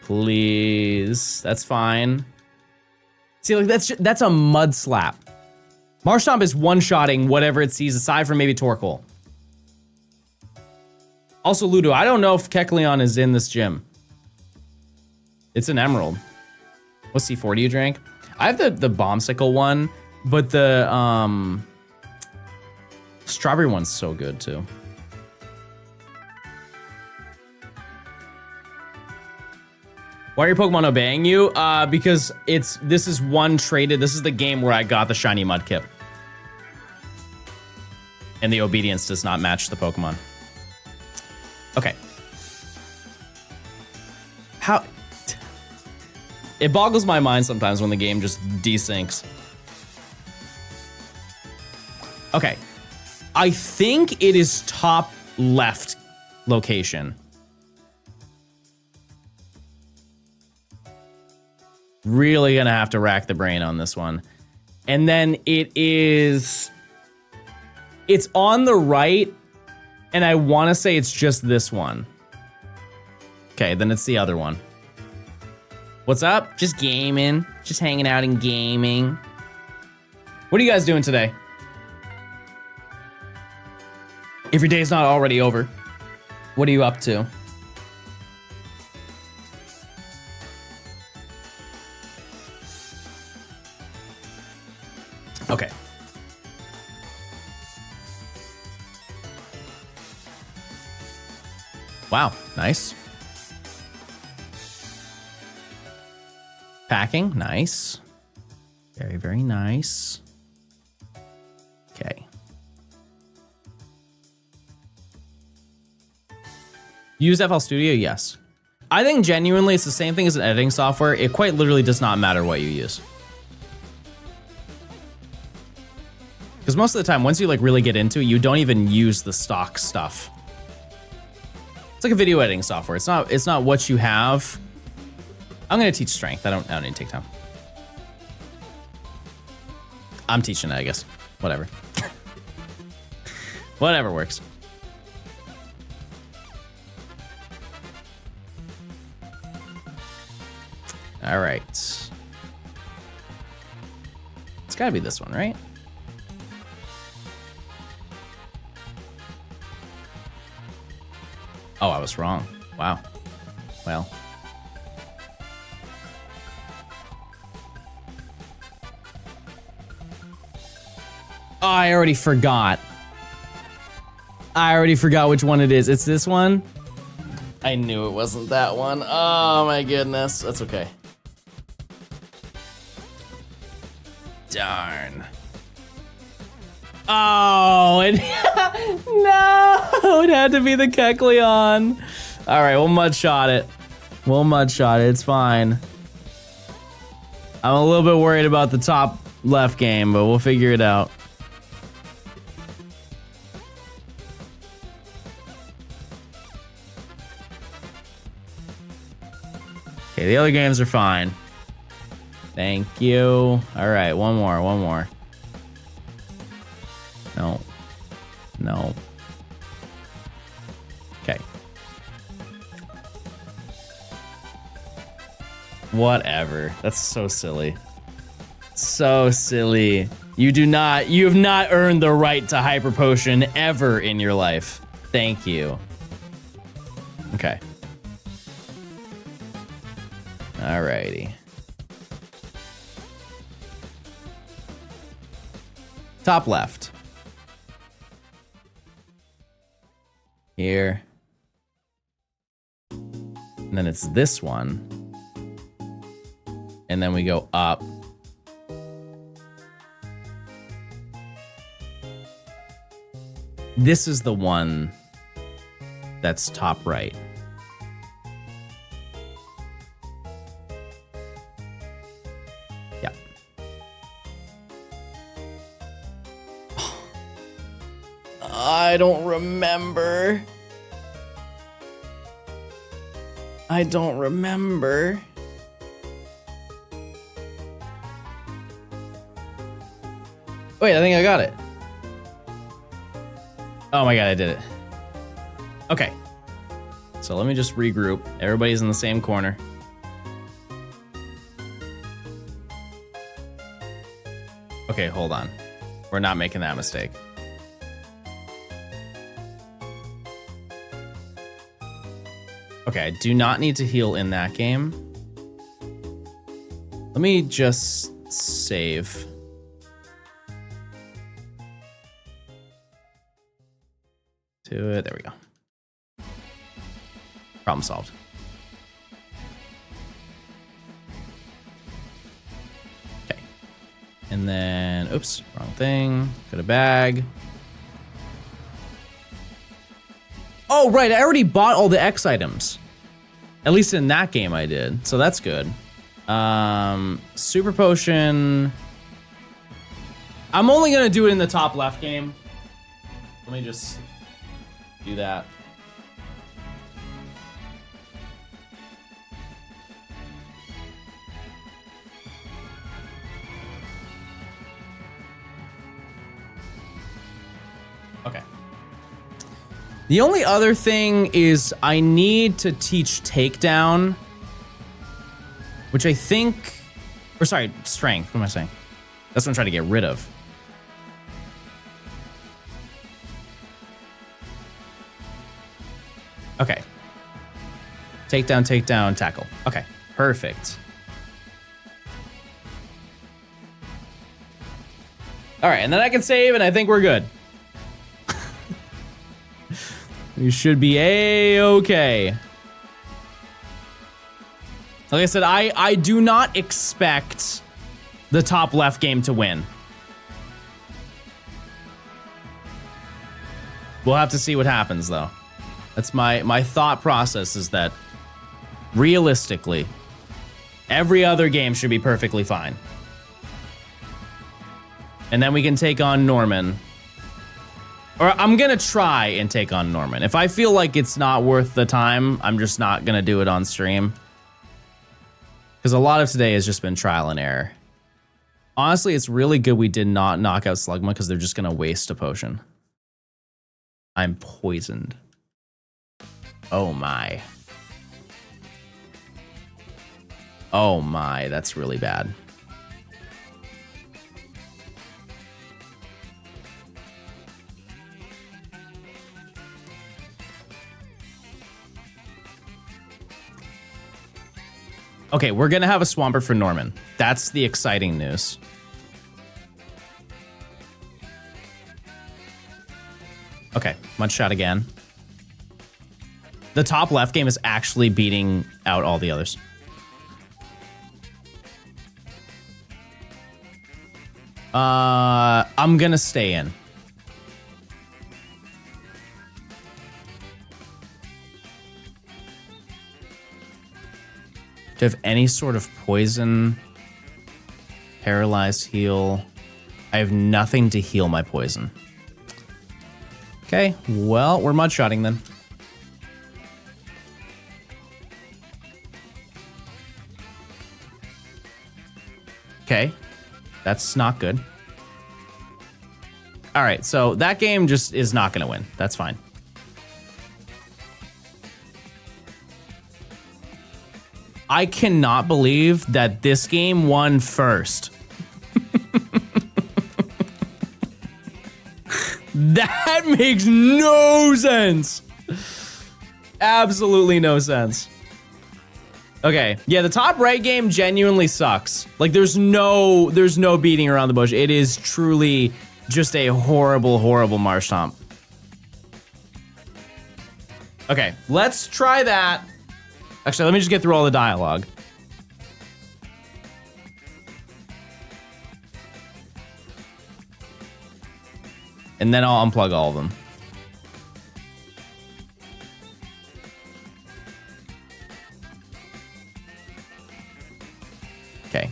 Please. That's fine. See, like that's a mud slap. Marshtomp is one-shotting whatever it sees aside from maybe Torkoal. Also, Ludo, I don't know if Kecleon is in this gym. It's an Emerald. What C4 do you drink? I have the Bombsicle one, but the strawberry one's so good too. Why are your Pokemon obeying you? Because this is one traded. This is the game where I got the shiny Mudkip. And the obedience does not match the Pokemon. Okay. How? It boggles my mind sometimes when the game just desyncs. Okay. I think it is top left location. Really gonna have to rack the brain on this one. And then it's on the right, and I want to say it's just this one. Okay, then it's the other one. What's up? Just gaming. Just hanging out and gaming. What are you guys doing today? If your day's not already over, what are you up to? Okay. Wow, nice. Packing, nice. Very, very nice. Okay. Use FL Studio? Yes. I think genuinely it's the same thing as an editing software. It quite literally does not matter what you use. Because most of the time, once you like really get into it, you don't even use the stock stuff. It's like a video editing software. It's not what you have. I'm gonna teach strength. I don't need to take time. I'm teaching it, I guess. Whatever. Whatever works. All right. It's gotta be this one, right? Oh, I was wrong. Wow. Well. Oh, I already forgot. I already forgot which one it is. It's this one? I knew it wasn't that one. Oh my goodness. That's okay. Darn. Oh, no, it had to be the Kecleon. All right, we'll mud shot it. It's fine. I'm a little bit worried about the top left game, but we'll figure it out. Okay, the other games are fine. Thank you. All right, one more. No. Okay. Whatever. That's so silly. So silly. You have not earned the right to Hyper Potion ever in your life. Thank you. Okay. Alrighty. Top left. Here. And then it's this one. And then we go up. This is the one that's top right. Yeah. I don't remember. Wait, I think I got it. Oh my god, I did it. Okay. So let me just regroup. Everybody's in the same corner. Okay, hold on. We're not making that mistake. Okay, I do not need to heal in that game. Let me just save. To it. There we go. Problem solved. Okay. And then, oops, wrong thing. Got a bag. Oh, right. I already bought all the X items. At least in that game I did. So that's good. Super Potion. I'm only going to do it in the top left game. Let me just do that. Okay. The only other thing is I need to teach takedown, which I think, or sorry, strength. What am I saying? That's what I'm trying to get rid of. Okay. Takedown, takedown, tackle. Okay, perfect. All right, and then I can save, and I think we're good. We should be A-okay. Like I said, I do not expect the top left game to win. We'll have to see what happens, though. That's my thought process, is that realistically, every other game should be perfectly fine. And then we can take on Norman. Or I'm gonna try and take on Norman. If I feel like it's not worth the time, I'm just not gonna do it on stream. Because a lot of today has just been trial and error. Honestly, it's really good we did not knock out Slugma, because they're just gonna waste a potion. I'm poisoned. Oh my. Oh my, that's really bad. Okay, we're gonna have a Swampert for Norman. That's the exciting news. Okay, Mudshot again. The top left game is actually beating out all the others. I'm gonna stay in. Do you have any sort of poison? Paralyzed heal. I have nothing to heal my poison. Okay, well, we're mudshotting then. Okay, that's not good. All right, so that game just is not gonna win. That's fine. I cannot believe that this game won first. That makes no sense. Absolutely no sense. Okay, yeah, the top right game genuinely sucks. Like, there's no beating around the bush. It is truly just a horrible, horrible Marshtomp. Okay, let's try that. Actually, let me just get through all the dialogue. And then I'll unplug all of them. Okay.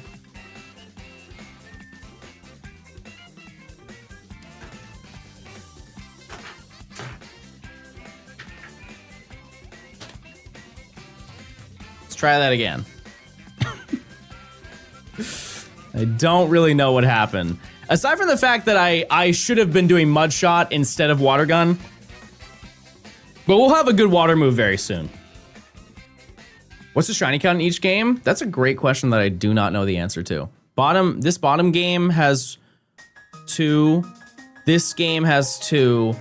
Let's try that again. I don't really know what happened. Aside from the fact that I should have been doing Mudshot instead of Water Gun. But we'll have a good water move very soon. What's the shiny count in each game? That's a great question that I do not know the answer to. This bottom game has 2. This game has 2.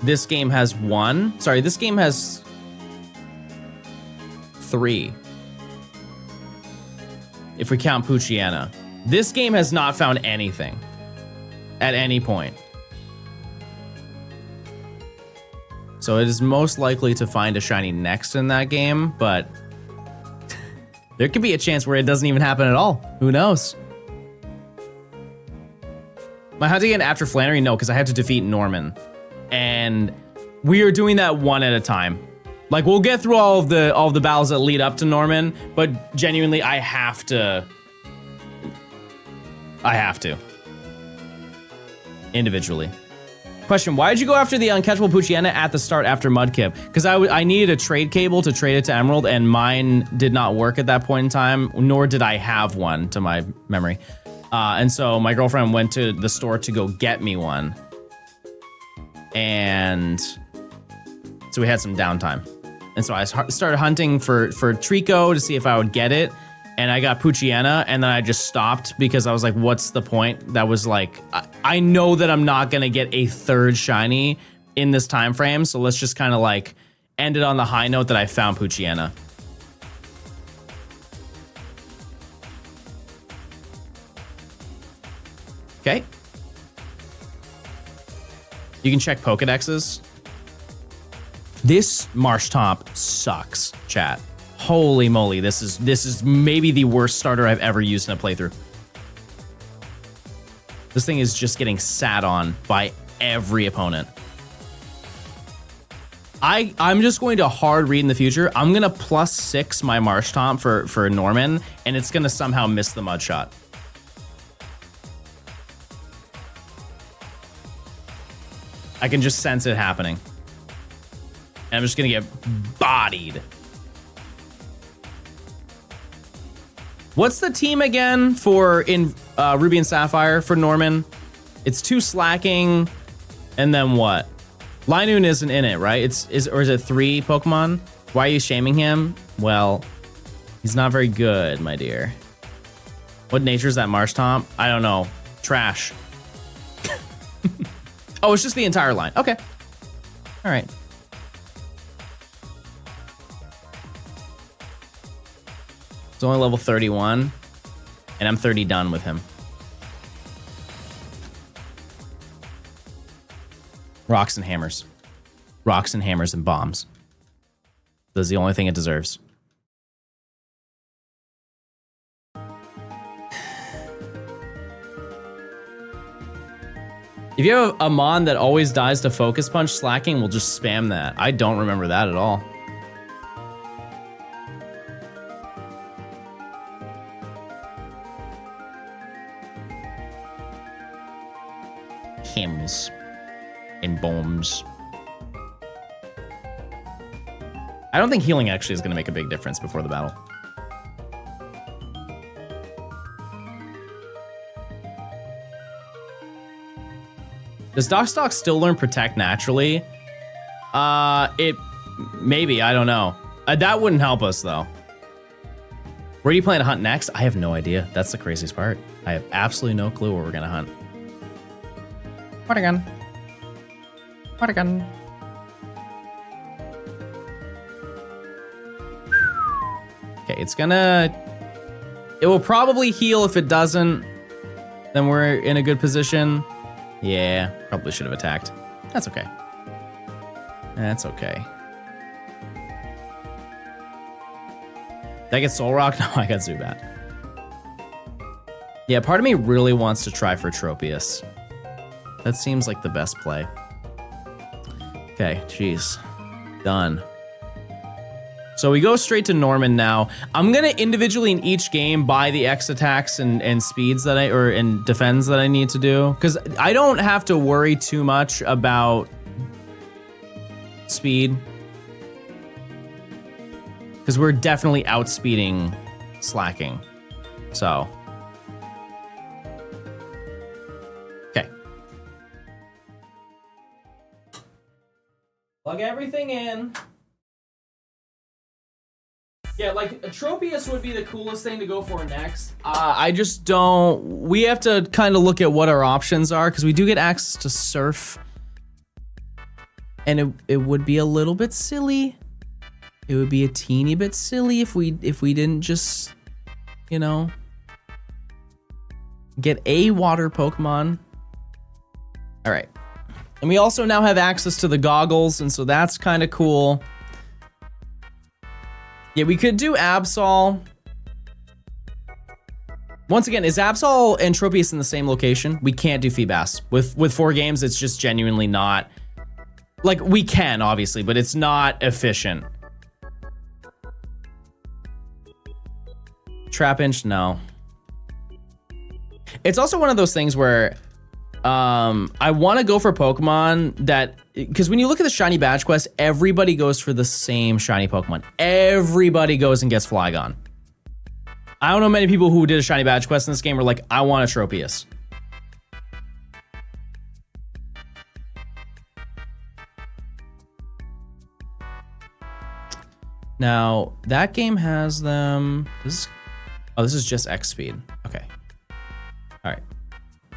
This game has 1. Sorry, this game has 3. If we count Poochyena. This game has not found anything. At any point. So it is most likely to find a shiny next in that game, but there could be a chance where it doesn't even happen at all. Who knows? Am I hunting again after Flannery? No, because I had to defeat Norman. And we are doing that one at a time. Like, we'll get through all of the battles that lead up to Norman, but genuinely I have to. Individually. Question, why did you go after the uncatchable Poochyena at the start after Mudkip? Because I needed a trade cable to trade it to Emerald, and mine did not work at that point in time, nor did I have one to my memory. And so my girlfriend went to the store to go get me one. and so we had some downtime. And so I started hunting for Trico to see if I would get it, and I got Poochyena, and then I just stopped because I was like, what's the point? That was like, I know that I'm not gonna get a third shiny in this time frame, so let's just kind of like end it on the high note that I found Poochyena. Okay. You can check Pokedexes. This Marshtomp sucks, chat. Holy moly, this is maybe the worst starter I've ever used in a playthrough. This thing is just getting sat on by every opponent. I'm just going to hard read in the future. I'm gonna +6 my Marshtomp for Norman, and it's gonna somehow miss the mud shot. I can just sense it happening. And I'm just gonna get bodied. What's the team again for in Ruby and Sapphire for Norman? It's 2 slacking, and then what? Linoon isn't in it, right? Or is it 3 Pokemon? Why are you shaming him? Well, he's not very good, my dear. What nature is that Marshtomp? I don't know. Trash. Oh, it's just the entire line. Okay. All right. It's only level 31, and I'm 30 done with him. Rocks and hammers. Rocks and hammers and bombs. That's the only thing it deserves. If you have a Mon that always dies to Focus Punch, slacking will just spam that. I don't remember that at all. Hymns and bombs. I don't think healing actually is going to make a big difference before the battle. Does Doxdox still learn Protect naturally? It maybe, I don't know. That wouldn't help us though. Where do you plan to hunt next? I have no idea. That's the craziest part. I have absolutely no clue where we're gonna hunt. Water gun. Water gun. Okay, it's gonna... It will probably heal. If it doesn't, then we're in a good position. Yeah, probably should have attacked. That's okay. That's okay. Did I get Soul Rock? No, I got Zubat. Yeah, part of me really wants to try for Tropius. That seems like the best play. Okay, jeez. Done. So we go straight to Norman now. I'm gonna individually in each game buy the X attacks and speeds that and defends that I need to do. Because I don't have to worry too much about speed. Because we're definitely outspeeding slacking. So. Okay. Plug everything in. Yeah, like, Tropius would be the coolest thing to go for next. I just don't... We have to kind of look at what our options are, because we do get access to Surf. And it would be a little bit silly. It would be a teeny bit silly if we didn't just, you know, get a water Pokemon. All right. And we also now have access to the goggles, and so that's kind of cool. Yeah, we could do Absol. Once again, is Absol and Tropius in the same location? We can't do Feebas. With 4 games, it's just genuinely not... Like, we can, obviously, but it's not efficient. Trapinch, no. It's also one of those things where I want to go for Pokemon that... Because when you look at the Shiny Badge Quest, everybody goes for the same Shiny Pokemon. Everybody goes and gets Flygon. I don't know many people who did a Shiny Badge Quest in this game were like, I want a Tropius. Now, that game has them... Oh, this is just X speed. Okay. All right.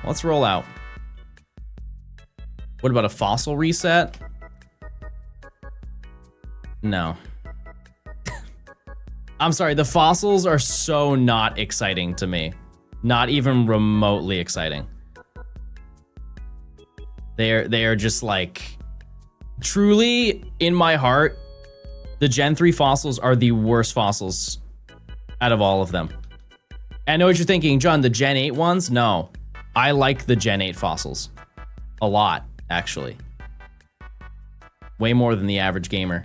Let's roll out. What about a fossil reset? No. I'm sorry, the fossils are so not exciting to me. Not even remotely exciting. They are just like... Truly, in my heart, the Gen 3 fossils are the worst fossils out of all of them. I know what you're thinking, John, the Gen 8 ones? No. I like the Gen 8 fossils. A lot, actually. Way more than the average gamer.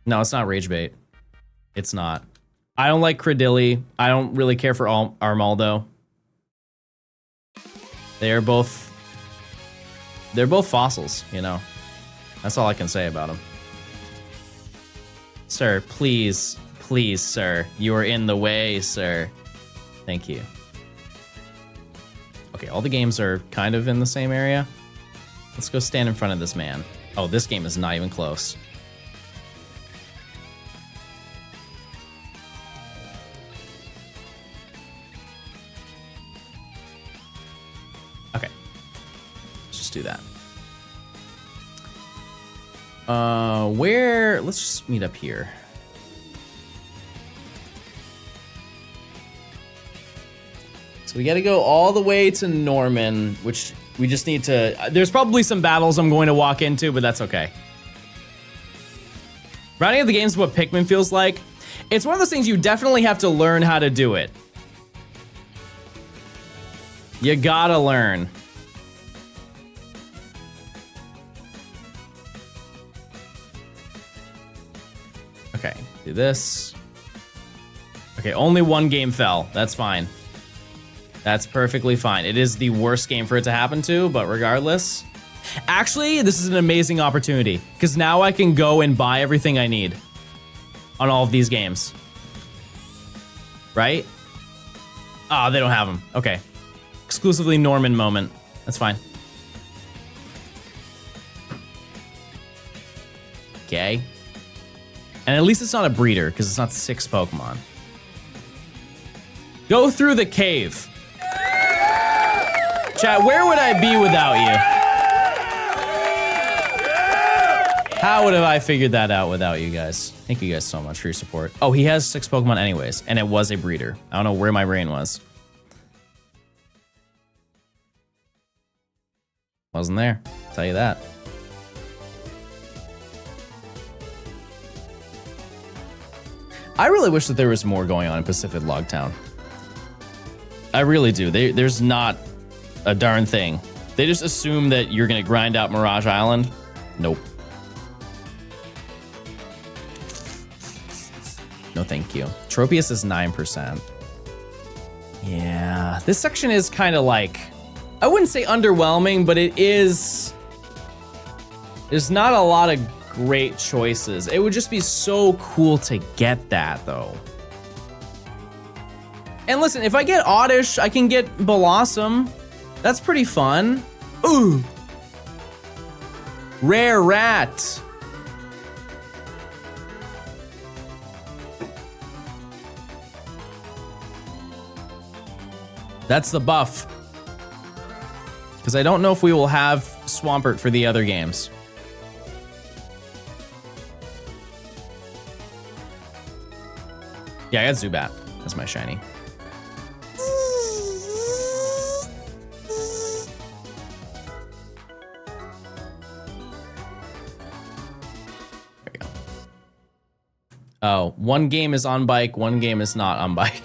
No, it's not Rage Bait. It's not. I don't like Credilli. I don't really care for Armaldo. They're both fossils, you know. That's all I can say about them. Sir, please, please, sir. You are in the way, sir. Thank you. Okay, all the games are kind of in the same area. Let's go stand in front of this man. Oh, this game is not even close. Okay. Let's just do that. Let's just meet up here. So we got to go all the way to Norman, which we just need to... There's probably some battles I'm going to walk into, but that's okay. Rounding up the games is what Pikmin feels like. It's one of those things you definitely have to learn how to do it. You gotta learn. Okay, do this. Okay, only one game fell. That's fine. That's perfectly fine. It is the worst game for it to happen to, but regardless. Actually, this is an amazing opportunity, because now I can go and buy everything I need on all of these games. Right? Ah, they don't have them. Okay. Exclusively Norman moment. That's fine. Okay. And at least it's not a breeder, because it's not 6 Pokemon. Go through the cave. Chat, where would I be without you? How would have I figured that out without you guys? Thank you guys so much for your support. Oh, he has 6 Pokemon anyways, and it was a breeder. I don't know where my brain was. Wasn't there, I'll tell you that. I really wish that there was more going on in Pacific Logtown. I really do. There's not a darn thing. They just assume that you're gonna grind out Mirage Island. Nope. No thank you. Tropius is 9%. Yeah, this section is kind of like, I wouldn't say underwhelming, but it is, there's not a lot of great choices. It would just be so cool to get that though. And listen, if I get Oddish, I can get Blossom. That's pretty fun. Ooh. Rare Rat. That's the buff. Because I don't know if we will have Swampert for the other games. Yeah, I got Zubat. That's my shiny. There we go. Oh, one game is on bike, one game is not on bike.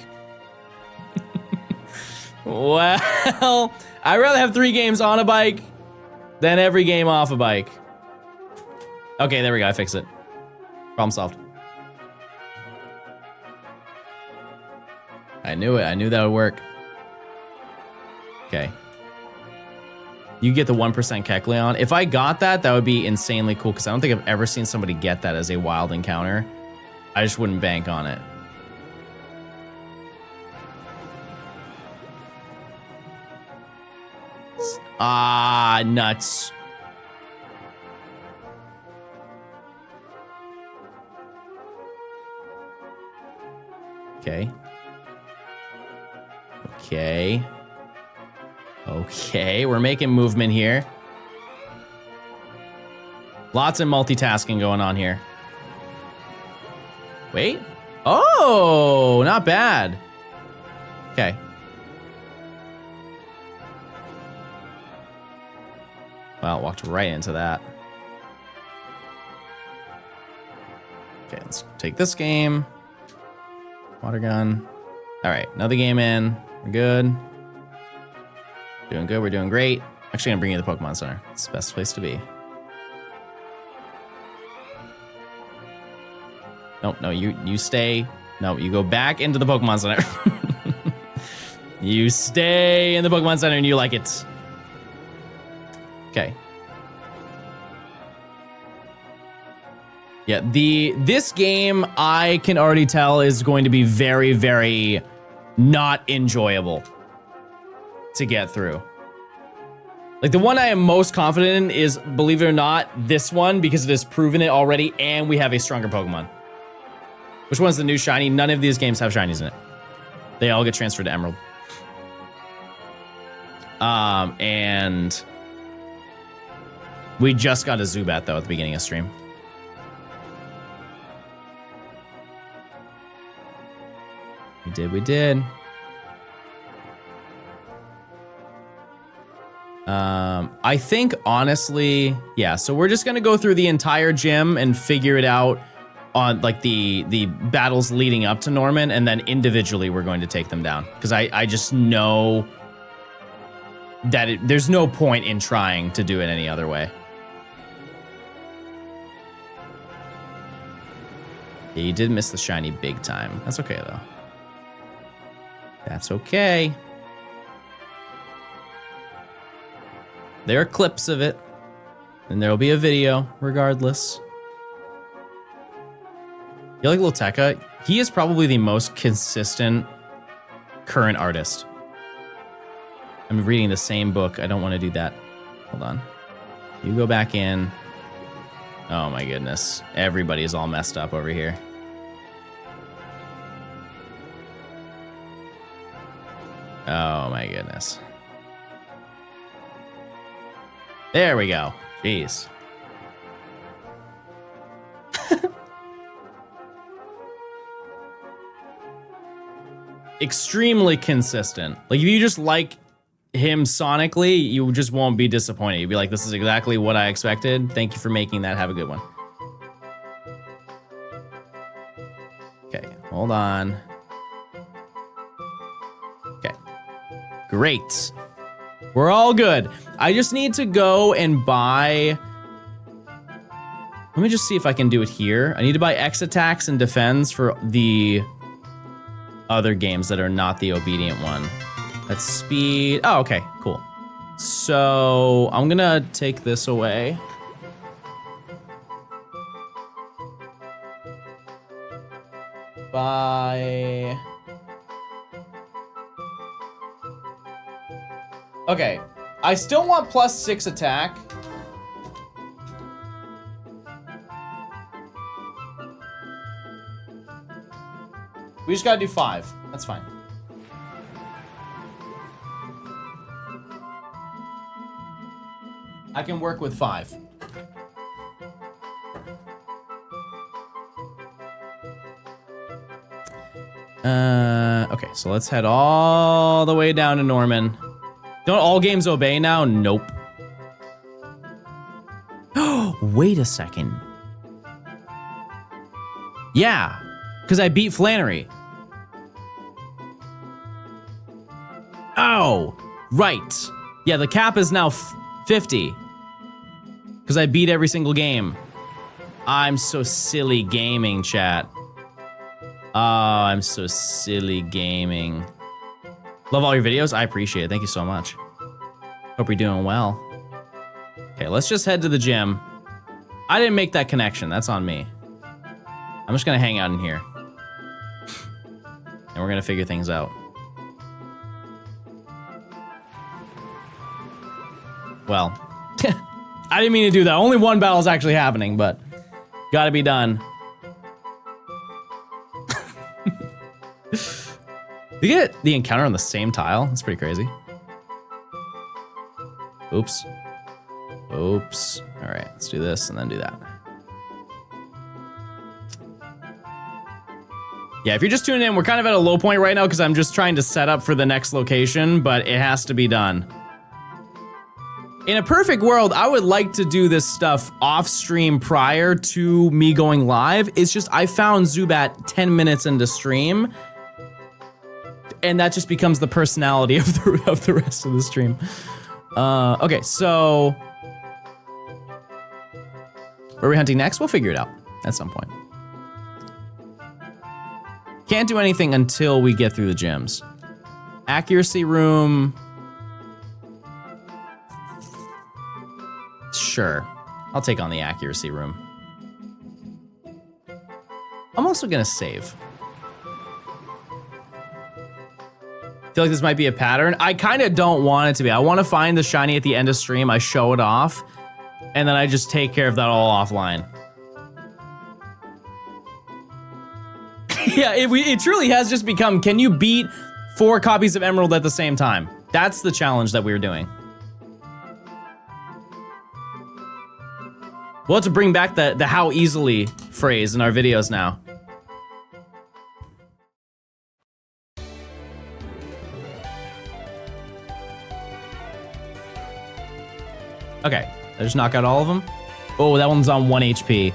Well, I'd rather have 3 games on a bike than every game off a bike. Okay, there we go. I fixed it. Problem solved. I knew it. I knew that would work. Okay. You get the 1% Kecleon. If I got that, that would be insanely cool because I don't think I've ever seen somebody get that as a wild encounter. I just wouldn't bank on it. Ah, nuts. Okay. Okay. Okay, we're making movement here. Lots of multitasking going on here. Wait. Oh, not bad. Okay. Well, walked right into that. Okay, let's take this game. Water gun. All right, another game in. We're good. Doing good, we're doing great. Actually gonna bring you to the Pokemon Center. It's the best place to be. Nope, no, you stay. No, you go back into the Pokemon Center. You stay in the Pokemon Center and you like it. Okay. Yeah, this game I can already tell is going to be very, very not enjoyable to get through. Like the one I am most confident in is, believe it or not, this one, because it has proven it already and we have a stronger Pokemon. Which one's the new shiny? None of these games have shinies in it. They all get transferred to Emerald. And we just got a Zubat though at the beginning of stream. We did. I think honestly, yeah, so we're just gonna go through the entire gym and figure it out on like the battles leading up to Norman, and then individually we're going to take them down. Because I just know that there's no point in trying to do it any other way. Yeah, you did miss the shiny big time. That's okay though. That's okay. There are clips of it, and there will be a video regardless. You like Lil Tekka? He is probably the most consistent current artist. I'm reading the same book. I don't want to do that. Hold on. You go back in. Oh my goodness. Everybody is all messed up over here. Oh my goodness. There we go. Jeez. Extremely consistent. Like if you just like him sonically, you just won't be disappointed. You'll be like, this is exactly what I expected. Thank you for making that. Have a good one. Okay, hold on. Okay. Great. We're all good. I just need to go and buy... Let me just see if I can do it here. I need to buy X attacks and defends for the other games that are not the obedient one. That's speed. Oh, okay, cool. So I'm gonna take this away. Bye. Okay, I still want +6 attack. We just gotta do 5. That's fine. I can work with 5. Okay, so let's head all the way down to Norman. Don't all games obey now? Nope. Wait a second. Yeah, because I beat Flannery. Oh, right. Yeah, the cap is now 50. Because I beat every single game. I'm so silly gaming, chat. Oh, I'm so silly gaming. Love all your videos. I appreciate it. Thank you so much. Hope you're doing well. Okay, let's just head to the gym. I didn't make that connection. That's on me. I'm just going to hang out in here. And we're going to figure things out. Well, I didn't mean to do that. Only one battle is actually happening, but gotta be done. You get the encounter on the same tile? That's pretty crazy. Oops. Oops. All right, let's do this and then do that. Yeah, if you're just tuning in, we're kind of at a low point right now because I'm just trying to set up for the next location, but it has to be done. In a perfect world, I would like to do this stuff off stream prior to me going live. It's just I found Zubat 10 minutes into stream, and that just becomes the personality of the rest of the stream. Okay, so where are we hunting next? We'll figure it out at some point. Can't do anything until we get through the gyms. Accuracy room. Sure, I'll take on the accuracy room. I'm also gonna save. Feel like this might be a pattern. I kind of don't want it to be. I want to find the shiny at the end of stream. I show it off, and then I just take care of that all offline. Yeah, it truly has just become, can you beat 4 copies of Emerald at the same time? That's the challenge that we're doing. We'll have to bring back the how easily phrase in our videos now. Okay, I just knock out all of them. Oh, that one's on 1 HP.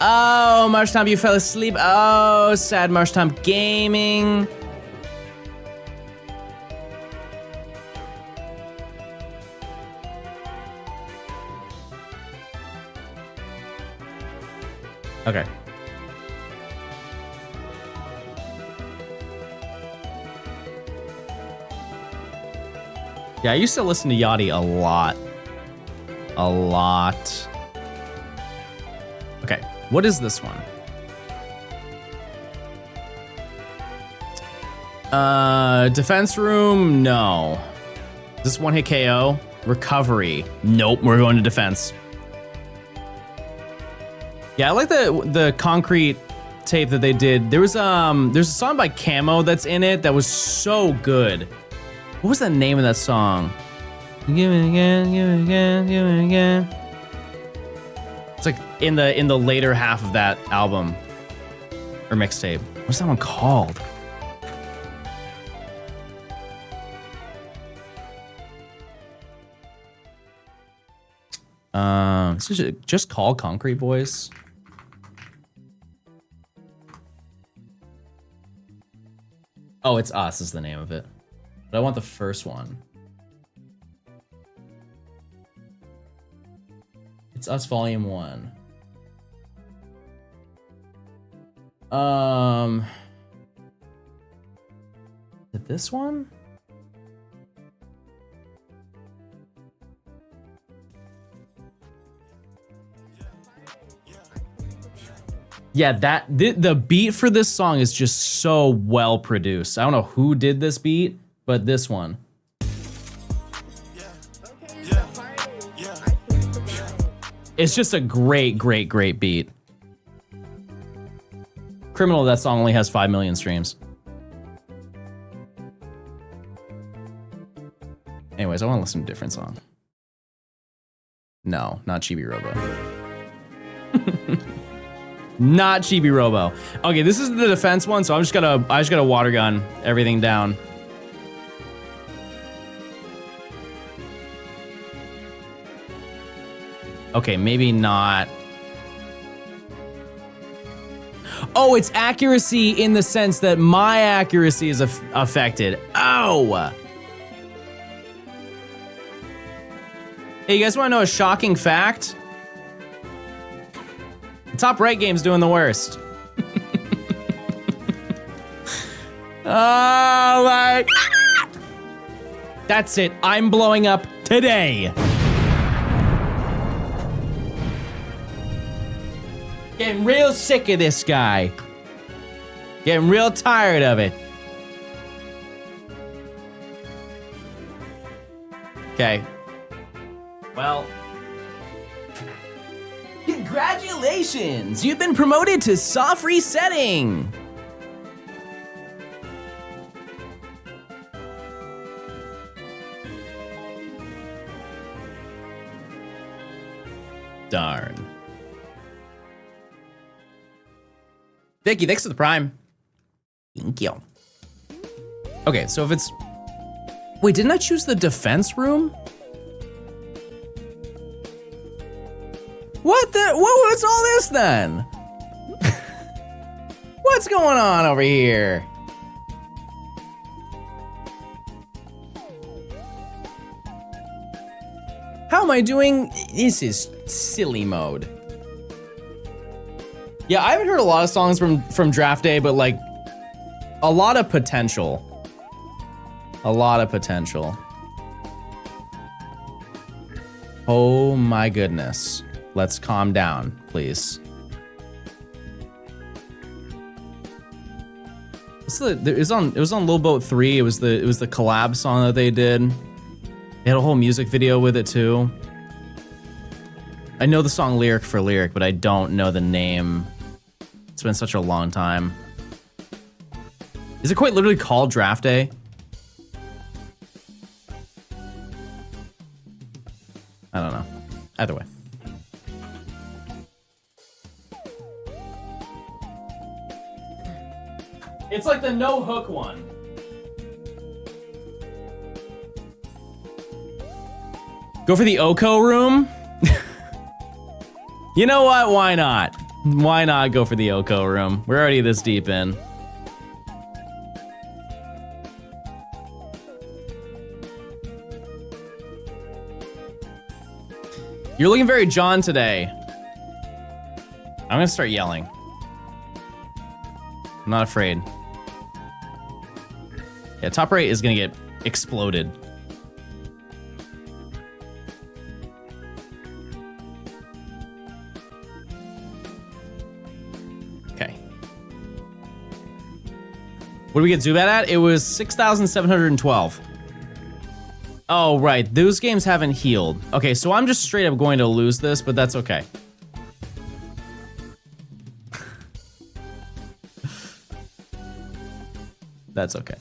Oh, Marshtomp, you fell asleep. Oh, sad Marshtomp Gaming. Okay. Yeah, I used to listen to Yachty a lot. A lot. Okay, what is this one? Defense room, no. This one hit KO. Recovery, nope, we're going to defense. Yeah, I like the concrete tape that they did. There's a song by Camo that's in it that was so good. What was the name of that song? Give it again, give it again, give it again. It's like in the later half of that album or mixtape. What's that one called? Is it just called Concrete Boys? Oh, It's Us is the name of it. But I want the first one. It's Us Volume 1. Is it this one? Yeah, the beat for this song is just so well produced. I don't know who did this beat, but this one. It's just a great, great, great beat. Criminal, that song only has 5 million streams. Anyways, I want to listen to a different song. No, not Chibi Robo. Not Chibi Robo. Okay, this is the defense one, so I just gotta water gun everything down. Okay, maybe not. Oh, it's accuracy in the sense that my accuracy is affected. Oh! Hey, you guys wanna know a shocking fact? The top right game's doing the worst. Oh my... That's it, I'm blowing up today. Getting real sick of this guy. Getting real tired of it. Okay. Well. Congratulations! You've been promoted to soft resetting. Darn. Vicky, thanks for the prime. Thank you. Okay, so if it's... Wait, didn't I choose the defense room? What the... What was all this then? What's going on over here? How am I doing? This is silly mode. Yeah, I haven't heard a lot of songs from Draft Day, but like a lot of potential. A lot of potential. Oh my goodness. Let's calm down, please. It was on Lil Boat 3. It was the collab song that they did. They had a whole music video with it too. I know the song lyric for lyric, but I don't know the name. It's been such a long time. Is it quite literally called Draft Day? I don't know. Either way. It's like the no hook one. Go for the Oko room? You know what? Why not? Why not go for the Oko room? We're already this deep in. You're looking very John today. I'm gonna start yelling. I'm not afraid. Yeah, top right is gonna get exploded. Okay. What did we get Zubat at? It was 6,712. Oh, right. Those games haven't healed. Okay, so I'm just straight up going to lose this, but that's okay. That's okay.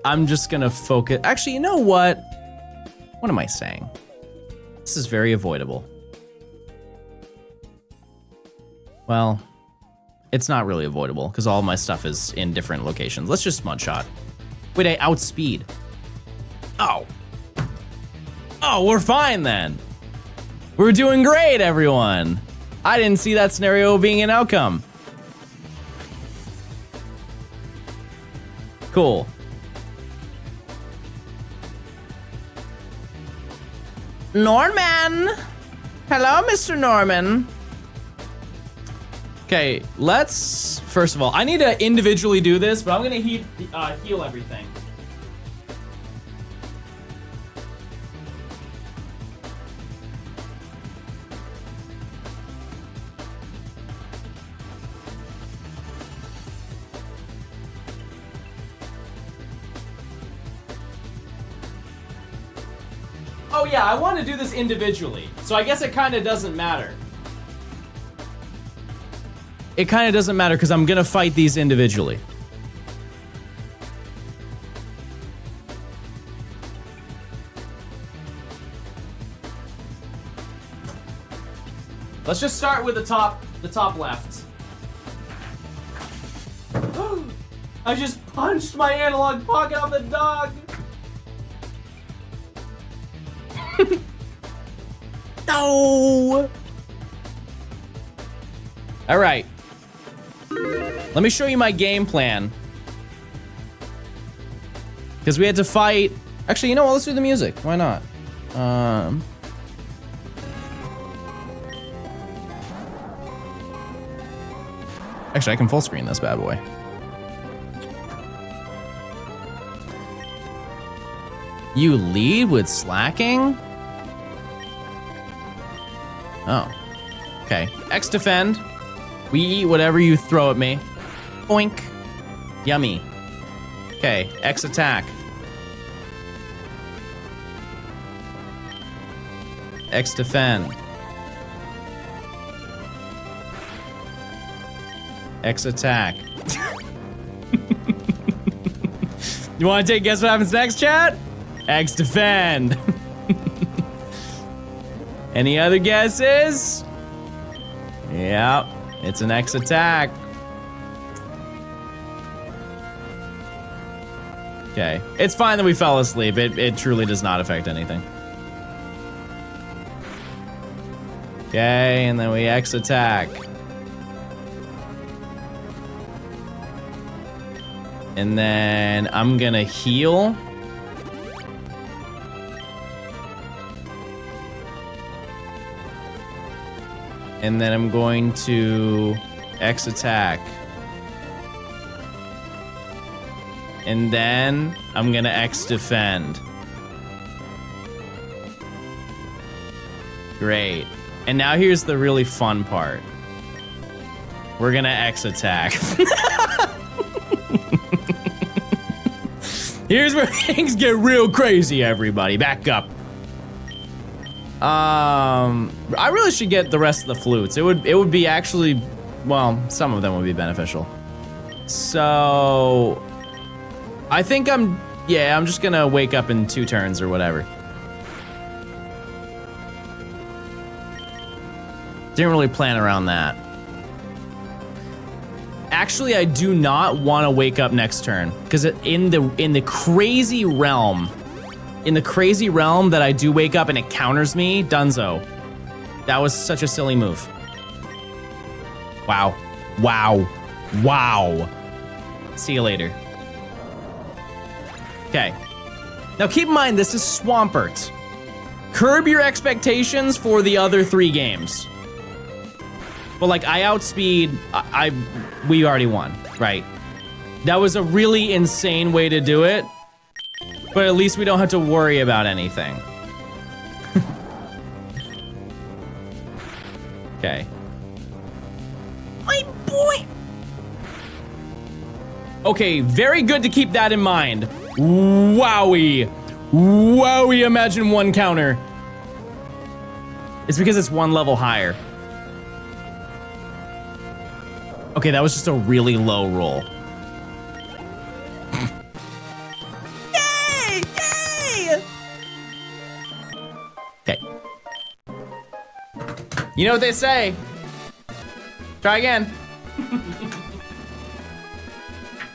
I'm just gonna focus. Actually, you know what? What am I saying? This is very avoidable. Well, it's not really avoidable because all my stuff is in different locations. Let's just mud shot. Wait, I outspeed. Oh. Oh, we're fine then. We're doing great, everyone. I didn't see that scenario being an outcome. Cool. Norman! Hello, Mr. Norman. Okay, let's, first of all, I need to individually do this, but I'm gonna heal everything. Oh yeah, I want to do this individually, so I guess it kind of doesn't matter. It kind of doesn't matter because I'm gonna fight these individually. Let's just start with the top left. I just punched my analog pocket off the dog. No. All right. Let me show you my game plan. Because we had to fight. Actually, you know what? Let's do the music. Why not? Actually, I can full screen this bad boy. You lead with slacking? Oh. Okay. X defend. We eat whatever you throw at me. Boink. Yummy. Okay. X attack. X defend. X attack. You want to take a guess what happens next, chat? X defend. Any other guesses? Yep, it's an X attack. Okay, it's fine that we fell asleep. It truly does not affect anything. Okay, and then we X attack. And then I'm gonna heal. And then I'm going to X attack. And then I'm gonna X defend. Great. And now here's the really fun part. We're gonna X attack. Here's where things get real crazy, everybody. Back up. I really should get the rest of the flutes. It would be actually, well, some of them would be beneficial. So I think I'm just gonna wake up in 2 turns or whatever. Didn't really plan around that. Actually, I do not want to wake up next turn because in the crazy realm that I do wake up and it counters me, dunzo. That was such a silly move. Wow. Wow. Wow. See you later. Okay. Now keep in mind, this is Swampert. Curb your expectations for the other 3 games. But like, I outspeed, we already won, right? That was a really insane way to do it, but at least we don't have to worry about anything. Okay. My boy! Okay, very good to keep that in mind. Wowie. Wowie, imagine 1 counter. It's because it's 1 level higher. Okay, that was just a really low roll. Yay! Yay! Okay. You know what they say. Try again.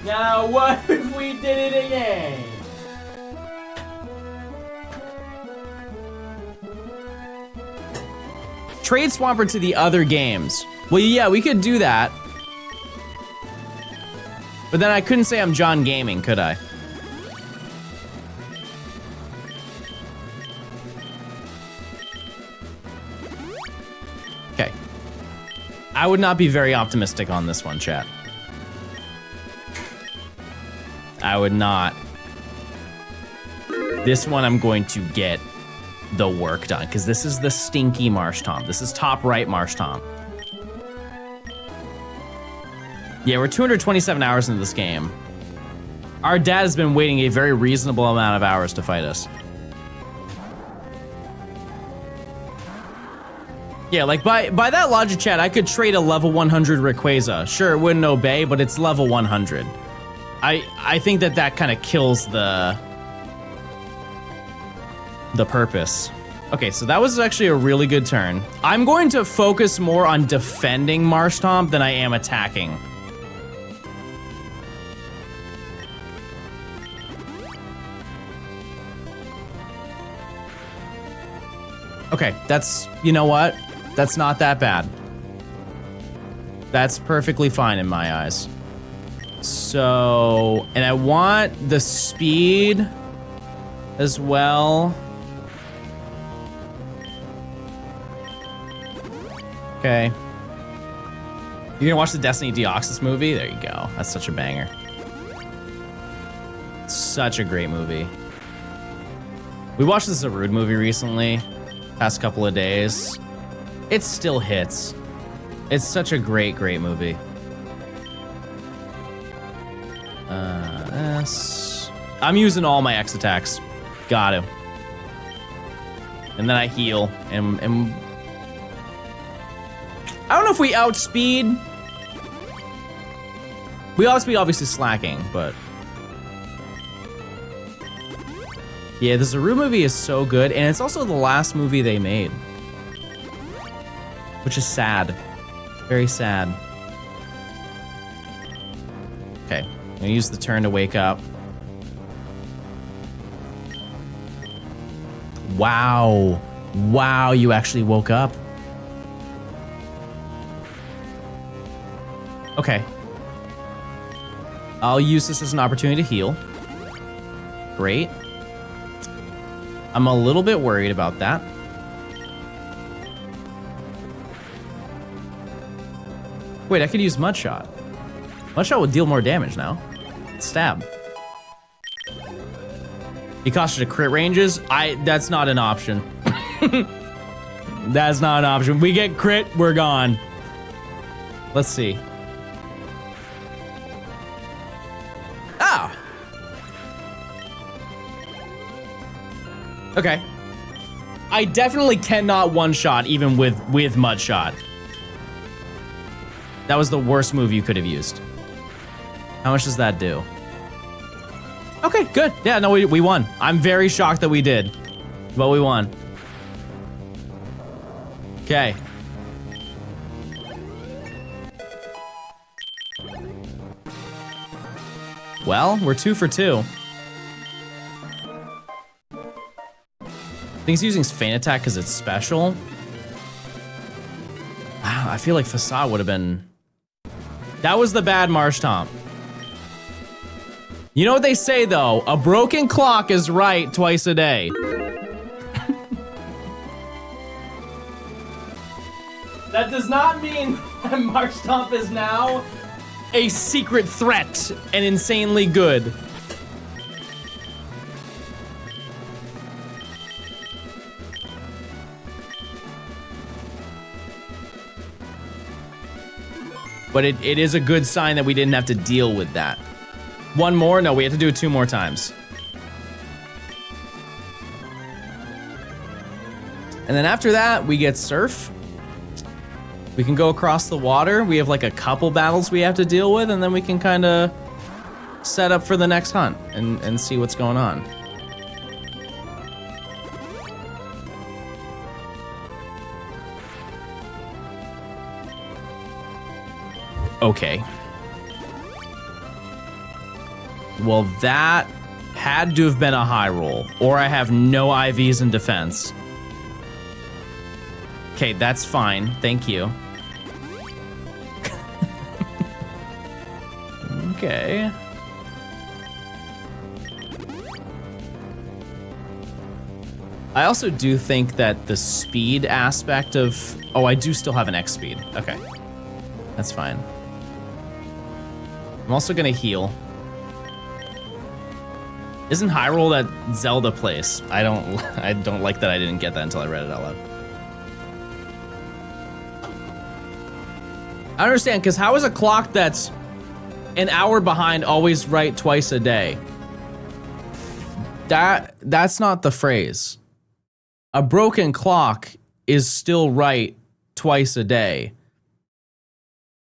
Now what if we did it again? Trade Swampert to the other games. Well, yeah, we could do that. But then I couldn't say I'm John Gaming, could I? Okay. I would not be very optimistic on this one, chat. I would not. This one I'm going to get the work done, because this is the stinky Marsh Tom. This is top right Marsh Tom. Yeah, we're 227 hours into this game. Our dad has been waiting a very reasonable amount of hours to fight us. Yeah, like by that logic, chat, I could trade a level 100 Rayquaza. Sure, it wouldn't obey, but it's level 100. I think that kind of kills the purpose. Okay, so that was actually a really good turn. I'm going to focus more on defending Marshtomp than I am attacking. Okay, that's, you know what? That's not that bad. That's perfectly fine in my eyes. So, and I want the speed as well. Okay. You're gonna watch the Destiny Deoxys movie? There you go. That's such a banger. Such a great movie. We watched the Zarude movie recently. Past couple of days. It still hits. It's such a great movie. I'm using all my X attacks. Got to. And then I heal. And I don't know if we outspeed. We outspeed obviously slacking, but Yeah, the Zaru movie is so good, and it's also the last movie they made. Which is sad. Very sad. Okay, I'm gonna use the turn to wake up. Wow. Wow, you actually woke up. Okay. I'll use this as an opportunity to heal. Great. I'm a little bit worried about that. Wait, I could use Mudshot. Mudshot would deal more damage now. Stab. He costs you to crit ranges. That's not an option. That's not an option. We get crit, we're gone. Let's see. Ah. Okay. I definitely cannot one-shot even with Mudshot. That was the worst move you could have used. How much does that do? Okay, good. Yeah, no, we won. I'm very shocked that we did, but we won. Okay. Well, we're 2 for 2. I think he's using Feint Attack because it's special. Wow, I feel like Facade would have been... That was the bad Marshtomp. You know what they say, though? A broken clock is right twice a day. That does not mean that Marshtomp is now a secret threat and insanely good. But it is a good sign that we didn't have to deal with that. One more? No, we have to do it 2 more times. And then after that, we get Surf. We can go across the water. We have like a couple battles we have to deal with, and then we can kind of set up for the next hunt and see what's going on. Okay. Well, that had to have been a high roll, or I have no IVs in defense. Okay, that's fine. Thank you. Okay. I also do think that the speed aspect of... Oh, I do still have an X speed. Okay. That's fine. I'm also gonna heal. Isn't Hyrule that Zelda place? I don't like that I didn't get that until I read it out loud. I understand, because how is a clock that's an hour behind always right twice a day? That's not the phrase. A broken clock is still right twice a day.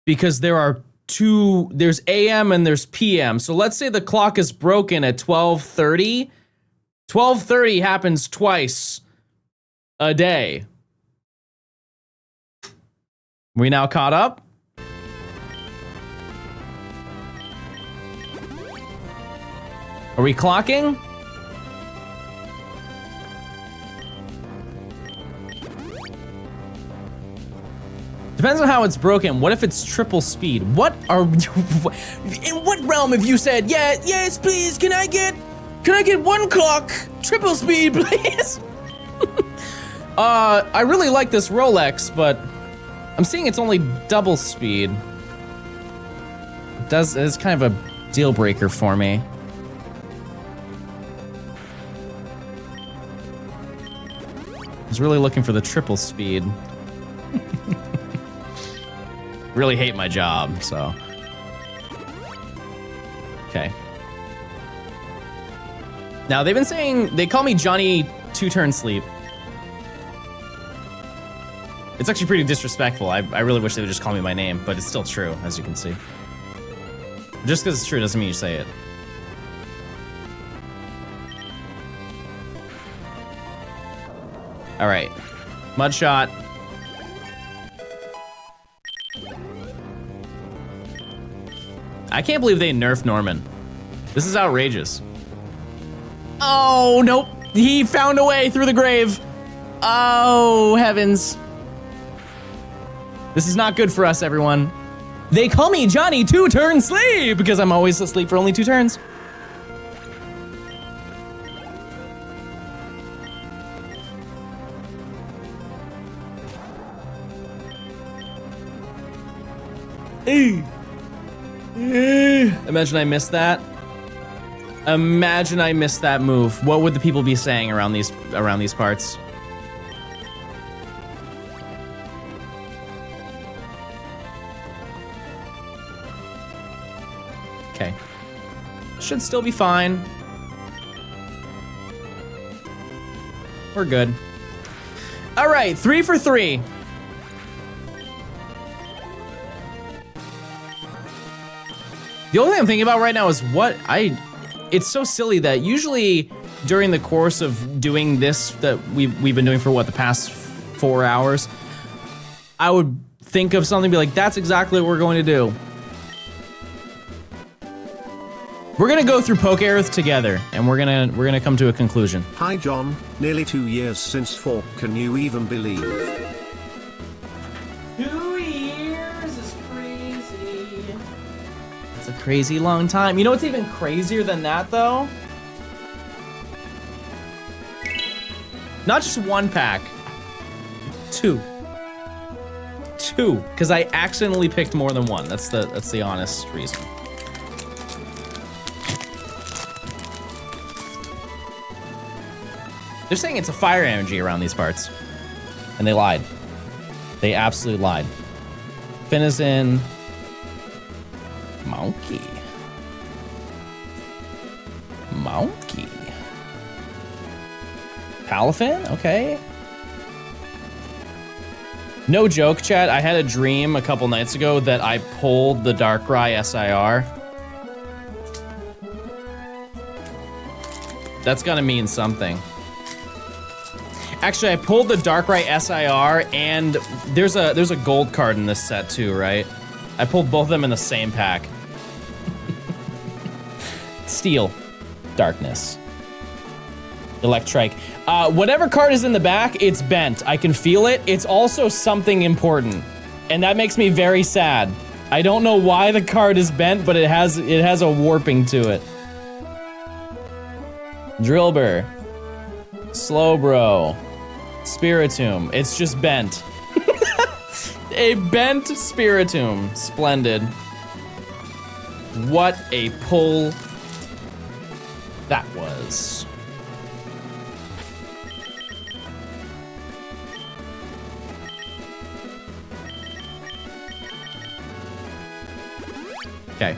Because there's AM and there's PM. So let's say the clock is broken at 12:30. 12:30 happens twice a day. We now caught up? Are we clocking? Depends on how it's broken. What if it's triple speed? What are you... In what realm have you said, yeah, yes, please, can I get 1 clock? Triple speed, please? I really like this Rolex, but I'm seeing it's only double speed. It's kind of a deal breaker for me. I was really looking for the triple speed. Really hate my job, so. Okay. Now, they've been saying, they call me Johnny 2-turn sleep. It's actually pretty disrespectful. I really wish they would just call me my name, but it's still true, as you can see. Just because it's true doesn't mean you say it. All right. Mud shot. I can't believe they nerfed Norman. This is outrageous. Oh, nope. He found a way through the grave. Oh, heavens. This is not good for us, everyone. They call me Johnny 2-turn sleep because I'm always asleep for only 2 turns. Imagine I missed that. Imagine I missed that move. What would the people be saying around these parts? Okay. Should still be fine. We're good. All right, 3 for 3. The only thing I'm thinking about right now is it's so silly that usually during the course of doing this that we've been doing for what, the past 4 hours, I would think of something and be like, that's exactly what we're going to do. We're gonna go through Poke Earth together and we're gonna come to a conclusion. Hi John, nearly 2 years since Fork, can you even believe? 2 years is crazy. It's a crazy long time. You know what's even crazier than that, though? Not just 1 pack. 2. 2, because I accidentally picked more than 1. That's the honest reason. They're saying it's a fire energy around these parts. And they lied. They absolutely lied. Finn is in. Monkey. Monkey. Palafin? Okay. No joke, chat. I had a dream a couple nights ago that I pulled the Darkrai SIR. That's gotta mean something. Actually, I pulled the Darkrai SIR, and there's a gold card in this set too, right? I pulled both of them in the same pack. Steel. Darkness. Electrike. Whatever card is in the back, it's bent. I can feel it. It's also something important. And that makes me very sad. I don't know why the card is bent, but it has a warping to it. Drillbur. Slowbro. Spiritomb. It's just bent. A bent Spiritomb. Splendid. What a pull that was. Okay.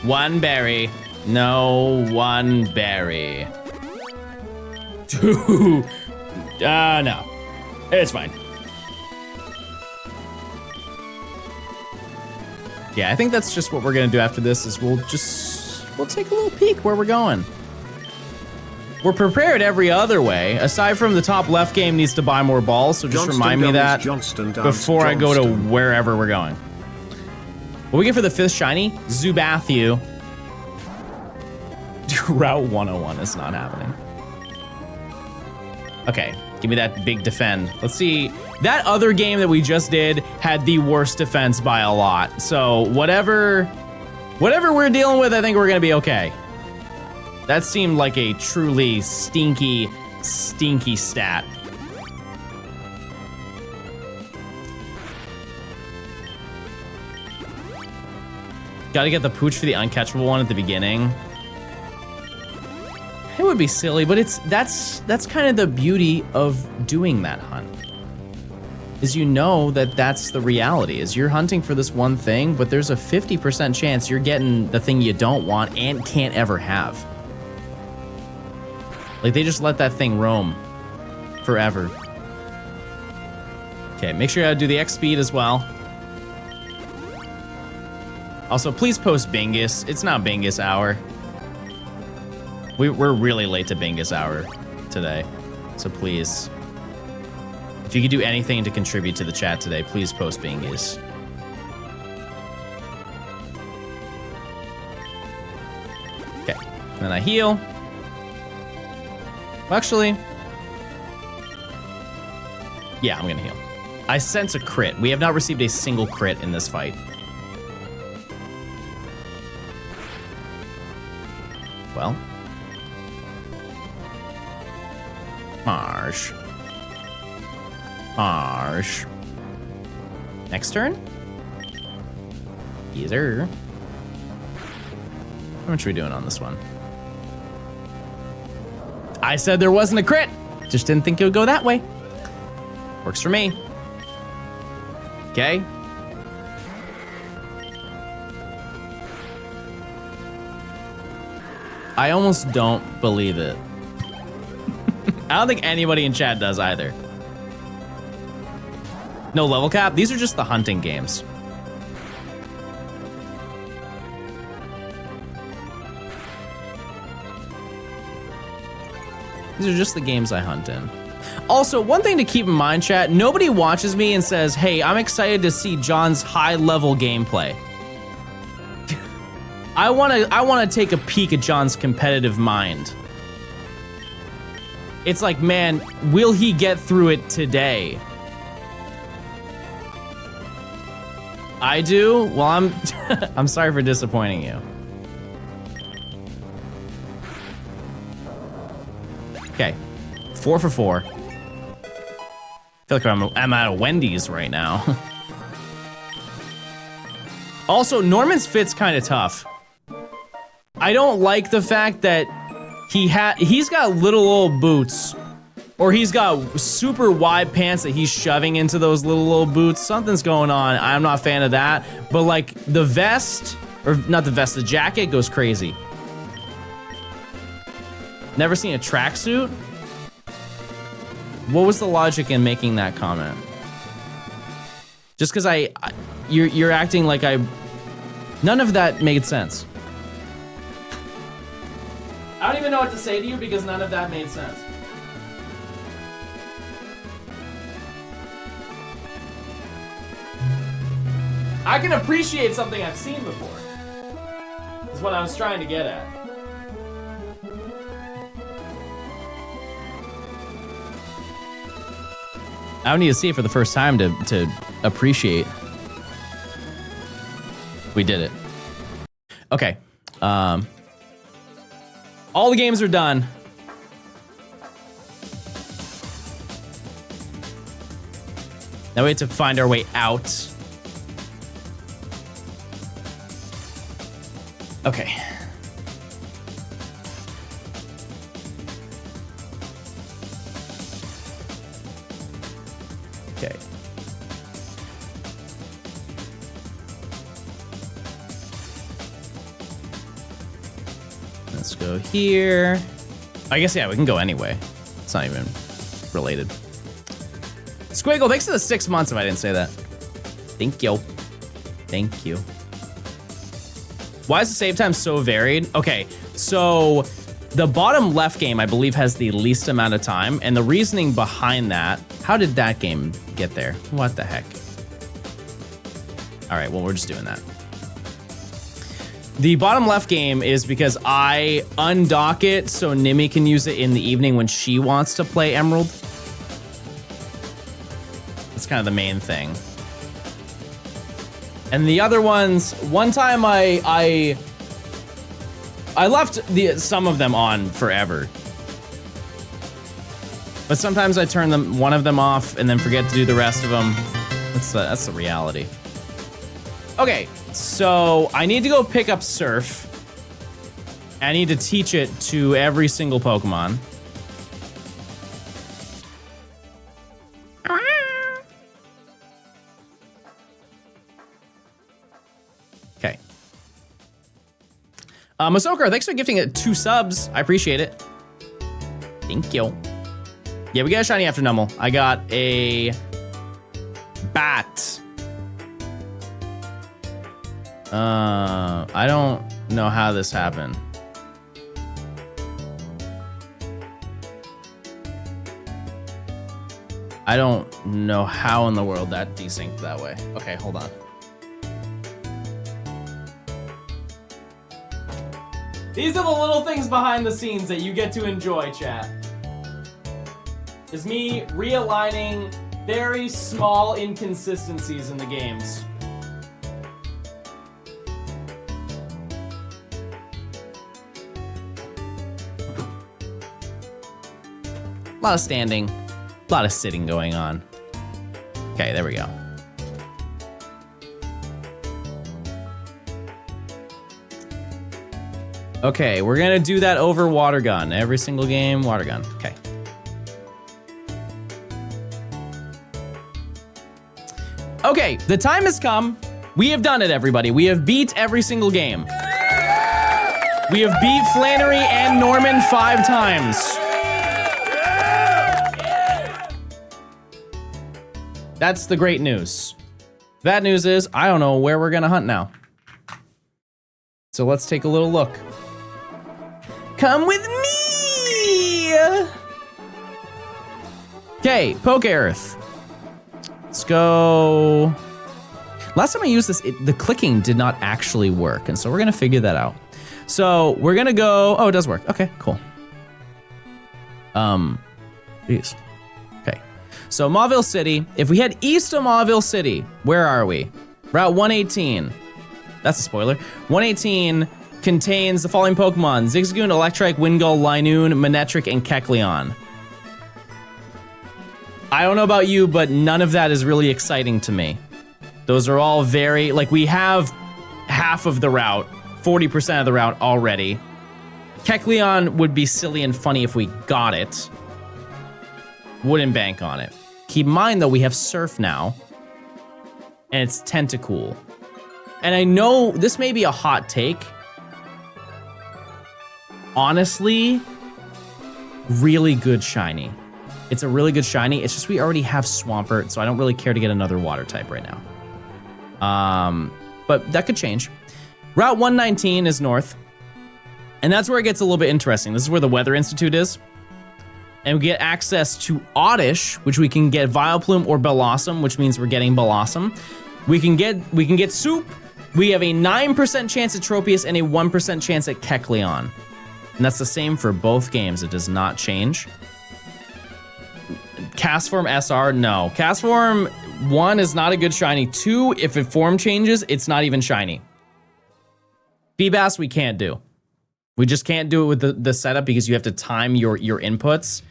1 berry. No, 1 berry. 2. No. It's fine. Yeah, I think that's just what we're gonna do after this is we'll take a little peek where we're going. We're prepared every other way. Aside from the top left game needs to buy more balls, so just remind me that before I go to wherever we're going. What we get for the 5th shiny? Zubathu. Route 101 is not happening. Okay, give me that big defend. Let's see. That other game that we just did had the worst defense by a lot. So whatever we're dealing with, I think we're gonna be okay. That seemed like a truly stinky, stinky stat. Gotta get the pooch for the uncatchable one at the beginning. It would be silly, but that's kind of the beauty of doing that hunt. Is you know that that's the reality, is you're hunting for this one thing, but there's a 50% chance you're getting the thing you don't want and can't ever have. Like, they just let that thing roam forever. Okay, make sure you do the X speed as well. Also, please post Bingus. It's not Bingus hour. We're really late to Bingus Hour today. So please, if you could do anything to contribute to the chat today, please post Bingus. Okay, then I heal. Well, actually, yeah, I'm gonna heal. I sense a crit. We have not received a single crit in this fight. Well. Marsh. Marsh. Next turn? Either. How much are we doing on this one? I said there wasn't a crit. Just didn't think it would go that way. Works for me. Okay. I almost don't believe it. I don't think anybody in chat does either. No level cap? These are just the hunting games. These are just the games I hunt in. Also, one thing to keep in mind, chat, nobody watches me and says, hey, I'm excited to see John's high-level gameplay. I wanna take a peek at John's competitive mind. It's like, man, will he get through it today? I do? Well, I'm sorry for disappointing you. Okay, 4 for 4. I feel like I'm at a Wendy's right now. Also, Norman's fit's kind of tough. I don't like the fact that he's got little old boots, or he's got super wide pants that he's shoving into those little old boots. Something's going on. I'm not a fan of that. But like the vest, or not the vest, the jacket goes crazy. Never seen a tracksuit? What was the logic in making that comment? Just because you're acting like none of that made sense. I don't even know what to say to you because none of that made sense. I can appreciate something I've seen before. That's what I was trying to get at. I don't need to see it for the first time to appreciate. We did it. Okay. All the games are done. Now we have to find our way out. Okay. Okay. Let's go here. I guess, yeah, we can go anyway. It's not even related. Squiggle, thanks for the 6 months if I didn't say that. Thank you. Thank you. Why is the save time so varied? Okay, so the bottom left game, I believe, has the least amount of time, and the reasoning behind that, how did that game get there? What the heck? All right, well, we're just doing that. The bottom left game is because I undock it so Nimi can use it in the evening when she wants to play Emerald. That's kind of the main thing. And the other ones, one time I left some of them on forever. But sometimes I turn one of them off and then forget to do the rest of them. That's the reality. Okay, so I need to go pick up Surf. I need to teach it to every single Pokemon. Okay. Masokar, thanks for gifting it 2 subs. I appreciate it. Thank you. Yeah, we got a shiny after Numel. I got a bat. I don't know how this happened. I don't know how in the world that desynced that way. Okay, hold on. These are the little things behind the scenes that you get to enjoy, chat. Is me realigning very small inconsistencies in the games. A lot of standing, a lot of sitting going on. Okay, there we go. Okay, we're gonna do that over water gun. Every single game, water gun. Okay. Okay, the time has come. We have done it, everybody. We have beat every single game. We have beat Flannery and Norman 5 times. That's the great news. Bad news is, I don't know where we're gonna hunt now. So let's take a little look. Come with me! Okay, Poke Earth. Let's go. Last time I used this, the clicking did not actually work, and so we're gonna figure that out. So we're gonna go, oh, it does work. Okay, cool. Jeez. Okay, so Mauville City. If we head east of Mauville City, where are we? Route 118. That's a spoiler. 118 contains the following Pokemon: Zigzagoon, Electrike, Wingull, Linoon, Manectric, and Kecleon. I don't know about you, but none of that is really exciting to me. Those are all very, like, we have half of the route, 40% of the route already. Kecleon would be silly and funny if we got it. Wouldn't bank on it. Keep in mind, though, we have Surf now, and it's Tentacool. And I know this may be a hot take. Honestly, really good shiny. It's a really good shiny. It's just we already have Swampert, so I don't really care to get another water type right now. But that could change. Route 119 is north, and that's where it gets a little bit interesting. This is where the Weather Institute is. And we get access to Oddish, which we can get Vileplume or Bellossom, which means we're getting Bellossom. We can get Soup. We have a 9% chance at Tropius and a 1% chance at Kecleon. And that's the same for both games. It does not change. Castform SR, no. Castform 1 is not a good shiny. 2, if it form changes, it's not even shiny. Feebas, we can't do. We just can't do it with the setup because you have to time your inputs.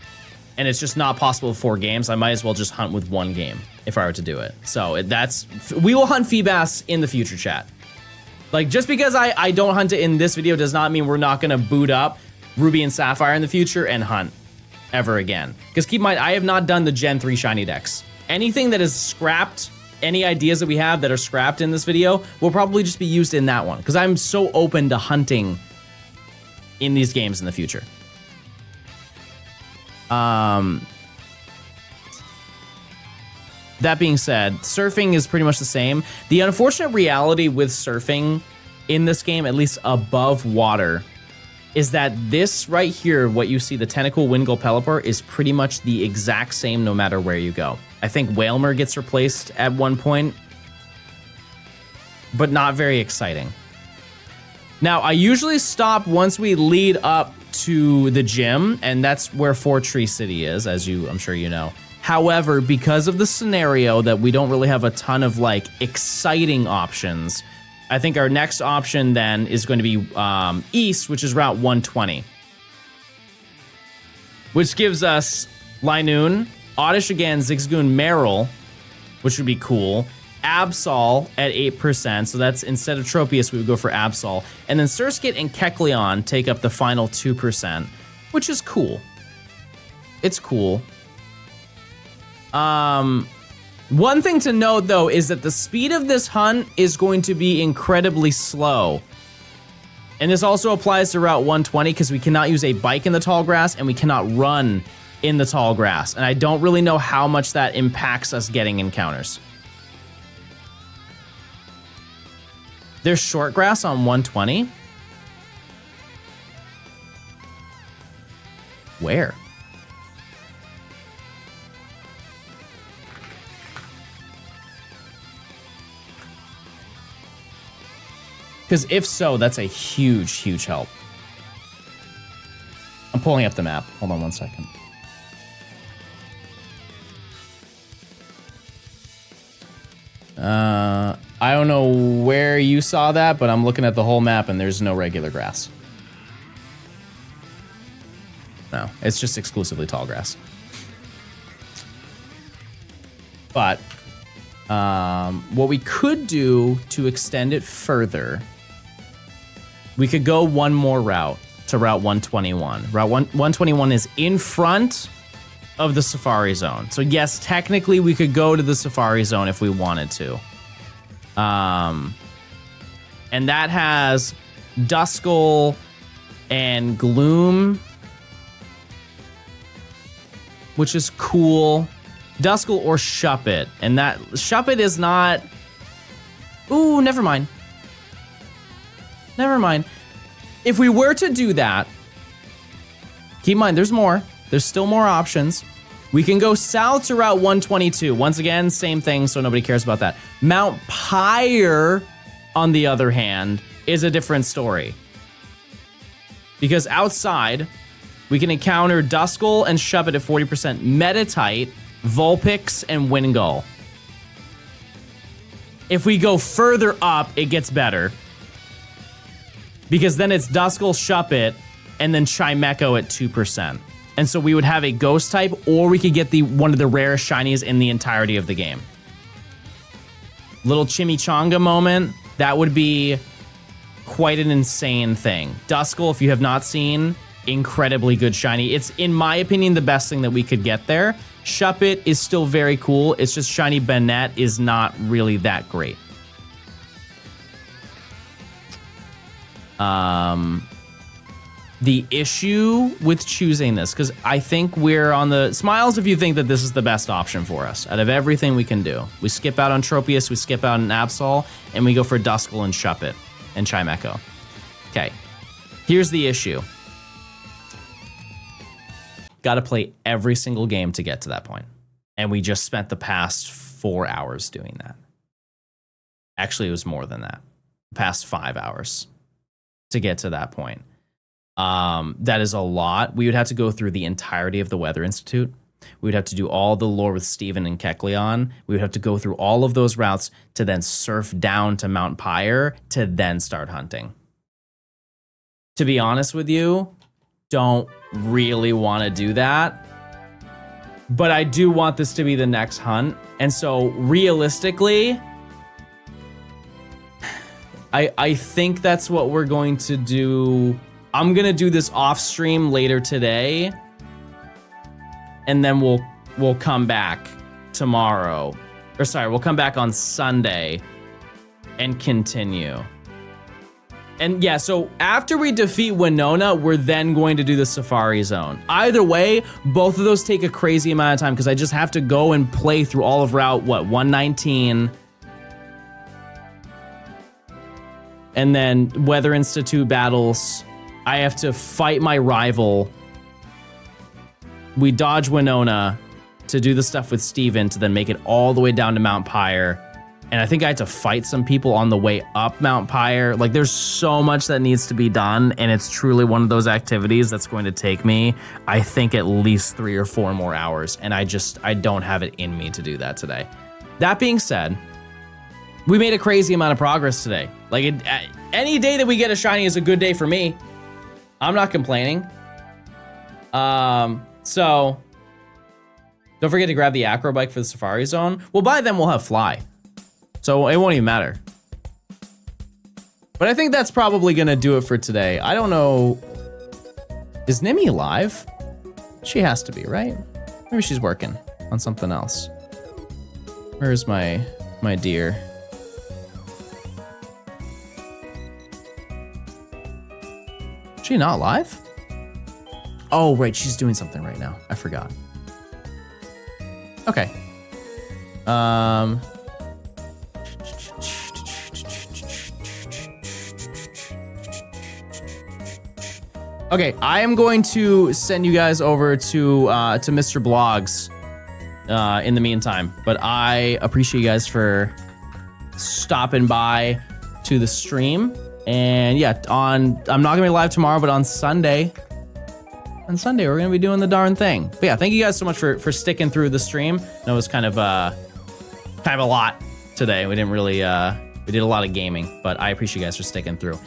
And it's just not possible 4 games. I might as well just hunt with 1 game if I were to do it. So we will hunt Feebas in the future, chat. Like, just because I don't hunt it in this video does not mean we're not gonna boot up Ruby and Sapphire in the future and hunt ever again. Because keep in mind, I have not done the Gen 3 shiny decks. Anything that is scrapped, any ideas that we have that are scrapped in this video will probably just be used in that one. Because I'm so open to hunting in these games in the future. That being said, surfing is pretty much the same. The unfortunate reality with surfing in this game, at least above water, is that this right here, what you see, the Tentacool, Wingull, Pelipper, is pretty much the exact same no matter where you go. I think Wailmer gets replaced at one point, but not very exciting. Now, I usually stop once we lead up to the gym, and that's where Fortree City is, as I'm sure you know. However, because of the scenario that we don't really have a ton of, like, exciting options, I think our next option then is going to be east, which is Route 120. Which gives us Linoon, Oddish again, Zigzagoon, Marill, which would be cool. Absol at 8%, so that's instead of Tropius, we would go for Absol. And then Surskit and Kecleon take up the final 2%, which is cool. It's cool. One thing to note, though, is that the speed of this hunt is going to be incredibly slow. And this also applies to Route 120 because we cannot use a bike in the tall grass and we cannot run in the tall grass. And I don't really know how much that impacts us getting encounters. There's short grass on 120? Where? Because if so, that's a huge, huge help. I'm pulling up the map. Hold on one second. I don't know where you saw that, but I'm looking at the whole map and there's no regular grass. No, it's just exclusively tall grass. But what we could do to extend it further, we could go one more route to Route 121. Route 121 is in front of the Safari Zone. So yes, technically we could go to the Safari Zone if we wanted to. And that has Duskull and Gloom, which is cool. Duskull or Shuppet, and that Shuppet is not. Ooh, never mind. Never mind. If we were to do that, keep in mind there's more. There's still more options. We can go south to Route 122. Once again, same thing, so nobody cares about that. Mount Pyre, on the other hand, is a different story. Because outside, we can encounter Duskull and Shuppet at 40%, Metatite, Vulpix, and Wingull. If we go further up, it gets better. Because then it's Duskull, Shuppet, and then Chimecho at 2%. And so we would have a ghost type, or we could get one of the rarest shinies in the entirety of the game. Little Chimichanga moment, that would be quite an insane thing. Duskull, if you have not seen, incredibly good shiny. It's, in my opinion, the best thing that we could get there. Shuppet is still very cool. It's just shiny Banette is not really that great. The issue with choosing this, because I think we're on the smiles if you think that this is the best option for us out of everything we can do. We skip out on Tropius, we skip out on Absol, and we go for Duskull and Shuppet and Chimecho. Okay, here's the issue. Got to play every single game to get to that point. And we just spent the past 4 hours doing that. Actually, it was more than that. The past 5 hours to get to that point. That is a lot. We would have to go through the entirety of the Weather Institute. We would have to do all the lore with Steven and Kecleon. We would have to go through all of those routes to then surf down to Mount Pyre to then start hunting. To be honest with you, don't really want to do that. But I do want this to be the next hunt. And so realistically, I think that's what we're going to do. I'm going to do this off stream later today. And then we'll come back tomorrow. Or sorry, we'll come back on Sunday and continue. And yeah, so after we defeat Winona, we're then going to do the Safari Zone. Either way, both of those take a crazy amount of time because I just have to go and play through all of Route, 119. And then Weather Institute battles. I have to fight my rival. We dodge Winona to do the stuff with Steven to then make it all the way down to Mount Pyre. And I think I had to fight some people on the way up Mount Pyre. Like, there's so much that needs to be done, and it's truly one of those activities that's going to take me, I think, at least 3 or 4 more hours. And I don't have it in me to do that today. That being said, we made a crazy amount of progress today. Like, any day that we get a shiny is a good day for me. I'm not complaining. So don't forget to grab the acro bike for the Safari Zone. Well, by then we'll have Fly. So it won't even matter. But I think that's probably gonna do it for today. I don't know. Is Nimi alive? She has to be, right? Maybe she's working on something else. Where's my dear? Is she not live? Oh, right, she's doing something right now. I forgot. Okay. Okay, I am going to send you guys over to Mr. Blogs in the meantime. But I appreciate you guys for stopping by to the stream. And yeah, I'm not gonna be live tomorrow, but on Sunday, we're gonna be doing the darn thing. But yeah, thank you guys so much for sticking through the stream. I know it was kind of a lot today. We didn't really, we did a lot of gaming, but I appreciate you guys for sticking through.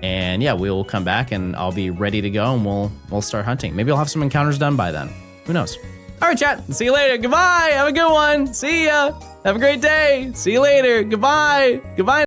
And yeah, we will come back and I'll be ready to go and we'll start hunting. Maybe I'll have some encounters done by then. Who knows? All right, chat. See you later. Goodbye. Have a good one. See ya. Have a great day. See you later. Goodbye. Goodbye.